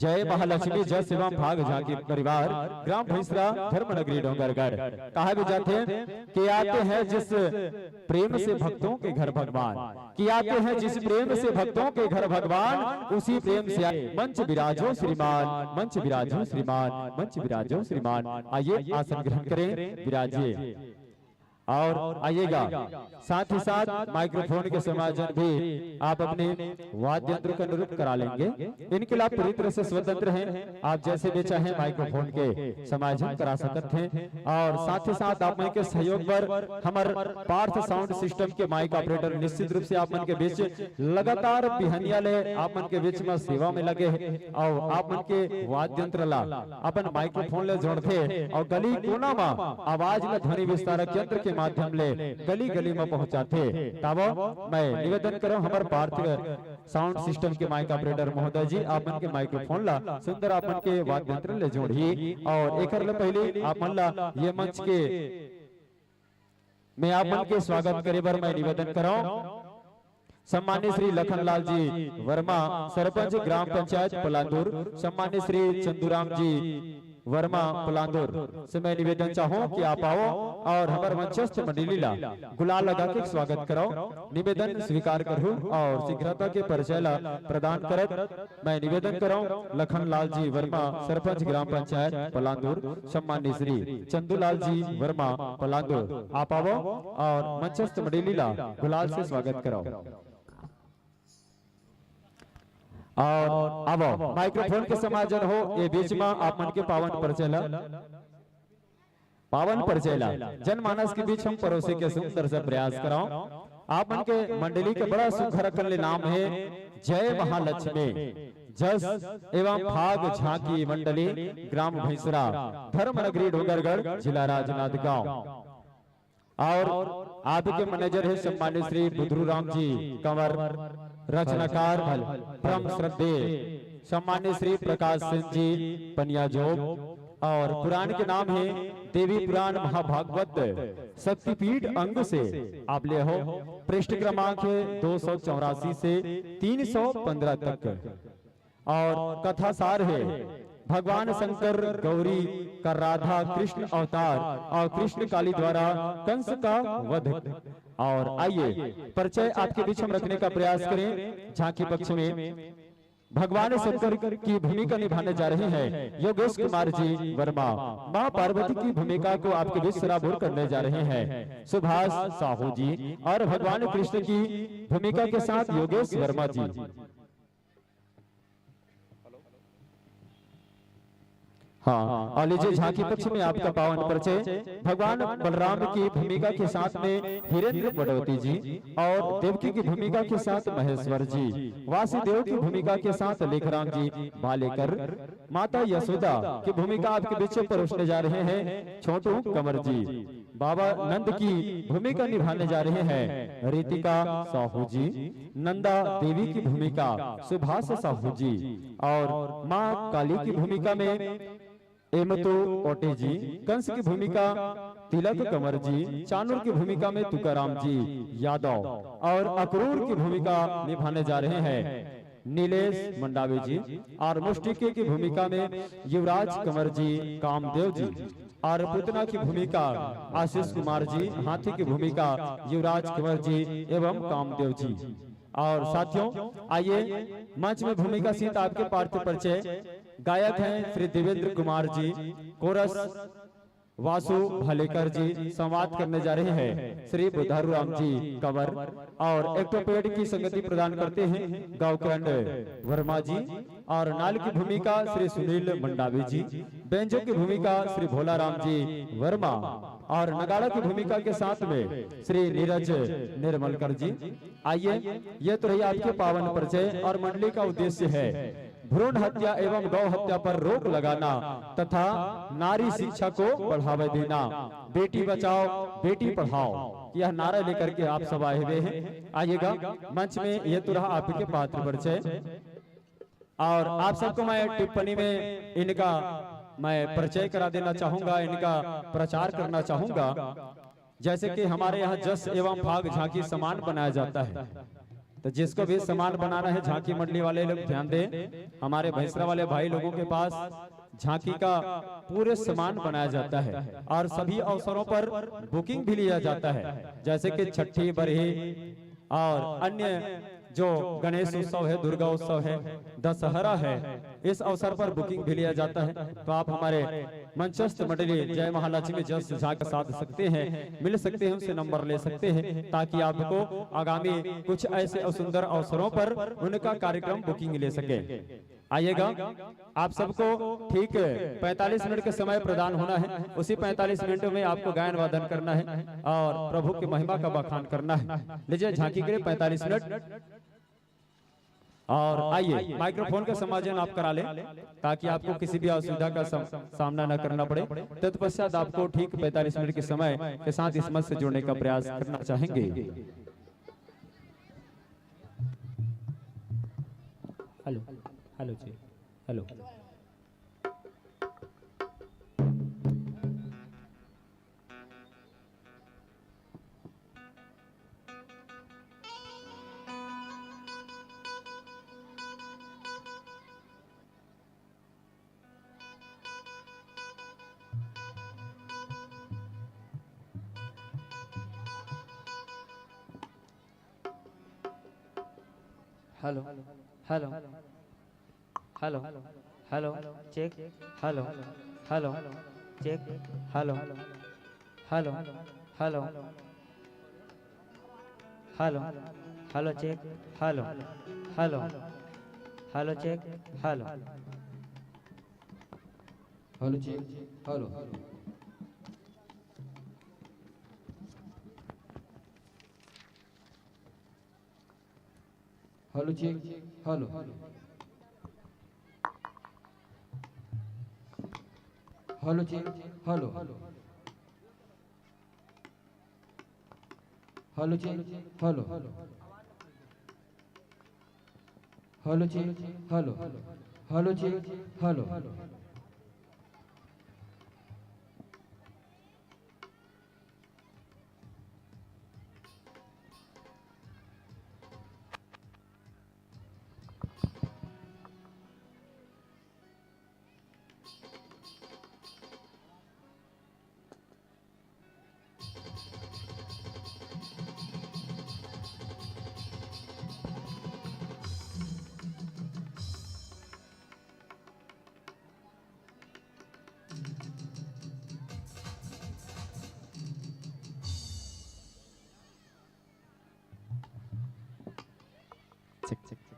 जय महालक्ष्मी जस एवं भाग झांकी परिवार ग्राम भैंसरा धर्म नगरी डोंगरगढ़। कहा भी जाते हैं कि आते हैं जिस प्रेम से भक्तों के घर भगवान, कि आते हैं जिस प्रेम से भक्तों के घर भगवान, उसी प्रेम से आए मंच विराजो श्रीमान, मंच विराजो श्रीमान, मंच विराजो श्रीमान। आइए आसन ग्रहण करें, विराजिए और आइएगा। साथ ही साथ माइक्रोफोन के समायोजन भी आप अपने वाद्य यंत्र का अनुरूप करा लेंगे। इनके लिए आप पूरी तरह से स्वतंत्र हैं, आप जैसे भी चाहें माइक्रोफोन के समायोजन करा सकते हैं। और साथ ही साथ आप मन के सहयोग पर हमारे पार्थ साउंड सिस्टम के माइक ऑपरेटर निश्चित रूप से आप मन के बीच लगातार बिहनिया ले आप मन के बीच में सेवा में लगे हैं और आप मन के वाद्य यंत्र ला अपन माइक्रोफोन ले जोड़ते और गली कोना में आवाज में ध्वनि विस्तारक यंत्र के माध्यम ले गली गली में पहुंचाते। तब मैं निवेदन करूं हमारे पार्थ साउंड सिस्टम के माइक ऑपरेटर महोदय जी, आप मन के माइक्रोफोन ला सुंदर आप मन के वाद्य यंत्र ले जोड़ी और एक पहले आप मन ला ये मंच के मैं आप मन के स्वागत करे बर मैं निवेदन कराऊं। सम्मानित श्री लखनलाल जी वर्मा सरपंच ग्राम पंचायत पलांदुर, सम्मानित श्री चंदूराम जी वर्मा पलांदुर से मैं निवेदन चाहूं कि आप आओ और हमारे मंचस्थ मंडली ला गुलाल लगा के स्वागत कराओ। निवेदन स्वीकार करूं और शीघ्रता के परिचय ला प्रदान करत मैं निवेदन कराऊं लखनलाल जी वर्मा सरपंच ग्राम पंचायत पलांदुर, सम्मानित श्री चंदूलाल जी वर्मा पलांदुर। आप आओ और मंचस्थ मंडली ला गुलाल से स्वागत कराओ। और अब माइक्रोफोन के समायोजन हो ये बीच में आप मन के पावन परिचय जनमानस के बीच हम परोसे के सुंदर से प्रयास कराओ। आप मन के मंडली के बड़ा सुखर कल नाम है जय महालक्ष्मी जस एवं भाग झांकी मंडली ग्राम भैंसरा धर्म नगरी डोंगरगढ़ जिला राजनांदगांव। और आपके मैनेजर है सम्मानित श्री बुधरूराम जी कंवर, रचनाकार परम श्रद्धेय सम्मानित श्री प्रकाश सिंह जी पनियाजोब। और पुराण के नाम है देवी पुराण महाभागवत शक्तिपीठ अंग से आप ले हो। पृष्ठ क्रमांक है 284 से 315 तक। और कथा सार है भगवान शंकर गौरी का राधा कृष्ण अवतार और कृष्ण काली द्वारा कंस का वध। और आइए परिचय आपके बीच हम रखने का प्रयास करें। झांकी पक्ष में भगवान शंकर की भूमिका निभाने जा रहे हैं योगेश कुमार जी वर्मा। मां पार्वती की भूमिका को आपके बीच सराबोर करने जा रहे हैं सुभाष साहू जी। और भगवान कृष्ण की भूमिका के साथ योगेश वर्मा जी। हाँ, और लीजिए झांकी पक्ष में आपका पावन परिचय भगवान बलराम की भूमिका के साथ में हिरेंद्र बड़ौती जी और देवकी की भूमिका के साथ महेश्वर जी, वासुदेव की भूमिका के साथ लेखराम जी भालेकर, माता यशोदा की भूमिका आपके बीच परोसने जा रहे हैं छोटू कंवर जी, बाबा नंद की भूमिका निभाने जा रहे हैं रितिका साहू जी, नंदा देवी की भूमिका सुभाष साहू जी और माँ काली की भूमिका में एमतो ओटे जी, कंस की भूमिका तिलक कंवर जी, चानूर की भूमिका में तुकाराम जी यादव और अक्रूर की भूमिका निभाने जा रहे हैं नीलेश मंडावी जी। और मुष्टिके की भूमिका में युवराज कंवर जी कामदेव जी और पुतना की भूमिका आशीष कुमार जी, हाथी की भूमिका युवराज कंवर जी एवं कामदेव जी। और साथियों आइए मंच में भूमिका सीत आपके पार्थ परिचय गायक हैं श्री देवेंद्र कुमार जी, कोरस वासु भालेकर जी, संवाद करने जा रहे हैं श्री बुधारूराम जी कंवर और एक्टोपेड की संगति प्रदान करते हैं गावकरण वर्मा जी। और नाल की भूमिका श्री सुनील मंडावी जी, बेंजो की भूमिका श्री भोलाराम जी वर्मा और नगाड़ा की भूमिका के साथ में श्री नीरज निर्मलकर जी। आइए ये तो रही आपके पावन परिचय। और मंडली का उद्देश्य है भ्रूण हत्या एवं गौ हत्या पर रोक लगाना तथा नारी शिक्षा को बढ़ावा देना, बेटी बचाओ बेटी पढ़ाओ, यह नारा लेकर के आप सब आए हुए हैं। आइएगा मंच में ये तो रहा आपके पात्र परिचय। और आप सबको मैं टिप्पणी में इनका मैं परिचय करा देना चाहूंगा, इनका प्रचार करना चाहूंगा। जैसे कि हमारे यहाँ जस एवं भाग झांकी समान बनाया जाता है, तो तो जिसको भी सामान बनाना है झांकी मंडली वाले लोग ध्यान दें, हमारे भैंसरा वाले भाई लोगों के पास झांकी का पूरे सामान बनाया जाता है और सभी अवसरों पर बुकिंग भी लिया जाता है, जैसे कि छठी बरही और अन्य जो गणेश उत्सव है, दुर्गा उत्सव है, दशहरा है, इस अवसर पर बुकिंग भी लिया जाता है। तो आप हमारे मंचस्थ मंडली जय महालक्ष्मी जस झा के साथ सकते हैं, मिल सकते हैं, उनसे नंबर ले सकते हैं ताकि आपको आगामी कुछ ऐसे सुंदर अवसरों पर उनका कार्यक्रम बुकिंग ले सके। आइएगा, आप सबको ठीक 45 मिनट के समय प्रदान होना है। उसी 45 मिनट में आपको गायन वादन करना है और प्रभु की महिमा का बखान करना है। लीजिए झांकी के लिए 45 मिनट और आइए माइक्रोफोन का समायोजन आप करा लें ताकि आपको किसी भी असुविधा का सामना न करना पड़े। तत्पश्चात आपको ठीक 45 मिनट के समय के साथ इस मंच से जुड़ने का प्रयास करना चाहेंगे। हेलो हेलो जी hello hello hello hello hello check hello hello check hello hello hello hello hello check hello hello hello check hello hello check hello hello check hello hello check hello hello check hello hello check hello hello check hello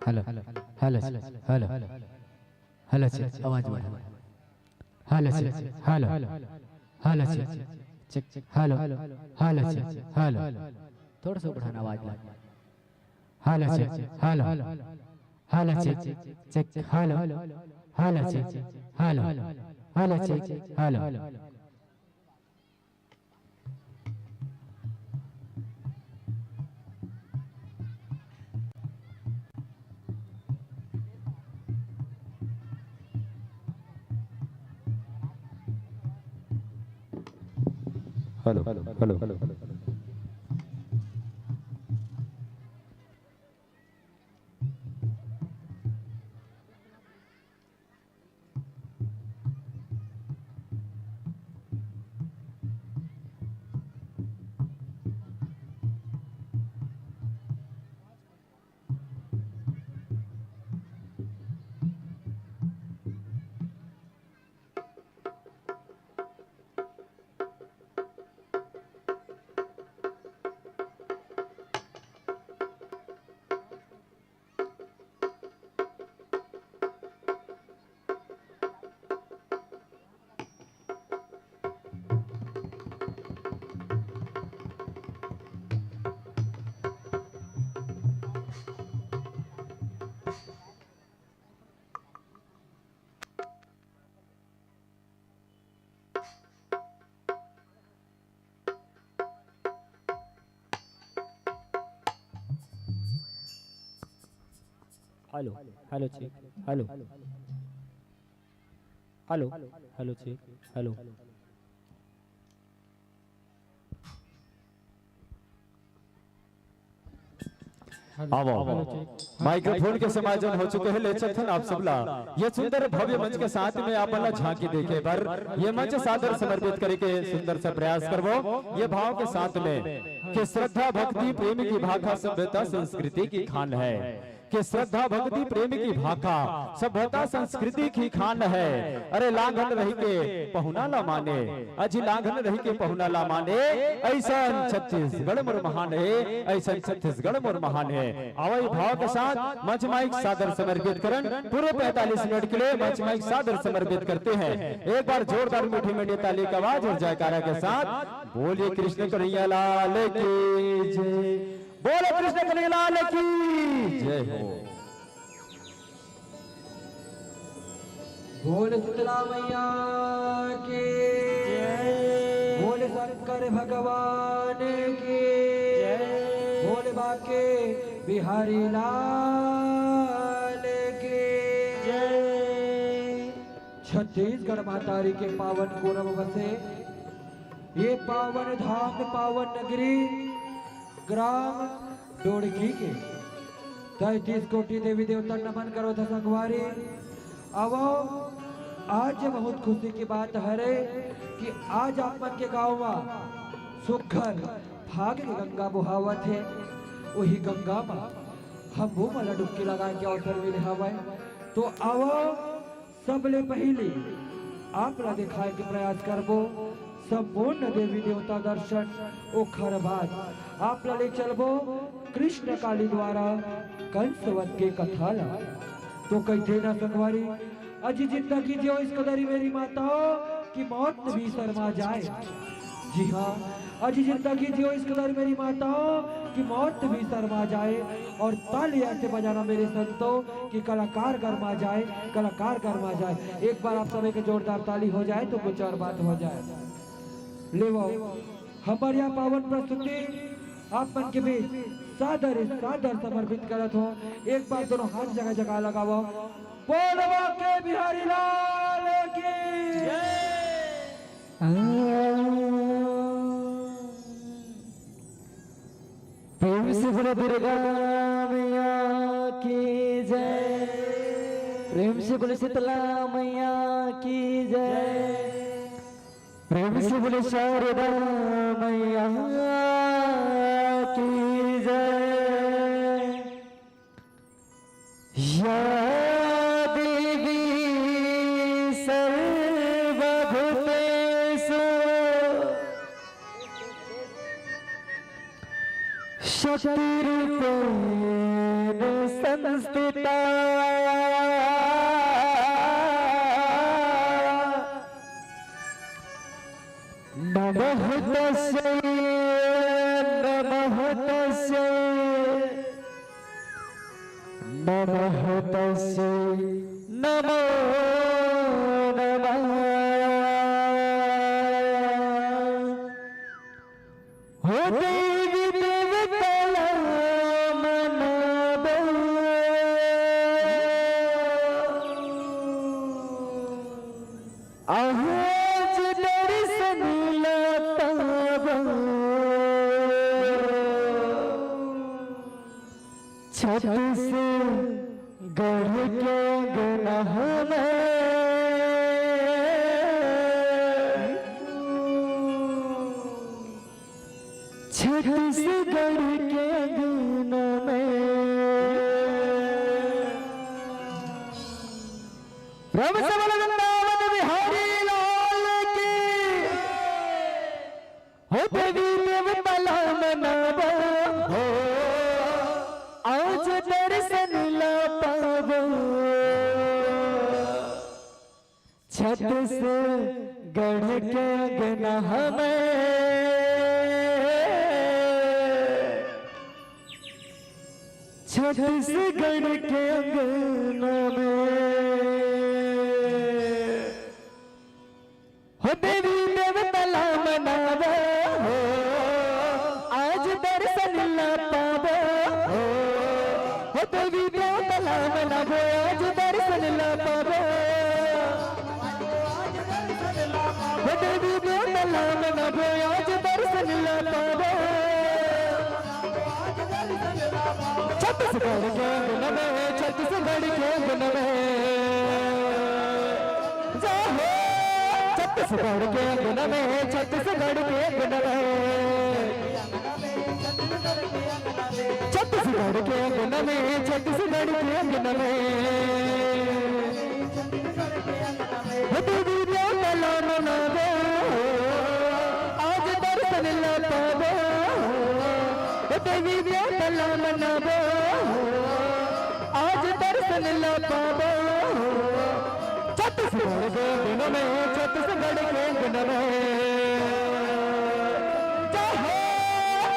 hello hello hello hello hello check आवाज बढ़ा hello check hello hello check check hello hello check hello थोड़ा सा बढ़ाना आवाज ला hello check hello hello check check hello hello check hello hello check hello hello hello hello hello hello check hello hello hello check hello आवो microphone के समायोजन हो चुके हैं ले चलते आप सबला ये सुंदर भव्य मंच के साथ में आप वाला झांकी देखे पर ये मंच सादर समर्पित करके सुंदर सा प्रयास करवो ये भाव के साथ में कि श्रद्धा भक्ति प्रेम की भाषा सभ्यता संस्कृति की खान है कि श्रद्धा भक्ति प्रेम की भाखा सभ्यता संस्कृति की खान है। अरे लांघन रही के पहुना ला माने अजी लांघन रही के पहुना ला माने ऐसा छत्तीसगढ़ मोर महान है ऐसा छत्तीसगढ़ मोर महान है। आवई भाव के साथ मंच माइक सादर समर्पित करन पूरे 45 मिनट के लिए मंच माइक सादर समर्पित करते हैं। एक बार जोरदार मीठी मीठी ताली की आवाज और जयकारा के साथ बोलिए कृष्ण कन्हैया लाल की जय, बोलो कृष्ण कन्हैया लाल की जय हो। बोल शीतला मैया की बोल शंकर भगवान की बोल बाके बिहारी लाल की जय। छत्तीसगढ़ मातारी के पावन कोरब बसे ये पावन धाम पावन नगरी ग्राम डोड़की के 33 कोटि देवी देवता नमन करो था संगवारी। अब आज बहुत खुशी की बात है कि आज आप मन के गाँव में सुखर भाग के गंगा बुहावत है वही गंगा में हम वो मला डुबकी लगा के अवसर मिले हवा। तो अब सबले पहले आप ला दिखाए के प्रयास करबो संपूर्ण देवी देवता दर्शन ओखर बाद आप ले चलबो कृष्ण काली द्वारा कंसवत के कथा ला। तो कहते ना संगवारी अजी जिंदगी जो इस कदरी मेरी माता की मौत भी शर्मा जाए। जी हाँ अजी जिंदगी जो इस कदर मेरी माता की मौत भी शर्मा जाए और ताली ऐसे बजाना मेरे संतों कि कलाकार गरमा जाए कलाकार गरमा जाए। एक बार आप सभी के जोरदार ताली हो जाए तो कुछ और बात हो जाए। ले हमारे यहाँ पावन प्रस्तुति आप मन के बीच सादर समर्पित करत हो। एक बार दोनों हाथ जगह जगह लगाओ बोलवा के बिहारी लाल की प्रेम से बोलो दुर्गा मैया की जय, प्रेम से बोलो शीतला मैया की जय, प्रेम से बोले शारदा मैया की जय। या देवी सर्वभूतेषु शक्तिरूपेण संस्थिता नमः तस्यै नमः तस्यै नमः तस्यै नमो नमः। हो देवी देवता मनाबो आज दर्शन छत्तीसगढ़ के गनह छत्तीसगढ़ के गन में प्रभु वृंदावन बिहारी लाल की हो देवी देवता मनाबो हो आज दर्शन ला पाबो छत्तीसगढ़ के गनह में छत्तीसगढ़ के अंगना में हो देवी देवता मनाबो हो आज दर्शन ला पाबो हो देवी देवता मनाबो आज दर्शन ला पाबो हो देवी देवता मनाबो आज दर्शन ला पाबो छत्तीसगढ़ के गुण में, छत्तीसगढ़ के गुण में जाओ, छत्तीसगढ़ के गुण में, छत्तीसगढ़ के गुण में, छत्तीसगढ़ के गुण में, छत्तीसगढ़ के गुण में आज दर्शन लपावो, देवी व्यापला मनावो, आज दर्शन लपावो, छत्तीसगढ़ के गुण में, छत्तीसगढ़ के गुण में जाओ,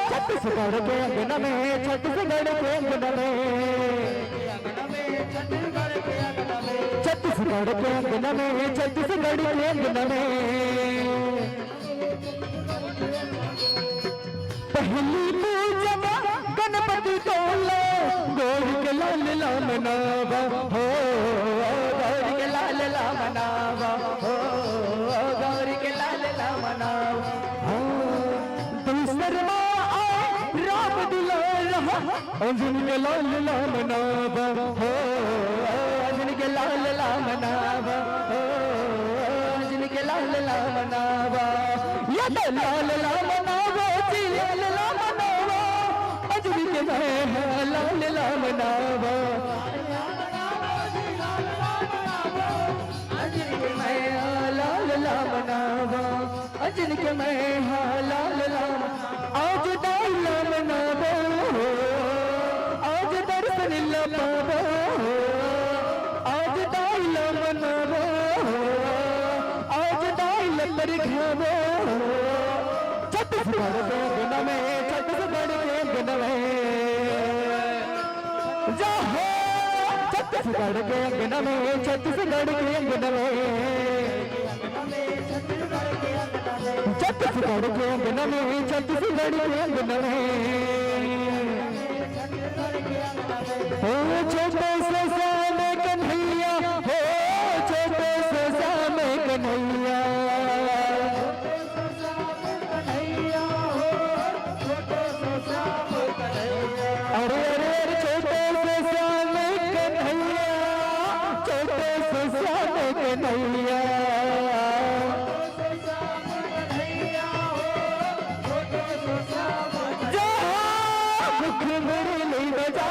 छत्तीसगढ़ के गुण में, छत्तीसगढ़ के गुण में, छत्तीसगढ़ के गुण में, छत्तीसगढ़ के गुण में पहली पूजा गणपति तोला, गौर के लाल लाम नावा हो, गौर के लाल लाम नावा हो, गौर के लाल लाम नावा हो, दूसर राम दुलारा, अर्जुन के लाल लाम नावा हो, अर्जुन के लाल लाम नावा हो, अर्जुन के लाल लाम नावा, या तो लाल लाम नावा, लाल लाम नावा, अर्जुन के मैं लाल लाम नावा, अर्जुन के मैं लाल लाम नावा, अर्जुन के मैं लाल लाम, आज दाई लाम नावा, आज दर्शन लपावो, आज दाई लाम नावा, आज दाई लपर खावो, छत्तीसगढ़ के गुण में, छत्तीसगढ़ के गुण में जाओ, छत्तीसगढ़ के गुण में, छत्तीसगढ़ के गुण में, छत्तीसगढ़ के गुण में, छत्तीसगढ़ के गुण में हो, छोटे से श्याम कन्हैया हो, छोटे से श्याम कन्हैया, अरे अरे अरे छोटे से श्याम कन्हैया, छोटे से श्याम कन्हैया, मुख मुरली बजा,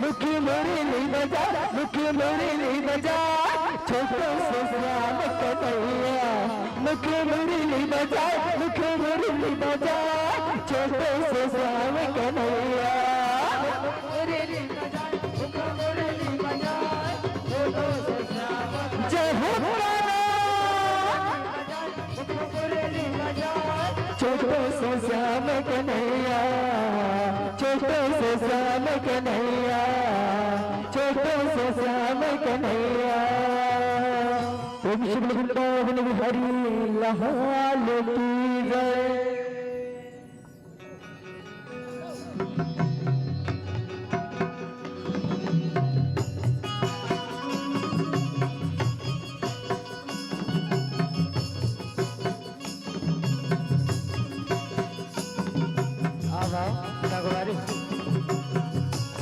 मुख मुरली बजा, मुख मुरली बजा, छोटे से श्याम कन्हैया, मुख मुरली बजा, मुख मुरली बजा, छोटे से श्याम कन्हैया, जय हो छोटे से श्याम कन्हैया, छोटे से श्याम कन्हैया, छोटे से श्याम कन्हैया, तुम शुभ वृंदावन बिहारी लाल की जय।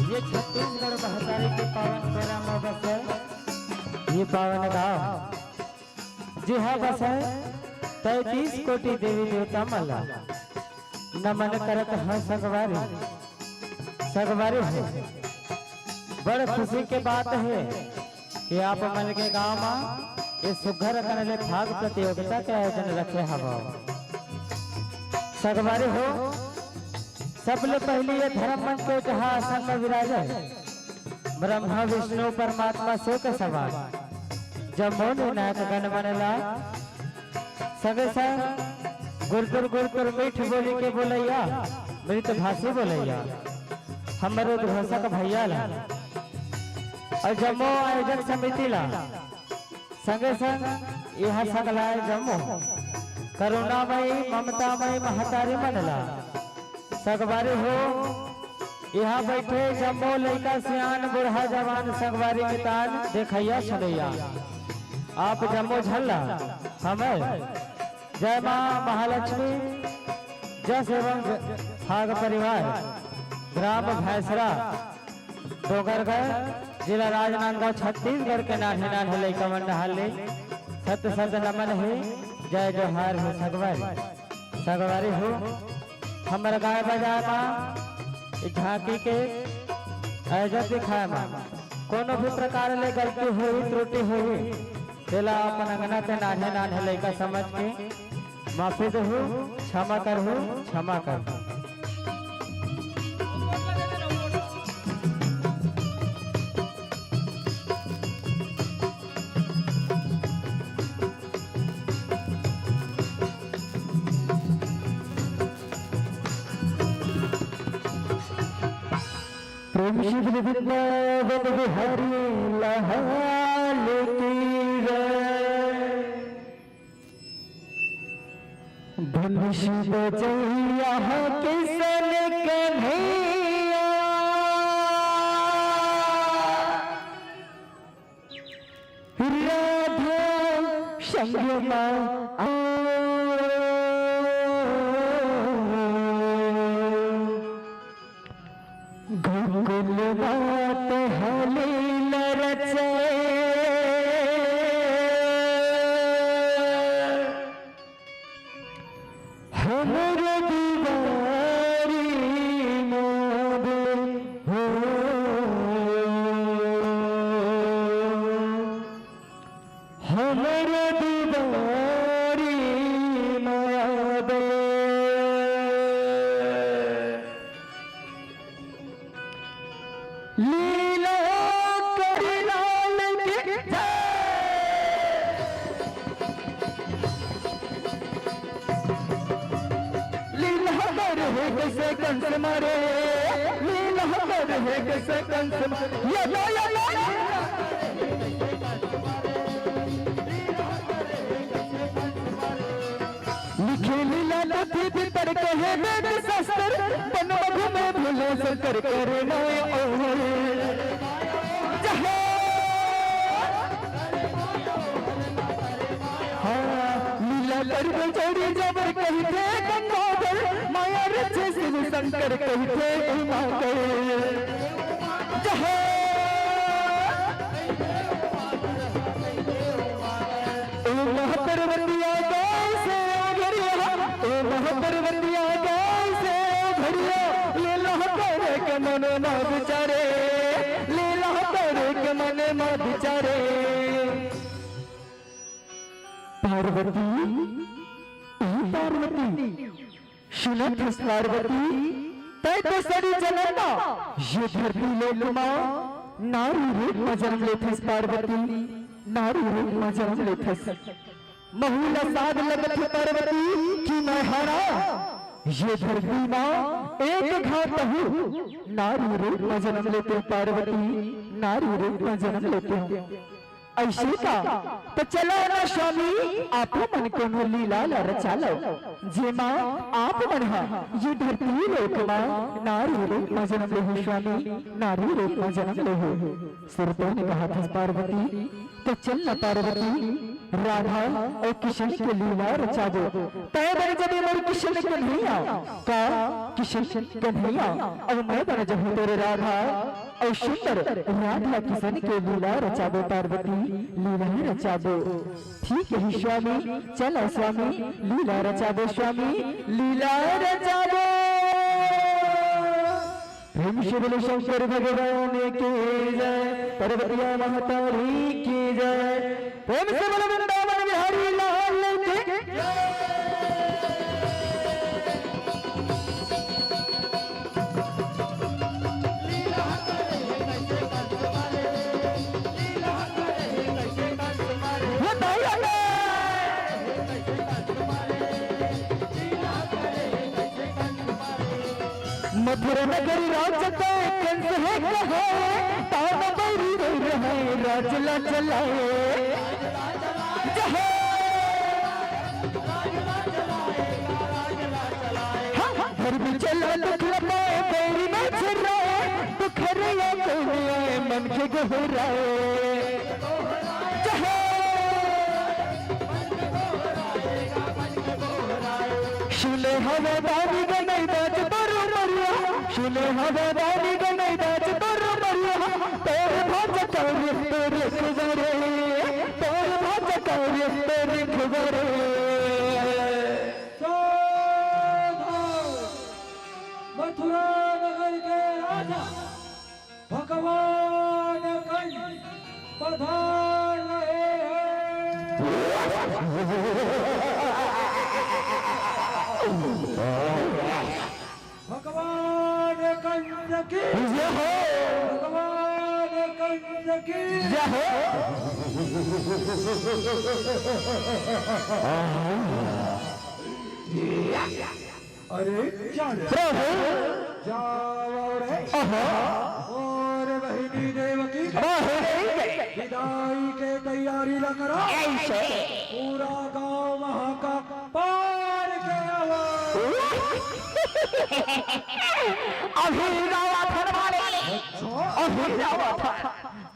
ये छत्तीसगढ़ महतारी के पावन कोरा में बस है, ये पावन गाँव जी हाँ बस है 33 कोटि देवी देवता मला नमन करत है सगवारी, सगवारी है। बड़ खुशी के बात है कि आप मन के गांव में ये सुघर करने भाग प्रतियोगिता के आयोजन रखे हवा। सगवारी हो सबले पहले ये धर्म मंच को जहाँ आसन में विराज है, ब्रह्मा विष्णु परमात्मा सो के सवार जब मोन नायक गण बनेला, सगे संग गुरपुर गुरपुर मीठ बोली के बोलैया, मृत भाषी बोलैया हमारे उद्घोषक भैया ला और जम्मू आयोजक समिति ला संगे संग यहाँ सगलाए जम्मू करुणामयी ममतामयी महतारी मनला सगवारी हो। यहाँ बैठे जम्मू लड़का सियान बूढ़ा जवान सगवारी मितान देखैया सुनैया आप जम्मू झल्ला हमें जय माँ महालक्ष्मी, जस एवं भाग परिवार ग्राम भैंसरा डोगरगढ़ जिला राजनांदगांव छत्तीसगढ़ के नान्हे नान्हे लइका मन नहाले सत सत नमन है जय जोहार हो सगवारी हो हमर गाय बजाय माँ झांकी के आयोजन दिखाए माँ कोनो भी प्रकार ले गलती हुई त्रुटि हुई तेला अपन अंगना के नान्हे नान्हे लइका समझ के माफी दहु क्षमा कर प्रेम शिव वृंदावन बिहारी लहाल की धनुष बजैया किसन कन्हैया राधा संग गोकुल बात हलील रचे हमर दीवारी मोद हो हमर दीवारी मोद लीला करी लाल की लीला कर है कैसे कंस मारे लीला कर है कैसे कंस मारे लिखे लीला लथी भीतर कहे वेद शास्त्र बनमधु में भूले शंकर करे नए लीला कर बेचारी जबर कही थे गंगाधर माया रचे शिव शंकर कही थे महापर्वतिया गाय से घरिया महापर्वतिया गाय से घरिया ले लहकर के मन ना बिचारे ले लहकर के मन ना बिचारे पार्वती सुनत पार्वती तय तो सरी जनना ये धरती लोक माँ नारी रूप में जन्म लेथस पार्वती नारी रूप में जन्म लेथस महूला साध लगत पार्वती की मैं हारा ये धरती माँ एक घात हूँ नारी रूप में जन्म लेते पार्वती नारी रूप में जन्म लेते ऐसे का तो चलो ना स्वामी आप मन को लीला रचा लो जे माँ आप मन ये धरती लोक माँ नारी रूप में जन्म ले स्वामी नारी रूप में जन्म ले सुरतों ने कहा था पार्वती तो चल न पार्वती राधा और किशन के लीला रचा दो तय बन जब मोर किशन कन्हैया का किशन कन्हैया अब मैं बन जब तेरे राधा और सुंदर राधा किशन के लीला रचा दो पार्वती लीला रचा दो ठीक है स्वामी चलो स्वामी लीला रचा दो स्वामी लीला रचा दो प्रेम शिव शंकर भगवान की जय पार्वतिया महतारी की जय प्रेम से बोलो वृंदावन बिहारी लाल की मथुरा नगरी राज का कंस है कहे तान बैरी रहे राजला चलाए धर्म चला दुख लपाए बैरी में छराए दुख रिया कोने मन के गहराए सुने हवा बानी भवेदानी के नहीं दाच तोर मरिया तोर भाज कौरे तोर खबरे तोर भाज कौरे तोर खबरे मथुरा नगर के राजा भगवान कंस पधार रहे भगवान कंस की भगवान कंस की अरे प्रभु जाओ रे और बहिनी देवकी विदाई के तैयारी न करो पूरा गांव वहां का पार के अभी रावा फरमाने अभी रावा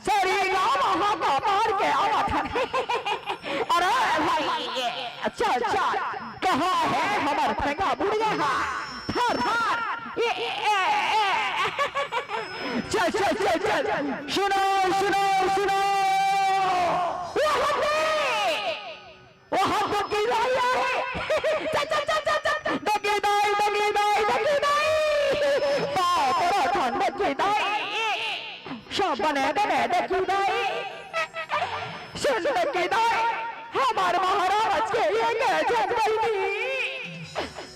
सारी गांव वहां का पार के आवा था अरे भाई अच्छा अच्छा कहाँ है हमारा फेंका बुढ़िया थर थर चल चल चल चल सुनो सुनो सुनो वहाँ तो गिराई है चल चल चल चल चल दगिदाई दगिदाई दगिदाई बाप रे ठंड दगिदाई सब बने बने दगिदाई सुन दगिदाई हमारे महाराज के ये गजब बनी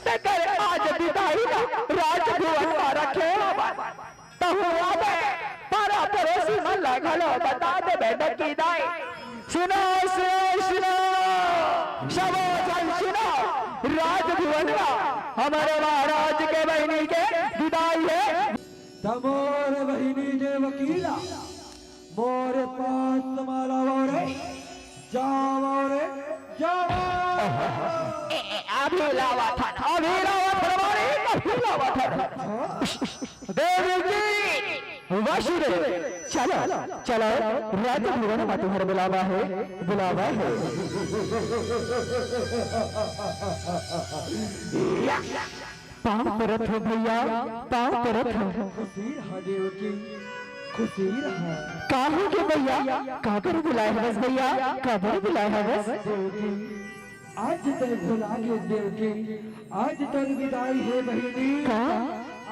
तेरे आज विदाई ना राजभवन में रखे तो हुआ बे पारा पड़ोसी मन लगलो बता दे बेटा की दाई सुनो सुनो सुनो सबो जन सुनो राजभवन में हमारे महाराज के बहनी के विदाई है तमोर बहिनी देवकीला मोरे पास माला रे जाओ रे जाओ अभी लावा था हमारे अभी लावा था देवी जी वासुदेव चलो चलो राजभवन में तुम्हारा बुलावा है पाँव पर रखो भैया पाँव पर रखो खुशी रहा देवकी खुशी रहा काहे के भैया काकर बुलाए है बस भैया काबर बुलाए है बस आज तक भुला के देवकी आज तक विदाई है बहिनी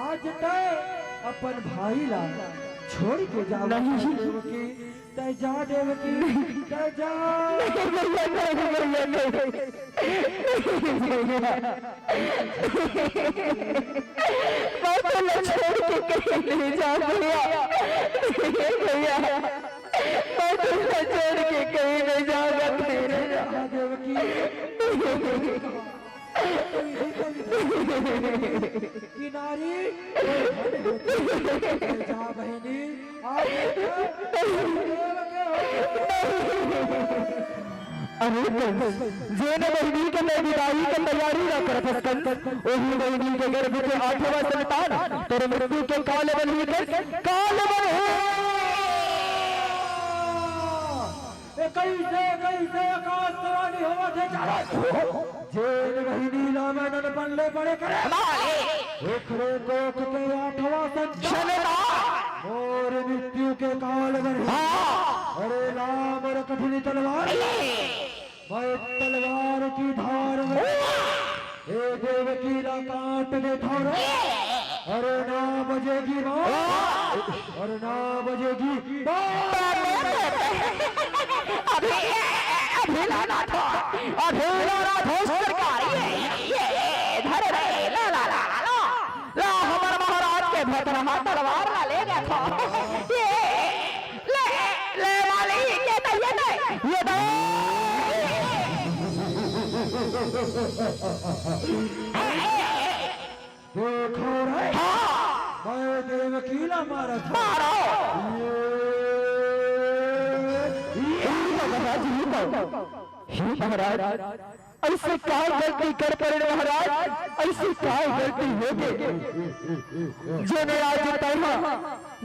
आज तक अपन भाई ला छोड़ के जाओ देवकी तय जा देवकी तय जा छोड़ के कहीं नहीं जा भैया छोड़ के कहीं नहीं जाऊंगा देवकी किनारी जा बहनी अरे जेने बहनी के मैं विदाई की तैयारी न कर सकन वही बहनी के गर्भ के 8वां संतान तेरे मृत्यु के काल बनी के काल बने कैसे कैसे आकाशवाणी होवा थे चारा जेल बहिनी लामनन पल्ले पड़े करे ओखरे कोक के 8वां संतान और मृत्यु के काल बने अरे राम और कठिन तलवार मैं तलवार की धार में हे देवकी ला काट दे धार अरे ना बजेगी बात और ना बजेगी अभी लाना था सरकारी ये धर रे ला ला ला ला ला हमारे महाराज के भतर हाथ तलवार ला ले गया था ये ले ले वाली ये तो देखो रे मैं देवकीला मारा था महाराज ऐसे काय गलती कर पड़े महाराज ऐसी काय गलती हो गई जेने आज तैहा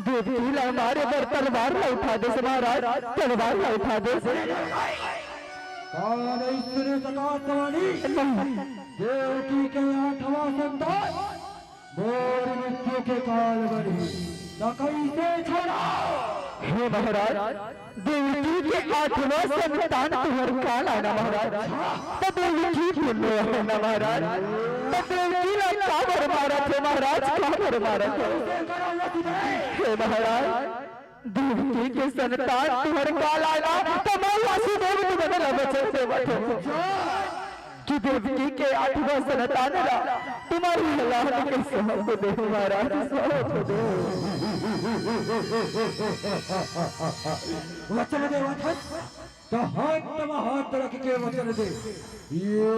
देवकीला हमारे पर तलवार ला उठा दे महाराज तलवार ला उठा दे कौन ईश्वर सकाशवाणी देवकी के 8वां संतान मोर मृत्यु के काल बनी न कैसे छोड़ा। हे महाराज, देवकी के आठवां संतान तुम्हारे काल आना महाराज, तो देवकी पुण्य है ना महाराज, तो देवकी ने काबर मारा थे महाराज, काबर मारा थे। हे महाराज, देवकी के संतान तुम्हारे काल आना तो मैं वासुदेव को बदला बचन से बैठो कि देवकी के आठवां संतान तुम्हारी हलाल के सौंप दे महाराज, सौंप दे। वचन दे वचन तो हाथ में हाथ रख के वचन दे। ये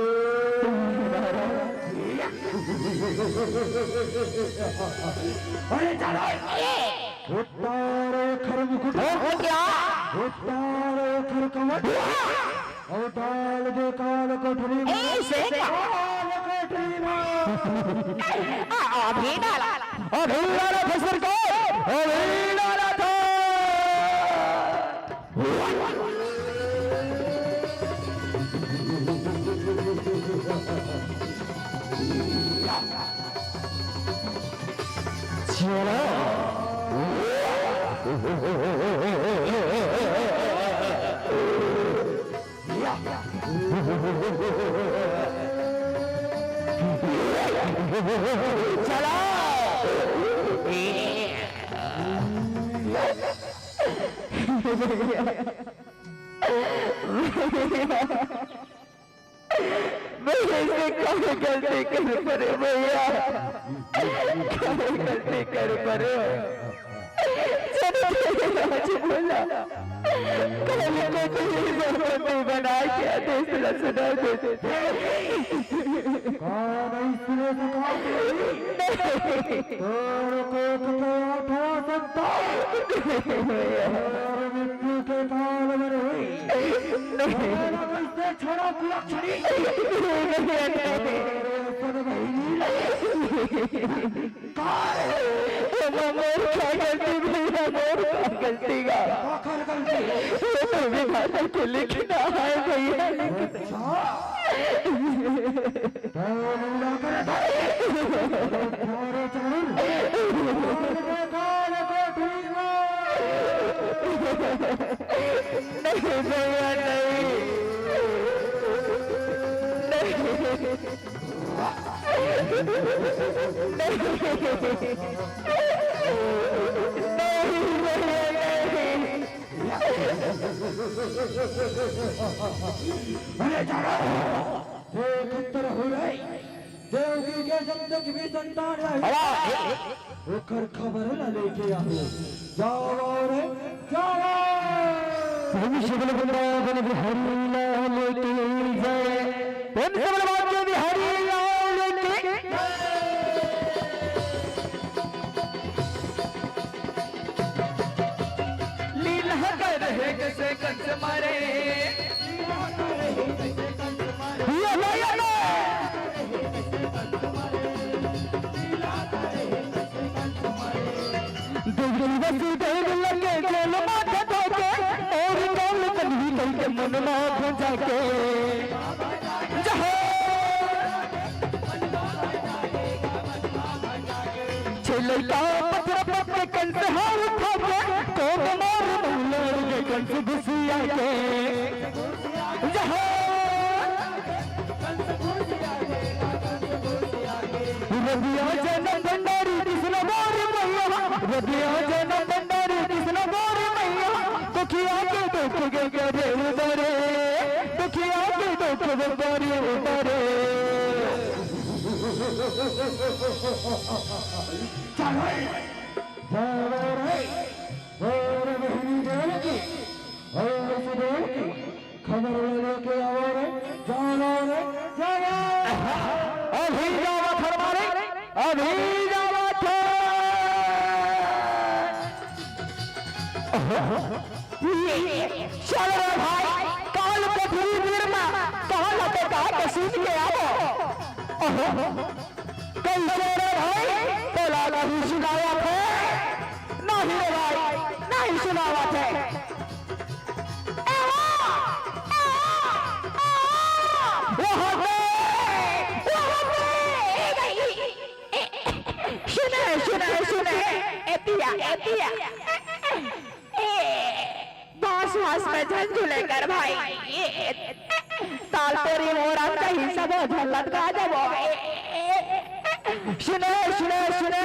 अरे चलो उतारो खर मुकुट, क्या उतारो खर कमट, और डाल दे काल कोठरी में, काल कोठरी में अभी डाला फसर को अभी डाला था। चलो चलो भैया गलती कर पड़े भैया, गलती कर पड़े बोला बना के आदेश सुना देते मृत्यु के काल में छोड़ो कुलक्षणी गलती का के लिखना है भैया, नहीं भैया देवकी के जब तक भी संतान ओकर खबर न लेके आओ, जाओ रे जाओ। बिहारी लाल की जय, बिहारी लाल की लीला कर रहे कैसे कंस मारे, मन में जाके छिलका पत्थर पत्ते कंस हार उठा के को मार बुलर के कंस घुसिया के रबिया जन भंडारी कृष्ण बोर मैया, रबिया जन भंडारी कृष्ण बोर मैया, दुखिया के दुख के करे उतरे, दुखिया के दुख के करे उतरे। चलो और बहनी देवकी और सुदेव की खबर लेके आओ रे, जाओ रे जाओ। अभी जावा फरमाने, अभी जावा थे चल रे भाई, काल पथरी वीर में कहाँ लगे कहाँ कसूद के आओ कैसे रे भाई, बोला नहीं सुनाया थे, नहीं रे भाई नहीं सुनावा थे। घास में झंझुले कर भाई ताल तेरी मोरा कहीं सब झलक का जब सुने सुने सुने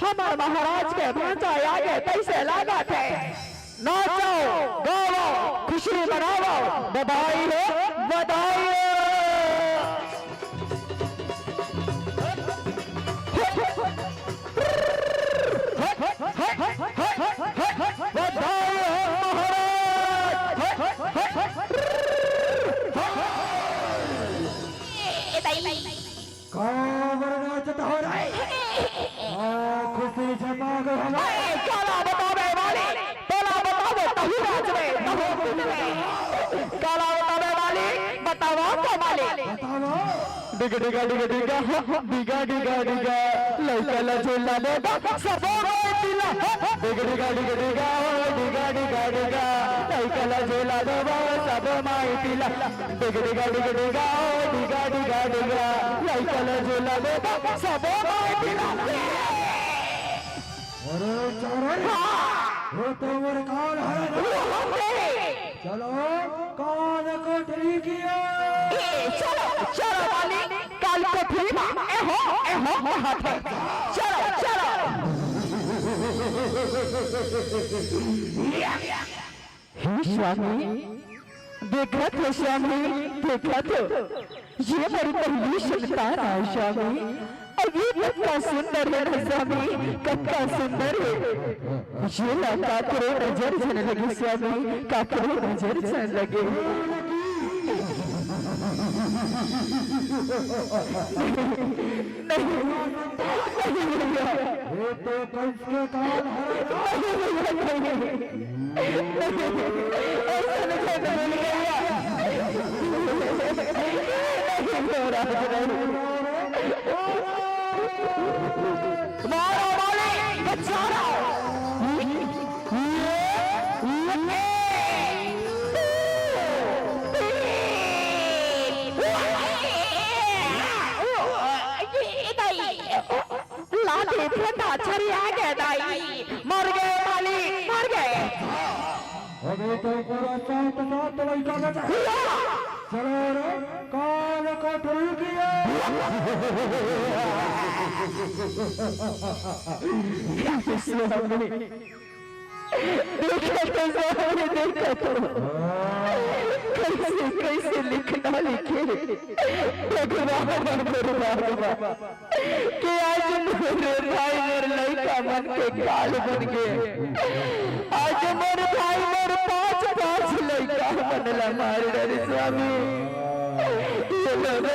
हमारे महाराज के भांचा आगे पैसे लगा थे नाचो गाओ खुशी मनाओ बधाई हो बधाई खुशी जमा गो हमारे काला बतावे वाली काला बतावे तभी नाच में काला बतावे वाली बतावा को वाली डिगा डिगा डिगा डिगा डिगा डिगा डिगा लड़का लचोला ले सब दिला डिगा डिगा डिगा डिगा डिगा डिगा डिगा लड़का लचोला दे सब माई दिला डिगा डिगा डिगा डिगा डिगा डिगा डिगा लड़का लचोला दे सब माई दिला अरे चौरे वो तो मेरे कान है चलो कान को ठीक किया चलो चलो वाली काल को ठीक एहो हाथ चलो चलो हे स्वामी देखा तो स्वामी देखा तो ये मेरी पहली संतान है स्वामी और ये कितना सुंदर है ना स्वामी कितना सुंदर है ये लड़का करो नजर जाने लगे स्वामी का करो नजर जाने लगे ये तो कंस के कान मारो वाले बचाओ लाठी फेंटा छरी आ गए दाई मर गए वाली मर गए अबे तो पूरा साथ साथ लड़का लगा चलो रे कान को ठीक किया कैसे कैसे लिखना लिखे भगवान कि आज मेरे भाई मेरे लड़का मन के काल बन गए आज मेरे भाई मेरे पांच लड़का बनला मार डरे स्वामी ये लोग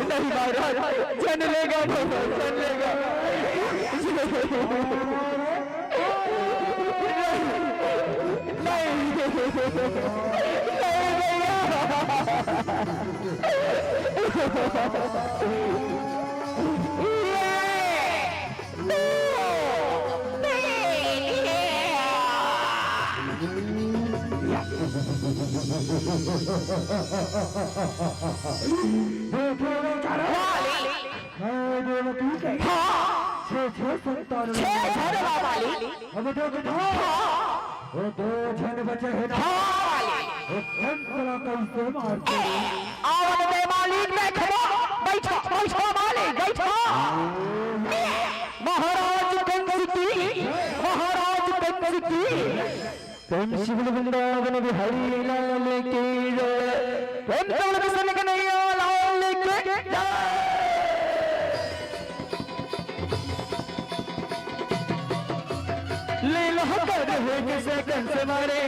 नहीं महाराज जन लेगा जन लेगा वो दो जन बचे हैं कैसे मारते मालिक बैठो बैठो बैठो मालिक बैठो महाराज कंस की शिवल वृंदावन बिहारी लाल की लाल के लीला कर किसे कंस मारे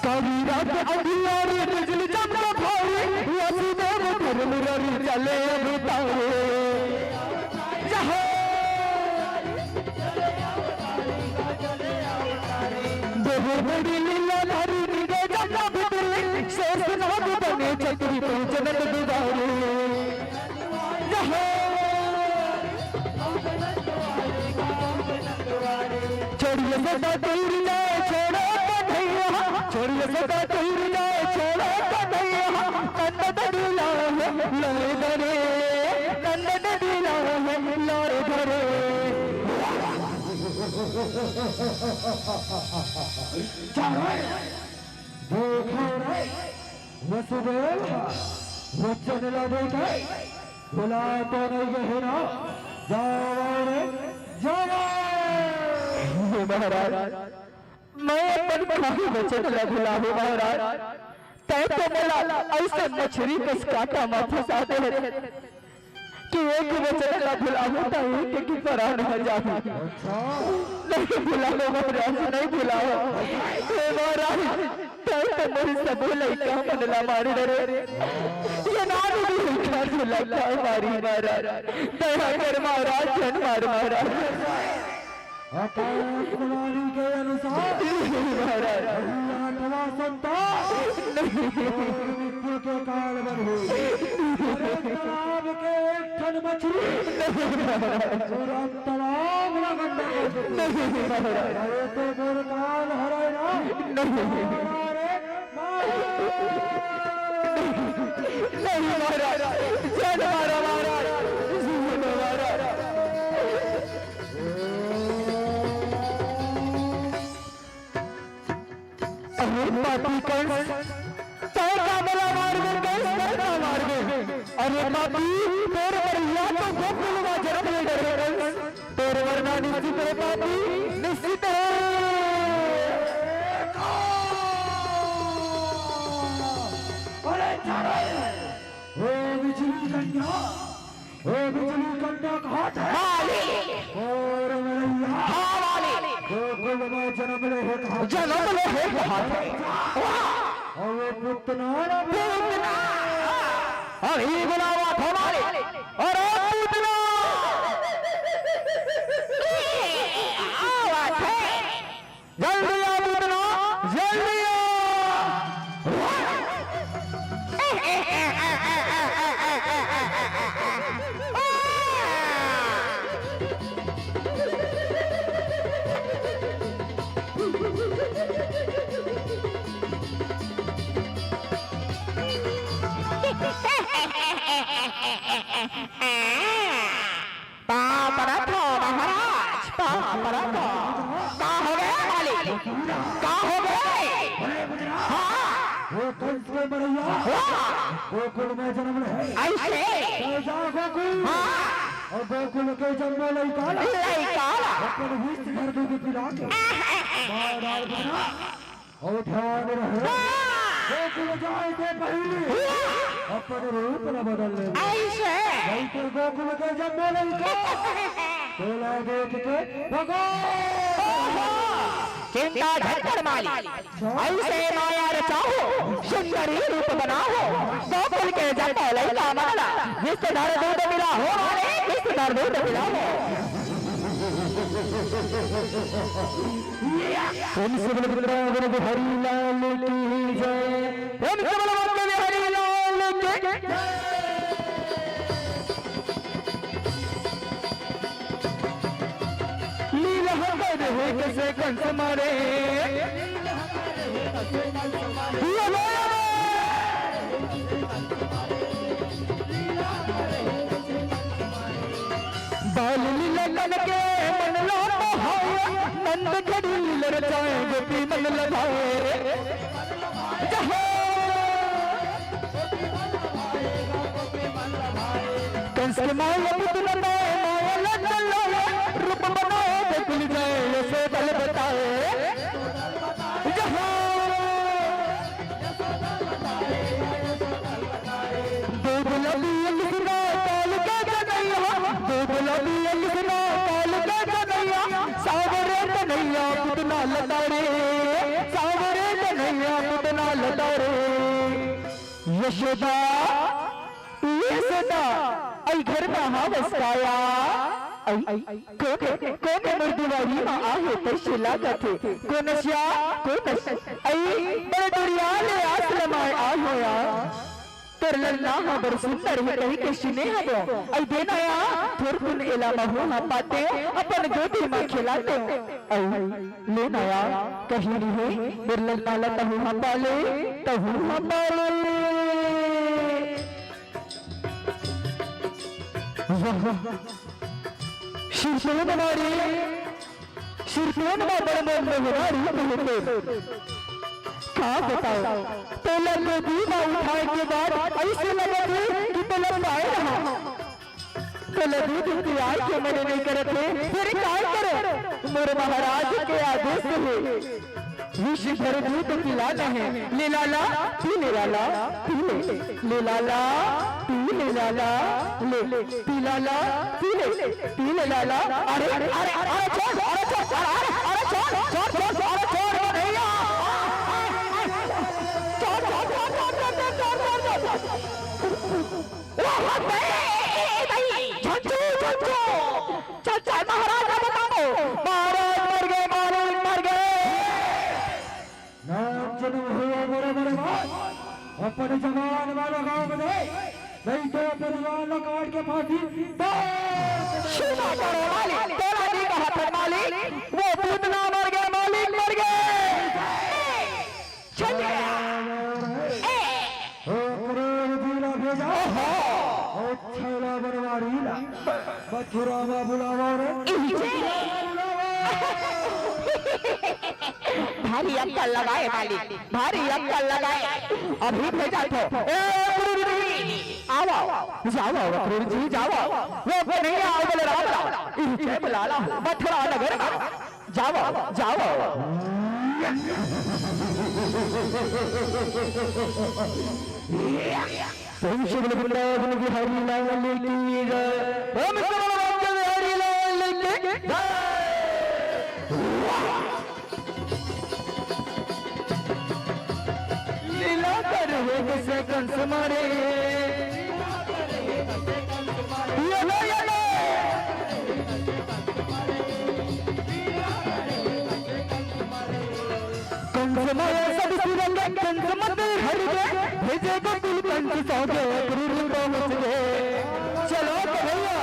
कबीरा के अंधियारी बिजली चमका भारी वसुदेव घर मुरारी चले अवतारे देव बड़ी लीला धारी निगे जन्म बिदली शेष नाग बने चतुरी जगत गुजारे सदा दूर जाए छोड़ो कन्हैया, छोड़िए सदा दूर जाए छोड़ो कन्हैया, नंद दिला है लोरे धरे, नंद दिला है लोरे धरे। वसुदेव वचन लगे बुला तो नहीं है ना, जाओ महाराज, मैं अपन खाही वचन न भुलाऊं महाराज। तय तो बोला ऐसे मछली कस काटा माथे साथे कि एक वचन न भुलाऊं तो एक की परान हो जाऊं। नहीं भुलाओ महाराज, नहीं भुलाओ महाराज। तय तो मेरी सबो लइका मनला मारी रे, ये नाम भी घर से लगा मारी महाराज। दया कर महाराज, जन मार महाराज। आकाशवाणी के अनुसार महाराज आठवां संतान मृत्यु के कारण हुई, तालाब के एक ठन मछली पूरा तालाब नहीं महाराज। तो बोल काल हराए ना नहीं महाराज, जय मारा महाराज, पापी कंस तय का बला मार में कंस का मार में। अरे पापी तेरे वरिया तो गोकुल में जन्म ले डरे कंस, तेरे वरना निश्चित है पापी, निश्चित है। अरे ओ बिजली कन्या, ओ बिजली कन्या कहाँ है? और गोकुल में जन्म ले है कहाँ थे? और वो पुतना अभी बुलावा हमारे, और पुतना जल्दी आ पुतना, जल्दी आ। महाराज का हो गया मालिक, का हो गए? वो कंस के बड़ैया गोकुल में जन्म ले ऐसे जा गोकुल, और गोकुल के जन्म लइकाला अपन विष भर दूध पिला के मार डाल देना। और ध्यान रहे गोकुल जाए से पहले अपन रूप न बदल ले ऐसे, नहीं तो गोकुल के जन्म लइका तोला देख के भगो। चिंता धर माली, ऐसे माया रचाओ, सुंदरी रूप बनाओ, गोकुल के जन्म लइका माला, विषधर दूध मिला हो मारे, विषधर दूध मिला हो। ओम शिव हरि लाल की जय, ओम शिव हरि लाल की जय। कैसे कंस मारे बाल लीलन के मन लो नंद घड़ी लड़ाए गोपी मन लगाए। कंस के माया पुत्र रूप बनाए गोकुल जाए ऐसे बल बताए। दो गुलाबी लिखना काल के कन्हैया, दो गुलाबी लिखना काल के कन्हैया, सावरे कन्हैया पुतना लतारे, सावरे कन्हैया पुतना लतारे। यशोदा यशोदा आई घर में हावस्ताया कोने मर्दवारी में आहे तशिला कथे कोनस्या कोनस आई बड़े दुरिया ले आश्रम आए आयो या तेरे लल्ला हबर सुंदर है कहीं के सुने हबो ऐ देना या थोर कुन एला महू हम पाते अपन गोदी में खिलाते ऐ लेना या कहीं नहीं है तेरे लल्ला ला तहु हम बाले तहु हम बाले शिरपून मारी शिरपून में बड़े में क्या बताओ पहले गोदी में उठाए के बाद ऐसे लगा कि पहले पाए रहा पहले दूध पियाई के मैंने नहीं करे थे फिर क्या करे मेरे महाराज के आदेश है विश्व भर दूध पिलाना है ले लाला पी ले लाला पी ले लाला पी ले लाला ले पी लाला पी ले लाला अरे अरे अरे छोड़ अरे छोड़ अरे छोड़ छोड़ छोड़ अरे छोड़ भैया महाराज बताओ महाराज मर गए महाराज मर गए नाम जन्म हुआ मेरे मेरे अपने जवान वाला गांव में नहीं तो अपने जवान काट के फांसी शिवा करो मालिक तेरा नहीं कहा था मालिक वो पूतना मर गए मालिक मर गए चलिए बचुरामा बुलावा रे भारी अक्कल लगाए मालिक भारी अक्कल लगाए अभी भेजा तो आओ जाओ वक्र जी जाओ वो नहीं आओ बोले राम इनके बुलाला मथुरा नगर जाओ जाओ शिव बुलावन बिहारी लाल की जय ओम सर्वभक्त बिहारी लाल की जय लीला कर वेग से कंस मारे कंस मारे सब सुरंग कंस मत हर गए भेजे को कुल कंस सौगे गुरु पहुंच गए चलो भैया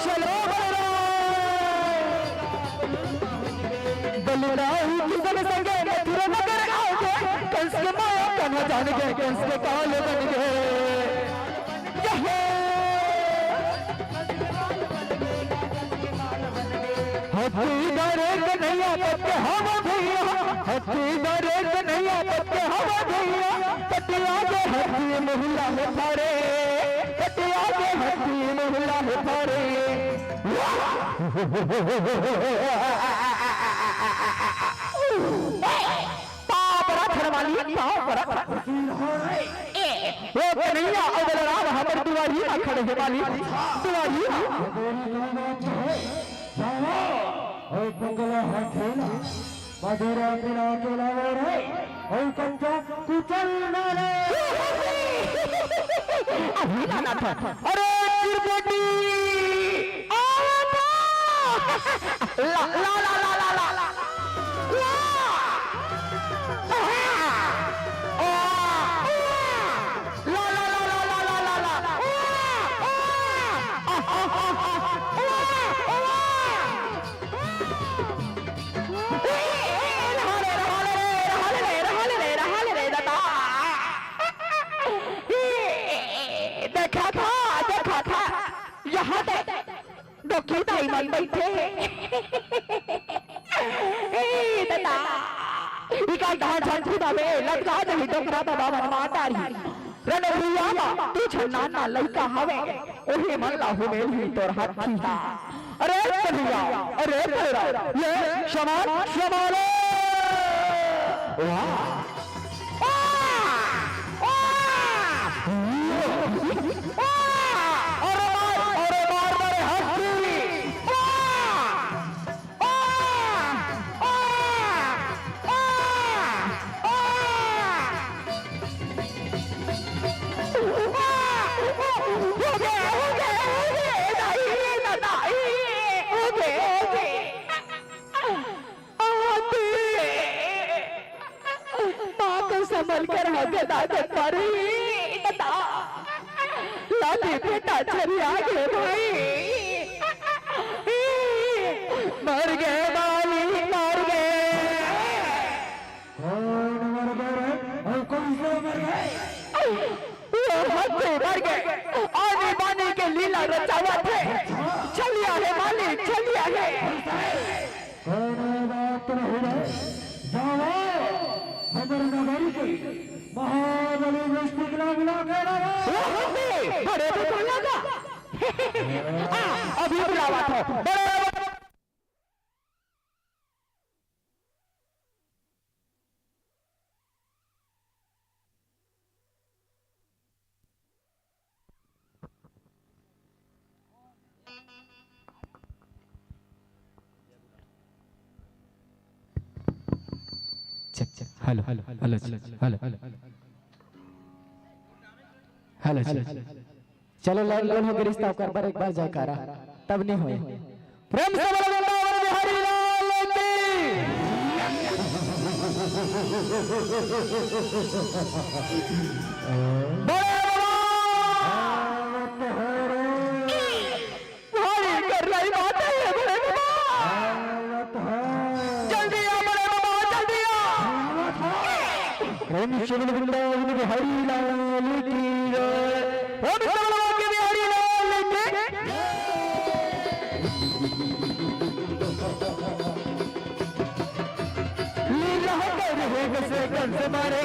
चलो बलराम की सब संगे मथुरा नगर आओगे कंस के माया कन्हा जान गए कंस के काल बन गए हथी दरे कन्हैया पत्ते हवा भैया हथी दरे कन्हैया पत्ते हवा भैया पटिया के हथी महिला है थारे पटिया के हथी महिला है थारे पाप रखने वाली पाप रख वो कन्हैया अगर राम हमारे दुआरी में खड़े हैं वाली दुआरी बंगला हथेला मधुरा पिला के लाओ रे ओ कंचा कुचल ना रे अभी ना था अरे त्रिपुटी ला ला ला ला ला ला ला मन बैठे दादा इका धान छंछू दावे लटका दे डोकरा बाबा मातारी रने भुआवा तू छन्ना ना लइका हवे ओहे मन लाहु मेल ही तोर हाथी हा अरे कन्हैया अरे तेरा ये शमाल शमाल वाह संभल कर हाथे दादे परी लाली बेटा चली आगे भाई, मर गए माली मर गए। कौन मर गए और कौन से मर गए? वो मर गए, आने बाने के लीला रचावा थे। चलिए आगे माली चलिए आगे। कौन बात नहीं है, जाओ हमारे नगरी के महाबली विष्णु के नाम बुला के लाओ। बड़े तो लगा अभी बुलावा था बड़े। Check check hello hello hello hello hello चलो लाइन लाइन हो रिश्ता कर बार एक बार जयकारा तब नहीं होए। प्रेम से बोलो वृंदावन बिहारी लाल भारी कर रही बात है बड़े बाबा। जल्दी आ बड़े बाबा जल्दी आ। प्रेम से बोलो वृंदावन बिहारी लाल की जय। प्रेम से बोलो के बिहारी लाल की लीला कर है किसे कन से मारे,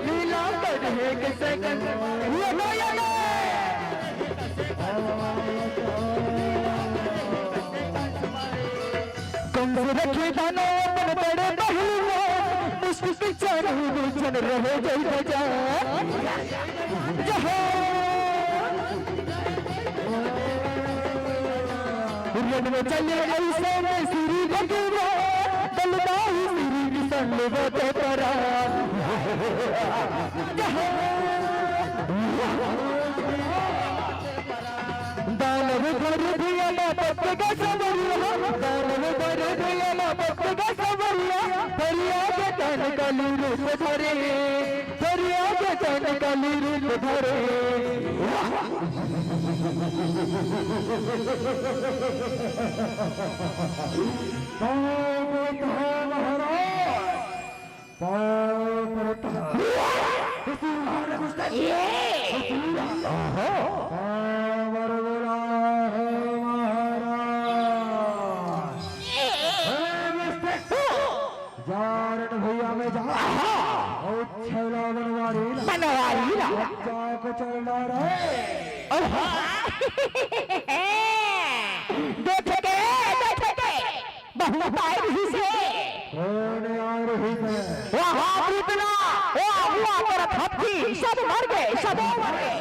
लीला कर है किसे कन से मारे। ये नो ये नो कम से रखे दानो मन बड़े बहलो, मुश्किल चारू बुझन रहे जय बजा। जहाँ रन में चले ऐसे में श्री भगवान, बलदाई श्री किशन वो परा। दानव घर दिया बाप का सबरिया, दानव घर दिया बाप का सबरिया। दरिया के तन कली रूप धरे, दरिया के तन कली रूप धरे। भैया में जा बनवारी को चल रहे बहुत आई रही से वहाँ इतना हुआ कर थपकी सब मर गए सब मर गए।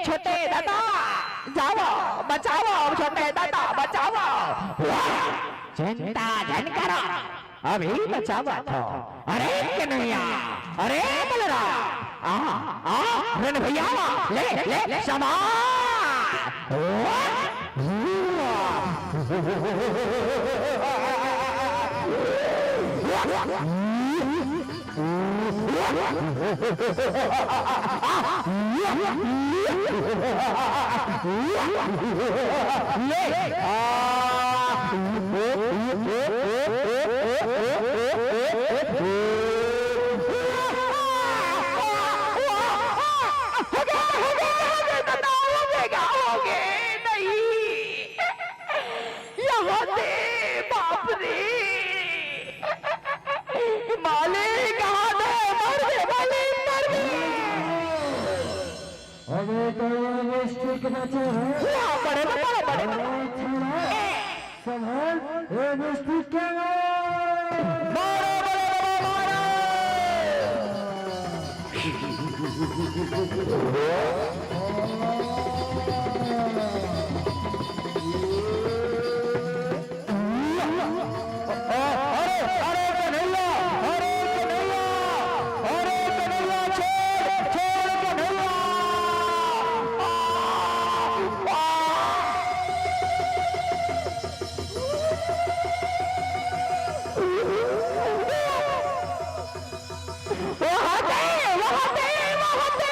छोटे दादा जाओ बचाओ, छोटे दादा बचाओ। चिंता जन करो अभी बचावा था। अरे कन्हैया अरे बलराम आ रन भैया ले ले बचे हैं बड़े संभाल के वहाँ से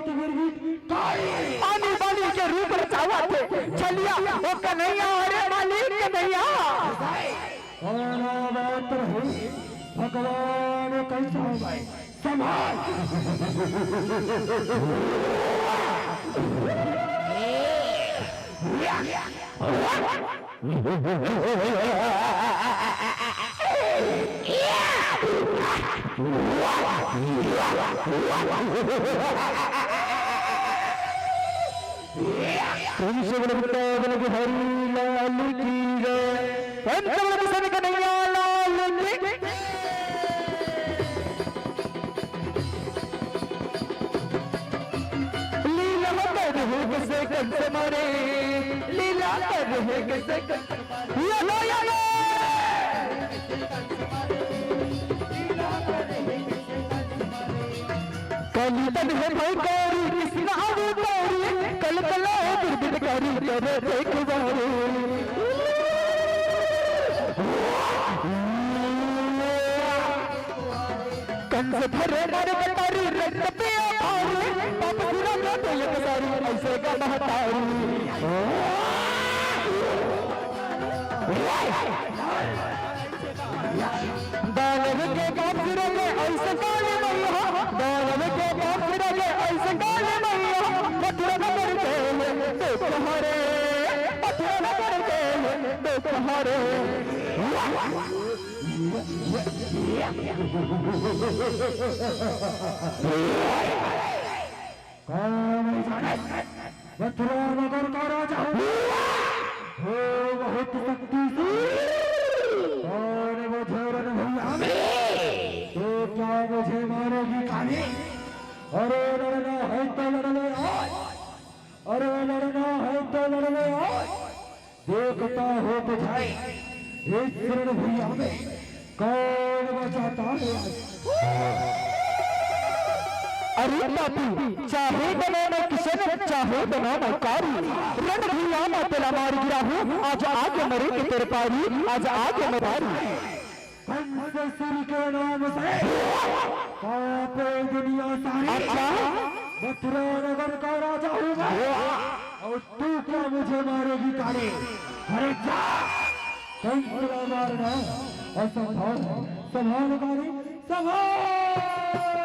की गिरगिट पानी वाली के रूप में चावा थे चलिया वो कन्हैया अरे मालिक कन्हैया बात रही भगवान कैसा भाई समाज तुमसे बड़े बड़े की हरी लाल की जय तुमसे बड़े बड़े कन्हैया लाल की लीला कर रहे किसे कंस मारे लीला कर रहे किसे या कली तन है भाई गौरी कृष्ण आवे गौरी कल कला दुर्बिन गौरी करे देख गौरी कंस भरे मारे बतारी रक्त पे आभारी पाप पूरा करते ये सारी ऐसे का महतारी दानव के बाप फिरले ऐसे काले मैया दानव के बाप फिरले ऐसे काले मैया मथुरा नगर के देख हरे मथुरा नगर के देख हरे मथुरा नगर का राजा हो बहुत शक्तिशाली और मुझे तो क्या मुझे मारेगी खाने अरे लड़ना है तो लड़ने अरे लड़ना है तो लड़ने देखता हो बुझाए इस रण भैया में कौन बचाता है अरे बापू चाहे बनाना किशन चाहे बनाना कारी रण भैया मैं तेरा मार गिरा हूँ आज आगे मरे कि तेरे पारी आज आगे मरारी कंसुर के नाम से कांपे दुनिया सारी अच्छा मथुरा नगर का राजा हूँ और तू क्या मुझे मारेगी काले अरे जा कंसुर मारना असंभव संभाल कारी संभाल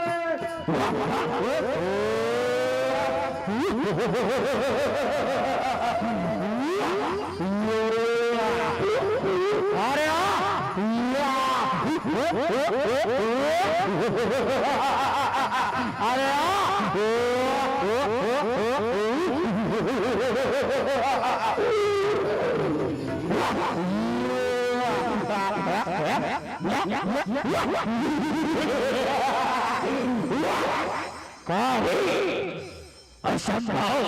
असंभव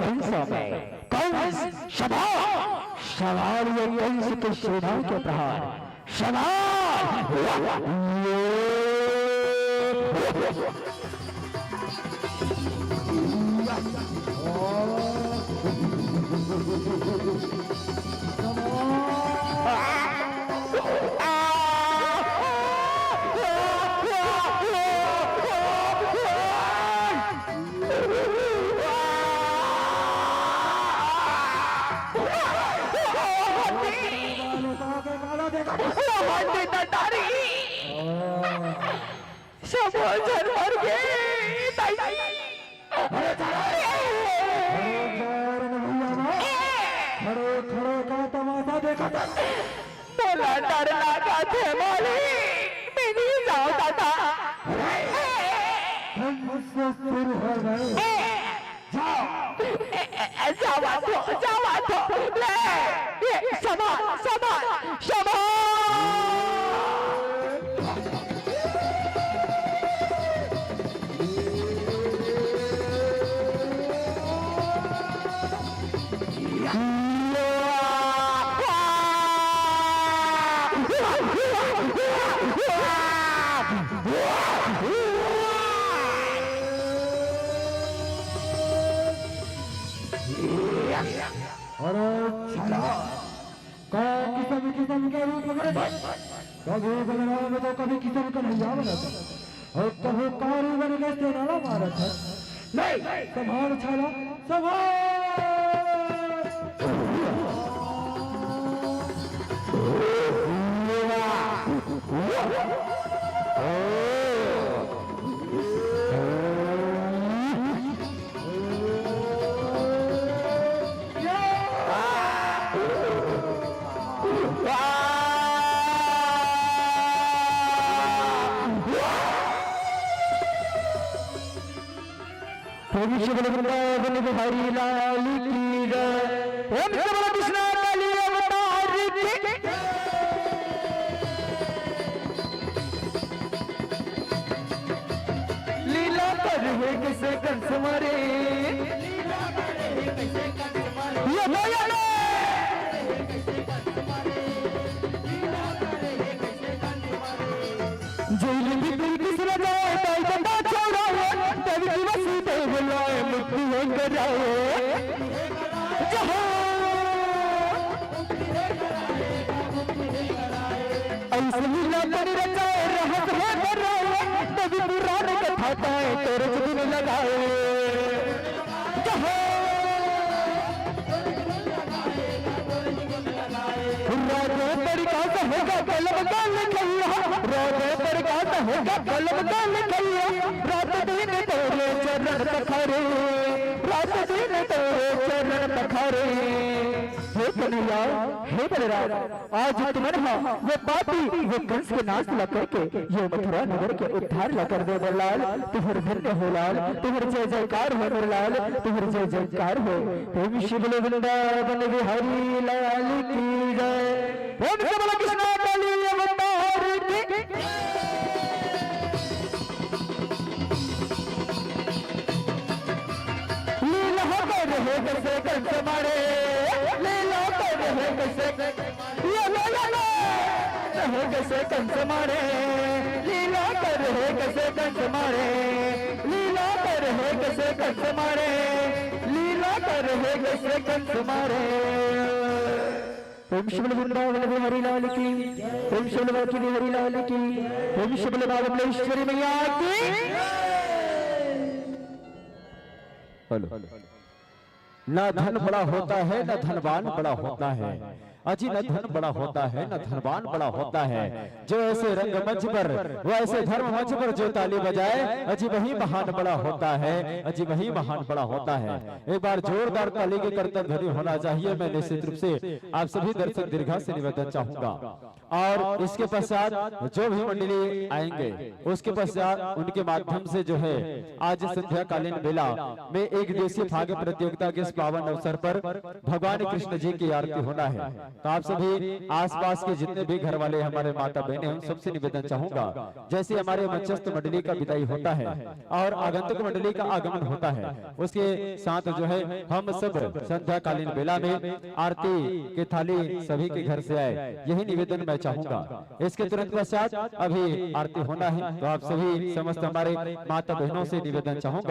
कंस में कंस सवाल ये कंस के सेना के प्रहार सवाल बोला डर लगा थे मालिक मैं नहीं जाता था जावा तो ले क्षमा किस्म के रूप में कभी बलराम तो कभी किस्म का नहीं बना और कभी कारी बन के तेरा मारा था नहीं संभाल छाला संभाल बिहारी लाल की जय ओम सबल कृष्णा काली अवतार की लीला कर है किसे कंस मारे ये भैया जेल में दिल किस लगाए ताई बंदा छोड़ाए तब दिवस दे बुलाए मुक्ति हो कराए जहां ऐसे लीला कर रचाए रहत है कराए तब पुराण कथा ताए तेरे दिन लगाए जहां राजा तरीका से होगा कलम का लिखैया राजा तरीका से होगा कलम का लिखैया रात दिन तेरे चरण पखारे रात दिन तेरे चरण पखारे हे कन्हैया हे बलराम आज तुम्हारा वो पापी वो कंस के नाश ला करके ये मथुरा नगर के उद्धार ला कर दे बललाल तुहर धन्य हो लाल तुहर जय जयकार हो बललाल तुहर जय जयकार हो ओम शिव वृंदावन बिहारी लाल की जय ओम सबल कृष्णा काली अवतार की लीला कर है कैसे कंस मारे लीला कर है कैसे ये ला है कैसे कंस मारे लीला कर है कैसे कंस मारे लीला कर है कैसे कंस मारे लीला कर है कैसे कंस मारे ओम शिवल वृंदावन बिहारी लाल की ओम शिवल की बिहारी लाल की ओम शिवल बाबलेश्वरी मैया की हेलो ना धन बड़ा होता है ना धनवान बड़ा होता है अजी न धन बड़ा होता है न धनवान बड़ा होता है जो ऐसे रंग मंच पर वो ऐसे धर्म मंच पर जो ताली बजाए अजी वही महान बड़ा होता है अजी वही महान बड़ा होता है एक बार जोरदार ताली के करतब ध्वनि होना चाहिए मैं निश्चित रूप से आप सभी दर्शक दीर्घा से निवेदन चाहूंगा और इसके पश्चात जो भी मंडली आएंगे उसके पश्चात उनके माध्यम से जो है आज संध्या कालीन बेला में एक दिवसीय फाग प्रतियोगिता के इस पावन अवसर पर भगवान कृष्ण जी की आरती होना है तो आप सभी आसपास के जितने भी घर वाले हमारे माता बहने हैं सबसे निवेदन चाहूंगा जैसे हमारे मंचस्थ मंडली का विदाई होता है और आगंतुक मंडली का आगमन होता है उसके साथ जो है हम सब संध्या कालीन बेला में आरती की थाली सभी के घर से आए यही निवेदन मैं चाहूंगा इसके तुरंत पश्चात अभी आरती होना है तो आप सभी समस्त हमारे माता बहनों से निवेदन चाहूंगा